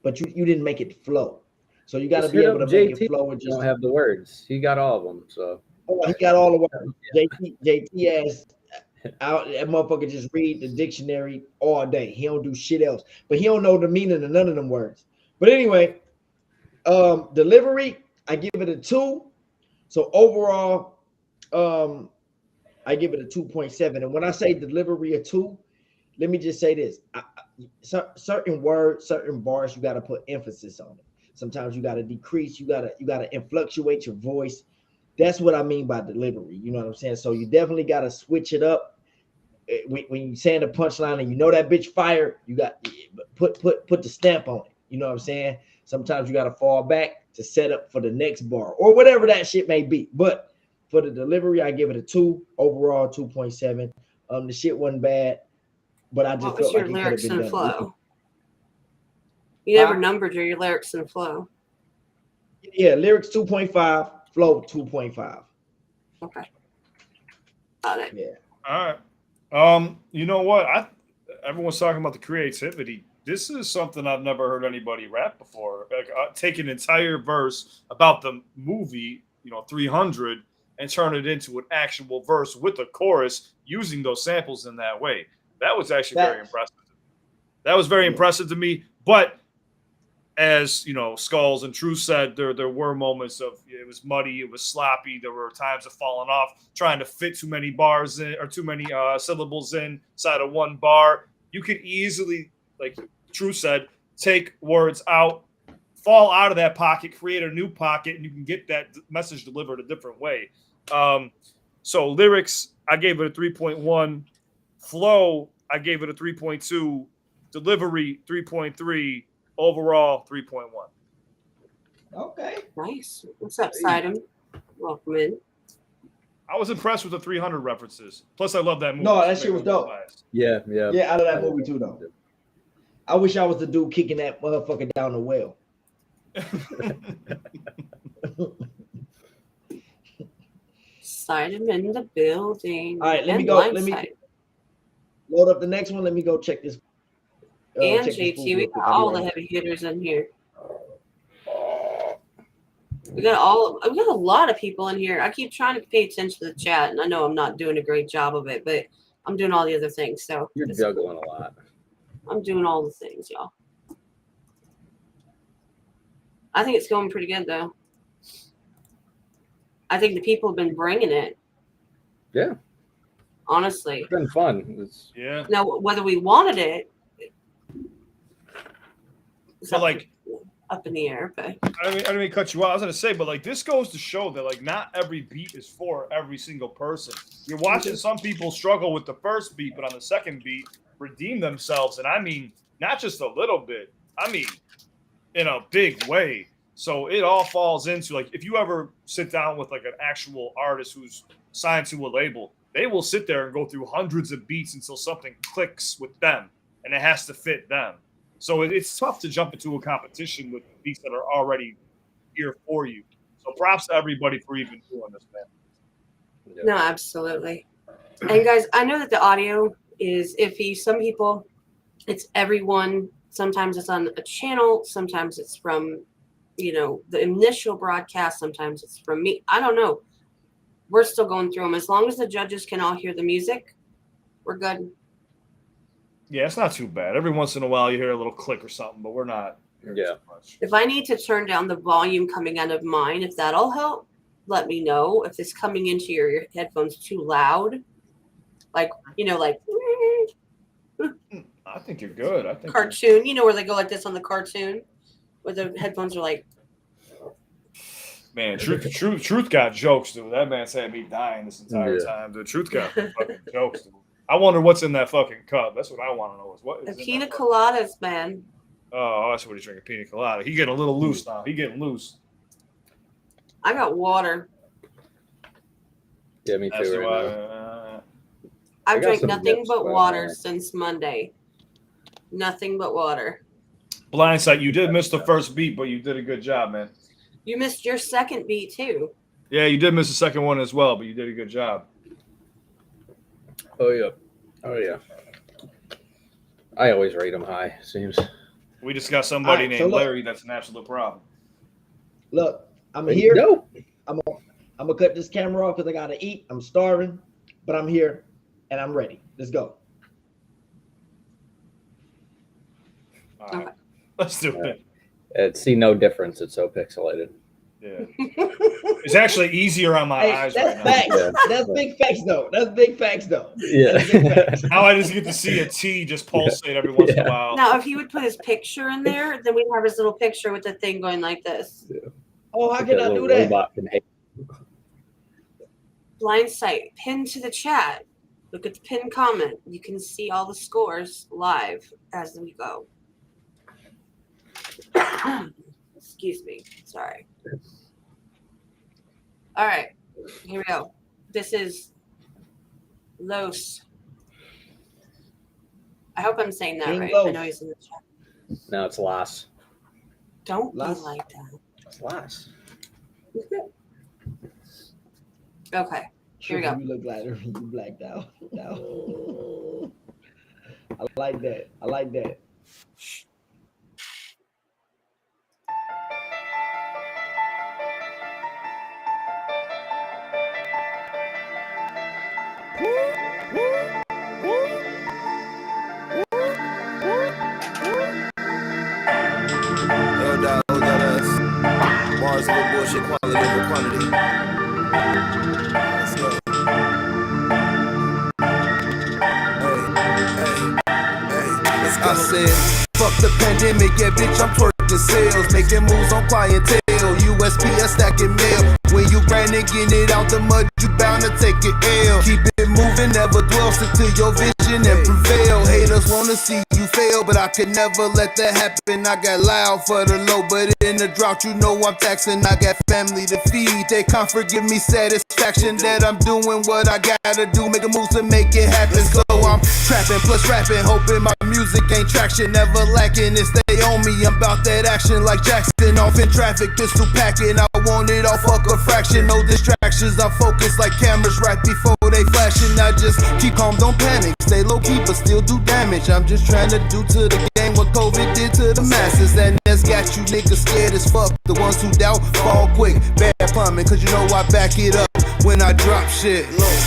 Speaker 3: but you didn't make it flow. So you got to be able to make it flow and just
Speaker 4: don't have the words. He got all of them. So
Speaker 3: he got all the words. JT ass out, that motherfucker just read the dictionary all day. He don't do shit else, but he don't know the meaning of none of them words. But anyway, delivery, I give it a 2. So overall, I give it a 2.7. And when I say delivery a 2, let me just say this: certain words, certain bars, you got to put emphasis on it. Sometimes you got to decrease. You got to influctuate your voice. That's what I mean by delivery. You know what I'm saying? So you definitely got to switch it up. When you saying the punchline and you know that bitch fire, you got put the stamp on it. You know what I'm saying? Sometimes you got to fall back to set up for the next bar or whatever that shit may be. But for the delivery, I give it a 2. Overall, 2.7. The shit wasn't bad, but I just
Speaker 1: What was
Speaker 3: felt
Speaker 1: your
Speaker 3: like it could have
Speaker 1: lyrics
Speaker 3: been
Speaker 1: and
Speaker 3: done.
Speaker 1: flow? You never numbered your lyrics and flow.
Speaker 3: Yeah, lyrics 2.5, flow 2.5.
Speaker 1: Okay. Got it.
Speaker 3: Yeah.
Speaker 2: All right. You know what? Everyone's talking about the creativity. This is something I've never heard anybody rap before. Like, take an entire verse about the movie, 300, and turn it into an actual verse with a chorus using those samples in that way. That was actually very impressive. That was very impressive to me. But as Skulls and True said, there were moments of it was muddy, it was sloppy. There were times of falling off, trying to fit too many bars in or too many syllables inside of one bar. You could easily, like True said, take words out, fall out of that pocket, create a new pocket, and you can get that message delivered a different way. So lyrics, I gave it a 3.1. Flow, I gave it a 3.2. Delivery, 3.3. Overall, 3.1.
Speaker 3: Okay.
Speaker 1: Nice. What's up, Sidem? Welcome in.
Speaker 2: I was impressed with the 300 references. Plus, I love that movie.
Speaker 3: No, that shit was dope.
Speaker 4: Yeah.
Speaker 3: Yeah, I love that movie too, though. I wish I was the dude kicking that motherfucker down the well.
Speaker 1: Sidem in the building.
Speaker 3: All right, let me
Speaker 1: And
Speaker 3: go. Let me
Speaker 1: Blindside.
Speaker 3: load up the next one. Let me go check this.
Speaker 1: And
Speaker 3: check this
Speaker 1: JT,
Speaker 3: food
Speaker 1: we
Speaker 3: real
Speaker 1: got
Speaker 3: quick. I'll be
Speaker 1: all the
Speaker 3: right back.
Speaker 1: heavy hitters in here. We got a lot of people in here. I keep trying to pay attention to the chat, and I know I'm not doing a great job of it, but I'm doing all the other things. So
Speaker 4: you're juggling a lot.
Speaker 1: I'm doing all the things, y'all. I think it's going pretty good, though. I think the people have been bringing it.
Speaker 4: Yeah.
Speaker 1: Honestly.
Speaker 4: It's been fun.
Speaker 2: Yeah.
Speaker 1: Now, whether we wanted it,
Speaker 2: But like
Speaker 1: up in the air, but
Speaker 2: I didn't mean to cut you out. I was gonna say, but like this goes to show that like not every beat is for every single person. You're watching some people struggle with the first beat, but on the second beat, redeem themselves. And I mean not just a little bit, I mean in a big way. So it all falls into like if you ever sit down with like an actual artist who's signed to a label, they will sit there and go through hundreds of beats until something clicks with them and it has to fit them. So it's tough to jump into a competition with beats that are already here for you. So props to everybody for even doing this, man.
Speaker 1: no, absolutely. And guys, I know that the audio is iffy. Some people, it's everyone. Sometimes it's on a channel. Sometimes it's from, the initial broadcast. Sometimes it's from me. I don't know. We're still going through them. As long as the judges can all hear the music, we're good.
Speaker 2: Yeah, it's not too bad. Every once in a while you hear a little click or something, but we're not.
Speaker 4: Yeah.
Speaker 1: If I need to turn down the volume coming out of mine, if that'll help, let me know. If it's coming into your headphones too loud, like,
Speaker 2: I think you're good. I think
Speaker 1: cartoon, where they go like this on the cartoon, where the headphones are like.
Speaker 2: Man, truth got jokes, dude. That man's had me dying this entire time. The truth got fucking jokes, dude. I wonder what's in that fucking cup. That's what I want to know. Is what is
Speaker 1: the pina coladas, man.
Speaker 2: Oh, that's what he's drinking, pina colada. He getting a little loose now. He getting loose.
Speaker 1: I got water.
Speaker 4: Yeah, me too.
Speaker 1: I've drank nothing but water since Monday. Nothing but water.
Speaker 2: Blindside, you did miss the first beat, but you did a good job, man.
Speaker 1: You missed your second beat too.
Speaker 2: Yeah, you did miss the second one as well, but you did a good job.
Speaker 4: Oh yeah. I always rate them high. Seems.
Speaker 2: We just got somebody named Larry. That's an absolute problem.
Speaker 3: Look, I'm here. I'm gonna cut this camera off because I gotta eat. I'm starving, but I'm here and I'm ready. Let's go.
Speaker 2: All right. Let's do it.
Speaker 4: See no difference. It's so pixelated.
Speaker 2: Yeah. It's actually easier on my eyes right now.
Speaker 3: Facts. Yeah. That's big facts, though.
Speaker 4: Yeah.
Speaker 2: Now I just get to see a T just pulsate every once in a while.
Speaker 1: Now, if he would put his picture in there, then we'd have his little picture with the thing going like this.
Speaker 4: Yeah.
Speaker 3: Oh, how can I do that?
Speaker 1: Blind sight, pin to the chat. Look at the pinned comment. You can see all the scores live as we go. Excuse me. Sorry. All right. Here we go. This is Los. I hope I'm saying that
Speaker 3: King
Speaker 1: right.
Speaker 3: Los.
Speaker 1: I know he's in the chat.
Speaker 4: No, it's Las.
Speaker 1: Don't
Speaker 3: Las.
Speaker 1: be like that.
Speaker 4: It's Las.
Speaker 1: Okay. Here we go.
Speaker 3: You look like you blacked out. No. I like that.
Speaker 5: Yo, dog, got us. Mars no bullshit, quality over quantity. Let's go. Hey. I said, fuck the pandemic, yeah, bitch, I'm twerking sales, making moves on clientele. USPS stacking mail. When you grinding, getting it out the mud, you bound to take it L. Keep it moving, never dwell, stick to your vision and prevail. Haters wanna see you fail, but I could never let that happen. I got loud for the low, but in the drought, you know I'm taxing. I got family to feed. They can't forgive me satisfaction that I'm doing what I gotta do, making moves to make it happen. So I'm trapping plus rapping, hoping my music ain't traction, never lacking. It stay on me, I'm about that action like Jackson. Off in traffic, pistol packing. I want it all, fuck a fraction. No distractions, I focus like cameras right before they flashing. I just keep calm, don't panic. Stay low key, but still do damage. I'm just trying to do to the game what COVID did to the masses. And that's got you niggas scared as fuck. The ones who doubt fall quick. Bad plumbing, cause you know I back it up when I drop shit.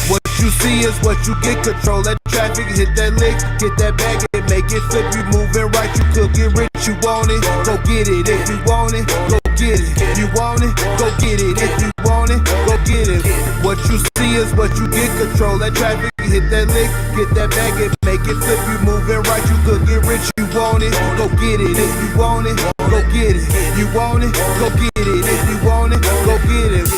Speaker 5: What you see is what you get. Control that traffic, hit that lick, get that bag and make it flip. You moving right, you could get rich. You want it, go get it. If you want it, go get it. If you want it, go get it. If you want it, go get it. What you see is what you get. Control that traffic, hit that lick, get that bag and make it flip. You moving right, you could get rich. You want it, go get it. If you want it, go get it. You want it, go get it. If you want it, go get it.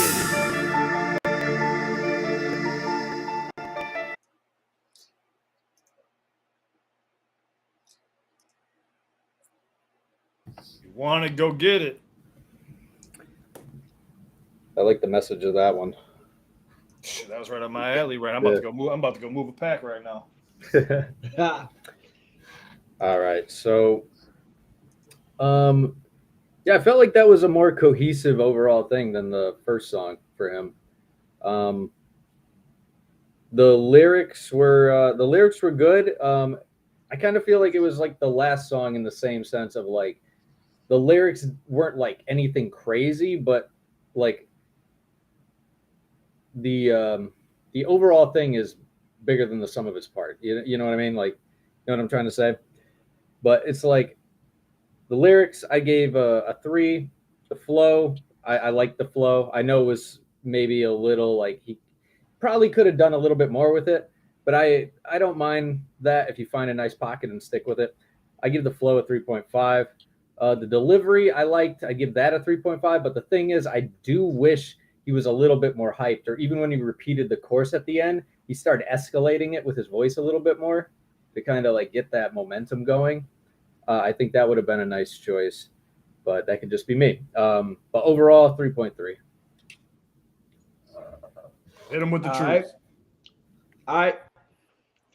Speaker 2: You want to go get it.
Speaker 4: I like the message of that one.
Speaker 2: That was right up my alley, right? I'm about to go move a pack right now.
Speaker 4: All right. So yeah, I felt like that was a more cohesive overall thing than the first song for him. The lyrics were good. I kind of feel like it was like the last song in the same sense of like the lyrics weren't like anything crazy, but like the overall thing is bigger than the sum of its part. You know what I mean? Like, you know what I'm trying to say? But it's like the lyrics I gave a 3. The flow, I liked the flow. I know it was maybe a little like he probably could have done a little bit more with it, but I don't mind that if you find a nice pocket and stick with it. I give the flow a 3.5. The delivery I liked. I give that a 3.5. But the thing is, I do wish he was a little bit more hyped, or even when he repeated the chorus at the end, he started escalating it with his voice a little bit more to kind of like get that momentum going. I think that would have been a nice choice, but that could just be me. But overall, 3.3.
Speaker 2: Hit him with the
Speaker 3: All
Speaker 2: truth.
Speaker 3: right. All right.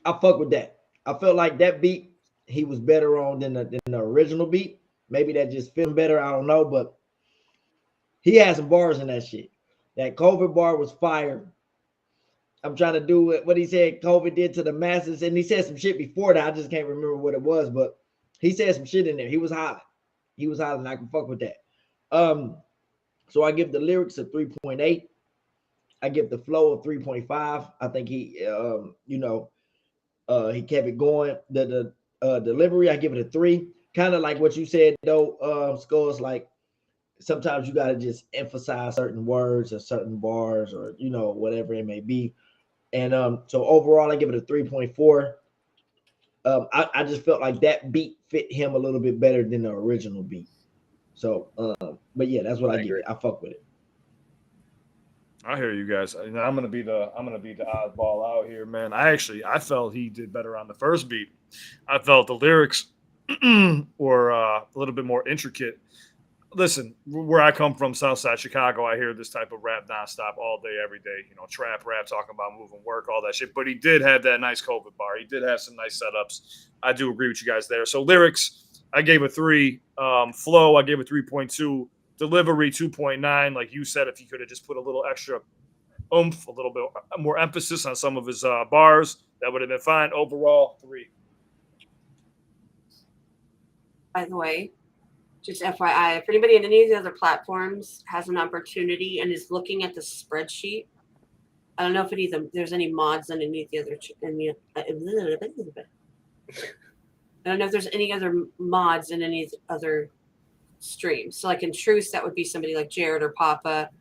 Speaker 3: I fuck with that. I felt like that beat he was better on than the original beat. Maybe that just fit him better. I don't know, but he had some bars in that shit. That COVID bar was fire. I'm trying to do what he said COVID did to the masses, and he said some shit before that. I just can't remember what it was, but he said some shit in there. He was hollering. And I can fuck with that. So I give the lyrics a 3.8. I give the flow a 3.5. I think he kept it going. The delivery, I give it a 3. Kind of like what you said though, Skulls, like sometimes you gotta just emphasize certain words or certain bars or whatever it may be. And so overall I give it a 3.4. I just felt like that beat fit him a little bit better than the original beat. So but yeah, that's what I give it. I fuck with it.
Speaker 2: I hear you guys. I'm gonna be the oddball out here, man. I felt he did better on the first beat. I felt the lyrics were a little bit more intricate. Listen, where I come from, Southside Chicago, I hear this type of rap nonstop all day, every day. Trap rap, talking about moving work, all that shit. But he did have that nice COVID bar. He did have some nice setups. I do agree with you guys there. So lyrics, I gave a 3. Flow, I gave a 3.2. Delivery, 2.9. Like you said, if he could have just put a little extra oomph, a little bit more emphasis on some of his bars, that would have been fine. Overall, 3.
Speaker 1: By the way, just FYI, if anybody in any of the other platforms has an opportunity and is looking at the spreadsheet, I don't know if there's any mods on any of the other. I don't know if there's any other mods in any other streams. So like in Truce, that would be somebody like Jared or Papa.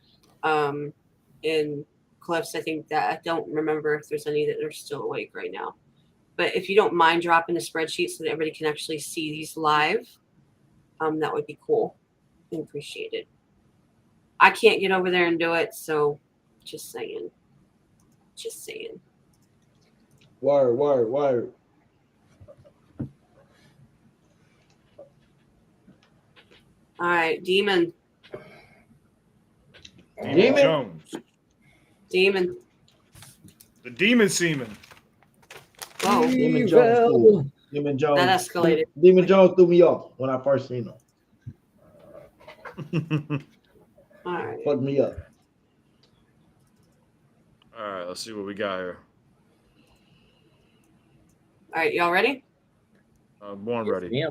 Speaker 1: In Cliffs, I think that I don't remember if there's any that are still awake right now. But if you don't mind dropping the spreadsheet so that everybody can actually see these live, that would be cool and appreciated. I can't get over there and do it, so just saying.
Speaker 3: Word.
Speaker 1: All right, Demon.
Speaker 2: Jones.
Speaker 1: Demon.
Speaker 2: The Demon Seaman.
Speaker 1: Whoa.
Speaker 3: Demon Jones. Demon Jones.
Speaker 1: That escalated.
Speaker 3: Demon Jones threw me off when I first seen him.
Speaker 1: All right.
Speaker 3: Fucked me up.
Speaker 2: All right, let's see what we got here.
Speaker 1: All right, y'all ready?
Speaker 2: Born ready.
Speaker 4: Yeah.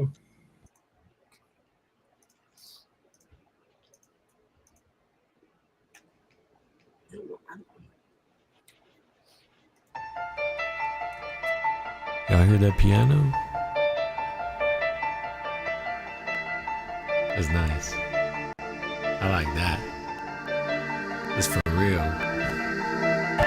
Speaker 14: Y'all hear that piano? That's nice. I like that. It's for real.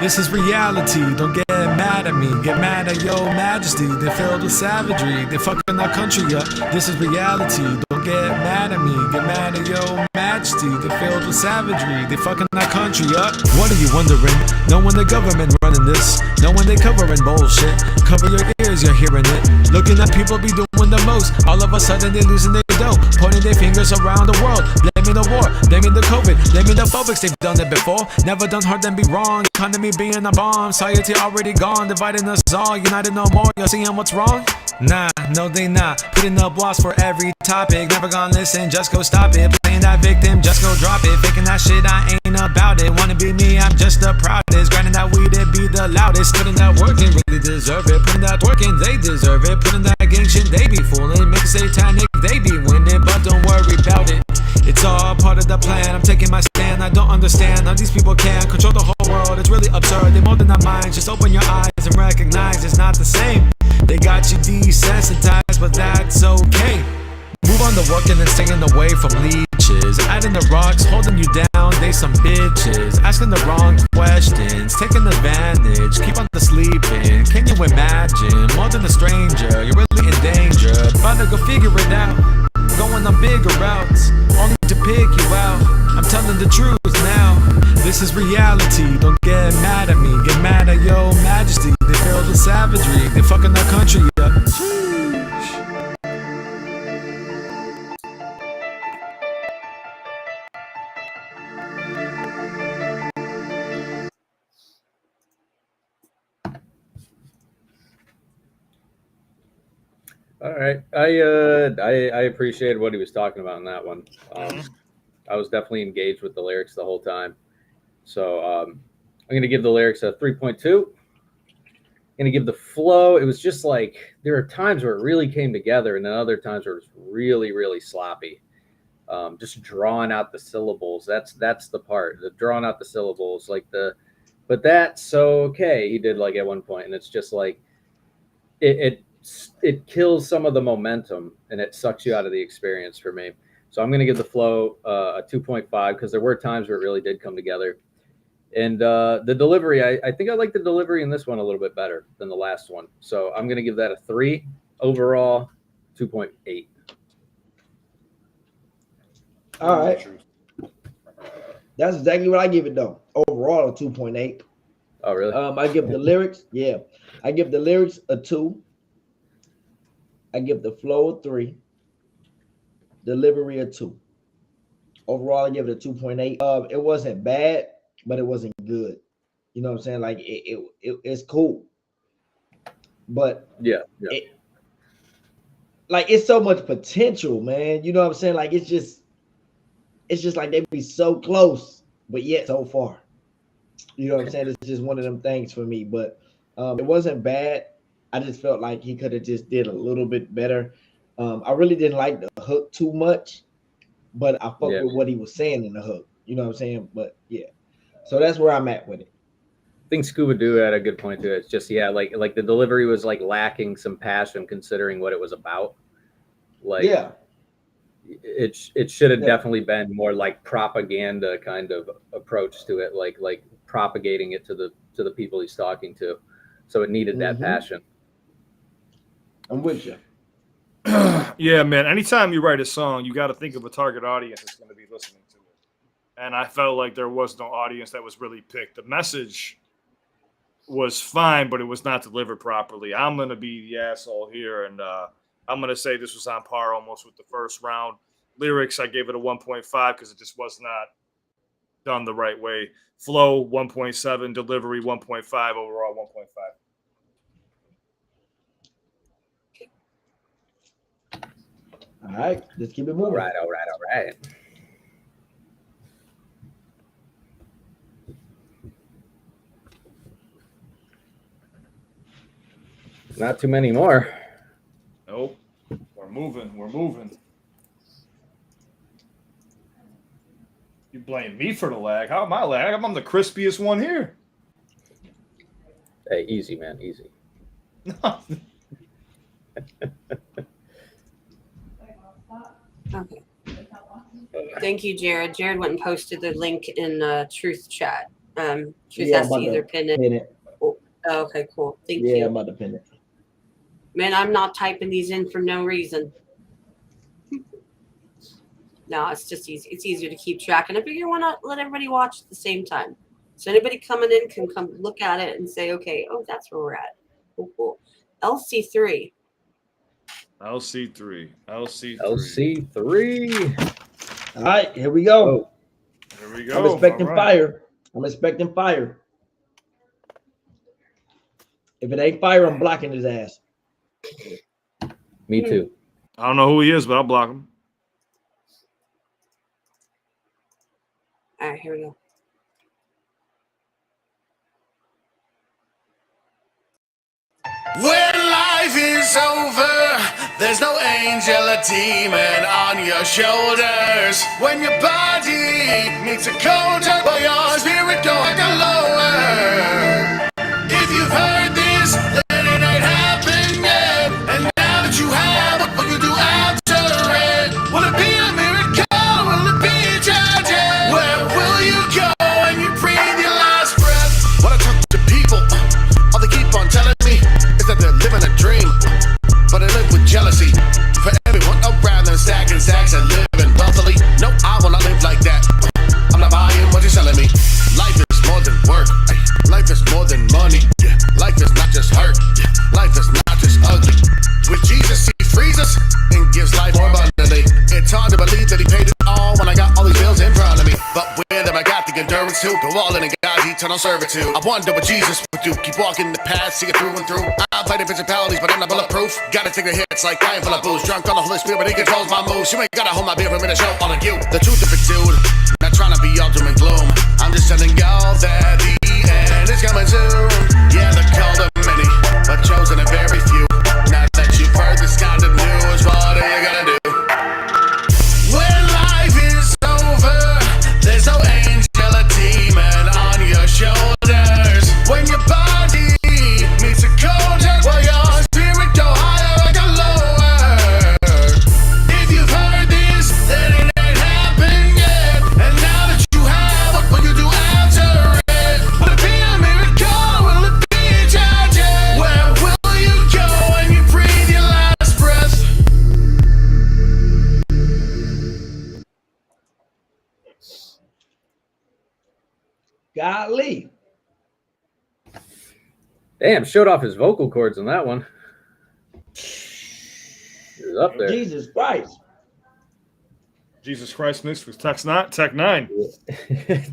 Speaker 14: This is reality. Don't get mad mad at me, get mad at your majesty. They're filled with savagery, they fucking our country up. This is reality, don't get mad at me, get mad at your majesty. They're filled with savagery, they fucking our country up. What are you wondering? Knowing the government running this, knowing they covering bullshit. Cover your ears, you're hearing it. Looking at people be doing the most, all of a sudden they losing their dough. Pointing their fingers around the world, blaming the war, blaming the COVID, blaming the phobics. They've done it before, never done hard then be wrong. Economy being a bomb, society already gone, dividing us all, united no more. You're seeing what's wrong? Nah, no they not. Putting up walls for every topic, never gonna listen, just go stop it. Playing that victim, just go drop it. Faking that shit, I ain't about it. Wanna be me, I'm just the proudest. Grinding that weed, it be the loudest. Putting that work in, really deserve it. Putting that work in, they deserve it. Putting that gang shit, they be fooling. Make it satanic, they be winning, but don't worry about it. It's all part of the plan, I'm taking my stand. I don't understand how these people can control the whole world. It's really absurd, they more than our minds. Just open your eyes and recognize it's not the same. They got you desensitized, but that's okay. Move on to working and staying away from leeches. Adding the rocks, holding you down, they some bitches. Asking the wrong questions, taking advantage. Keep on the sleeping, can you imagine? More than a stranger, you're really in danger. About to go figure it out, going on bigger routes, only to pick you out. I'm telling the truth now, this is reality. Don't get mad at me, get mad at your majesty. They filled with savagery, they fucking our country up.
Speaker 4: All right, I appreciated what he was talking about in that one. I was definitely engaged with the lyrics the whole time. So I'm going to give the lyrics a 3.2. I'm going to give the flow. It was just like there are times where it really came together, and then other times where it was really, really sloppy. Just drawing out the syllables. That's the part. The drawing out the syllables, but that's so okay. He did like at one point, and it's just like it kills some of the momentum and it sucks you out of the experience for me. So I'm going to give the flow a 2.5 because there were times where it really did come together. And the delivery, I think I like the delivery in this one a little bit better than the last one. So I'm going to give that a 3. Overall, 2.8.
Speaker 3: All right. That's exactly what I give it though. Overall, a 2.8.
Speaker 4: Oh, really?
Speaker 3: I give the lyrics, I give the lyrics a 2. I give the flow a 3. Delivery a 2. Overall, I give it a 2.8. It wasn't bad, but it wasn't good. You know what I'm saying? Like it's cool, but it's so much potential, man. You know what I'm saying? Like it's just like they be so close, but yet so far. You know what I'm saying? It's just one of them things for me. But it wasn't bad. I just felt like he could have just did a little bit better. I really didn't like the hook too much, but I fucked with what he was saying in the hook. You know what I'm saying? But yeah, so that's where I'm at with it.
Speaker 4: I think Scuba Doo had a good point to it. It's just like the delivery was like lacking some passion considering what it was about. Like it should have definitely been more like propaganda kind of approach to it, like propagating it to the people he's talking to. So it needed that passion.
Speaker 3: I'm with you.
Speaker 2: Yeah, man. Anytime you write a song, you got to think of a target audience that's going to be listening to it. And I felt like there was no audience that was really picked. The message was fine, but it was not delivered properly. I'm going to be the asshole here, and I'm going to say this was on par almost with the first round. Lyrics, I gave it a 1.5 because it just was not done the right way. Flow, 1.7. Delivery, 1.5. Overall, 1.5.
Speaker 3: All right, let's keep it moving.
Speaker 4: All right. Not too many more.
Speaker 2: Nope. We're moving. You blame me for the lag. How am I lag? I'm the crispiest one here.
Speaker 4: Hey, easy, man. Easy.
Speaker 1: Okay. Thank you, Jared. Jared went and posted the link in Truth chat. Truth has to either pin it Oh, okay, cool. Thank
Speaker 3: Yeah,
Speaker 1: you.
Speaker 3: I'm about to pin it.
Speaker 1: Man, I'm not typing these in for no reason. No, it's just easy. It's easier to keep track. And I figure why not let everybody watch at the same time. So anybody coming in can come look at it and say, okay, oh, that's where we're at. Cool, cool. LC3.
Speaker 2: LC3.
Speaker 4: LC3.
Speaker 3: All right, here we go.
Speaker 4: Oh.
Speaker 2: Here we go.
Speaker 3: I'm expecting
Speaker 2: All right.
Speaker 3: fire. I'm expecting fire. If it ain't fire, I'm blocking his ass.
Speaker 4: Me too.
Speaker 2: I don't know who he is, but I'll block him.
Speaker 1: All right, here we go.
Speaker 6: When life is over, there's no angel or demon on your shoulders. When your body meets a cold tug, but your spirit go like a lower. If you've heard this, then it ain't happened yet. And now that you have, what will you do after it? Will it be a miracle? Will it be tragic? Where will you go when you breathe your last breath? When I talk to people, all they keep on telling me is that they're living a dream, but they live with jealousy. For everyone around them stacking stacks and living wealthily. No, I will not live like that. I'm not buying what you're selling me. Life is more than work. Life is more than money. Life is not just hurt. Life is not just ugly. With Jesus, he frees us and gives life more abundantly. It's hard to believe that he paid it all when I got all these bills in front of me. But with him, I got the endurance to go all in and God's eternal servitude. I wonder what Jesus would do. Keep walking the path, see it through and through. I fight the principalities, but I'm not bulletproof. Gotta take the hits like I am full of booze. Drunk on the Holy Spirit, he controls my moves. You ain't gotta hold my beer for me to show all of you the truth of it, dude. Not trying to be all doom and gloom. I'm just telling y'all that the end is coming soon. Yeah, the called of many, but chosen a very few. Now that you've heard this kind of news, what are you gonna do? When life is over, there's no angel or demon on your shoulders. When your body meets a cold tug, well, your spirit go higher like a lower. If you've heard this, then it ain't happened yet. And now that you have, what will you do after it? Will it be a miracle? Will it be tragic? Where will you go when you breathe your last breath?
Speaker 3: Golly.
Speaker 4: Damn, showed off his vocal cords on that one. He was up there.
Speaker 3: Jesus Christ.
Speaker 2: Jesus Christ mixed with Tech 9.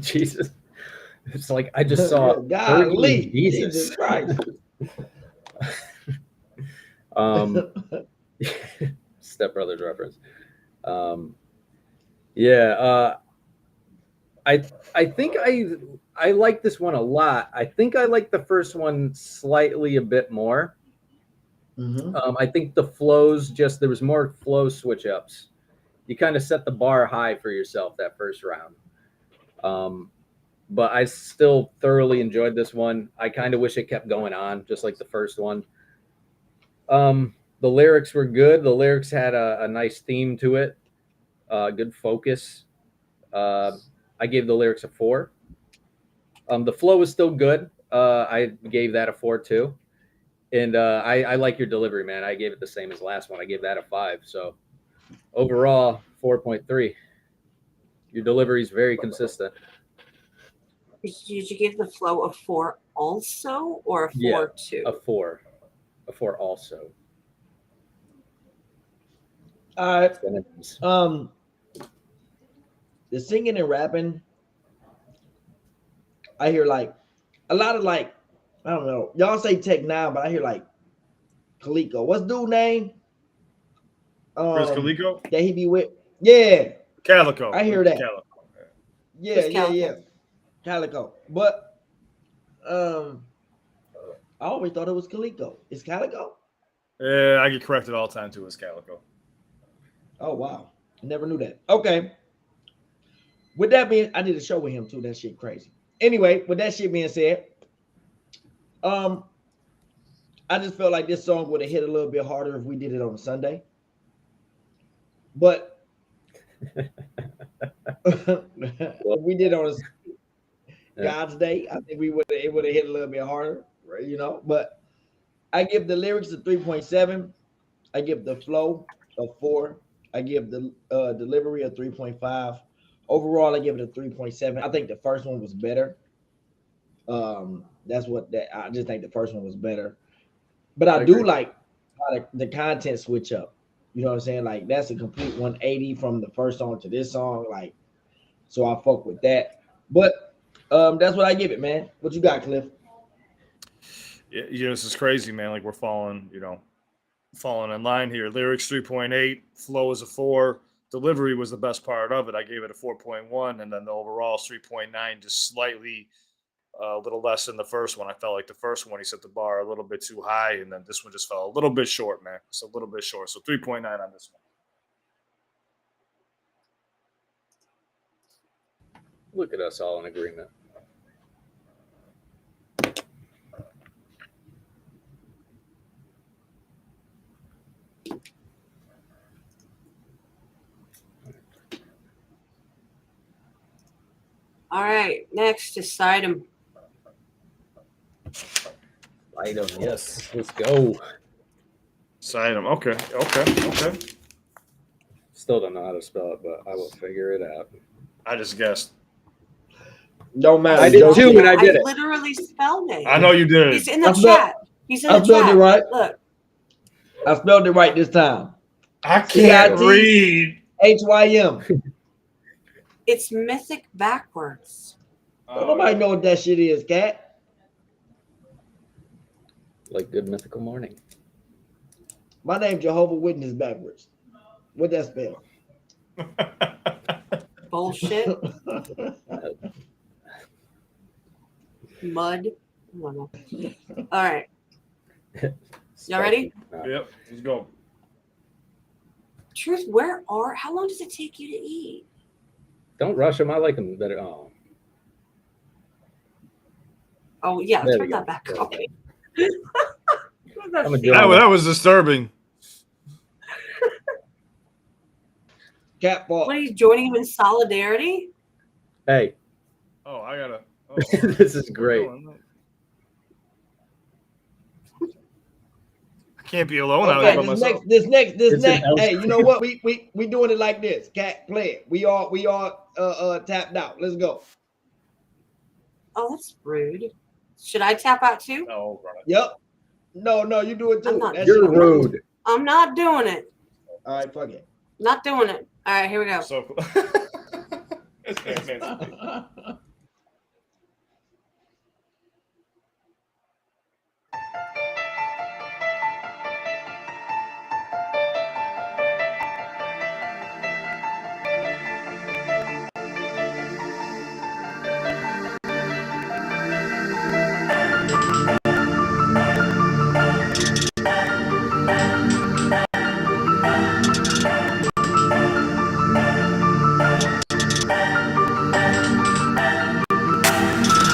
Speaker 4: Jesus. It's like I just saw
Speaker 3: Golly.
Speaker 4: Jesus.
Speaker 3: Jesus Christ.
Speaker 4: Step Brothers reference. I think I like this one a lot. I think I like the first one slightly a bit more. I think the flows there was more flow switch ups. You kind of set the bar high for yourself that first round. But I still thoroughly enjoyed this one. I kind of wish it kept going on, just like the first one. The lyrics were good. The lyrics had a nice theme to it. Good focus. I gave the lyrics a 4. The flow was still good. I gave that a 4 too. And I like your delivery, man. I gave it the same as last one. I gave that a 5. So overall, 4.3. Your delivery is very consistent.
Speaker 1: Did you give the flow a 4 also, or a 4
Speaker 4: Yeah,
Speaker 1: too?
Speaker 4: a 4. A 4 also.
Speaker 3: All right. The singing and rapping, I hear like a lot of like, I don't know. Y'all say Tech 9, but I hear like Kaliko. What's dude name?
Speaker 2: Chris Calico?
Speaker 3: That he be with. Yeah.
Speaker 2: Calico.
Speaker 3: I hear that.
Speaker 2: Calico.
Speaker 3: Yeah. Calico. But I always thought it was Kaliko. It's Calico?
Speaker 2: Yeah, I get corrected all the time too. It's Calico.
Speaker 3: Oh wow. I never knew that. Okay. With that being, I did a show with him too. That shit crazy. Anyway, with that shit being said, I just felt like this song would have hit a little bit harder if we did it on a Sunday. But if we did it on God's day, I think it would have hit a little bit harder. you know. But I give the lyrics a 3.7. I give the flow a 4. I give the delivery a 3.5. Overall, I give it a 3.7. I think the first one was better. That's what that I just think the first one was better. But I do
Speaker 4: agree.
Speaker 3: like how the content switch up. You know what I'm saying? Like that's a complete 180 from the first song to this song. Like, so I fuck with that. But that's what I give it, man. What you got, Cliff?
Speaker 2: Yeah, this is crazy, man. Like we're falling in line here. Lyrics 3.8, flow is a 4, delivery was the best part of it. I gave it a 4.1, and then the overall is 3.9, just slightly a little less than the first one. I felt like the first one he set the bar a little bit too high, and then this one just fell a little bit short, man. It's a little bit short. So 3.9 on this one.
Speaker 4: Look at us all in agreement.
Speaker 1: All right, next is Sidem.
Speaker 4: Item, yes. Let's go.
Speaker 2: Sidem. Okay.
Speaker 4: Still don't know how to spell it, but I will figure it out.
Speaker 2: I just guessed.
Speaker 3: No matter.
Speaker 4: I did too, and I did it.
Speaker 1: Literally spelled it.
Speaker 2: I know you did.
Speaker 1: He's in the chat. He's in the
Speaker 3: I spelled
Speaker 1: chat.
Speaker 3: it right.
Speaker 1: Look.
Speaker 3: I spelled it right this time.
Speaker 2: I can't read.
Speaker 3: HYM.
Speaker 1: It's mythic backwards.
Speaker 3: Nobody know what that shit is, cat.
Speaker 4: Like Good Mythical Morning.
Speaker 3: My name Jehovah Witness backwards. What that spell?
Speaker 1: Bullshit. Mud. I don't know. All right. Y'all ready?
Speaker 2: Yep. Let's go.
Speaker 1: Truth, how long does it take you to eat?
Speaker 4: Don't rush them. I like them better. Oh.
Speaker 1: Oh, yeah.
Speaker 4: There we
Speaker 1: Turn
Speaker 4: go.
Speaker 1: that back on.
Speaker 2: That was disturbing.
Speaker 3: Cat ball.
Speaker 1: What are you joining him in solidarity?
Speaker 4: Hey.
Speaker 2: Oh, I gotta. Oh,
Speaker 4: This is great.
Speaker 2: I can't be alone out
Speaker 3: Okay,
Speaker 2: here by myself.
Speaker 3: this next.
Speaker 4: It's an
Speaker 3: Hey, you know what? We doing it like this. Cat, play it. We all tapped out. Let's go.
Speaker 1: Oh, that's rude. Should I tap out too?
Speaker 2: No,
Speaker 3: Yep. No, you do it too.
Speaker 4: You're rude.
Speaker 1: I'm not doing it.
Speaker 3: All right, fuck it.
Speaker 1: Not doing it. All right, here we go.
Speaker 2: So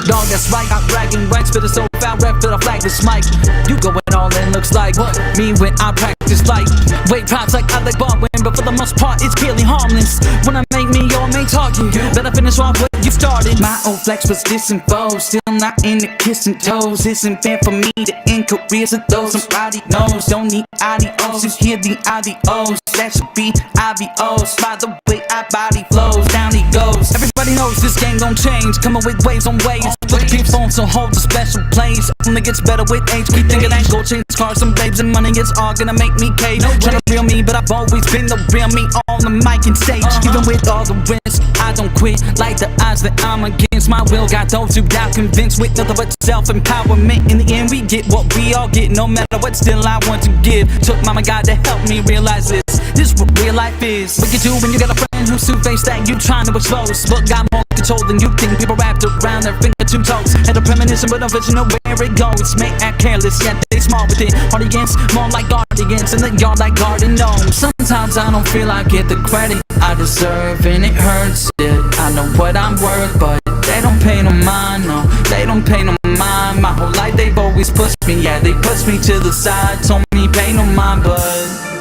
Speaker 9: Dog, that's right, I'm bragging rights for the so foul rep for the flag this mic. You going all in, looks like me when I practice like weight props like I like Baldwin, but for the most part it's purely harmless. When I make me your main target, better finish off what you started. My old flex was disinfo, still not in the kissing toes. Isn't fair for me to end careers of those somebody knows. Don't need adios, just hear the adios. That should be IVOs. By the way, our body flows, down he goes. Everybody knows this game gon' change, coming with waves on waves. Put the peeps on, so hold a special place. Only gets better with age. Keep thinking that gold chains, cars, and babes, and money is all gonna make me cave. Tryna real me, but I've always been the real me on the mic and stage. Even with all the risks, I don't quit. Like the odds that I'm against my will. Got those who doubt convinced with nothing but self-empowerment. In the end, we get what we all get, no matter what. Still, I want to give. Took Mama God to help me realize this. This is what real life is. What you do when you got a friend who's two-faced that you trying to expose, but got more control than you think. People wrapped around their finger two toes. Had a premonition, but I'm vision of where it goes. May act careless, yet they small with it. Audience, more like guardians, in the yard like garden gnomes. Sometimes I don't feel I get the credit I deserve, and it hurts. Yeah, I know what I'm worth, but they don't pay no mind. No, they don't pay no mind. My whole life they've always pushed me. Yeah, they pushed me to the side, told me pay no mind, but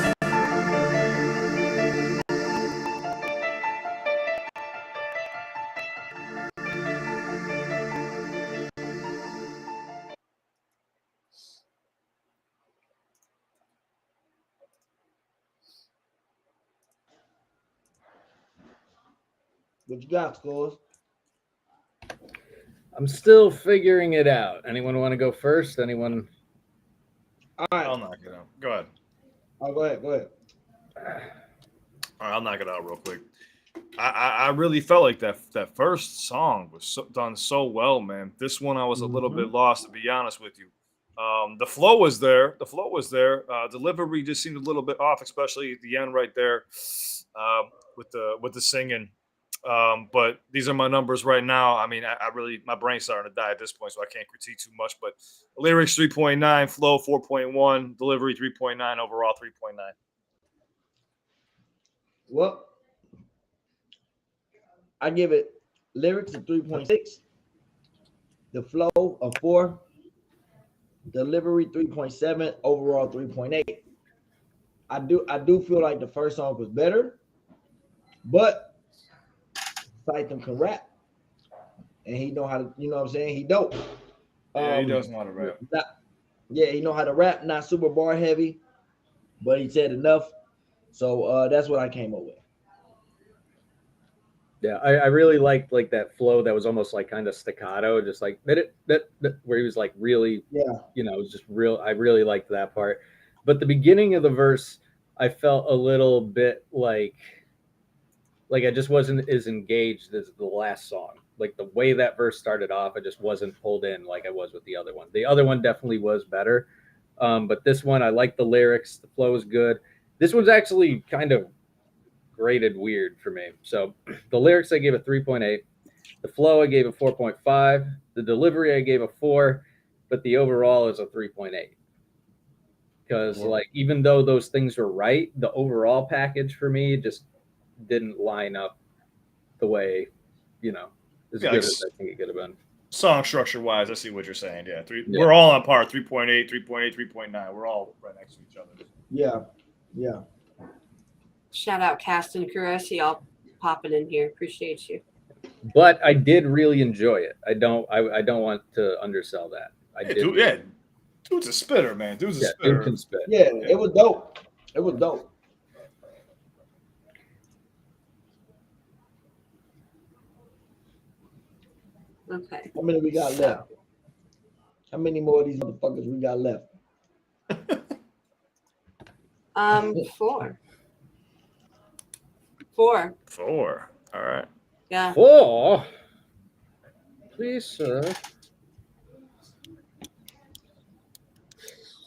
Speaker 3: What you got, Scores?
Speaker 4: I'm still figuring it out. Anyone want to go first? Anyone?
Speaker 3: All right.
Speaker 2: I'll knock it out. Go ahead.
Speaker 3: Oh, go ahead.
Speaker 2: All right, I'll knock it out real quick. I really felt like that first song was done so well, man. This one I was a little bit lost, to be honest with you. The flow was there. Delivery just seemed a little bit off, especially at the end right there with the singing. But these are my numbers right now. I mean, I really, my brain's starting to die at this point, so I can't critique too much. But lyrics 3.9, flow 4.1, delivery 3.9, overall 3.9.
Speaker 3: Well, I give it lyrics a 3.6, the flow a 4, delivery 3.7, overall 3.8. I do feel like the first song was better, but Scythem can rap, and he know how to, you know what I'm saying? He dope.
Speaker 2: Yeah, he does know how to rap.
Speaker 3: He know how to rap, not super bar heavy, but he said enough. So that's what I came up with.
Speaker 4: Yeah, I really liked like that flow that was almost like kind of staccato, just like that where he was like really, you know, it was just real. I really liked that part. But the beginning of the verse, I felt a little bit like I just wasn't as engaged as the last song. Like the way that verse started off, I just wasn't pulled in like I was with the other one. The other one definitely was better. But this one, I like the lyrics. The flow is good. This one's actually kind of graded weird for me. So the lyrics, I gave a 3.8. The flow, I gave a 4.5. The delivery, I gave a 4. But the overall is a 3.8. Because like, even though those things were right, the overall package for me just didn't line up the way, you know, as good as I think it could have been.
Speaker 2: Song structure wise, I see what you're saying. Yeah, we're all on par. 3.8, 3.8, 3.9. We're all right next to each other.
Speaker 3: Yeah.
Speaker 1: Shout out cast and crew. I see y'all popping in here. Appreciate you.
Speaker 4: But I did really enjoy it. I don't want to undersell that.
Speaker 2: Dude's a spitter, man. Dude's a spitter.
Speaker 4: Dude can spit.
Speaker 3: Yeah, it was dope. It was dope.
Speaker 1: Okay.
Speaker 3: How many we got left? How many more of these motherfuckers we got left?
Speaker 1: 4. 4.
Speaker 2: 4. All right.
Speaker 1: Yeah.
Speaker 4: 4. Please, sir.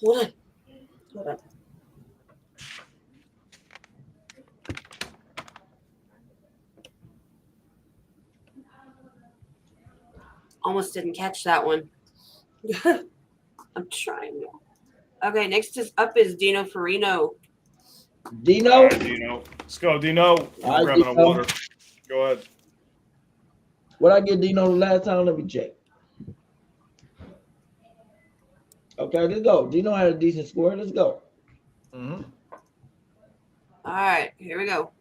Speaker 1: Hold on. Almost didn't catch that one. I'm trying. Okay, next up is Dino Farino.
Speaker 3: Dino?
Speaker 2: All right, Dino. Let's go, Dino. I'm grabbing a water. Go ahead.
Speaker 3: What I get Dino the last time? Let me check. Okay, let's go. Dino had a decent score. Let's go.
Speaker 1: All right, here we go.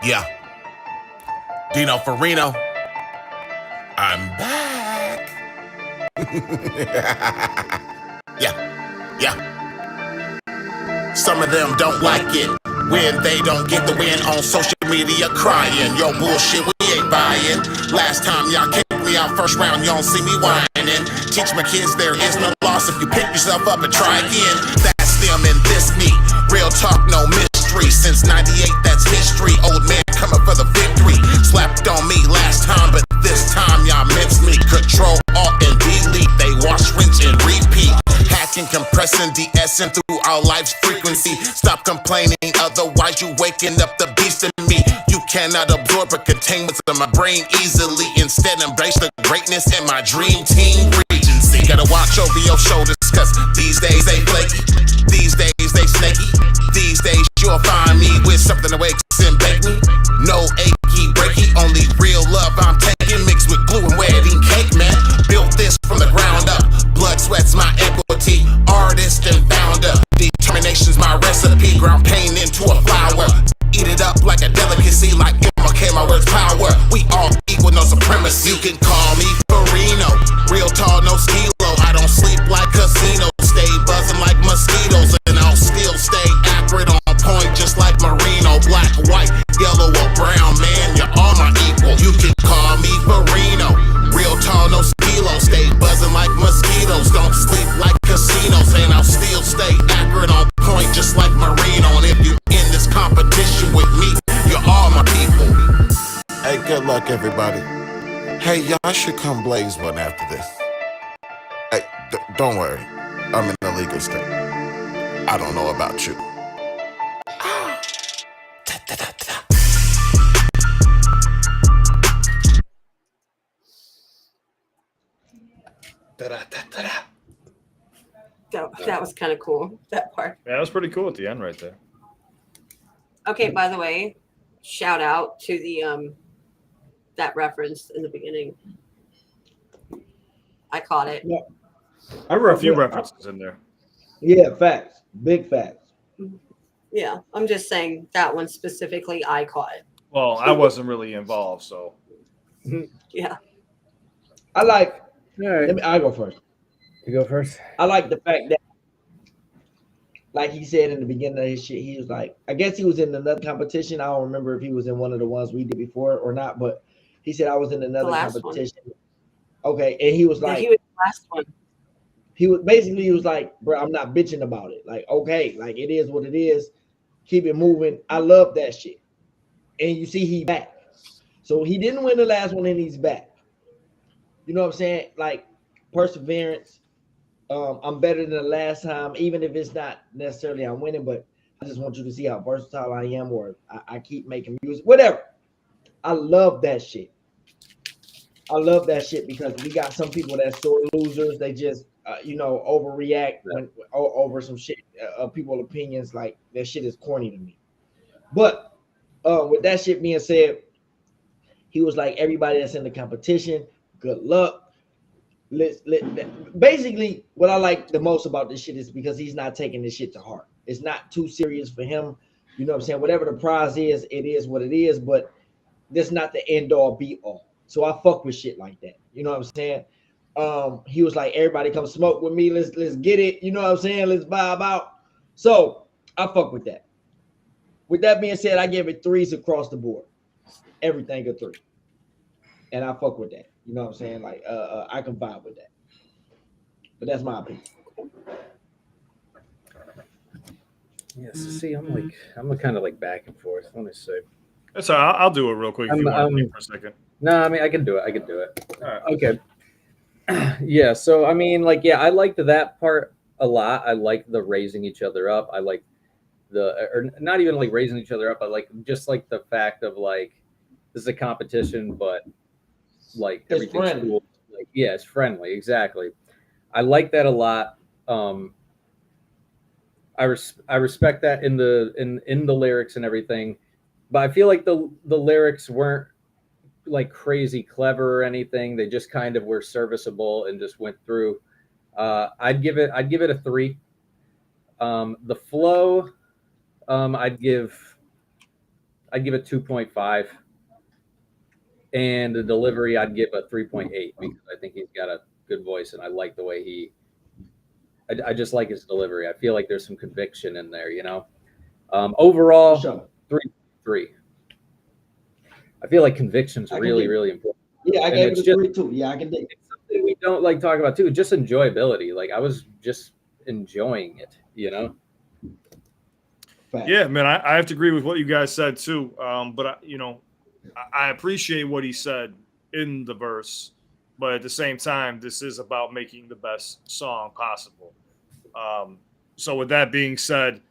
Speaker 6: Yeah. Dino Farino. I'm back. Yeah. Some of them don't like it when they don't get the win on social media crying. Yo, bullshit, we ain't buying. Last time y'all kicked me out first round, you don't see me whining. Teach my kids there is no loss if you pick yourself up and try again. That's them and this me. Real talk, no mystery. Since 98, that's history. Old man coming for the victory. Slapped on me last time, but this time y'all miss me. Control, Alt, and Delete. They wash, rinse, and repeat. Hacking, compressing, de-essing through our life's frequency. Stop complaining, otherwise you waking up the beast in me. You cannot absorb or contain what's in my brain easily. Instead, embrace the greatness in my dream team regency. Gotta watch over your shoulders, cause these days they flaky. These days they snaky. These days you'll find me with something that wakes and bake me. No achy breaky, only real love I'm taking. Mixed with glue and wedding cake, man. Built this from the ground up. Blood, sweat's my equity. Artist and founder. Determination's my recipe. Ground pain into a flower. Eat it up like a delicacy. Like MLK, my words power. We all equal, no supremacy. You can call me Farino. Real tall, no skilo. I don't sleep like casino. Stay buzzing like mosquito. Good luck, everybody. Hey, y'all should come blaze one after this. Hey, don't worry. I'm in a legal state. I don't know about you.
Speaker 1: That was kind of cool, that part.
Speaker 2: Yeah, that was pretty cool at the end right there.
Speaker 1: Okay, by the way, shout out to the that reference in the beginning. I caught it.
Speaker 3: Yeah.
Speaker 2: There were a few references in there.
Speaker 3: Yeah, facts. Big facts.
Speaker 1: Yeah, I'm just saying that one specifically, I caught it.
Speaker 2: Well, I wasn't really involved, so.
Speaker 1: Yeah.
Speaker 3: I like.
Speaker 4: All right.
Speaker 3: I go first.
Speaker 4: You go first.
Speaker 3: I like the fact that, like he said in the beginning of his shit, he was like, I guess he was in another competition. I don't remember if he was in one of the ones we did before or not, but he said I was in another competition. Okay, and he was like,
Speaker 1: he was the last one.
Speaker 3: He was like, bro, I'm not bitching about it. Like, okay, like it is what it is. Keep it moving. I love that shit. And you see, he back. So he didn't win the last one, and he's back. You know what I'm saying? Like perseverance. I'm better than the last time, even if it's not necessarily I'm winning, but I just want you to see how versatile I am, or I keep making music, whatever. I love that shit. I love that shit because we got some people that's sore losers. They just, overreact over some shit. People's opinions, like that shit is corny to me. But with that shit being said, he was like, everybody that's in the competition, good luck. Basically, what I like the most about this shit is because he's not taking this shit to heart. It's not too serious for him. You know what I'm saying? Whatever the prize is, it is what it is, but that's not the end all be all. So I fuck with shit like that. You know what I'm saying? He was like, everybody come smoke with me. Let's get it. You know what I'm saying? Let's vibe out. So I fuck with that. With that being said, I give it 3s across the board. Everything a 3. And I fuck with that. You know what I'm saying? Like, I can vibe with that. But that's my opinion.
Speaker 4: Yes. See, I'm kind of like back and forth. Let me see.
Speaker 2: That's all right. I'll do it real quick if you want me for a second.
Speaker 4: No, I mean, I can do it.
Speaker 2: All right.
Speaker 4: Okay. Yeah. So, I mean, like, yeah, I liked that part a lot. I like the raising each other up. I like or not even like raising each other up. I like just like the fact of like, this is a competition, but like everything's cool. Like, yeah, it's friendly. Exactly. I like that a lot. I respect that in the lyrics and everything, but I feel like the lyrics weren't like crazy clever or anything. They just kind of were serviceable and just went through. I'd give it a 3. The flow, I'd give it 2.5. And the delivery, I'd give a 3.8 because I think he's got a good voice, and I like the way I just like his delivery. I feel like there's some conviction in there, you know. Overall, 3. I feel like conviction's really, really important.
Speaker 3: Yeah, I gave it a 3 too. Yeah, I can dig it.
Speaker 4: It's something we don't like talk about too. Just enjoyability. Like I was just enjoying it, you know.
Speaker 2: Yeah, man, I have to agree with what you guys said too. But I appreciate what he said in the verse, but at the same time, this is about making the best song possible. So with that being said,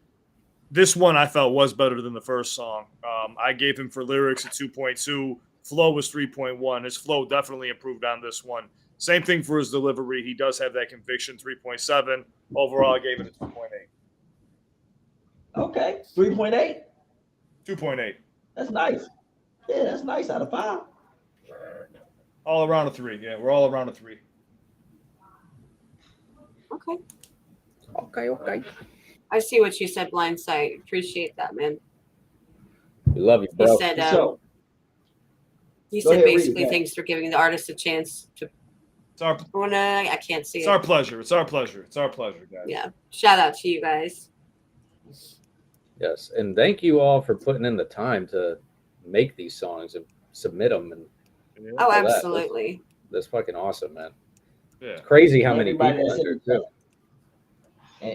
Speaker 2: this one I felt was better than the first song. I gave him for lyrics a 2.2. Flow was 3.1. His flow definitely improved on this one. Same thing for his delivery. He does have that conviction, 3.7. Overall, I gave it a 2.8.
Speaker 3: Okay, 3.8.
Speaker 2: 2.8.
Speaker 3: That's nice. Yeah, that's nice out of 5.
Speaker 2: All around a 3. Yeah, we're all around a 3.
Speaker 1: Okay. I see what you said, Blindside. Appreciate that, man.
Speaker 4: We love you, bro.
Speaker 1: He said, basically thanks for giving the artist a chance to. I can't see it.
Speaker 2: It's our pleasure. It's our pleasure, guys.
Speaker 1: Yeah. Shout out to you guys.
Speaker 4: Yes, and thank you all for putting in the time to make these songs and submit them. And
Speaker 1: oh, absolutely.
Speaker 4: That's fucking awesome, man.
Speaker 2: Yeah.
Speaker 4: It's crazy how many people out there too.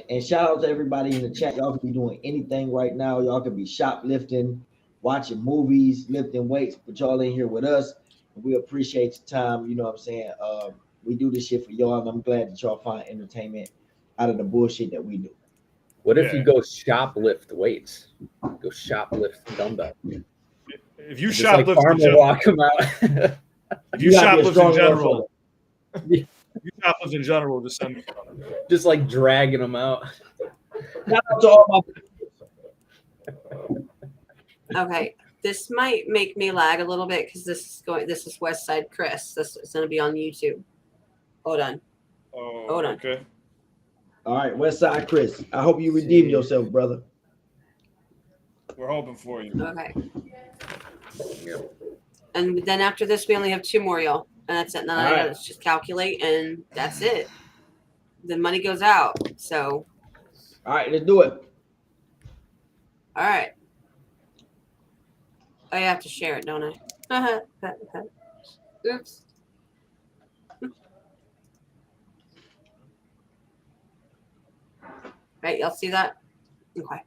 Speaker 3: And shout out to everybody in the chat. Y'all could be doing anything right now. Y'all could be shoplifting. watching movies, lifting weights, but y'all in here with us. We appreciate your time. You know what I'm saying? We do this shit for y'all, and I'm glad that y'all find entertainment out of the bullshit that we do.
Speaker 4: What if you go shoplift weights? Go shoplift dumbbell.
Speaker 2: If you
Speaker 4: just like
Speaker 2: shoplift in
Speaker 4: farmer
Speaker 2: general,
Speaker 4: walk them out.
Speaker 2: if you shoplift in general, you shoplift in general, just send me.
Speaker 4: Just like dragging them out.
Speaker 3: Shout out to all my.
Speaker 1: Okay, this might make me lag a little bit because this is West Side Chris. This is going to be on YouTube. Hold on.
Speaker 2: Oh,
Speaker 1: hold on.
Speaker 2: Okay.
Speaker 3: All right, West Side Chris. I hope you redeem yourself, brother.
Speaker 2: We're hoping for you.
Speaker 1: Okay. And then after this, we only have 2 more, y'all, and that's it. And then I gotta just calculate, and that's it. The money goes out. So.
Speaker 3: All right, let's do it.
Speaker 1: All right. I have to share it, don't I? Oops. Right, y'all see that? Okay.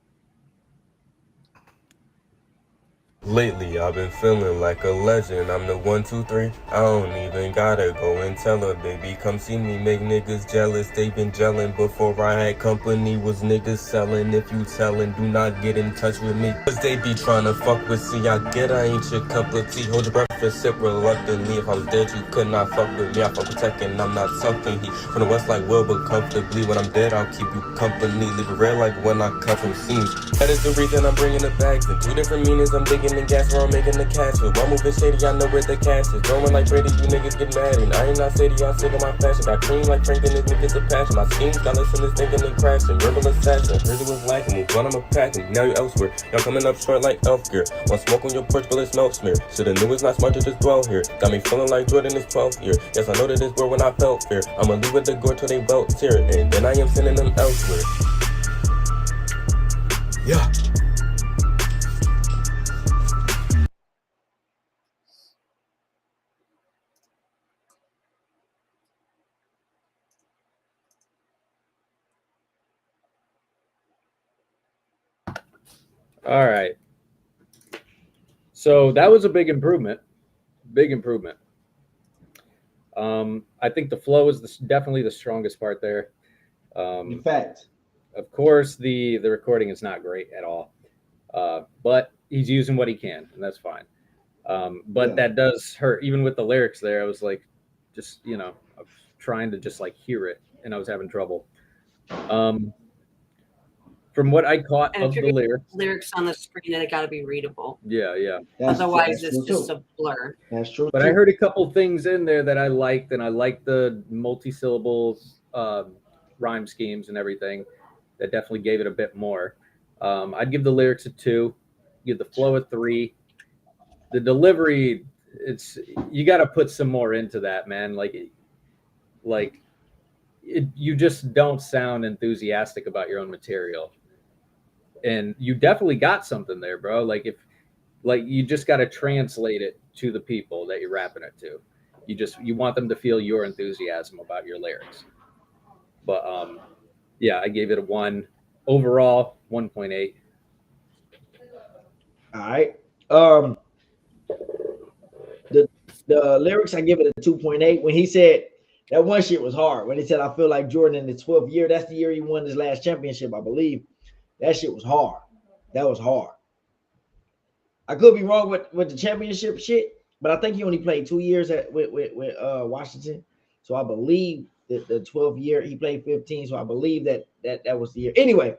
Speaker 8: Lately, I've been feeling like a legend. I'm the 1, 2, 3. I don't even gotta go and tell her, baby, come see me, make niggas jealous. They been gelling before I had company. Was niggas selling? If you tellin', do not get in touch with me. Cause they be tryna fuck with. See, I get I ain't your cup of tea. Hold your breath and sip reluctantly. If I was dead, you could not fuck with me. I fuck with tech and I'm not something. He from the west like Will, but comfortably. When I'm dead, I'll keep you company. Leave it red like when I cut from seams. That is the reason I'm bringing the bags in 2 different meanings. I'm digging the gas where I'm making the cash with. One moving shady, I know where the cash is. Throwing like Brady, you niggas get mad. And I ain't not shady, y'all sick of my fashion. Got cream like Frank and his niggas a passion. My schemes got listeners thinking and crashing. Verbal assassin, really was lacking. Move on, I'm a packing. Now you elsewhere. Y'all coming up short like elf gear. Want smoke on your porch, but it's smoke smear. Shoulda knew it's not smart to just dwell here. Got me feeling like Jordan is 12th year. Yes, I know that this word when I felt fear. I'ma leave with the gore till they belt tear. And then I am sending them elsewhere. Yeah.
Speaker 4: All right. So that was a big improvement. Big improvement. I think the flow is definitely the strongest part there.
Speaker 3: In fact,
Speaker 4: of course, the recording is not great at all, but he's using what he can, and that's fine. But that does hurt. Even with the lyrics there, I was like, just I was trying to just like hear it, and I was having trouble. From what I caught
Speaker 1: And
Speaker 4: of the
Speaker 1: lyrics on the screen, they got to be readable.
Speaker 4: Yeah.
Speaker 1: Otherwise, it's just a blur.
Speaker 3: That's true.
Speaker 4: But I heard a couple things in there that I liked, and I liked the multi-syllable rhyme schemes and everything. That definitely gave it a bit more. I'd give the lyrics a 2, give the flow a 3. The delivery, you got to put some more into that, man. You just don't sound enthusiastic about your own material. And you definitely got something there, bro. You just got to translate it to the people that you're rapping it to. You want them to feel your enthusiasm about your lyrics. But yeah, I gave it a 1. Overall, 1.8.
Speaker 3: All right. The lyrics, I give it a 2.8. When he said that one shit was hard. When he said, I feel like Jordan in his 12th year, that's the year he won his last championship, I believe. That shit was hard. That was hard. I could be wrong with the championship shit, but I think he only played 2 years with Washington. So I believe that the 12th year he played 15. So I believe that was the year. Anyway,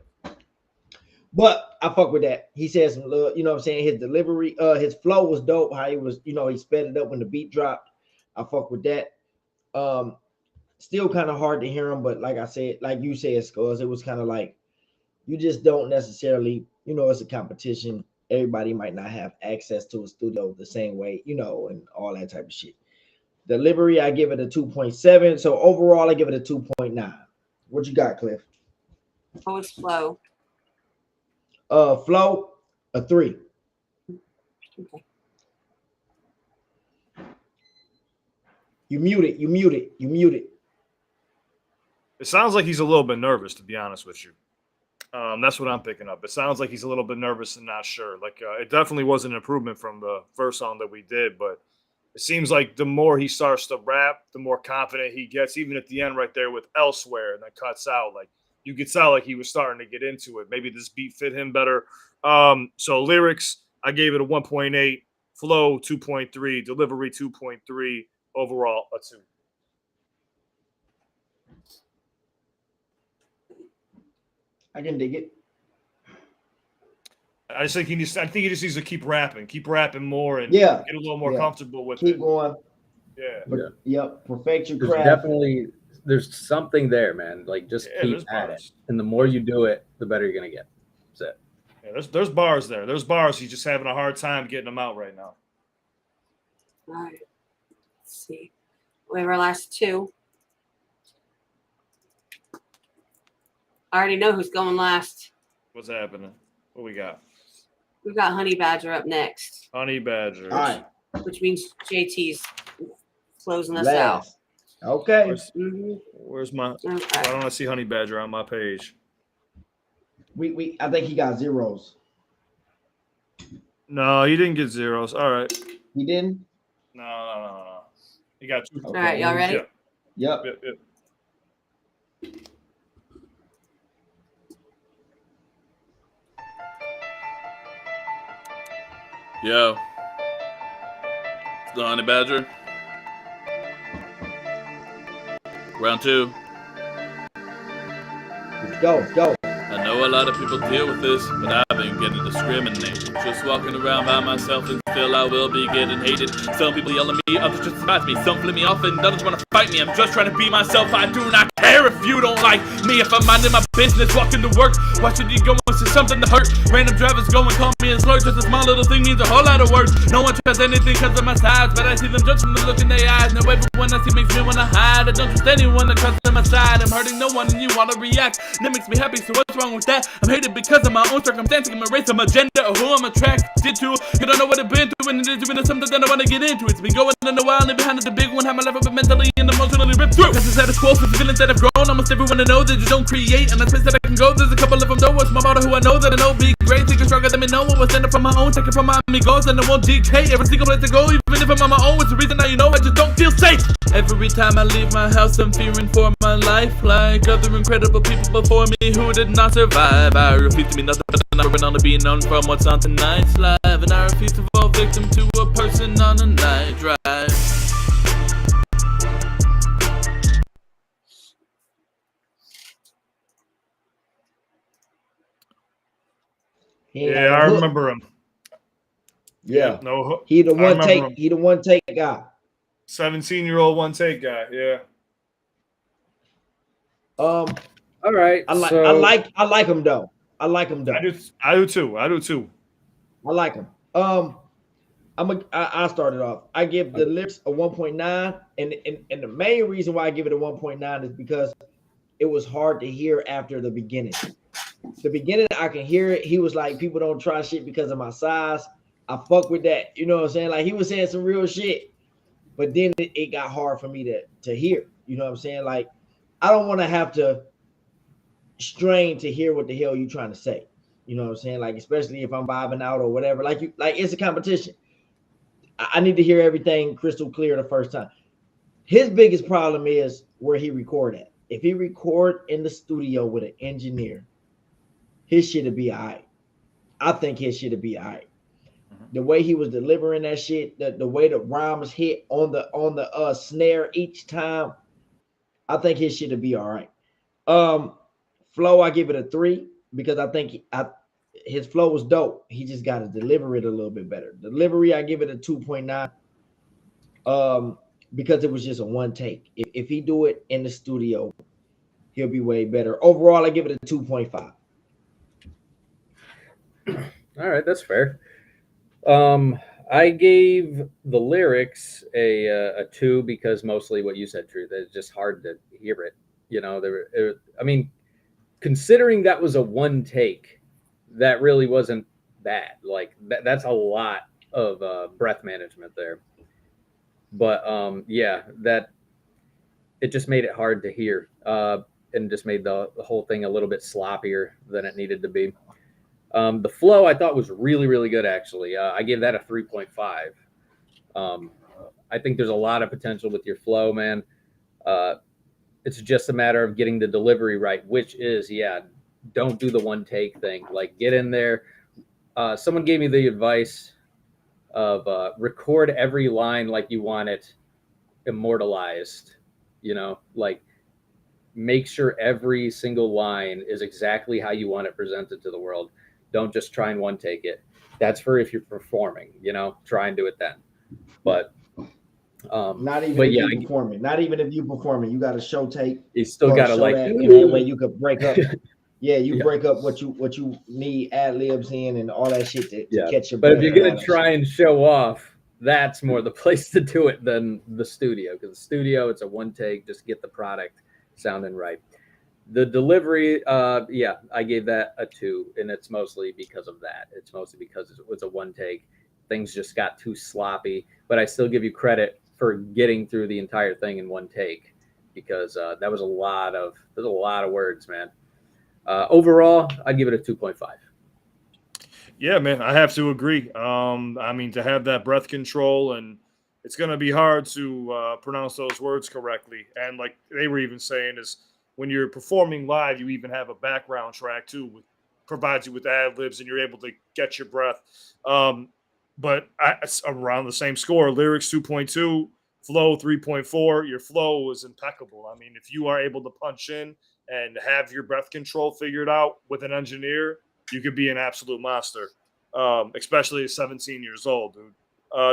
Speaker 3: but I fuck with that. He said some, you know what I'm saying? His delivery, his flow was dope. How he was, he sped it up when the beat dropped. I fuck with that. Still kind of hard to hear him, but like I said, like you said, Scores, it was kind of like you just don't necessarily, it's a competition. Everybody might not have access to a studio the same way, and all that type of shit. Delivery, I give it a 2.7. So overall, I give it a 2.9. What you got, Cliff?
Speaker 1: Oh, it's flow.
Speaker 3: Flow, a 3.
Speaker 1: Okay.
Speaker 3: You muted.
Speaker 2: It sounds like he's a little bit nervous, to be honest with you. That's what I'm picking up. It sounds like he's a little bit nervous and not sure. Like it definitely was an improvement from the first song that we did, but it seems like the more he starts to rap, the more confident he gets. Even at the end, right there with "Elsewhere," and that cuts out. Like you could tell, like he was starting to get into it. Maybe this beat fit him better. So lyrics, I gave it a 1.8. Flow 2.3. Delivery 2.3. Overall a 2.
Speaker 3: I can dig it.
Speaker 2: I think he just needs to keep rapping more, and
Speaker 3: Yeah,
Speaker 2: get a little more comfortable with
Speaker 3: keep
Speaker 2: it.
Speaker 3: going.
Speaker 2: Yeah.
Speaker 3: Yep. Perfect your
Speaker 4: There's
Speaker 3: craft.
Speaker 4: definitely there's something there, man. Like just keep
Speaker 2: there's
Speaker 4: at
Speaker 2: bars.
Speaker 4: it, and the more you do it, the better you're gonna get. That's it.
Speaker 2: Yeah, there's bars there. There's bars. He's just having a hard time getting them out right now.
Speaker 1: All right. Let's see. We have our last two. I already know who's going last.
Speaker 2: What's happening? What we got?
Speaker 1: We've got Honey Badger up next.
Speaker 2: Honey Badger.
Speaker 3: All right.
Speaker 1: Which means JT's closing us out.
Speaker 3: Okay.
Speaker 2: Where's my?
Speaker 1: Okay.
Speaker 2: Why don't I see Honey Badger on my page?
Speaker 3: I think he got zeros.
Speaker 2: No, he didn't get zeros. All right.
Speaker 3: He didn't?
Speaker 2: No. He got 2.
Speaker 1: All right, y'all ready?
Speaker 3: Yep.
Speaker 12: Yo. It's the Honey Badger. Round 2.
Speaker 3: Go.
Speaker 12: I know a lot of people deal with this, but I've been getting discriminated. Just walking around by myself and still I will be getting hated. Some people yell at me, others just despise me. Some flip me off and others want to fight me. I'm just trying to be myself. I do not care if you don't like me. If I'm minding my business, walking to work, why should you go and say something to hurt? Random drivers go and call me a slur. Just a small little thing means a whole lot of words. No one trusts anything because of my size, but I see them judge from the look in their eyes. Now everyone I see makes me want to hide. I don't trust anyone that comes to my side. I'm hurting no one and you want to react. That makes me happy, so what's wrong with that? I'm hated because of my own circumstance. I'm a race, I'm a gender, or who I'm attracted to. You don't know what I've been through, and it is doing something that I want to get into. It's been going on a while, and behind it, the big one. Have my life up mentally and emotionally ripped through. Cause it's status quo for the feelings that have grown. Almost everyone I know that you don't create. And the space that I can go, there's a couple of them though. What's my motto, who I know that I know be great. Thinking stronger than me, no one will stand up for my own. Taking from my amigos, and I won't decay. Every single place I go, even if I'm on my own. It's the reason now you know I just don't feel safe. Every time I leave my house, I'm fearing for my life. Like other incredible people before me who did not survive. I refuse to be nothing but a number and only be known from what's on tonight's live. And I refuse to fall victim to a person on a night drive.
Speaker 2: Yeah, I remember him.
Speaker 3: Yeah.
Speaker 2: No,
Speaker 3: He the
Speaker 2: I
Speaker 3: one
Speaker 2: remember
Speaker 3: take.
Speaker 2: him.
Speaker 3: He the one take guy.
Speaker 2: 17-year-old one take guy. Yeah.
Speaker 4: All right.
Speaker 3: I like him though. I like him though.
Speaker 2: I do too. I
Speaker 3: like him. I started off. I give the lyrics a 1.9, and the main reason why I give it a 1.9 is because it was hard to hear after the beginning. The beginning, I can hear it. He was like, people don't try shit because of my size. I fuck with that. You know what I'm saying? Like he was saying some real shit, but then it got hard for me to hear. You know what I'm saying? Like I don't want to have to strain to hear what the hell you trying to say. You know what I'm saying? Like especially if I'm vibing out or whatever. Like it's a competition. I need to hear everything crystal clear the first time. His biggest problem is where he record at. If he record in the studio with an engineer, his shit'll be all right. I think his shit'll be all right. The way he was delivering that shit, the way the rhymes hit on the snare each time, I think his shit'll be all right. Flow, I give it a 3 because I think his flow was dope. He just got to deliver it a little bit better. Delivery, I give it a 2.9. Because it was just a one take. If he do it in the studio, he'll be way better. Overall, I give it a 2.5.
Speaker 4: All right, that's fair. I gave the lyrics a 2 because mostly what you said, Truth. It's just hard to hear it. You know, I mean, considering that was a one take, that really wasn't bad. Like that's a lot of breath management there. But yeah, that it just made it hard to hear. and just made the whole thing a little bit sloppier than it needed to be. The flow I thought was really, really good, actually. I gave that a 3.5. I think there's a lot of potential with your flow, man. It's just a matter of getting the delivery right, which is, don't do the one take thing. Like, get in there. Someone gave me the advice of record every line like you want it immortalized, like make sure every single line is exactly how you want it presented to the world. Don't just try and one take it. That's for if you're performing, try and do it then. But
Speaker 3: not even if you're performing. Not even if you performing. You got a show tape.
Speaker 4: You still got to like
Speaker 3: that, and that way you could break up. Break up what you need ad libs in and all that shit to catch your.
Speaker 4: But if you're gonna try and show off, that's more the place to do it than the studio, because the studio, it's a one take, just get the product sounding right. The delivery, I gave that a 2, and it's mostly because of that. It's mostly because it was a one take. Things just got too sloppy, but I still give you credit for getting through the entire thing in one take, because that was a lot of words, man. Overall, I'd give it a 2.5.
Speaker 2: Yeah, man, I have to agree. I mean, to have that breath control, and it's going to be hard to pronounce those words correctly. And like they were even saying, is when you're performing live, you even have a background track too, which provides you with ad libs, and you're able to get your breath. But it's around the same score. Lyrics 2.2, flow 3.4. Your flow is impeccable. I mean, if you are able to punch in and have your breath control figured out with an engineer, you could be an absolute monster, especially at 17 years old, dude.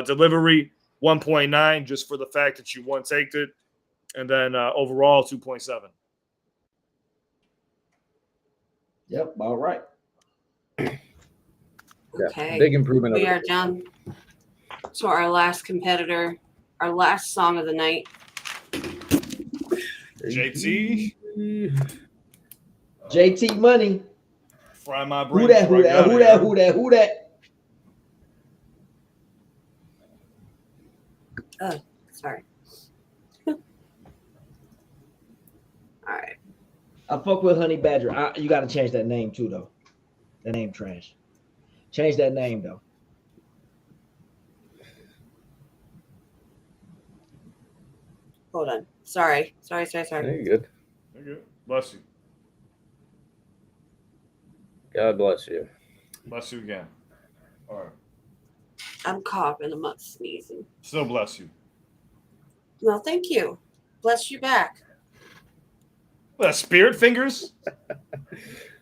Speaker 2: Delivery 1.9, just for the fact that you one-taked it, and then overall 2.7.
Speaker 3: Yep, all right.
Speaker 1: Okay,
Speaker 4: big improvement.
Speaker 1: We are down to our last competitor, our last song of the night.
Speaker 2: JT
Speaker 3: Money.
Speaker 2: Fry my brain.
Speaker 3: Who that?
Speaker 1: Oh, sorry. All right.
Speaker 3: I fuck with Honey Badger. You got to change that name too, though. That name trash. Change that name, though.
Speaker 1: Hold on. Sorry.
Speaker 4: You're good.
Speaker 2: You're good. Bless you.
Speaker 4: God bless you.
Speaker 2: Bless you again. All right.
Speaker 1: I'm coughing. I'm not sneezing.
Speaker 2: Still bless you.
Speaker 1: No, thank you. Bless you back.
Speaker 2: Spirit fingers?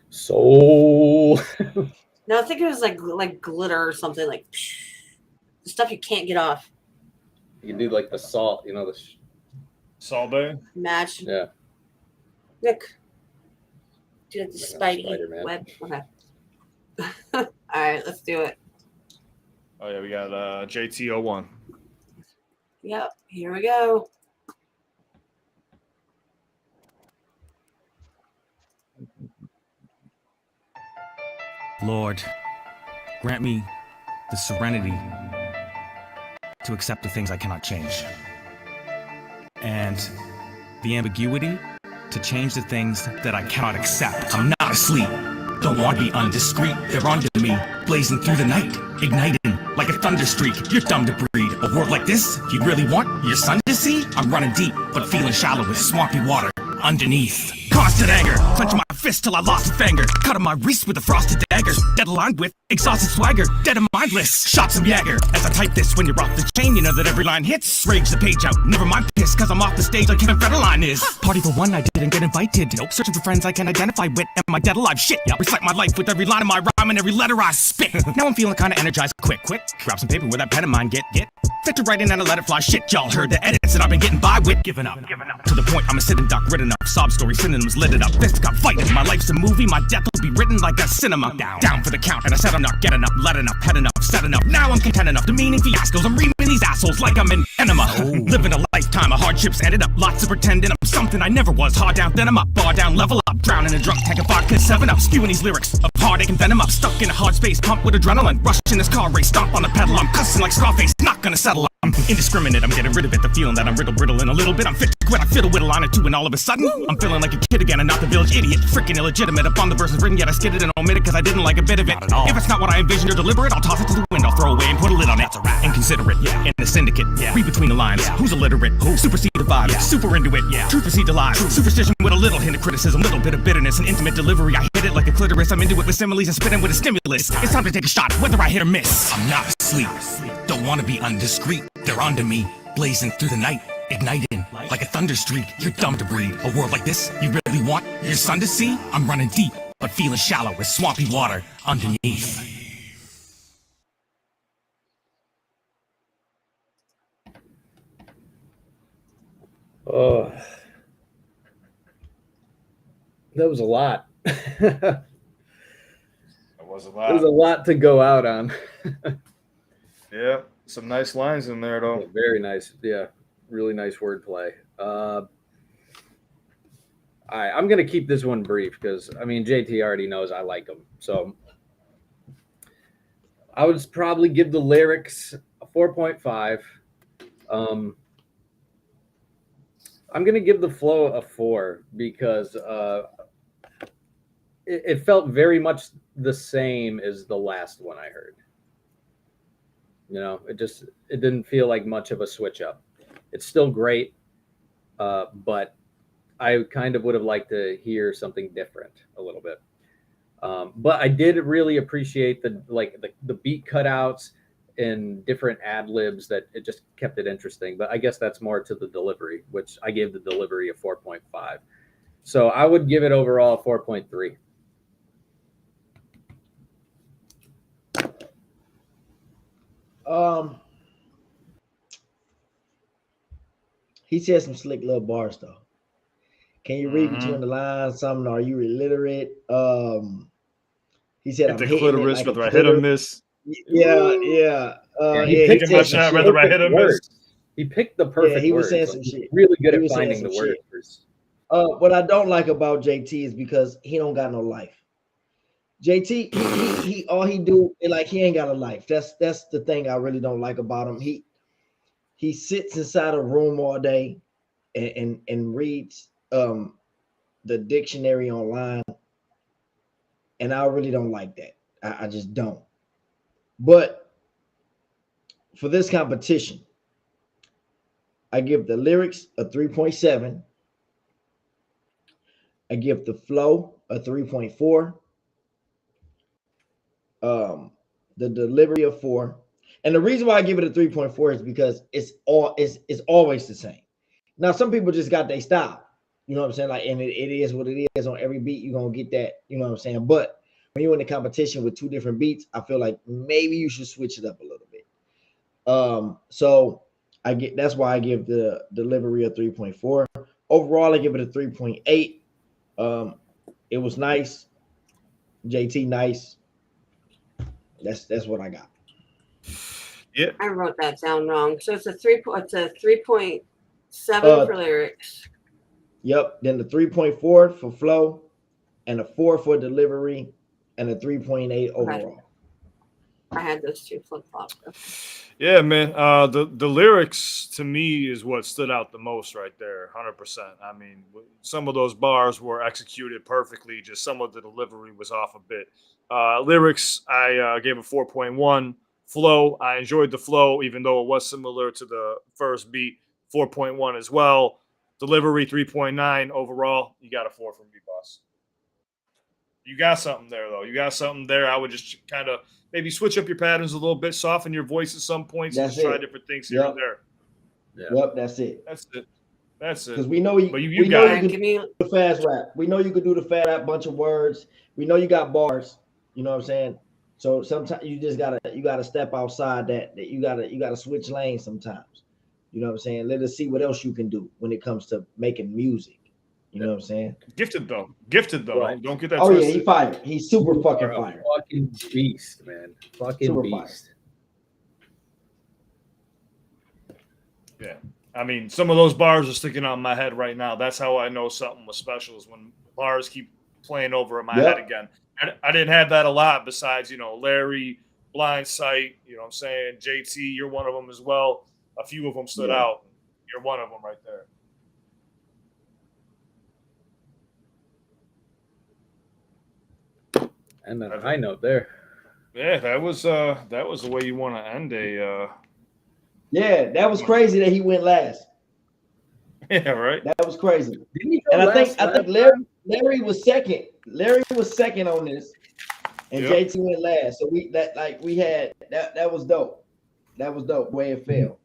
Speaker 4: So...
Speaker 1: No, I think it was like glitter or something, like the stuff you can't get off.
Speaker 4: You can do like the salt, the
Speaker 2: Salt Bay?
Speaker 1: Match.
Speaker 4: Yeah.
Speaker 1: Nick. Do like the Spidey web. Okay. All right, let's do it.
Speaker 2: Oh, yeah, we got JT01.
Speaker 1: Yep, here we go.
Speaker 15: Lord, grant me the serenity to accept the things I cannot change, and the ambiguity to change the things that I cannot accept. I'm not asleep, don't want to be undiscreet. They're onto me, blazing through the night, igniting like a thunder streak. You're dumb to breed a world like this. You'd really want your son to see? I'm running deep, but feeling shallow with swampy water underneath. Constant anger, clenching my fist till I lost a finger. Cutting my wrist with the frosted daggers. Dead aligned with exhausted swagger. Dead and mindless, shots of Jagger. As I type this, when you're off the chain, you know that every line hits. Rage the page out, never mind piss, cause I'm off the stage like Kevin Federline is. Party for one, I didn't get invited. Nope, searching for friends I can identify with. Am I dead alive? Shit, yeah. Recite my life with every line of my rhyme and every letter I spit. Now I'm feeling kinda energized. Quick, grab some paper with that pen of mine. Get. Fit to write in and a let it fly. Shit, y'all heard the edits that I've been getting by with. Giving up. To the point I'm a sitting duck, written up. Sob story, synonyms lit it up. Fist got fighting. My life's a movie, my death will be written like a cinema. Down for the count, and I said I'm not getting up, let enough, head enough, set enough. Now I'm content enough, demeaning fiascos. I'm reaming these assholes like I'm in enema. Living a lifetime of hardships ended up. Lots of pretending I'm something I never was. Hard down, then I'm up. Bar down, level up. Drowning in a drunk tank of vodka, 7-Up. Spewing these lyrics of heartache and venom up. Stuck in a hard space, pumped with adrenaline. Rushing this car race, stomp on the pedal. I'm cussing like Scarface. Not gonna settle. I'm indiscriminate, I'm getting rid of it. The feeling that I'm brittle in a little bit. I'm fit to quit, I fiddle with a line or two, and all of a sudden, I'm feeling like a kid again and not the village idiot. Freaking illegitimate upon the verses written, yet I skidded and omitted because I didn't like a bit of it. If it's not what I envisioned or deliberate, I'll toss it to the wind, I'll throw away and put a lid on it. And consider it, in the syndicate. Read between the lines, who's illiterate? Who? Supersede the vibe, super into it. Truth precede the lies. Superstition with a little hint of criticism, little bit of bitterness and intimate delivery. I hit it like a clitoris, I'm into it with similes and spitting with a stimulus. It's time to take a shot, whether I hit or miss. I'm not asleep, don't wanna be undiscreet. They're onto me, blazing through the night, igniting like a thunder streak. You're dumb to breathe. A world like this, you really want your son to see? I'm running deep, but feeling shallow with swampy water underneath.
Speaker 4: Oh, that was a lot.
Speaker 2: That was a lot.
Speaker 4: There's a lot to go out on.
Speaker 2: Yeah, some nice lines in there, though.
Speaker 4: Yeah, very nice. Yeah, really nice wordplay. All right, I'm going to keep this one brief because, I mean, JT already knows I like him. So I would probably give the lyrics a 4.5. I'm going to give the flow a 4 because it felt very much the same as the last one I heard. You know, it didn't feel like much of a switch up. It's still great, but I kind of would have liked to hear something different a little bit. But I did really appreciate the beat cutouts and different ad libs that it just kept it interesting. But I guess that's more to the delivery, which I gave the delivery a 4.5. So I would give it overall a 4.3.
Speaker 3: He said some slick little bars though. Can you read between the lines? Something? Are you illiterate? He said,
Speaker 2: "I'm hitting clitoris, whether I hit or miss."
Speaker 3: Yeah.
Speaker 4: He picked my shot, whether I hit or miss. He picked the perfect.
Speaker 3: He was
Speaker 4: words.
Speaker 3: saying some shit.
Speaker 4: Really good at finding the words.
Speaker 3: What I don't like about JT is because he don't got no life. JT, he all he do is like he ain't got a life. That's the thing I really don't like about him. He sits inside a room all day and reads the dictionary online, and I really don't like that. I just don't. But for this competition, I give the lyrics a 3.7. I give the flow a 3.4. The delivery of 4. And the reason why I give it a 3.4 is because it's always the same. Now, some people just got their style. You know what I'm saying? Like, and it is what it is. On every beat, you're gonna get that, you know what I'm saying? But when you're in a competition with 2 different beats, I feel like maybe you should switch it up a little bit. So that's why I give the delivery a 3.4. Overall, I give it a 3.8. It was nice. JT nice. That's what I got.
Speaker 2: Yeah,
Speaker 1: I wrote that down wrong. So it's a 3.7 for lyrics.
Speaker 3: Yep. Then the 3.4 for flow, and a 4 for delivery, and a 3.8 overall.
Speaker 1: I had those 2 flip-flops.
Speaker 2: Yeah, man. The lyrics to me is what stood out the most right there, 100%. I mean, some of those bars were executed perfectly. Just some of the delivery was off a bit. Lyrics, I gave a 4.1. Flow, I enjoyed the flow, even though it was similar to the first beat. 4.1 as well. Delivery 3.9 overall. You got a 4 from me, boss. You got something there, though. You got something there. I would just kind of maybe switch up your patterns a little bit, soften your voice at some points, and just try different things here and there.
Speaker 3: Yeah. Yep, that's it.
Speaker 2: That's it.
Speaker 3: Because we know you can do the fast rap. We know you could do the fast rap, bunch of words. We know you got bars. You know what I'm saying? So sometimes you just gotta step outside that you gotta switch lanes sometimes. You know what I'm saying? Let us see what else you can do when it comes to making music. You know what I'm saying?
Speaker 2: Gifted though.
Speaker 3: Right.
Speaker 2: Don't get that.
Speaker 3: Oh
Speaker 2: twisted.
Speaker 3: Yeah, he fired. He's super fucking fired.
Speaker 4: Fucking beast, man. Fucking
Speaker 3: Super
Speaker 4: beast.
Speaker 2: Yeah. I mean, some of those bars are sticking out in my head right now. That's how I know something was special, is when bars keep playing over in my head again. I didn't have that a lot besides, Larry, Blind Sight, you know what I'm saying? JT, you're one of them as well. A few of them stood out. You're one of them right there.
Speaker 4: And then a high note there.
Speaker 2: Yeah, that was the way you want to end a.
Speaker 3: Yeah, that was crazy that he went last.
Speaker 2: Yeah, right.
Speaker 3: That was crazy.
Speaker 4: Didn't
Speaker 3: And I think Larry was second. Larry was second on this, and JT went last. So we had that was dope. That was dope. Way it fell.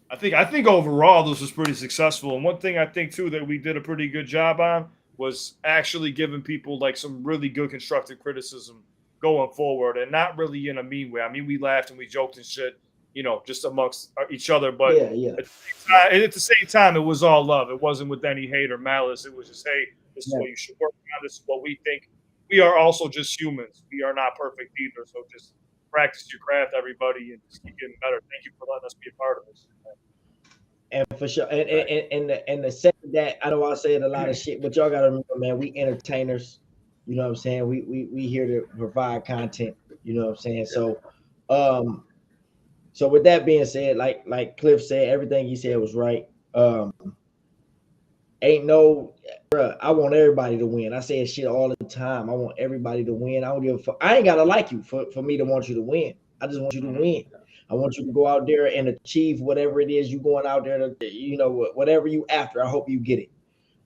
Speaker 2: I think overall this was pretty successful. And one thing I think too that we did a pretty good job on was actually giving people like some really good constructive criticism going forward, and not really in a mean way. I mean, we laughed and we joked and shit, you know, just amongst each other. But at the same time, it was all love. It wasn't with any hate or malice. It was just, hey, this is what you should work on. This is what we think. We are also just humans. We are not perfect either. So just practice your craft, everybody, and just keep getting better. Thank you for letting us be a part of this.
Speaker 3: And for sure, and the second that, I know I said a lot of shit, but y'all gotta remember, man, we entertainers. You know what I'm saying? We here to provide content. You know what I'm saying? So, so with that being said, like Cliff said, everything he said was right. Ain't no, bruh, I want everybody to win. I say shit all the time. I want everybody to win. I don't give a fuck. I ain't gotta like you for me to want you to win. I just want you to win. I want you to go out there and achieve whatever it is you going out there to, you know, whatever you after. I hope you get it.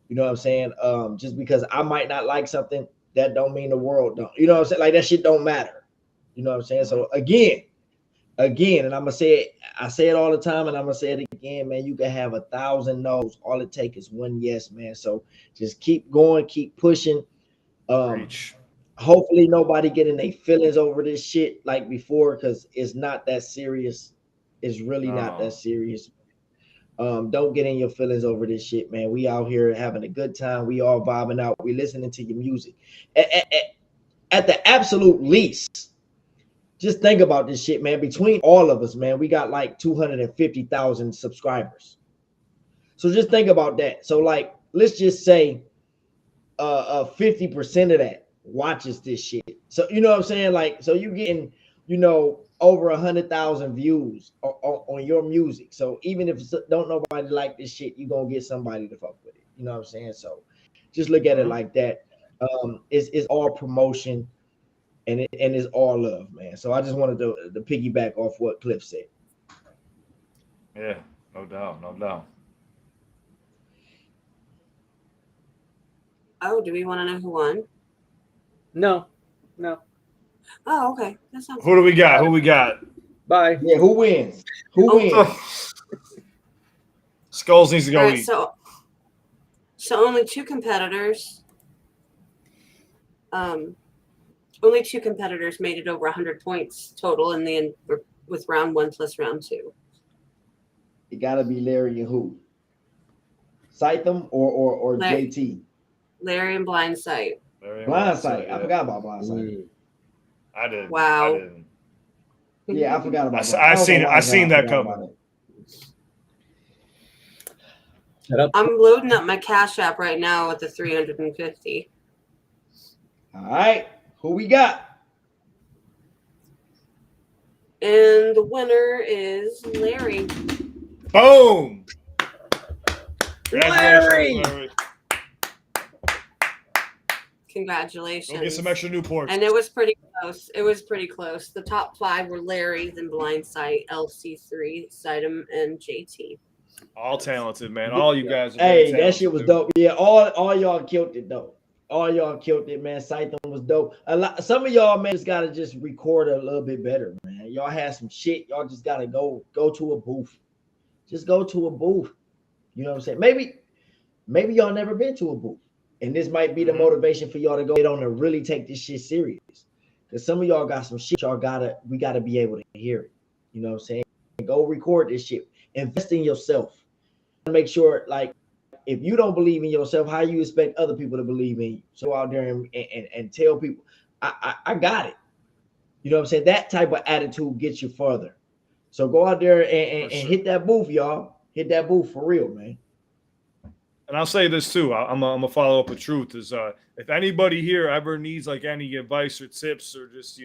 Speaker 3: You know what I'm saying? Just because I might not like something, that don't mean the world don't. You know what I'm saying? Like, that shit don't matter. You know what I'm saying? So again, and I'm gonna say it. I say it all the time, and I'm gonna say it again, man. You can have 1,000 no's. All it takes is one yes, man. So just keep going, keep pushing. Hopefully nobody getting their feelings over this shit like before, because it's not that serious. It's really not that serious. Don't get in your feelings over this shit, man. We out here having a good time. We all vibing out. We listening to your music. At the absolute least, just think about this shit, man. Between all of us, man, we got like 250,000 subscribers. So just think about that. So like, let's just say 50% of that watches this shit. So you know what I'm saying? Like, so you getting, you know, over 100,000 views on your music. So even if don't nobody like this shit, you gonna get somebody to fuck with it. You know what I'm saying? So just look at it like that. It's all promotion, and it's all love, man. So I just wanted to piggyback off what Cliff said.
Speaker 2: Yeah, no doubt, no doubt.
Speaker 1: Oh, do we want to know who won?
Speaker 4: No.
Speaker 1: Oh, okay. That sounds.
Speaker 2: Who do we got? Who we got?
Speaker 4: Bye.
Speaker 3: Yeah, who wins? Who wins?
Speaker 2: Skulls needs to go eat.
Speaker 1: So only two competitors. Only two competitors made it over 100 points total in the end with round 1 plus round 2.
Speaker 3: It gotta be Larry and who? Scytham or JT?
Speaker 1: Larry and Blind Sight.
Speaker 3: Blind Sight. Yeah. I forgot about Blind Sight.
Speaker 2: I did.
Speaker 1: Wow.
Speaker 2: I didn't.
Speaker 3: Yeah, I forgot about that.
Speaker 2: I seen that coming.
Speaker 1: I'm loading up my Cash App right now with the 350.
Speaker 3: All right. Who we got?
Speaker 1: And the winner is Larry.
Speaker 2: Boom!
Speaker 4: Larry!
Speaker 1: Congratulations.
Speaker 2: We'll get some extra Newports.
Speaker 1: And it was pretty close. It was pretty close. The top 5 were Larry, then Blind Sight, LC3, Sidem, and JT.
Speaker 2: All talented, man. All you guys are
Speaker 3: Hey, that shit was dope. Yeah, all y'all killed it, though. All y'all killed it, man. Scytham was dope. Some of y'all, man, just gotta just record a little bit better, man. Y'all had some shit. Y'all just gotta go to a booth. Just go to a booth. You know what I'm saying? Maybe y'all never been to a booth. And this might be the motivation for y'all to go on and really take this shit serious. Because some of y'all got some shit we gotta be able to hear it. You know what I'm saying? Go record this shit. Invest in yourself. Make sure, like, if you don't believe in yourself, how you expect other people to believe in you? So go out there and tell people, I got it. You know what I'm saying? That type of attitude gets you further. So go out there and hit that booth, y'all. Hit that booth for real, man.
Speaker 2: And I'll say this too. I'm gonna follow up with truth. Is if anybody here ever needs like any advice or tips or just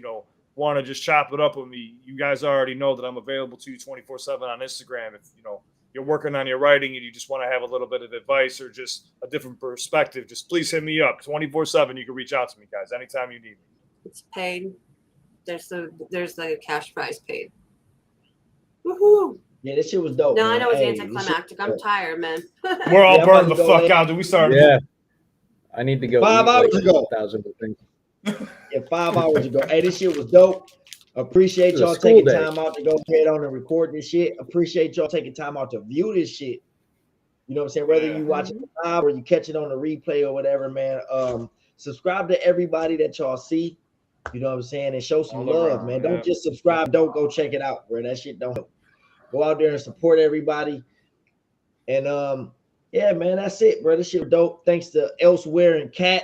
Speaker 2: want to just chop it up with me, you guys already know that I'm available to you 24/7 on Instagram. If you're working on your writing and you just want to have a little bit of advice or just a different perspective, just please hit me up 24/7. You can reach out to me, guys, anytime you need me.
Speaker 1: It's paid. There's the cash prize paid. Woohoo!
Speaker 3: Yeah, this shit was dope.
Speaker 1: No,
Speaker 3: man.
Speaker 1: I know it's
Speaker 3: Hey,
Speaker 1: anticlimactic. I'm tired, man.
Speaker 2: We're all
Speaker 3: I'm
Speaker 2: burned the
Speaker 3: about to go
Speaker 2: fuck
Speaker 3: lay-
Speaker 2: out. Did we start?
Speaker 4: Yeah. I need to go
Speaker 3: 5
Speaker 4: eat
Speaker 3: hours
Speaker 4: like
Speaker 3: ago.
Speaker 4: 1,000 things.
Speaker 3: Yeah, 5 hours ago. Hey, this shit was dope. Appreciate
Speaker 4: It was
Speaker 3: y'all
Speaker 4: a school
Speaker 3: taking
Speaker 4: day.
Speaker 3: time out to go ahead on and record this shit. Appreciate y'all taking time out to view this shit. You know what I'm saying? Whether you watch it live or you catch it on the replay or whatever, man. Subscribe to everybody that y'all see. You know what I'm saying? And show some
Speaker 2: All
Speaker 3: love,
Speaker 2: around,
Speaker 3: man.
Speaker 2: yeah.
Speaker 3: Don't just subscribe. Don't go check it out, bro. That shit don't help. Go out there and support everybody. And yeah, man, that's it, bro. This shit was dope. Thanks to Elsewhere and Cat.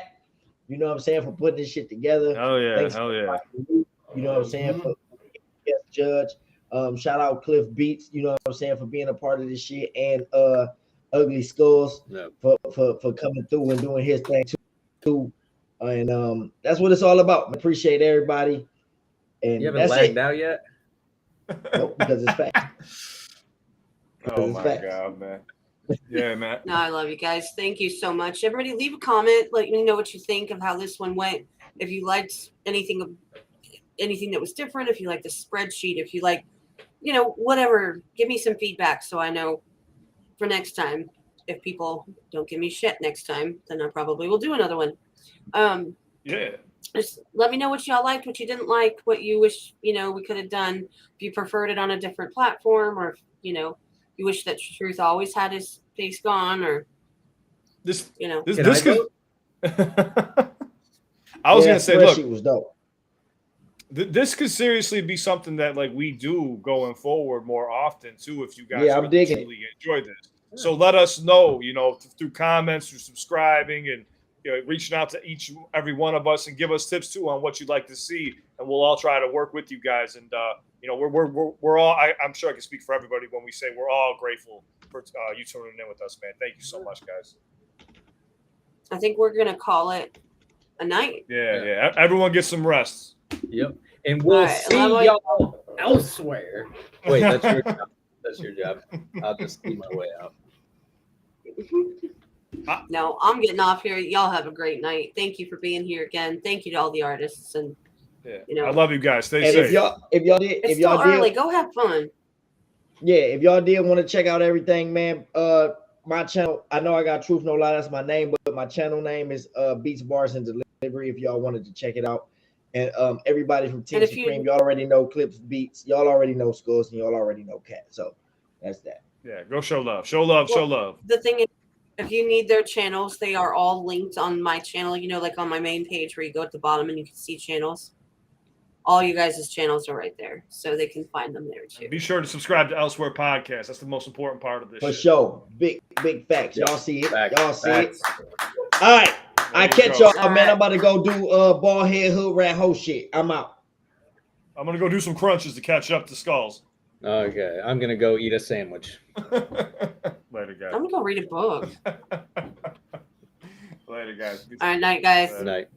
Speaker 3: You know what I'm saying, for putting this shit together.
Speaker 2: Hell yeah,
Speaker 3: Thanks
Speaker 2: hell yeah.
Speaker 3: you know what I'm saying, for guest judge. Shout out Cliff Beats, you know what I'm saying, for being a part of this shit, and Ugly Skulls for coming through and doing his thing too. And that's what it's all about. Appreciate everybody. And
Speaker 4: You haven't
Speaker 3: that's
Speaker 4: lagged
Speaker 3: it.
Speaker 4: out yet?
Speaker 3: Nope, because it's facts.
Speaker 2: Oh
Speaker 3: it's
Speaker 2: my
Speaker 3: facts.
Speaker 2: god, man. Yeah, man.
Speaker 1: No, I love you guys. Thank you so much. Everybody, leave a comment. Let me know what you think of how this one went. If you liked anything that was different, if you liked the spreadsheet, if you like, whatever, give me some feedback so I know for next time. If people don't give me shit next time, then I probably will do another one.
Speaker 2: Yeah.
Speaker 1: Just let me know what y'all liked, what you didn't like, what you wish, we could have done. If you preferred it on a different platform, or if, you wish that Truth always had his face gone, or
Speaker 2: this
Speaker 1: this
Speaker 2: could. I was gonna say, look,
Speaker 3: was dope.
Speaker 2: This could seriously be something that we do going forward more often too. If you guys
Speaker 3: I'm digging it.
Speaker 2: truly enjoy this, so let us know. Through comments, through subscribing, and reaching out to every one of us and give us tips too on what you'd like to see, and we'll all try to work with you guys. And we're all. I'm sure I can speak for everybody when we say we're all grateful for you tuning in with us, man. Thank you so much, guys.
Speaker 1: I think we're gonna call it a night.
Speaker 2: Yeah. Everyone get some rest.
Speaker 4: Yep. And we'll see y'all elsewhere. Wait, that's your job. That's your job. I'll just see my way out.
Speaker 1: No, I'm getting off here. Y'all have a great night. Thank you for being here again. Thank you to all the artists, and
Speaker 2: I love you guys. Stay
Speaker 3: And
Speaker 2: safe.
Speaker 3: if y'all did,
Speaker 1: it's
Speaker 3: if y'all
Speaker 1: still early.
Speaker 3: did,
Speaker 1: Go have fun.
Speaker 3: yeah, if y'all did want to check out everything, man, my channel, I know I got Truth No Lie, that's my name, but my channel name is Beats, Bars, and Delivery if y'all wanted to check it out. And everybody from Team Supreme, y'all already know Clips Beats, y'all already know Skulls, and y'all already know Cat. So that's that.
Speaker 2: Yeah, go show love. Show love, show love.
Speaker 1: The thing is, if you need their channels, they are all linked on my channel, like on my main page where you go at the bottom and you can see channels. All you guys' channels are right there, so they can find them there too.
Speaker 2: Be sure to subscribe to Elsewhere Podcast. That's the most important part of this.
Speaker 3: For
Speaker 2: shit.
Speaker 3: sure. Big facts. Y'all see it.
Speaker 4: Facts.
Speaker 3: Y'all see
Speaker 4: Facts.
Speaker 3: it. All right. I catch
Speaker 2: go.
Speaker 3: y'all, man. I'm about to go do bald head hood rat hoe shit. I'm out.
Speaker 2: I'm gonna go do some crunches to catch up to Skulls.
Speaker 4: Okay. I'm going to go eat a sandwich.
Speaker 2: Later, guys.
Speaker 1: I'm gonna go read a book.
Speaker 2: Later, guys.
Speaker 1: All right, night, guys.
Speaker 4: Good night.